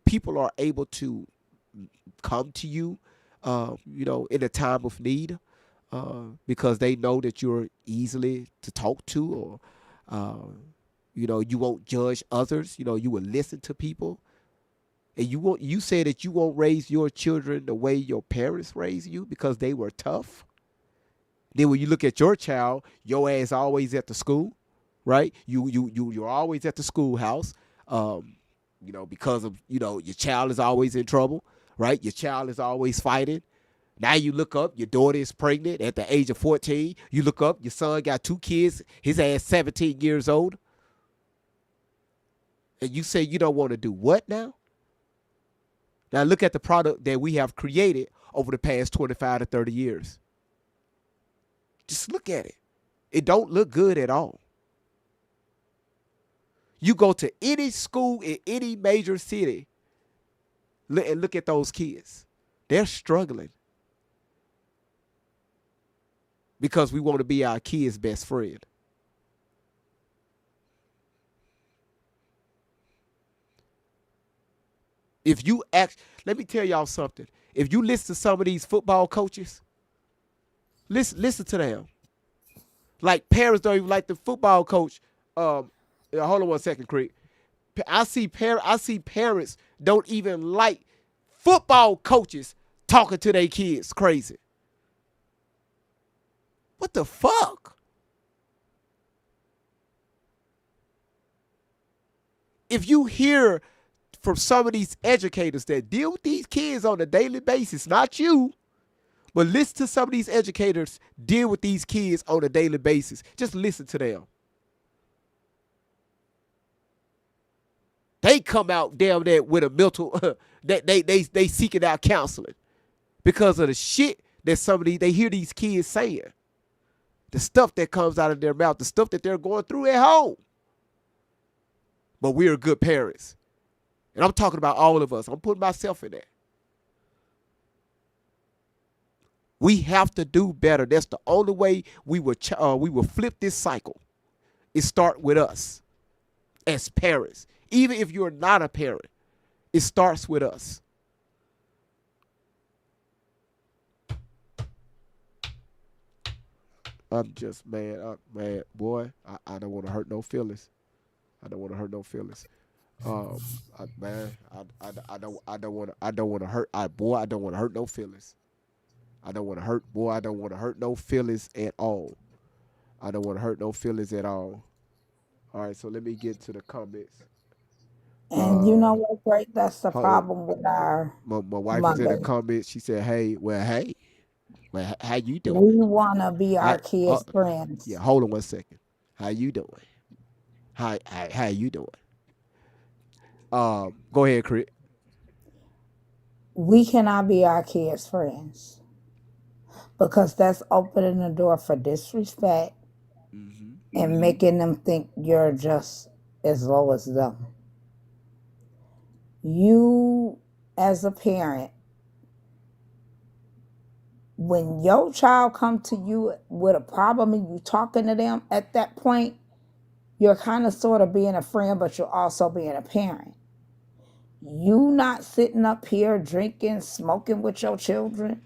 People are able to come to you, in a time of need, because they know that you're easily to talk to, or you won't judge others. You will listen to people. And you say that you won't raise your children the way your parents raised you because they were tough. Then when you look at your child, your ass always at the school, right? You're always at the schoolhouse, because of your child is always in trouble, right? Your child is always fighting. Now you look up, your daughter is pregnant at the age of 14. You look up, your son got 2 kids, his ass 17 years old. And you say you don't want to do what now? Now look at the product that we have created over the past 25 to 30 years. Just look at it. It don't look good at all. You go to any school in any major city and look at those kids. They're struggling because we want to be our kids' best friend. Let me tell y'all something. If you listen to some of these football coaches, listen to them. Like, parents don't even like the football coach. hold on one second, Craig. I see parents don't even like football coaches talking to their kids crazy. What the fuck? If you hear from some of these educators that deal with these kids on a daily basis, not you, but listen to some of these educators deal with these kids on a daily basis. Just listen to them. They come out damn there with a mental that they seeking out counseling because of the shit that they hear these kids saying. The stuff that comes out of their mouth, the stuff that they're going through at home. But we're good parents. And I'm talking about all of us. I'm putting myself in that. We have to do better. That's the only way we will flip this cycle. It starts with us as parents. Even if you're not a parent, it starts with us. I'm just man, boy. I don't want to hurt no feelings. I don't want to hurt no feelings. I don't want to hurt. I don't want to hurt no feelings. I don't want to hurt. Boy, I don't want to hurt no feelings at all. I don't want to hurt no feelings at all. All right, so let me get to the comments. And you know what, Greg? That's the Hold on. problem with our My wife is in the mothers. comments. She said, hey, how you doing? We want to be our kids' friends. Yeah, hold on one second. How you doing? How you doing? Go ahead, Chris. We cannot be our kids' friends because that's opening the door for disrespect and making them think you're just as low as them. You, as a parent, when your child come to you with a problem and you talking to them, at that point, you're kind of sort of being a friend, but you're also being a parent. You not sitting up here drinking, smoking with your children,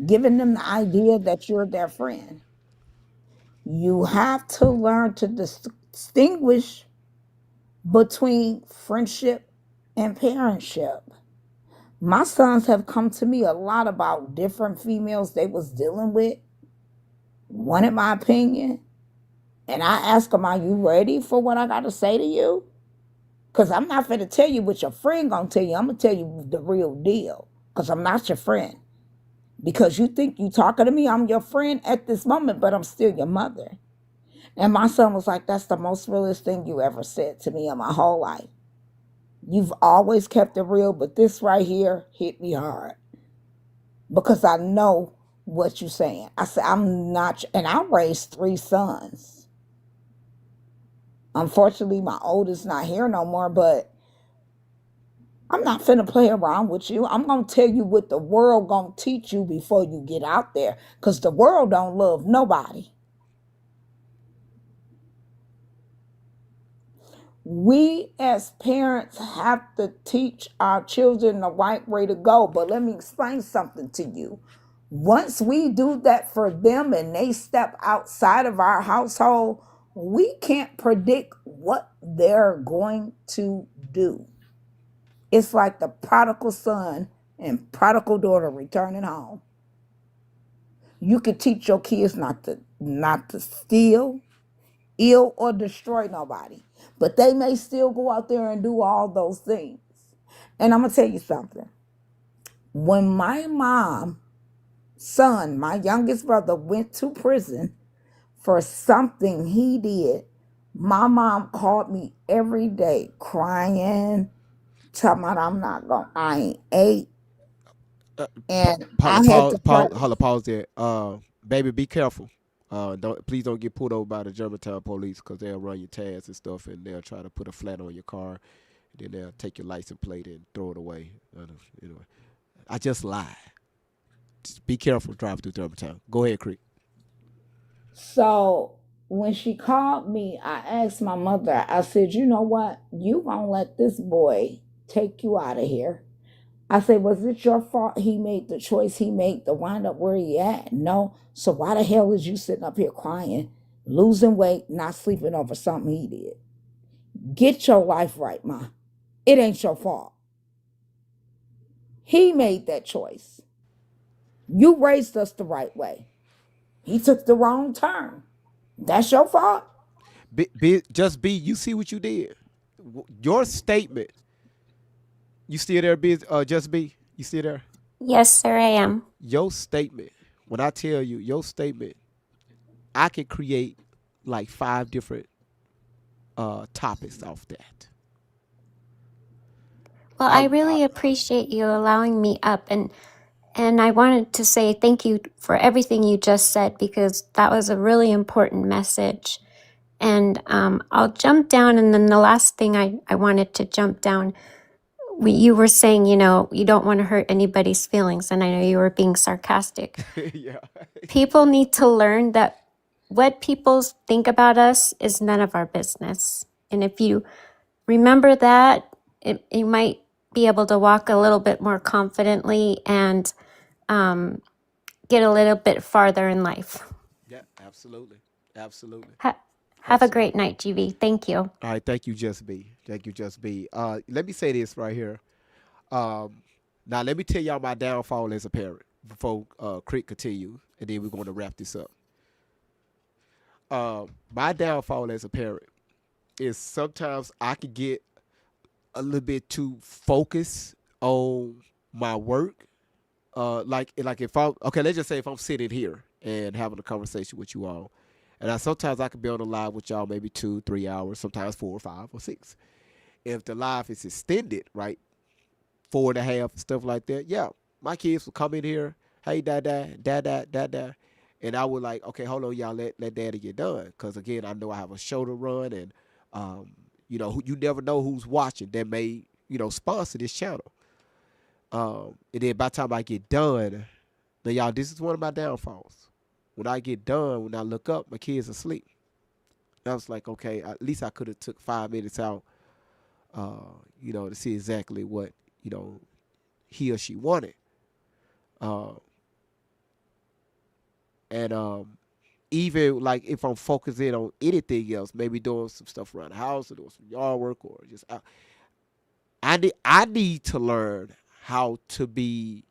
giving them the idea that you're their friend. You have to learn to distinguish between friendship and parentship. My sons have come to me a lot about different females they was dealing with, wanted my opinion, and I ask them, are you ready for what I got to say to you? Because I'm not going to tell you what your friend going to tell you. I'm going to tell you the real deal because I'm not your friend. Because you think you talking to me, I'm your friend at this moment, but I'm still your mother. And my son was like, that's the most realest thing you ever said to me in my whole life. You've always kept it real, but this right here hit me hard. Because I know what you're saying. I said, I'm not, and I raised 3 sons. Unfortunately, my oldest not here no more, but I'm not finna play around with you. I'm gonna tell you what the world gonna teach you before you get out there. Because the world don't love nobody. We as parents have to teach our children the right way to go. But let me explain something to you. Once we do that for them and they step outside of our household, we can't predict what they're going to do. It's like the prodigal son and prodigal daughter returning home. You can teach your kids not to steal, ill, or destroy nobody. But they may still go out there and do all those things. And I'm going to tell you something. When my son, my youngest brother, went to prison for something he did, my mom called me every day crying, talking about I ain't ate. And I had to pray. Pause there. Baby, be careful. Please don't get pulled over by the Germantown police because they'll run your tags and stuff, and they'll try to put a flat on your car, and then they'll take your license plate and throw it away. I just lied. Just be careful driving through Germantown. Go ahead, Creek. So when she called me, I asked my mother, I said, you know what? You gonna let this boy take you out of here? I said, was it your fault he made the choice he made to wind up where he at? No. So why the hell is you sitting up here crying losing weight, not sleeping over something he did. Get your life right, Ma. It ain't your fault. He made that choice. You raised us the right way. He took the wrong turn. That's your fault. Just be. You see what you did. Your statement. You still there, Just be. You still there? Yes, sir, I am. Your statement. When I tell you your statement, I can create like 5 different topics off that. Well, I really appreciate you allowing me up, and I wanted to say thank you for everything you just said, because that was a really important message. And I'll jump down, and then the last thing I wanted to jump down, you were saying, you don't want to hurt anybody's feelings, and I know you were being sarcastic. Yeah. People need to learn that what people think about us is none of our business. And if you remember that, you might be able to walk a little bit more confidently and get a little bit farther in life. Yeah, absolutely. Absolutely. Have a great night, GV. Thank you. All right, thank you, Just Be. Thank you, Just Be. Let me say this right here. Now let me tell y'all my downfall as a parent before Crick continue, and then we're going to wrap this up. My downfall as a parent is sometimes I could get a little bit too focused on my work. Like if I'm okay, let's just say if I'm sitting here and having a conversation with you all, and sometimes I could be on the live with y'all maybe 2-3 hours, sometimes 4 or 5 or 6. If the live is extended, right, 4.5, stuff like that, yeah, my kids will come in here, hey, dada, and I would like, okay, hold on, y'all, let daddy get done, because again, I know I have a show to run, and you never know who's watching that may sponsor this channel. And then by the time I get done, now y'all, this is one of my downfalls. When I get done, when I look up, my kids are asleep. I was like, okay, at least I could have took 5 minutes out, to see exactly what, he or she wanted. And even like if I'm focusing on anything else, maybe doing some stuff around the house or doing some yard work or just out, I need to learn how to be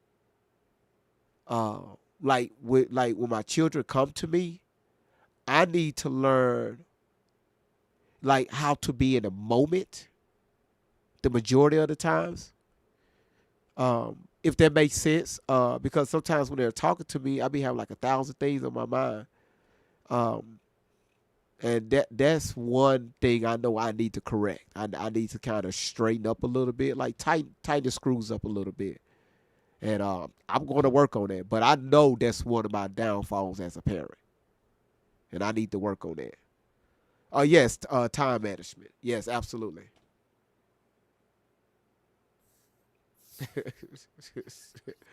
like when my children come to me, I need to learn like how to be in a moment the majority of the times. If that makes sense. Because sometimes when they're talking to me, I be having like 1,000 things on my mind. And that's one thing I know I need to correct. I need to kind of straighten up a little bit, like tighten the screws up a little bit. And I'm going to work on that. But I know that's one of my downfalls as a parent. And I need to work on that. Yes, time management. Yes, absolutely.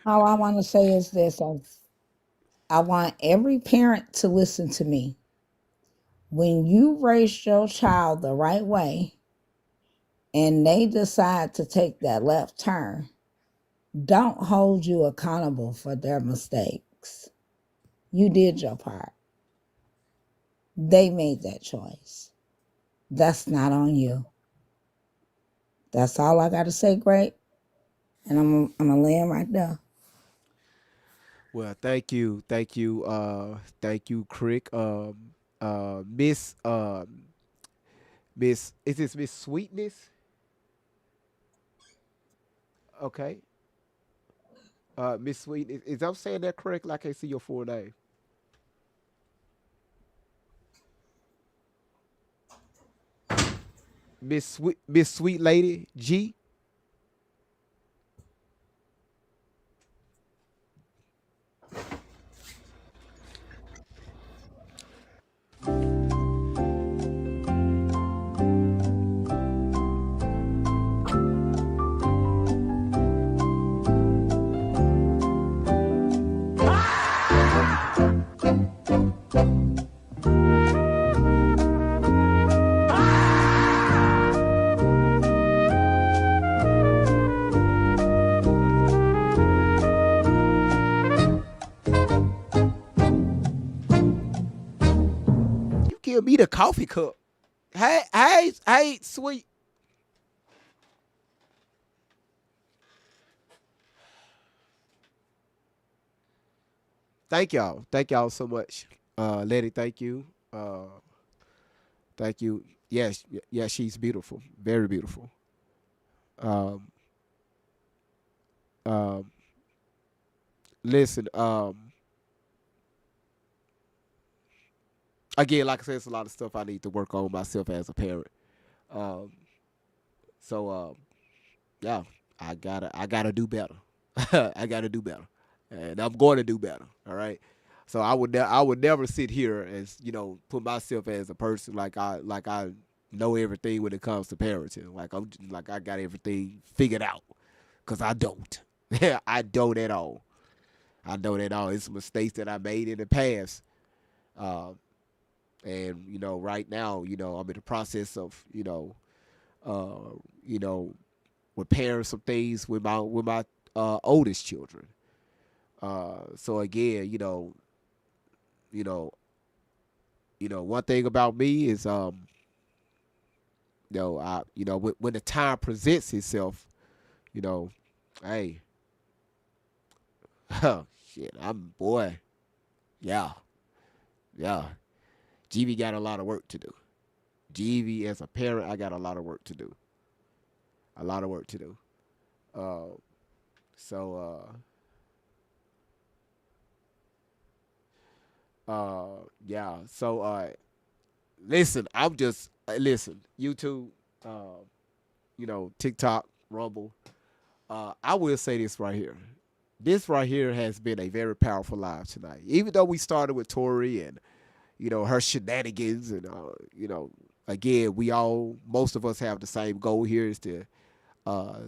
All I want to say is this. I want every parent to listen to me. When you raise your child the right way and they decide to take that left turn, don't hold you accountable for their mistakes. You did your part. They made that choice. That's not on you. That's all I got to say, Great. And I'm going to land right there. Well, thank you, Crick. Miss is this Miss Sweetness? Okay. Miss Sweetness, is I'm saying that correctly? I can't see your full name. Miss Sweet Lady G. me the coffee cup. Hey, sweet. Thank y'all. Thank y'all so much. Letty, thank you. Thank you. Yes, yes, she's beautiful. Very beautiful. Um, um, listen, again, like I said, it's a lot of stuff I need to work on myself as a parent. Um, so yeah, I gotta do better. I gotta do better, and I'm going to do better. All right. So I would never sit here as put myself as a person like I know everything when it comes to parenting. Like I got everything figured out, cause I don't. I don't at all. I don't at all. It's mistakes that I made in the past. Um, and right now, I'm in the process of uh, you know, repairing some things with my oldest children. So again, you know, one thing about me is when the time presents itself, you know, hey, oh shit, I'm boy, yeah, yeah. GV got a lot of work to do. GV as a parent, I got a lot of work to do. A lot of work to do. Uh, so yeah. So listen, I'm just listen. YouTube, TikTok, Rumble. I will say this right here. This right here has been a very powerful live tonight. Even though we started with Tori and her shenanigans and again, most of us have the same goal here is to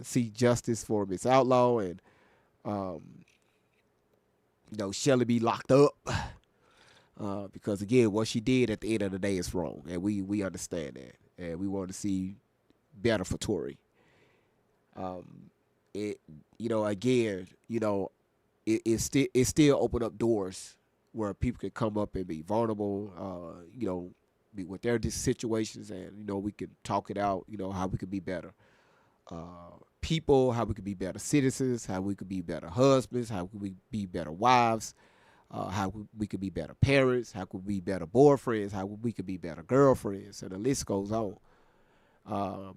see justice for Miss Outlaw and um, Shelly be locked up. Because again, what she did at the end of the day is wrong, and we understand that, and we want to see better for Tory. It again, it still open up doors where people can come up and be vulnerable, be with their situations, and we can talk it out. How we could be better people, how we could be better citizens, how we could be better husbands, how could we be better wives, how we could be better parents, how could we be better boyfriends, how we could be better girlfriends, and the list goes on.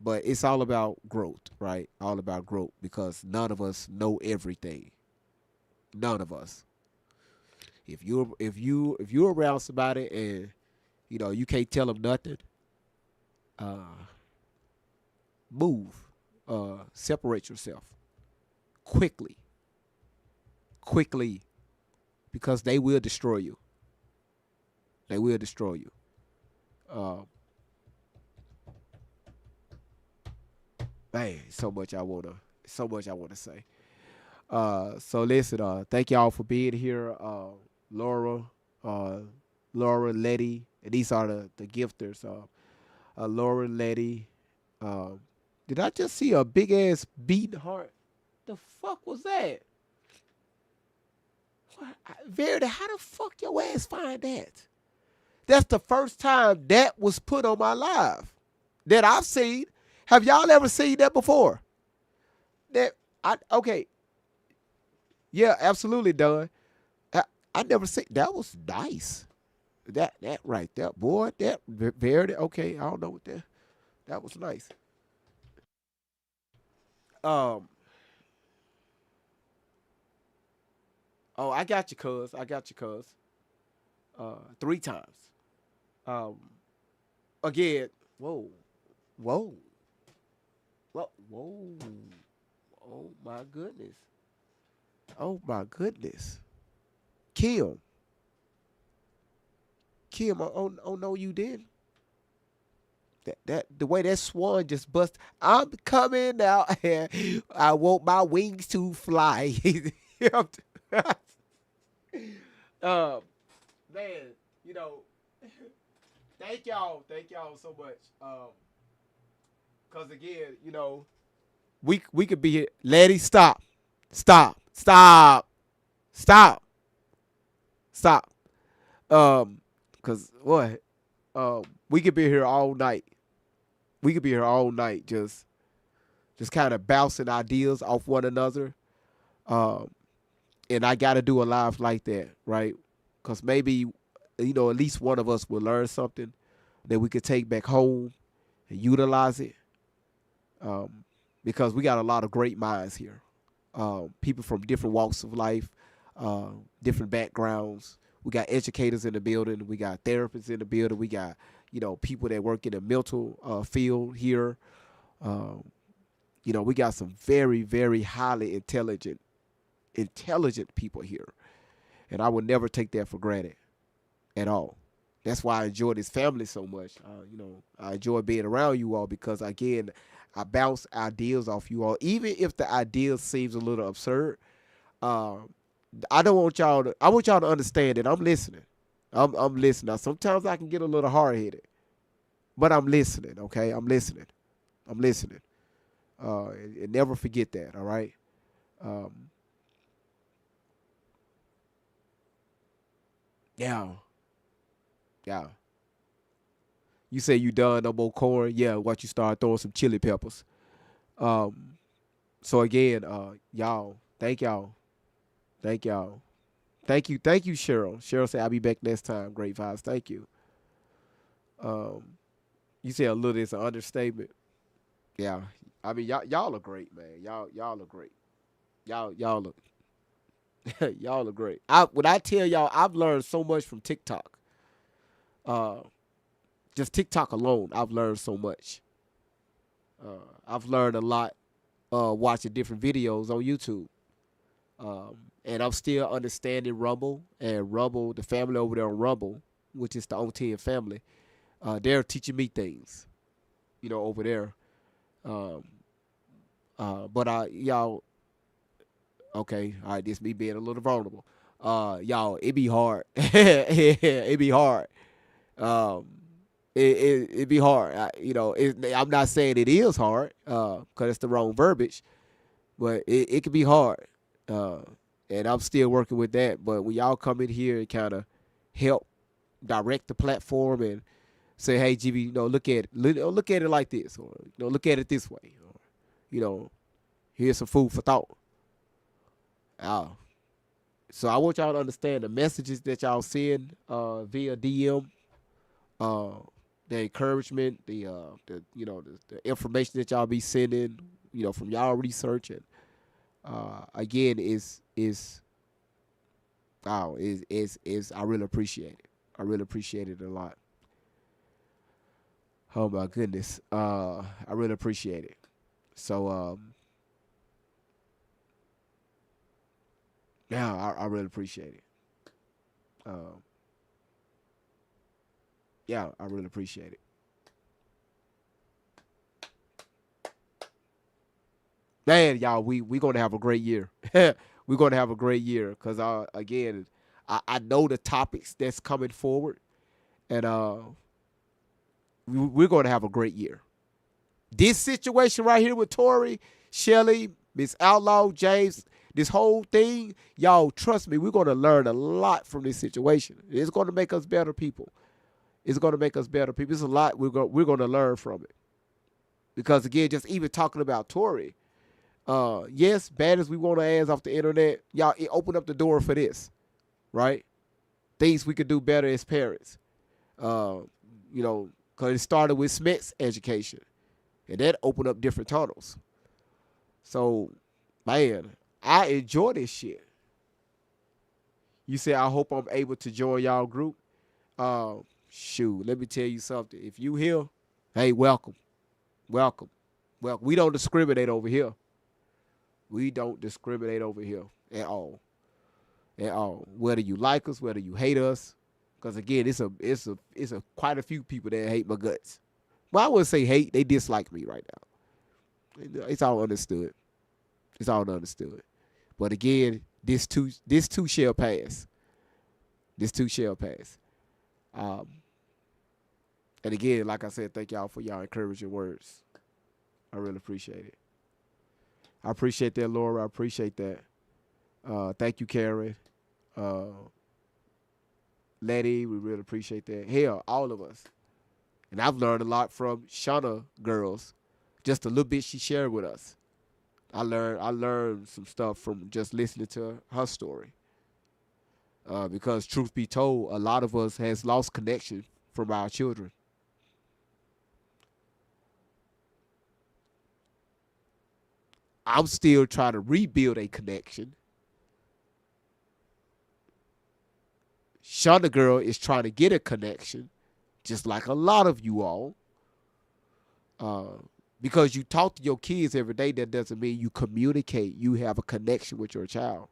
But it's all about growth, right? All about growth, because none of us know everything. None of us. If you're around somebody and you can't tell them nothing, move, separate yourself quickly, because they will destroy you. They will destroy you. Man, so much I wanna say. So listen, thank y'all for being here. Laura, uh, Laura, Letty, and these are the gifters. Laura, Letty. Um, did I just see a big ass beating heart? The fuck was that? Verity, how the fuck your ass find that? That's the first time that was put on my live that I've seen. Have y'all ever seen that before? That okay. Yeah, absolutely, Don. I never seen that. Was nice. That right there, boy. That Verity. Okay, I don't know what that was nice. Um. Oh, I got you, cuz. I got you, cuz. Three times. Um. Again. Whoa. Whoa. Whoa. Whoa. Oh my goodness. Oh my goodness. Kim. Kim. Oh no, you didn't. That the way that swan just bust. I'm coming out. I want my wings to fly. um, man, thank y'all so much. Cause again, we could be here. Lady, stop, stop, stop, stop, stop. Cause what? we could be here all night. We could be here all night just kind of bouncing ideas off one another. Um, and I got to do a live like that, right? Because maybe, at least one of us will learn something that we could take back home and utilize it. Because we got a lot of great minds here. People from different walks of life, different backgrounds. We got educators in the building. We got therapists in the building. We got, people that work in the mental field here. We got some very, very highly intelligent people here. And I would never take that for granted at all. That's why I enjoy this family so much. I enjoy being around you all because, again, I bounce ideas off you all. Even if the idea seems a little absurd, I want y'all to understand that I'm listening. I'm listening. Now, sometimes I can get a little hard-headed, but I'm listening, okay? I'm listening. And never forget that, all right? Yeah. You say you done, no more corn. Yeah, watch you start throwing some chili peppers. So again, y'all, thank y'all. Thank you, Cheryl. Cheryl said I'll be back next time. Great vibes. Thank you. You said a little is an understatement. Yeah. I mean, y'all are great, man. Y'all are great. Y'all look y'all are great. When I tell y'all, I've learned so much from TikTok. Just TikTok alone, I've learned so much. I've learned a lot watching different videos on YouTube. And I'm still understanding Rumble. And Rumble, the family over there on Rumble, which is the OTN family, they're teaching me things, over there. But y'all, okay, all right, this me being a little vulnerable. Y'all, it be hard. It be hard. It be hard. I'm not saying it is hard, because it's the wrong verbiage, but it can be hard. And I'm still working with that. But when y'all come in here and kind of help direct the platform and say, hey, GB, look at it. Look at it like this, or look at it this way, or here's some food for thought. So I want y'all to understand the messages that y'all send via DM, the encouragement, the information that y'all be sending, from y'all researching. Again, is I really appreciate it. I really appreciate it a lot. Oh my goodness. I really appreciate it. So yeah, I really appreciate it. Yeah, I really appreciate it. Man, y'all, we gonna have a great year. We're gonna have a great year because again, I know the topics that's coming forward, and we're gonna have a great year. This situation right here with Tori, Shelly, Miss Outlaw, James, this whole thing, y'all, trust me, we're gonna learn a lot from this situation. It's gonna make us better people. It's gonna make us better people. It's a lot we're gonna learn from it. Because again, just even talking about Tori. Yes, bad as we want to ass off the internet, y'all, it opened up the door for this, right? Things we could do better as parents. Because it started with Smith's education, and that opened up different tunnels. So, man, I enjoy this shit. You say, I hope I'm able to join y'all group. Shoot, let me tell you something. If you here, hey, welcome. Welcome. Well, we don't discriminate over here. We don't discriminate over here at all. At all. Whether you like us, whether you hate us. Because again, it's a quite a few people that hate my guts. Well, I wouldn't say hate, they dislike me right now. It's all understood. It's all understood. But again, this too shall pass. This too shall pass. And again, like I said, thank y'all for y'all encouraging words. I really appreciate it. I appreciate that, Laura. I appreciate that. Thank you, Karen. Letty, we really appreciate that. Hell, all of us. And I've learned a lot from Shauna girls, just a little bit she shared with us. I learned some stuff from just listening to her story. Because truth be told, a lot of us has lost connection from our children. I'm still trying to rebuild a connection. Shauna girl is trying to get a connection, just like a lot of you all. Because you talk to your kids every day, that doesn't mean you communicate. You have a connection with your child.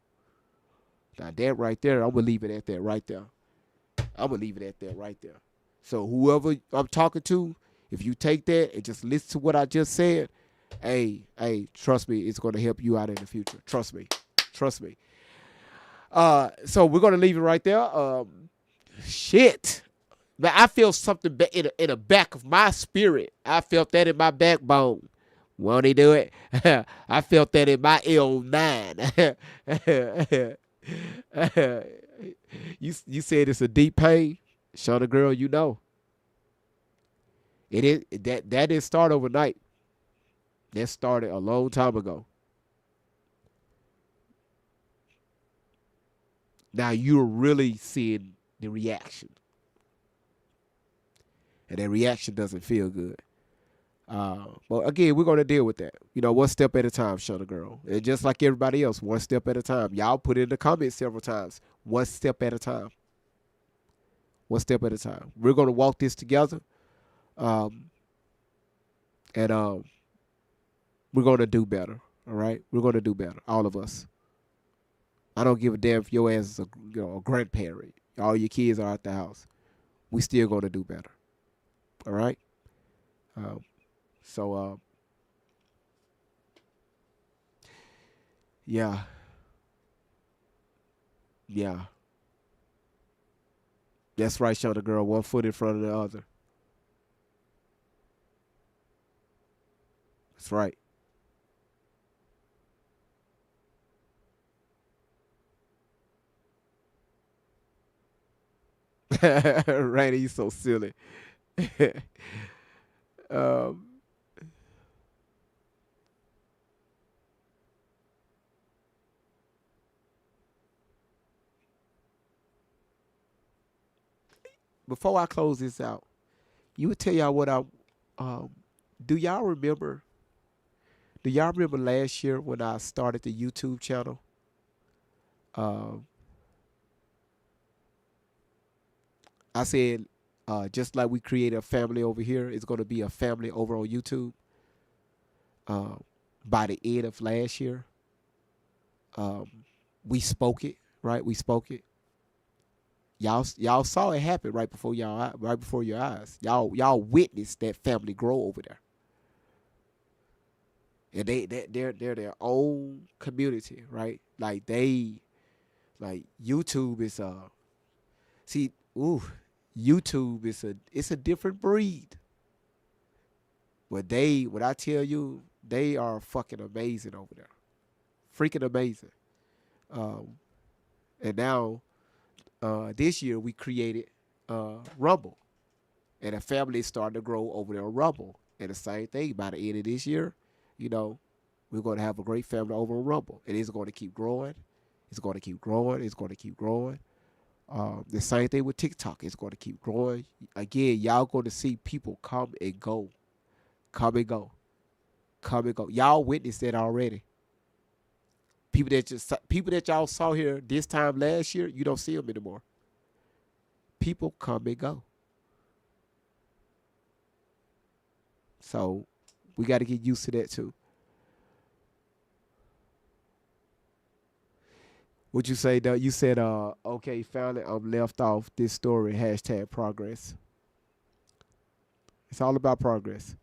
Now that right there, I'm gonna leave it at that right there. I'm gonna leave it at that right there. So whoever I'm talking to, if you take that and just listen to what I just said, hey, trust me, it's gonna help you out in the future. Trust me. So we're gonna leave it right there. Shit. Man, I feel something in the back of my spirit. I felt that in my backbone. Won't he do it? I felt that in my L9. You said it's a deep pain. Show the girl you know. It is that didn't start overnight. That started a long time ago. Now you're really seeing the reaction. And that reaction doesn't feel good. But again, we're going to deal with that. One step at a time, Shunna Girl. And just like everybody else, one step at a time. Y'all put it in the comments several times. One step at a time. One step at a time. We're going to walk this together. And we're going to do better. All right? We're going to do better. All of us. I don't give a damn if your ass is a grandparent. All your kids are at the house. We still going to do better. All right? Yeah. That's right, show the girl. One foot in front of the other. That's right. Randy, you so silly. Before I close this out, you would tell y'all what do y'all remember? Do y'all remember last year when I started the YouTube channel? I said, just like we created a family over here, it's going to be a family over on YouTube. By the end of last year, we spoke it, right? We spoke it. Y'all saw it happen right before your eyes. Y'all witnessed that family grow over there. And they're their own community, right? Like YouTube is YouTube is a different breed. But when I tell you, they are fucking amazing over there. Freaking amazing. And now this year we created Rumble. And the family is starting to grow over there on Rumble. And the same thing, by the end of this year, we're going to have a great family over on Rumble. And it's going to keep growing. It's going to keep growing. It's going to keep growing. The same thing with TikTok. It's going to keep growing. Again, y'all going to see people come and go. Come and go. Come and go. Y'all witnessed that already. People that y'all saw here this time last year, you don't see them anymore. People come and go. So we got to get used to that too. What'd you say, though? You said, okay, found it. I'm left off this story. # progress. It's all about progress.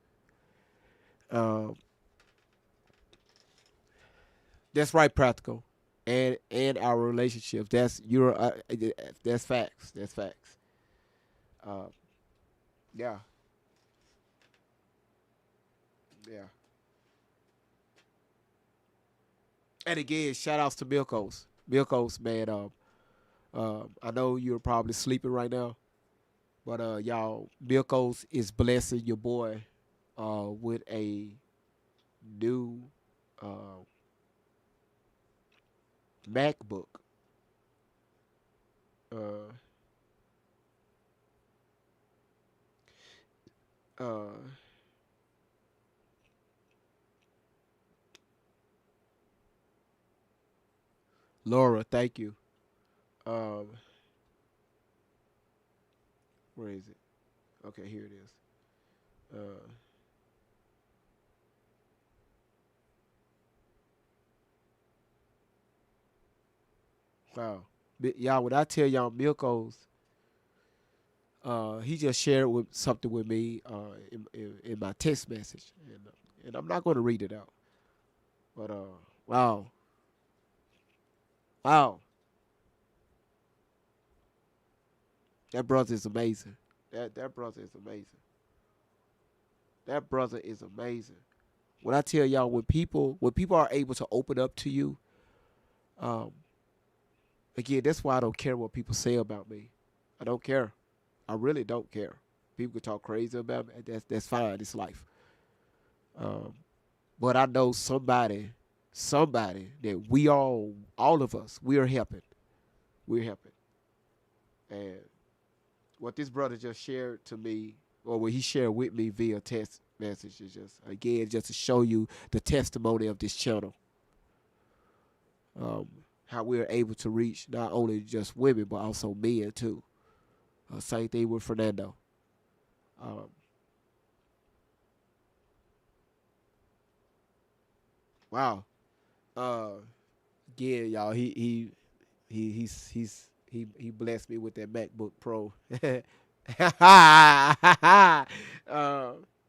That's right, practical, and our relationships. That's facts. That's facts. Yeah. Yeah. And again, shout outs to Milkos, man. I know you're probably sleeping right now. But y'all, Milkos is blessing your boy with a new uh MacBook. Uh uh Laura, thank you. Um where is it? Okay, here it is. Uh wow. Y'all, when I tell y'all Milkos, he just shared with something with me in my text message, and I'm not going to read it out. But wow, wow, that brother is amazing. That brother is amazing. That brother is amazing. When I tell y'all, when people are able to open up to you, um, again, that's why I don't care what people say about me. I don't care. I really don't care. People can talk crazy about me. That's fine. It's life. Um, but I know somebody that we all of us, we are helping. We're helping. And what this brother just shared to me, or what he shared with me via text message, is just again just to show you the testimony of this channel. Um, how we're able to reach not only just women but also men too. Same thing with Fernando. Um, wow. Uh, again, y'all, he blessed me with that MacBook Pro.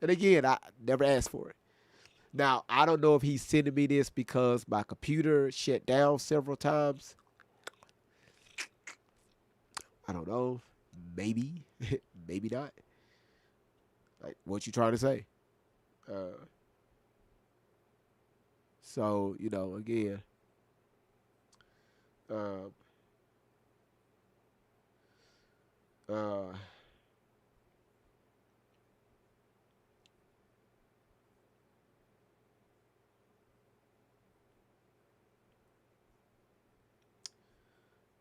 And again, I never asked for it. Now, I don't know if he's sending me this because my computer shut down several times. I don't know. Maybe. Maybe not. Like, what you trying to say? Uh, so, again, uh, uh,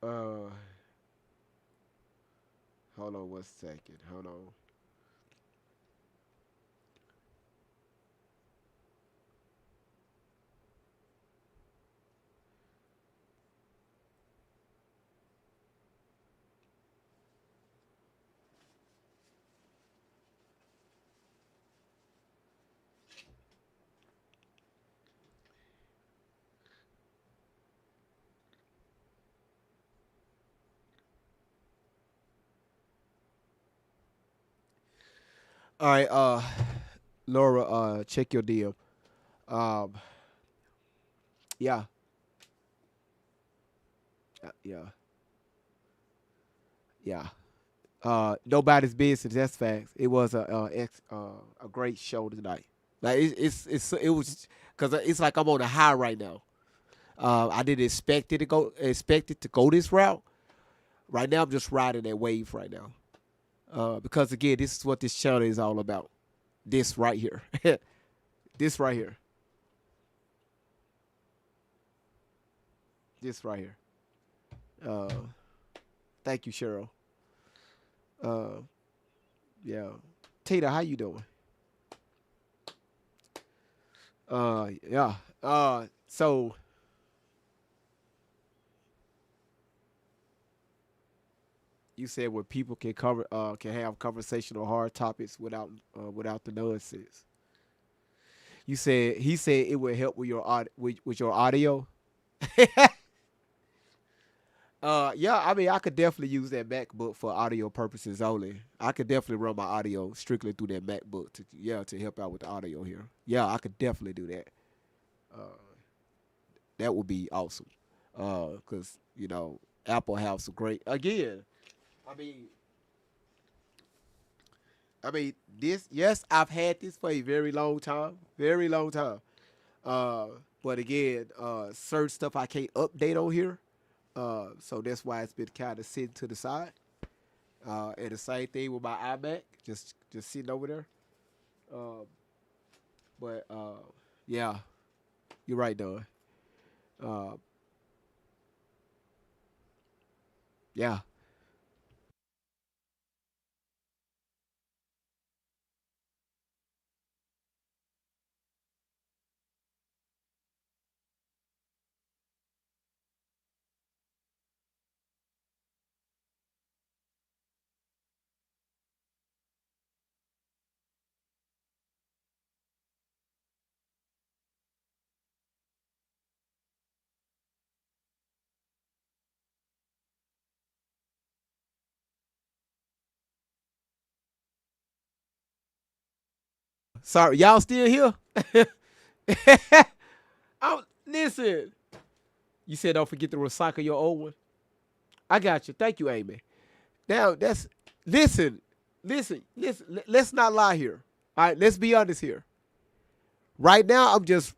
uh, hold on 1 second. Hold on. All right, Laura, check your DM. Um, yeah, yeah, yeah. Nobody's business. That's facts. It was a great show tonight. Like it was because it's like I'm on a high right now. I didn't expect it to go this route. Right now, I'm just riding that wave right now. Because again, this is what this channel is all about. This right here. This right here. This right here. Uh, thank you, Cheryl. Uh, yeah. Tina, how you doing? Yeah. So you said where people can have conversational hard topics without the nonsense. He said it would help with with your audio. Yeah, I mean, I could definitely use that MacBook for audio purposes only. I could definitely run my audio strictly through that MacBook to help out with the audio here. Yeah, I could definitely do that. Uh, that would be awesome. Cause Apple have some great again. I mean, this. Yes, I've had this for a very long time. Uh, but again, certain stuff I can't update on here. So that's why it's been kind of sitting to the side. And the same thing with my iMac, just sitting over there. Um, but yeah, you're right, Don. Uh, yeah. Sorry, y'all still here? Listen. You said don't forget to recycle your old one. I got you. Thank you, Amy. Now that's listen. Let's not lie here. All right, let's be honest here. Right now, I'm just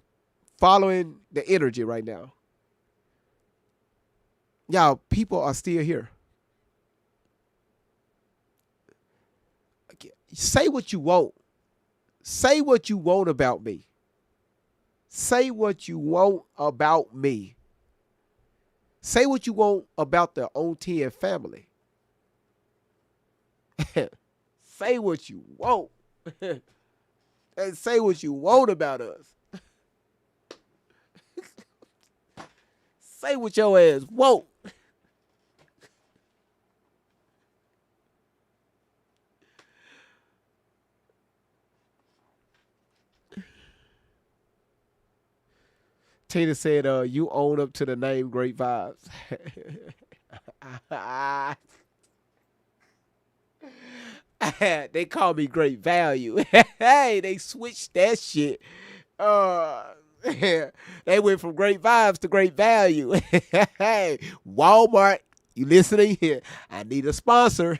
following the energy right now. Y'all, people are still here. Say what you want. Say what you want about me. Say what you want about me. Say what you want about the On 10 family. Say what you want. And say what you want about us. Say what your ass want. Tina said, you own up to the name Great Vibes. They call me Great Value. Hey, they switched that shit. They went from Great Vibes to Great Value. Hey, Walmart, you listening here? I need a sponsor.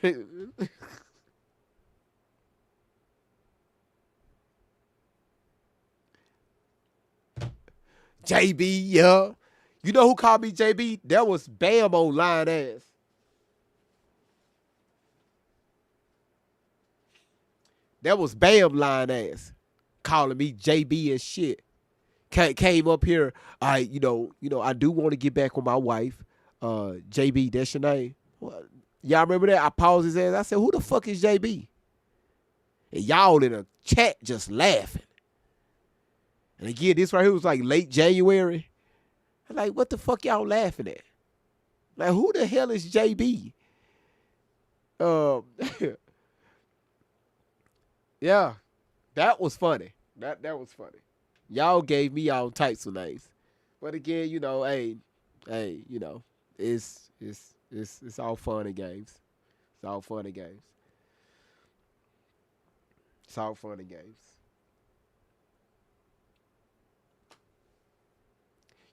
JB, yeah. You know who called me JB? That was Bam on Line Ass. That was Bam Line Ass. Calling me JB and shit. Came up here. I do want to get back with my wife. JB, that's your name. Well, y'all remember that? I paused his ass. I said, who the fuck is JB? And y'all in a chat just laughing. And again, this right here was like late January. I'm like, what the fuck y'all laughing at? Like, who the hell is JB? Yeah, that was funny. That was funny. Y'all gave me all types of names. But again, hey, it's all fun and games. It's all fun and games. It's all fun and games.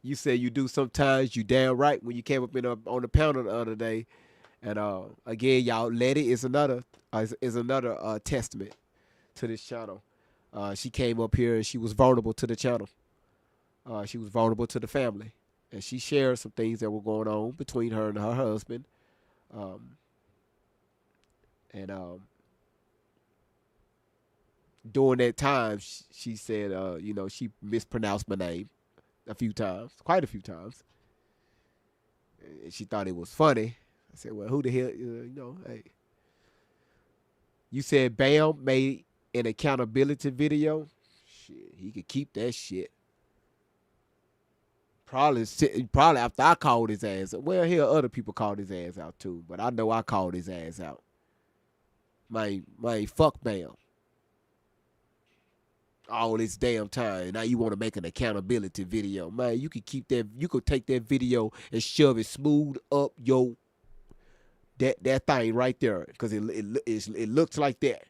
You said you do sometimes. You damn right. When you came up on the panel the other day, and again, y'all, Letty is another testament to this channel. She came up here and she was vulnerable to the channel. She was vulnerable to the family, and she shared some things that were going on between her and her husband. And during that time, she said, she mispronounced my name a few times, quite a few times. And she thought it was funny. I said, well, who the hell, hey. You said Bam made an accountability video. Shit, he could keep that shit. Probably after I called his ass. Well, here other people called his ass out too, but I know I called his ass out. Man, fuck Bam. All this damn time. Now you want to make an accountability video. Man, you could keep that. You could take that video and shove it smooth up your that thing right there, because it looks like that.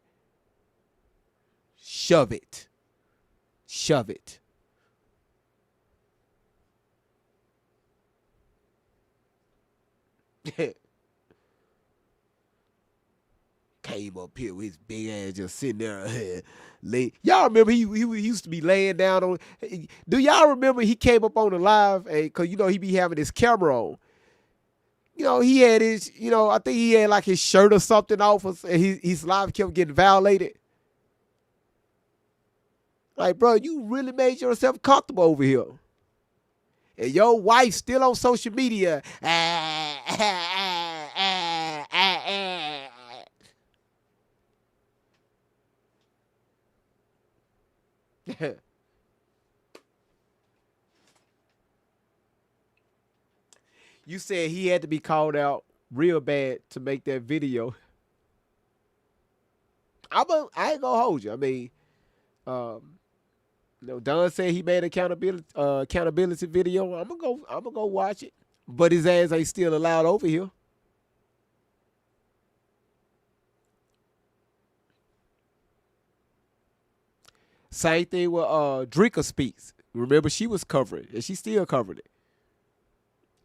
Shove it. Shove it. Came up here with his big ass just sitting there. Y'all remember he used to be laying down on. Do y'all remember he came up on the live? Because he be having his camera on. He had his, I think he had like his shirt or something off, and his live kept getting violated. Like, bro, you really made yourself comfortable over here. And your wife still on social media. You said he had to be called out real bad to make that video. I ain't gonna hold you. I mean, um, Don said he made accountability video. I'm gonna go watch it. But his ass ain't still allowed over here. Same thing with Drika Speaks. Remember, she was covering it, and she still covered it.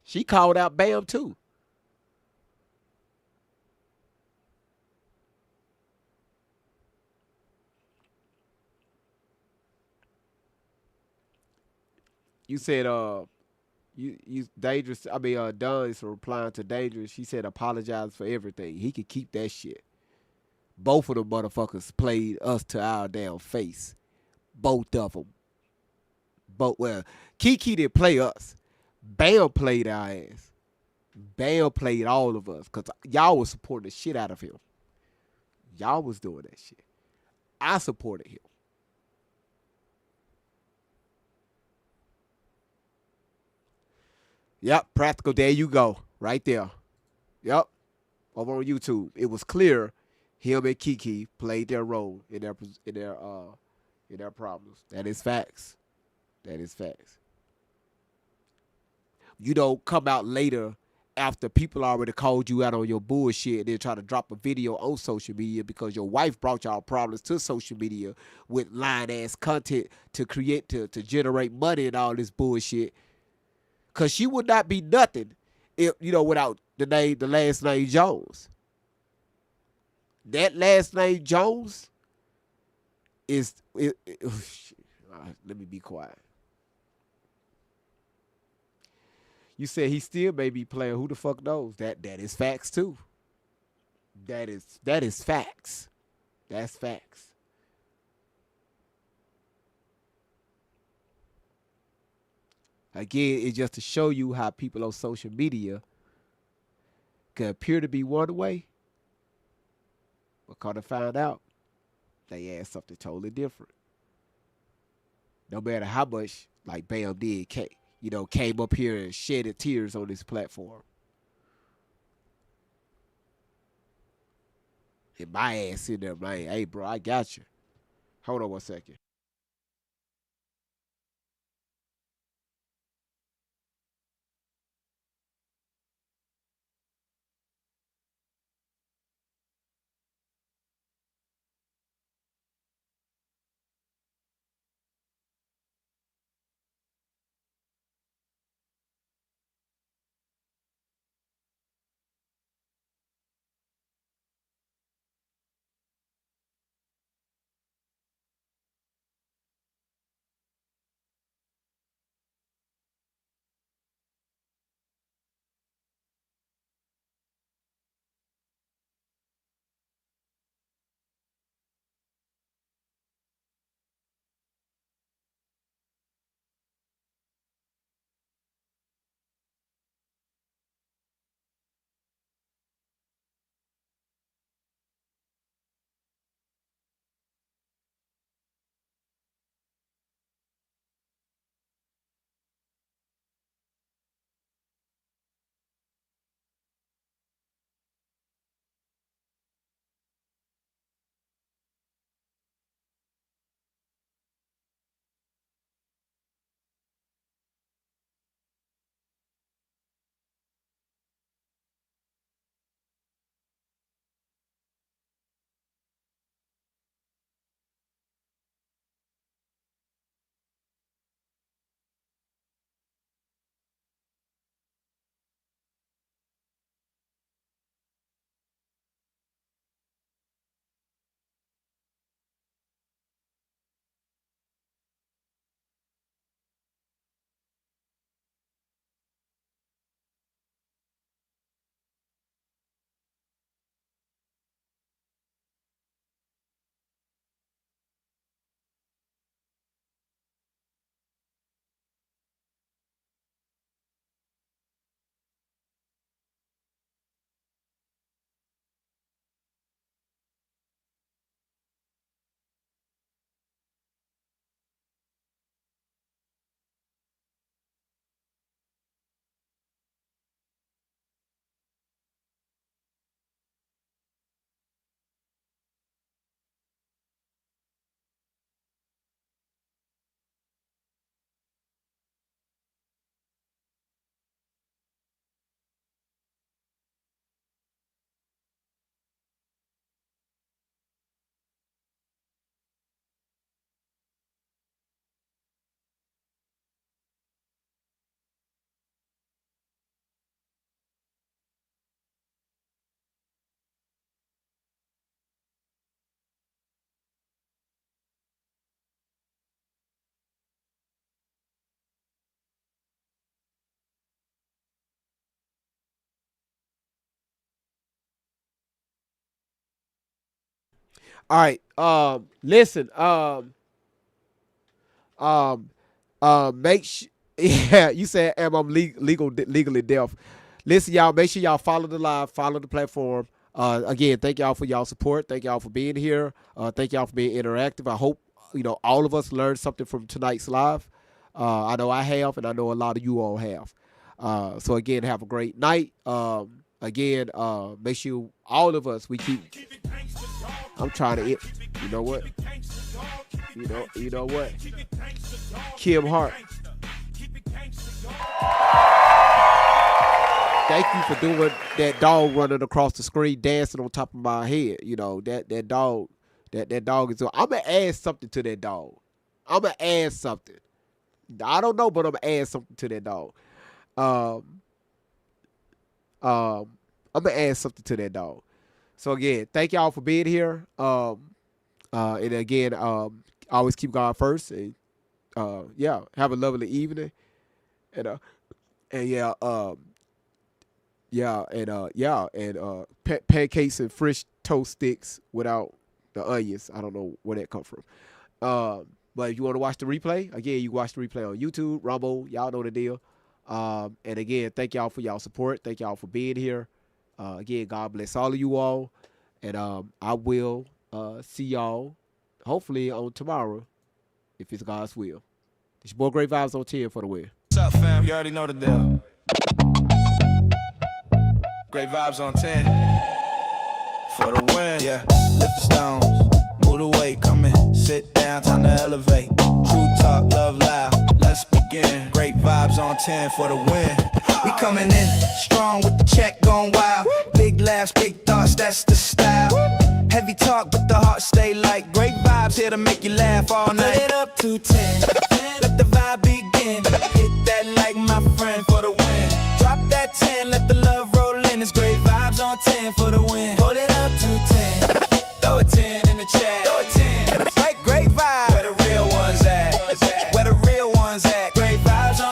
She called out Bam too. You said you dangerous. I mean, Don is replying to dangerous. She said apologize for everything. He could keep that shit. Both of them motherfuckers played us to our damn face. Both of them. Well, Kiki didn't play us. Bam played our ass. Bam played all of us because y'all was supporting the shit out of him. Y'all was doing that shit. I supported him. Yep, practical. There you go. Right there. Yep. Over on YouTube. It was clear him and Kiki played their role in their problems. That is facts. That is facts. You don't come out later after people already called you out on your bullshit and then try to drop a video on social media because your wife brought y'all problems to social media with lying ass content to create to generate money and all this bullshit. Cause she would not be nothing if without the last name Jones. That last name Jones is let me be quiet. You said he still may be playing. Who the fuck knows? That is facts too. That is facts. That's facts. Again, it's just to show you how people on social media can appear to be one way, but come to find out, they add something totally different. No matter how much like Bam did, came up here and shedded tears on this platform. And my ass in there, man. Hey, bro, I got you. Hold on one second. All right. Listen. Yeah. You said, "Am I'm legally deaf?" Listen, y'all. Make sure y'all follow the live, follow the platform. Again, thank y'all for y'all support. Thank y'all for being here. Thank y'all for being interactive. I hope all of us learned something from tonight's live. I know I have, and I know a lot of you all have. So again, have a great night. Again, make sure all of us we keep. I'm trying to. You know what? You know what? Kim Hart. Thank you for doing that dog running across the screen, dancing on top of my head. That dog. That dog is. I'm gonna add something to that dog. I'm gonna add something. I don't know, but I'm gonna add something to that dog. I'm gonna add something to that dog. So again, thank y'all for being here. And again, always keep God first. And yeah, have a lovely evening. And yeah, pancakes and fresh toast sticks without the onions. I don't know where that come from. But if you want to watch the replay, again, you watch the replay on YouTube, Rumble. Y'all know the deal. And again, thank y'all for y'all support. Thank y'all for being here. Again, God bless all of you all. And I will see y'all hopefully on tomorrow, if it's God's will. It's your boy Great Vibes on 10 for the win. What's up, fam? You already know the deal. Great Vibes on 10 for the win. Yeah, lift the stones, move the weight, come in, sit down, time to elevate. True talk, love loud, let's begin. Great Vibes on 10 for the win. We coming in strong with the check going wild. Big laughs, big thoughts, that's the style. Heavy talk, but the heart stay light. Great vibes here to make you laugh all night. Put it up to 10, let the vibe begin. Hit that like my friend for the win. Drop that 10, let the love roll in. It's Great Vibes on 10 for the win. Hold it up to 10, throw it 10.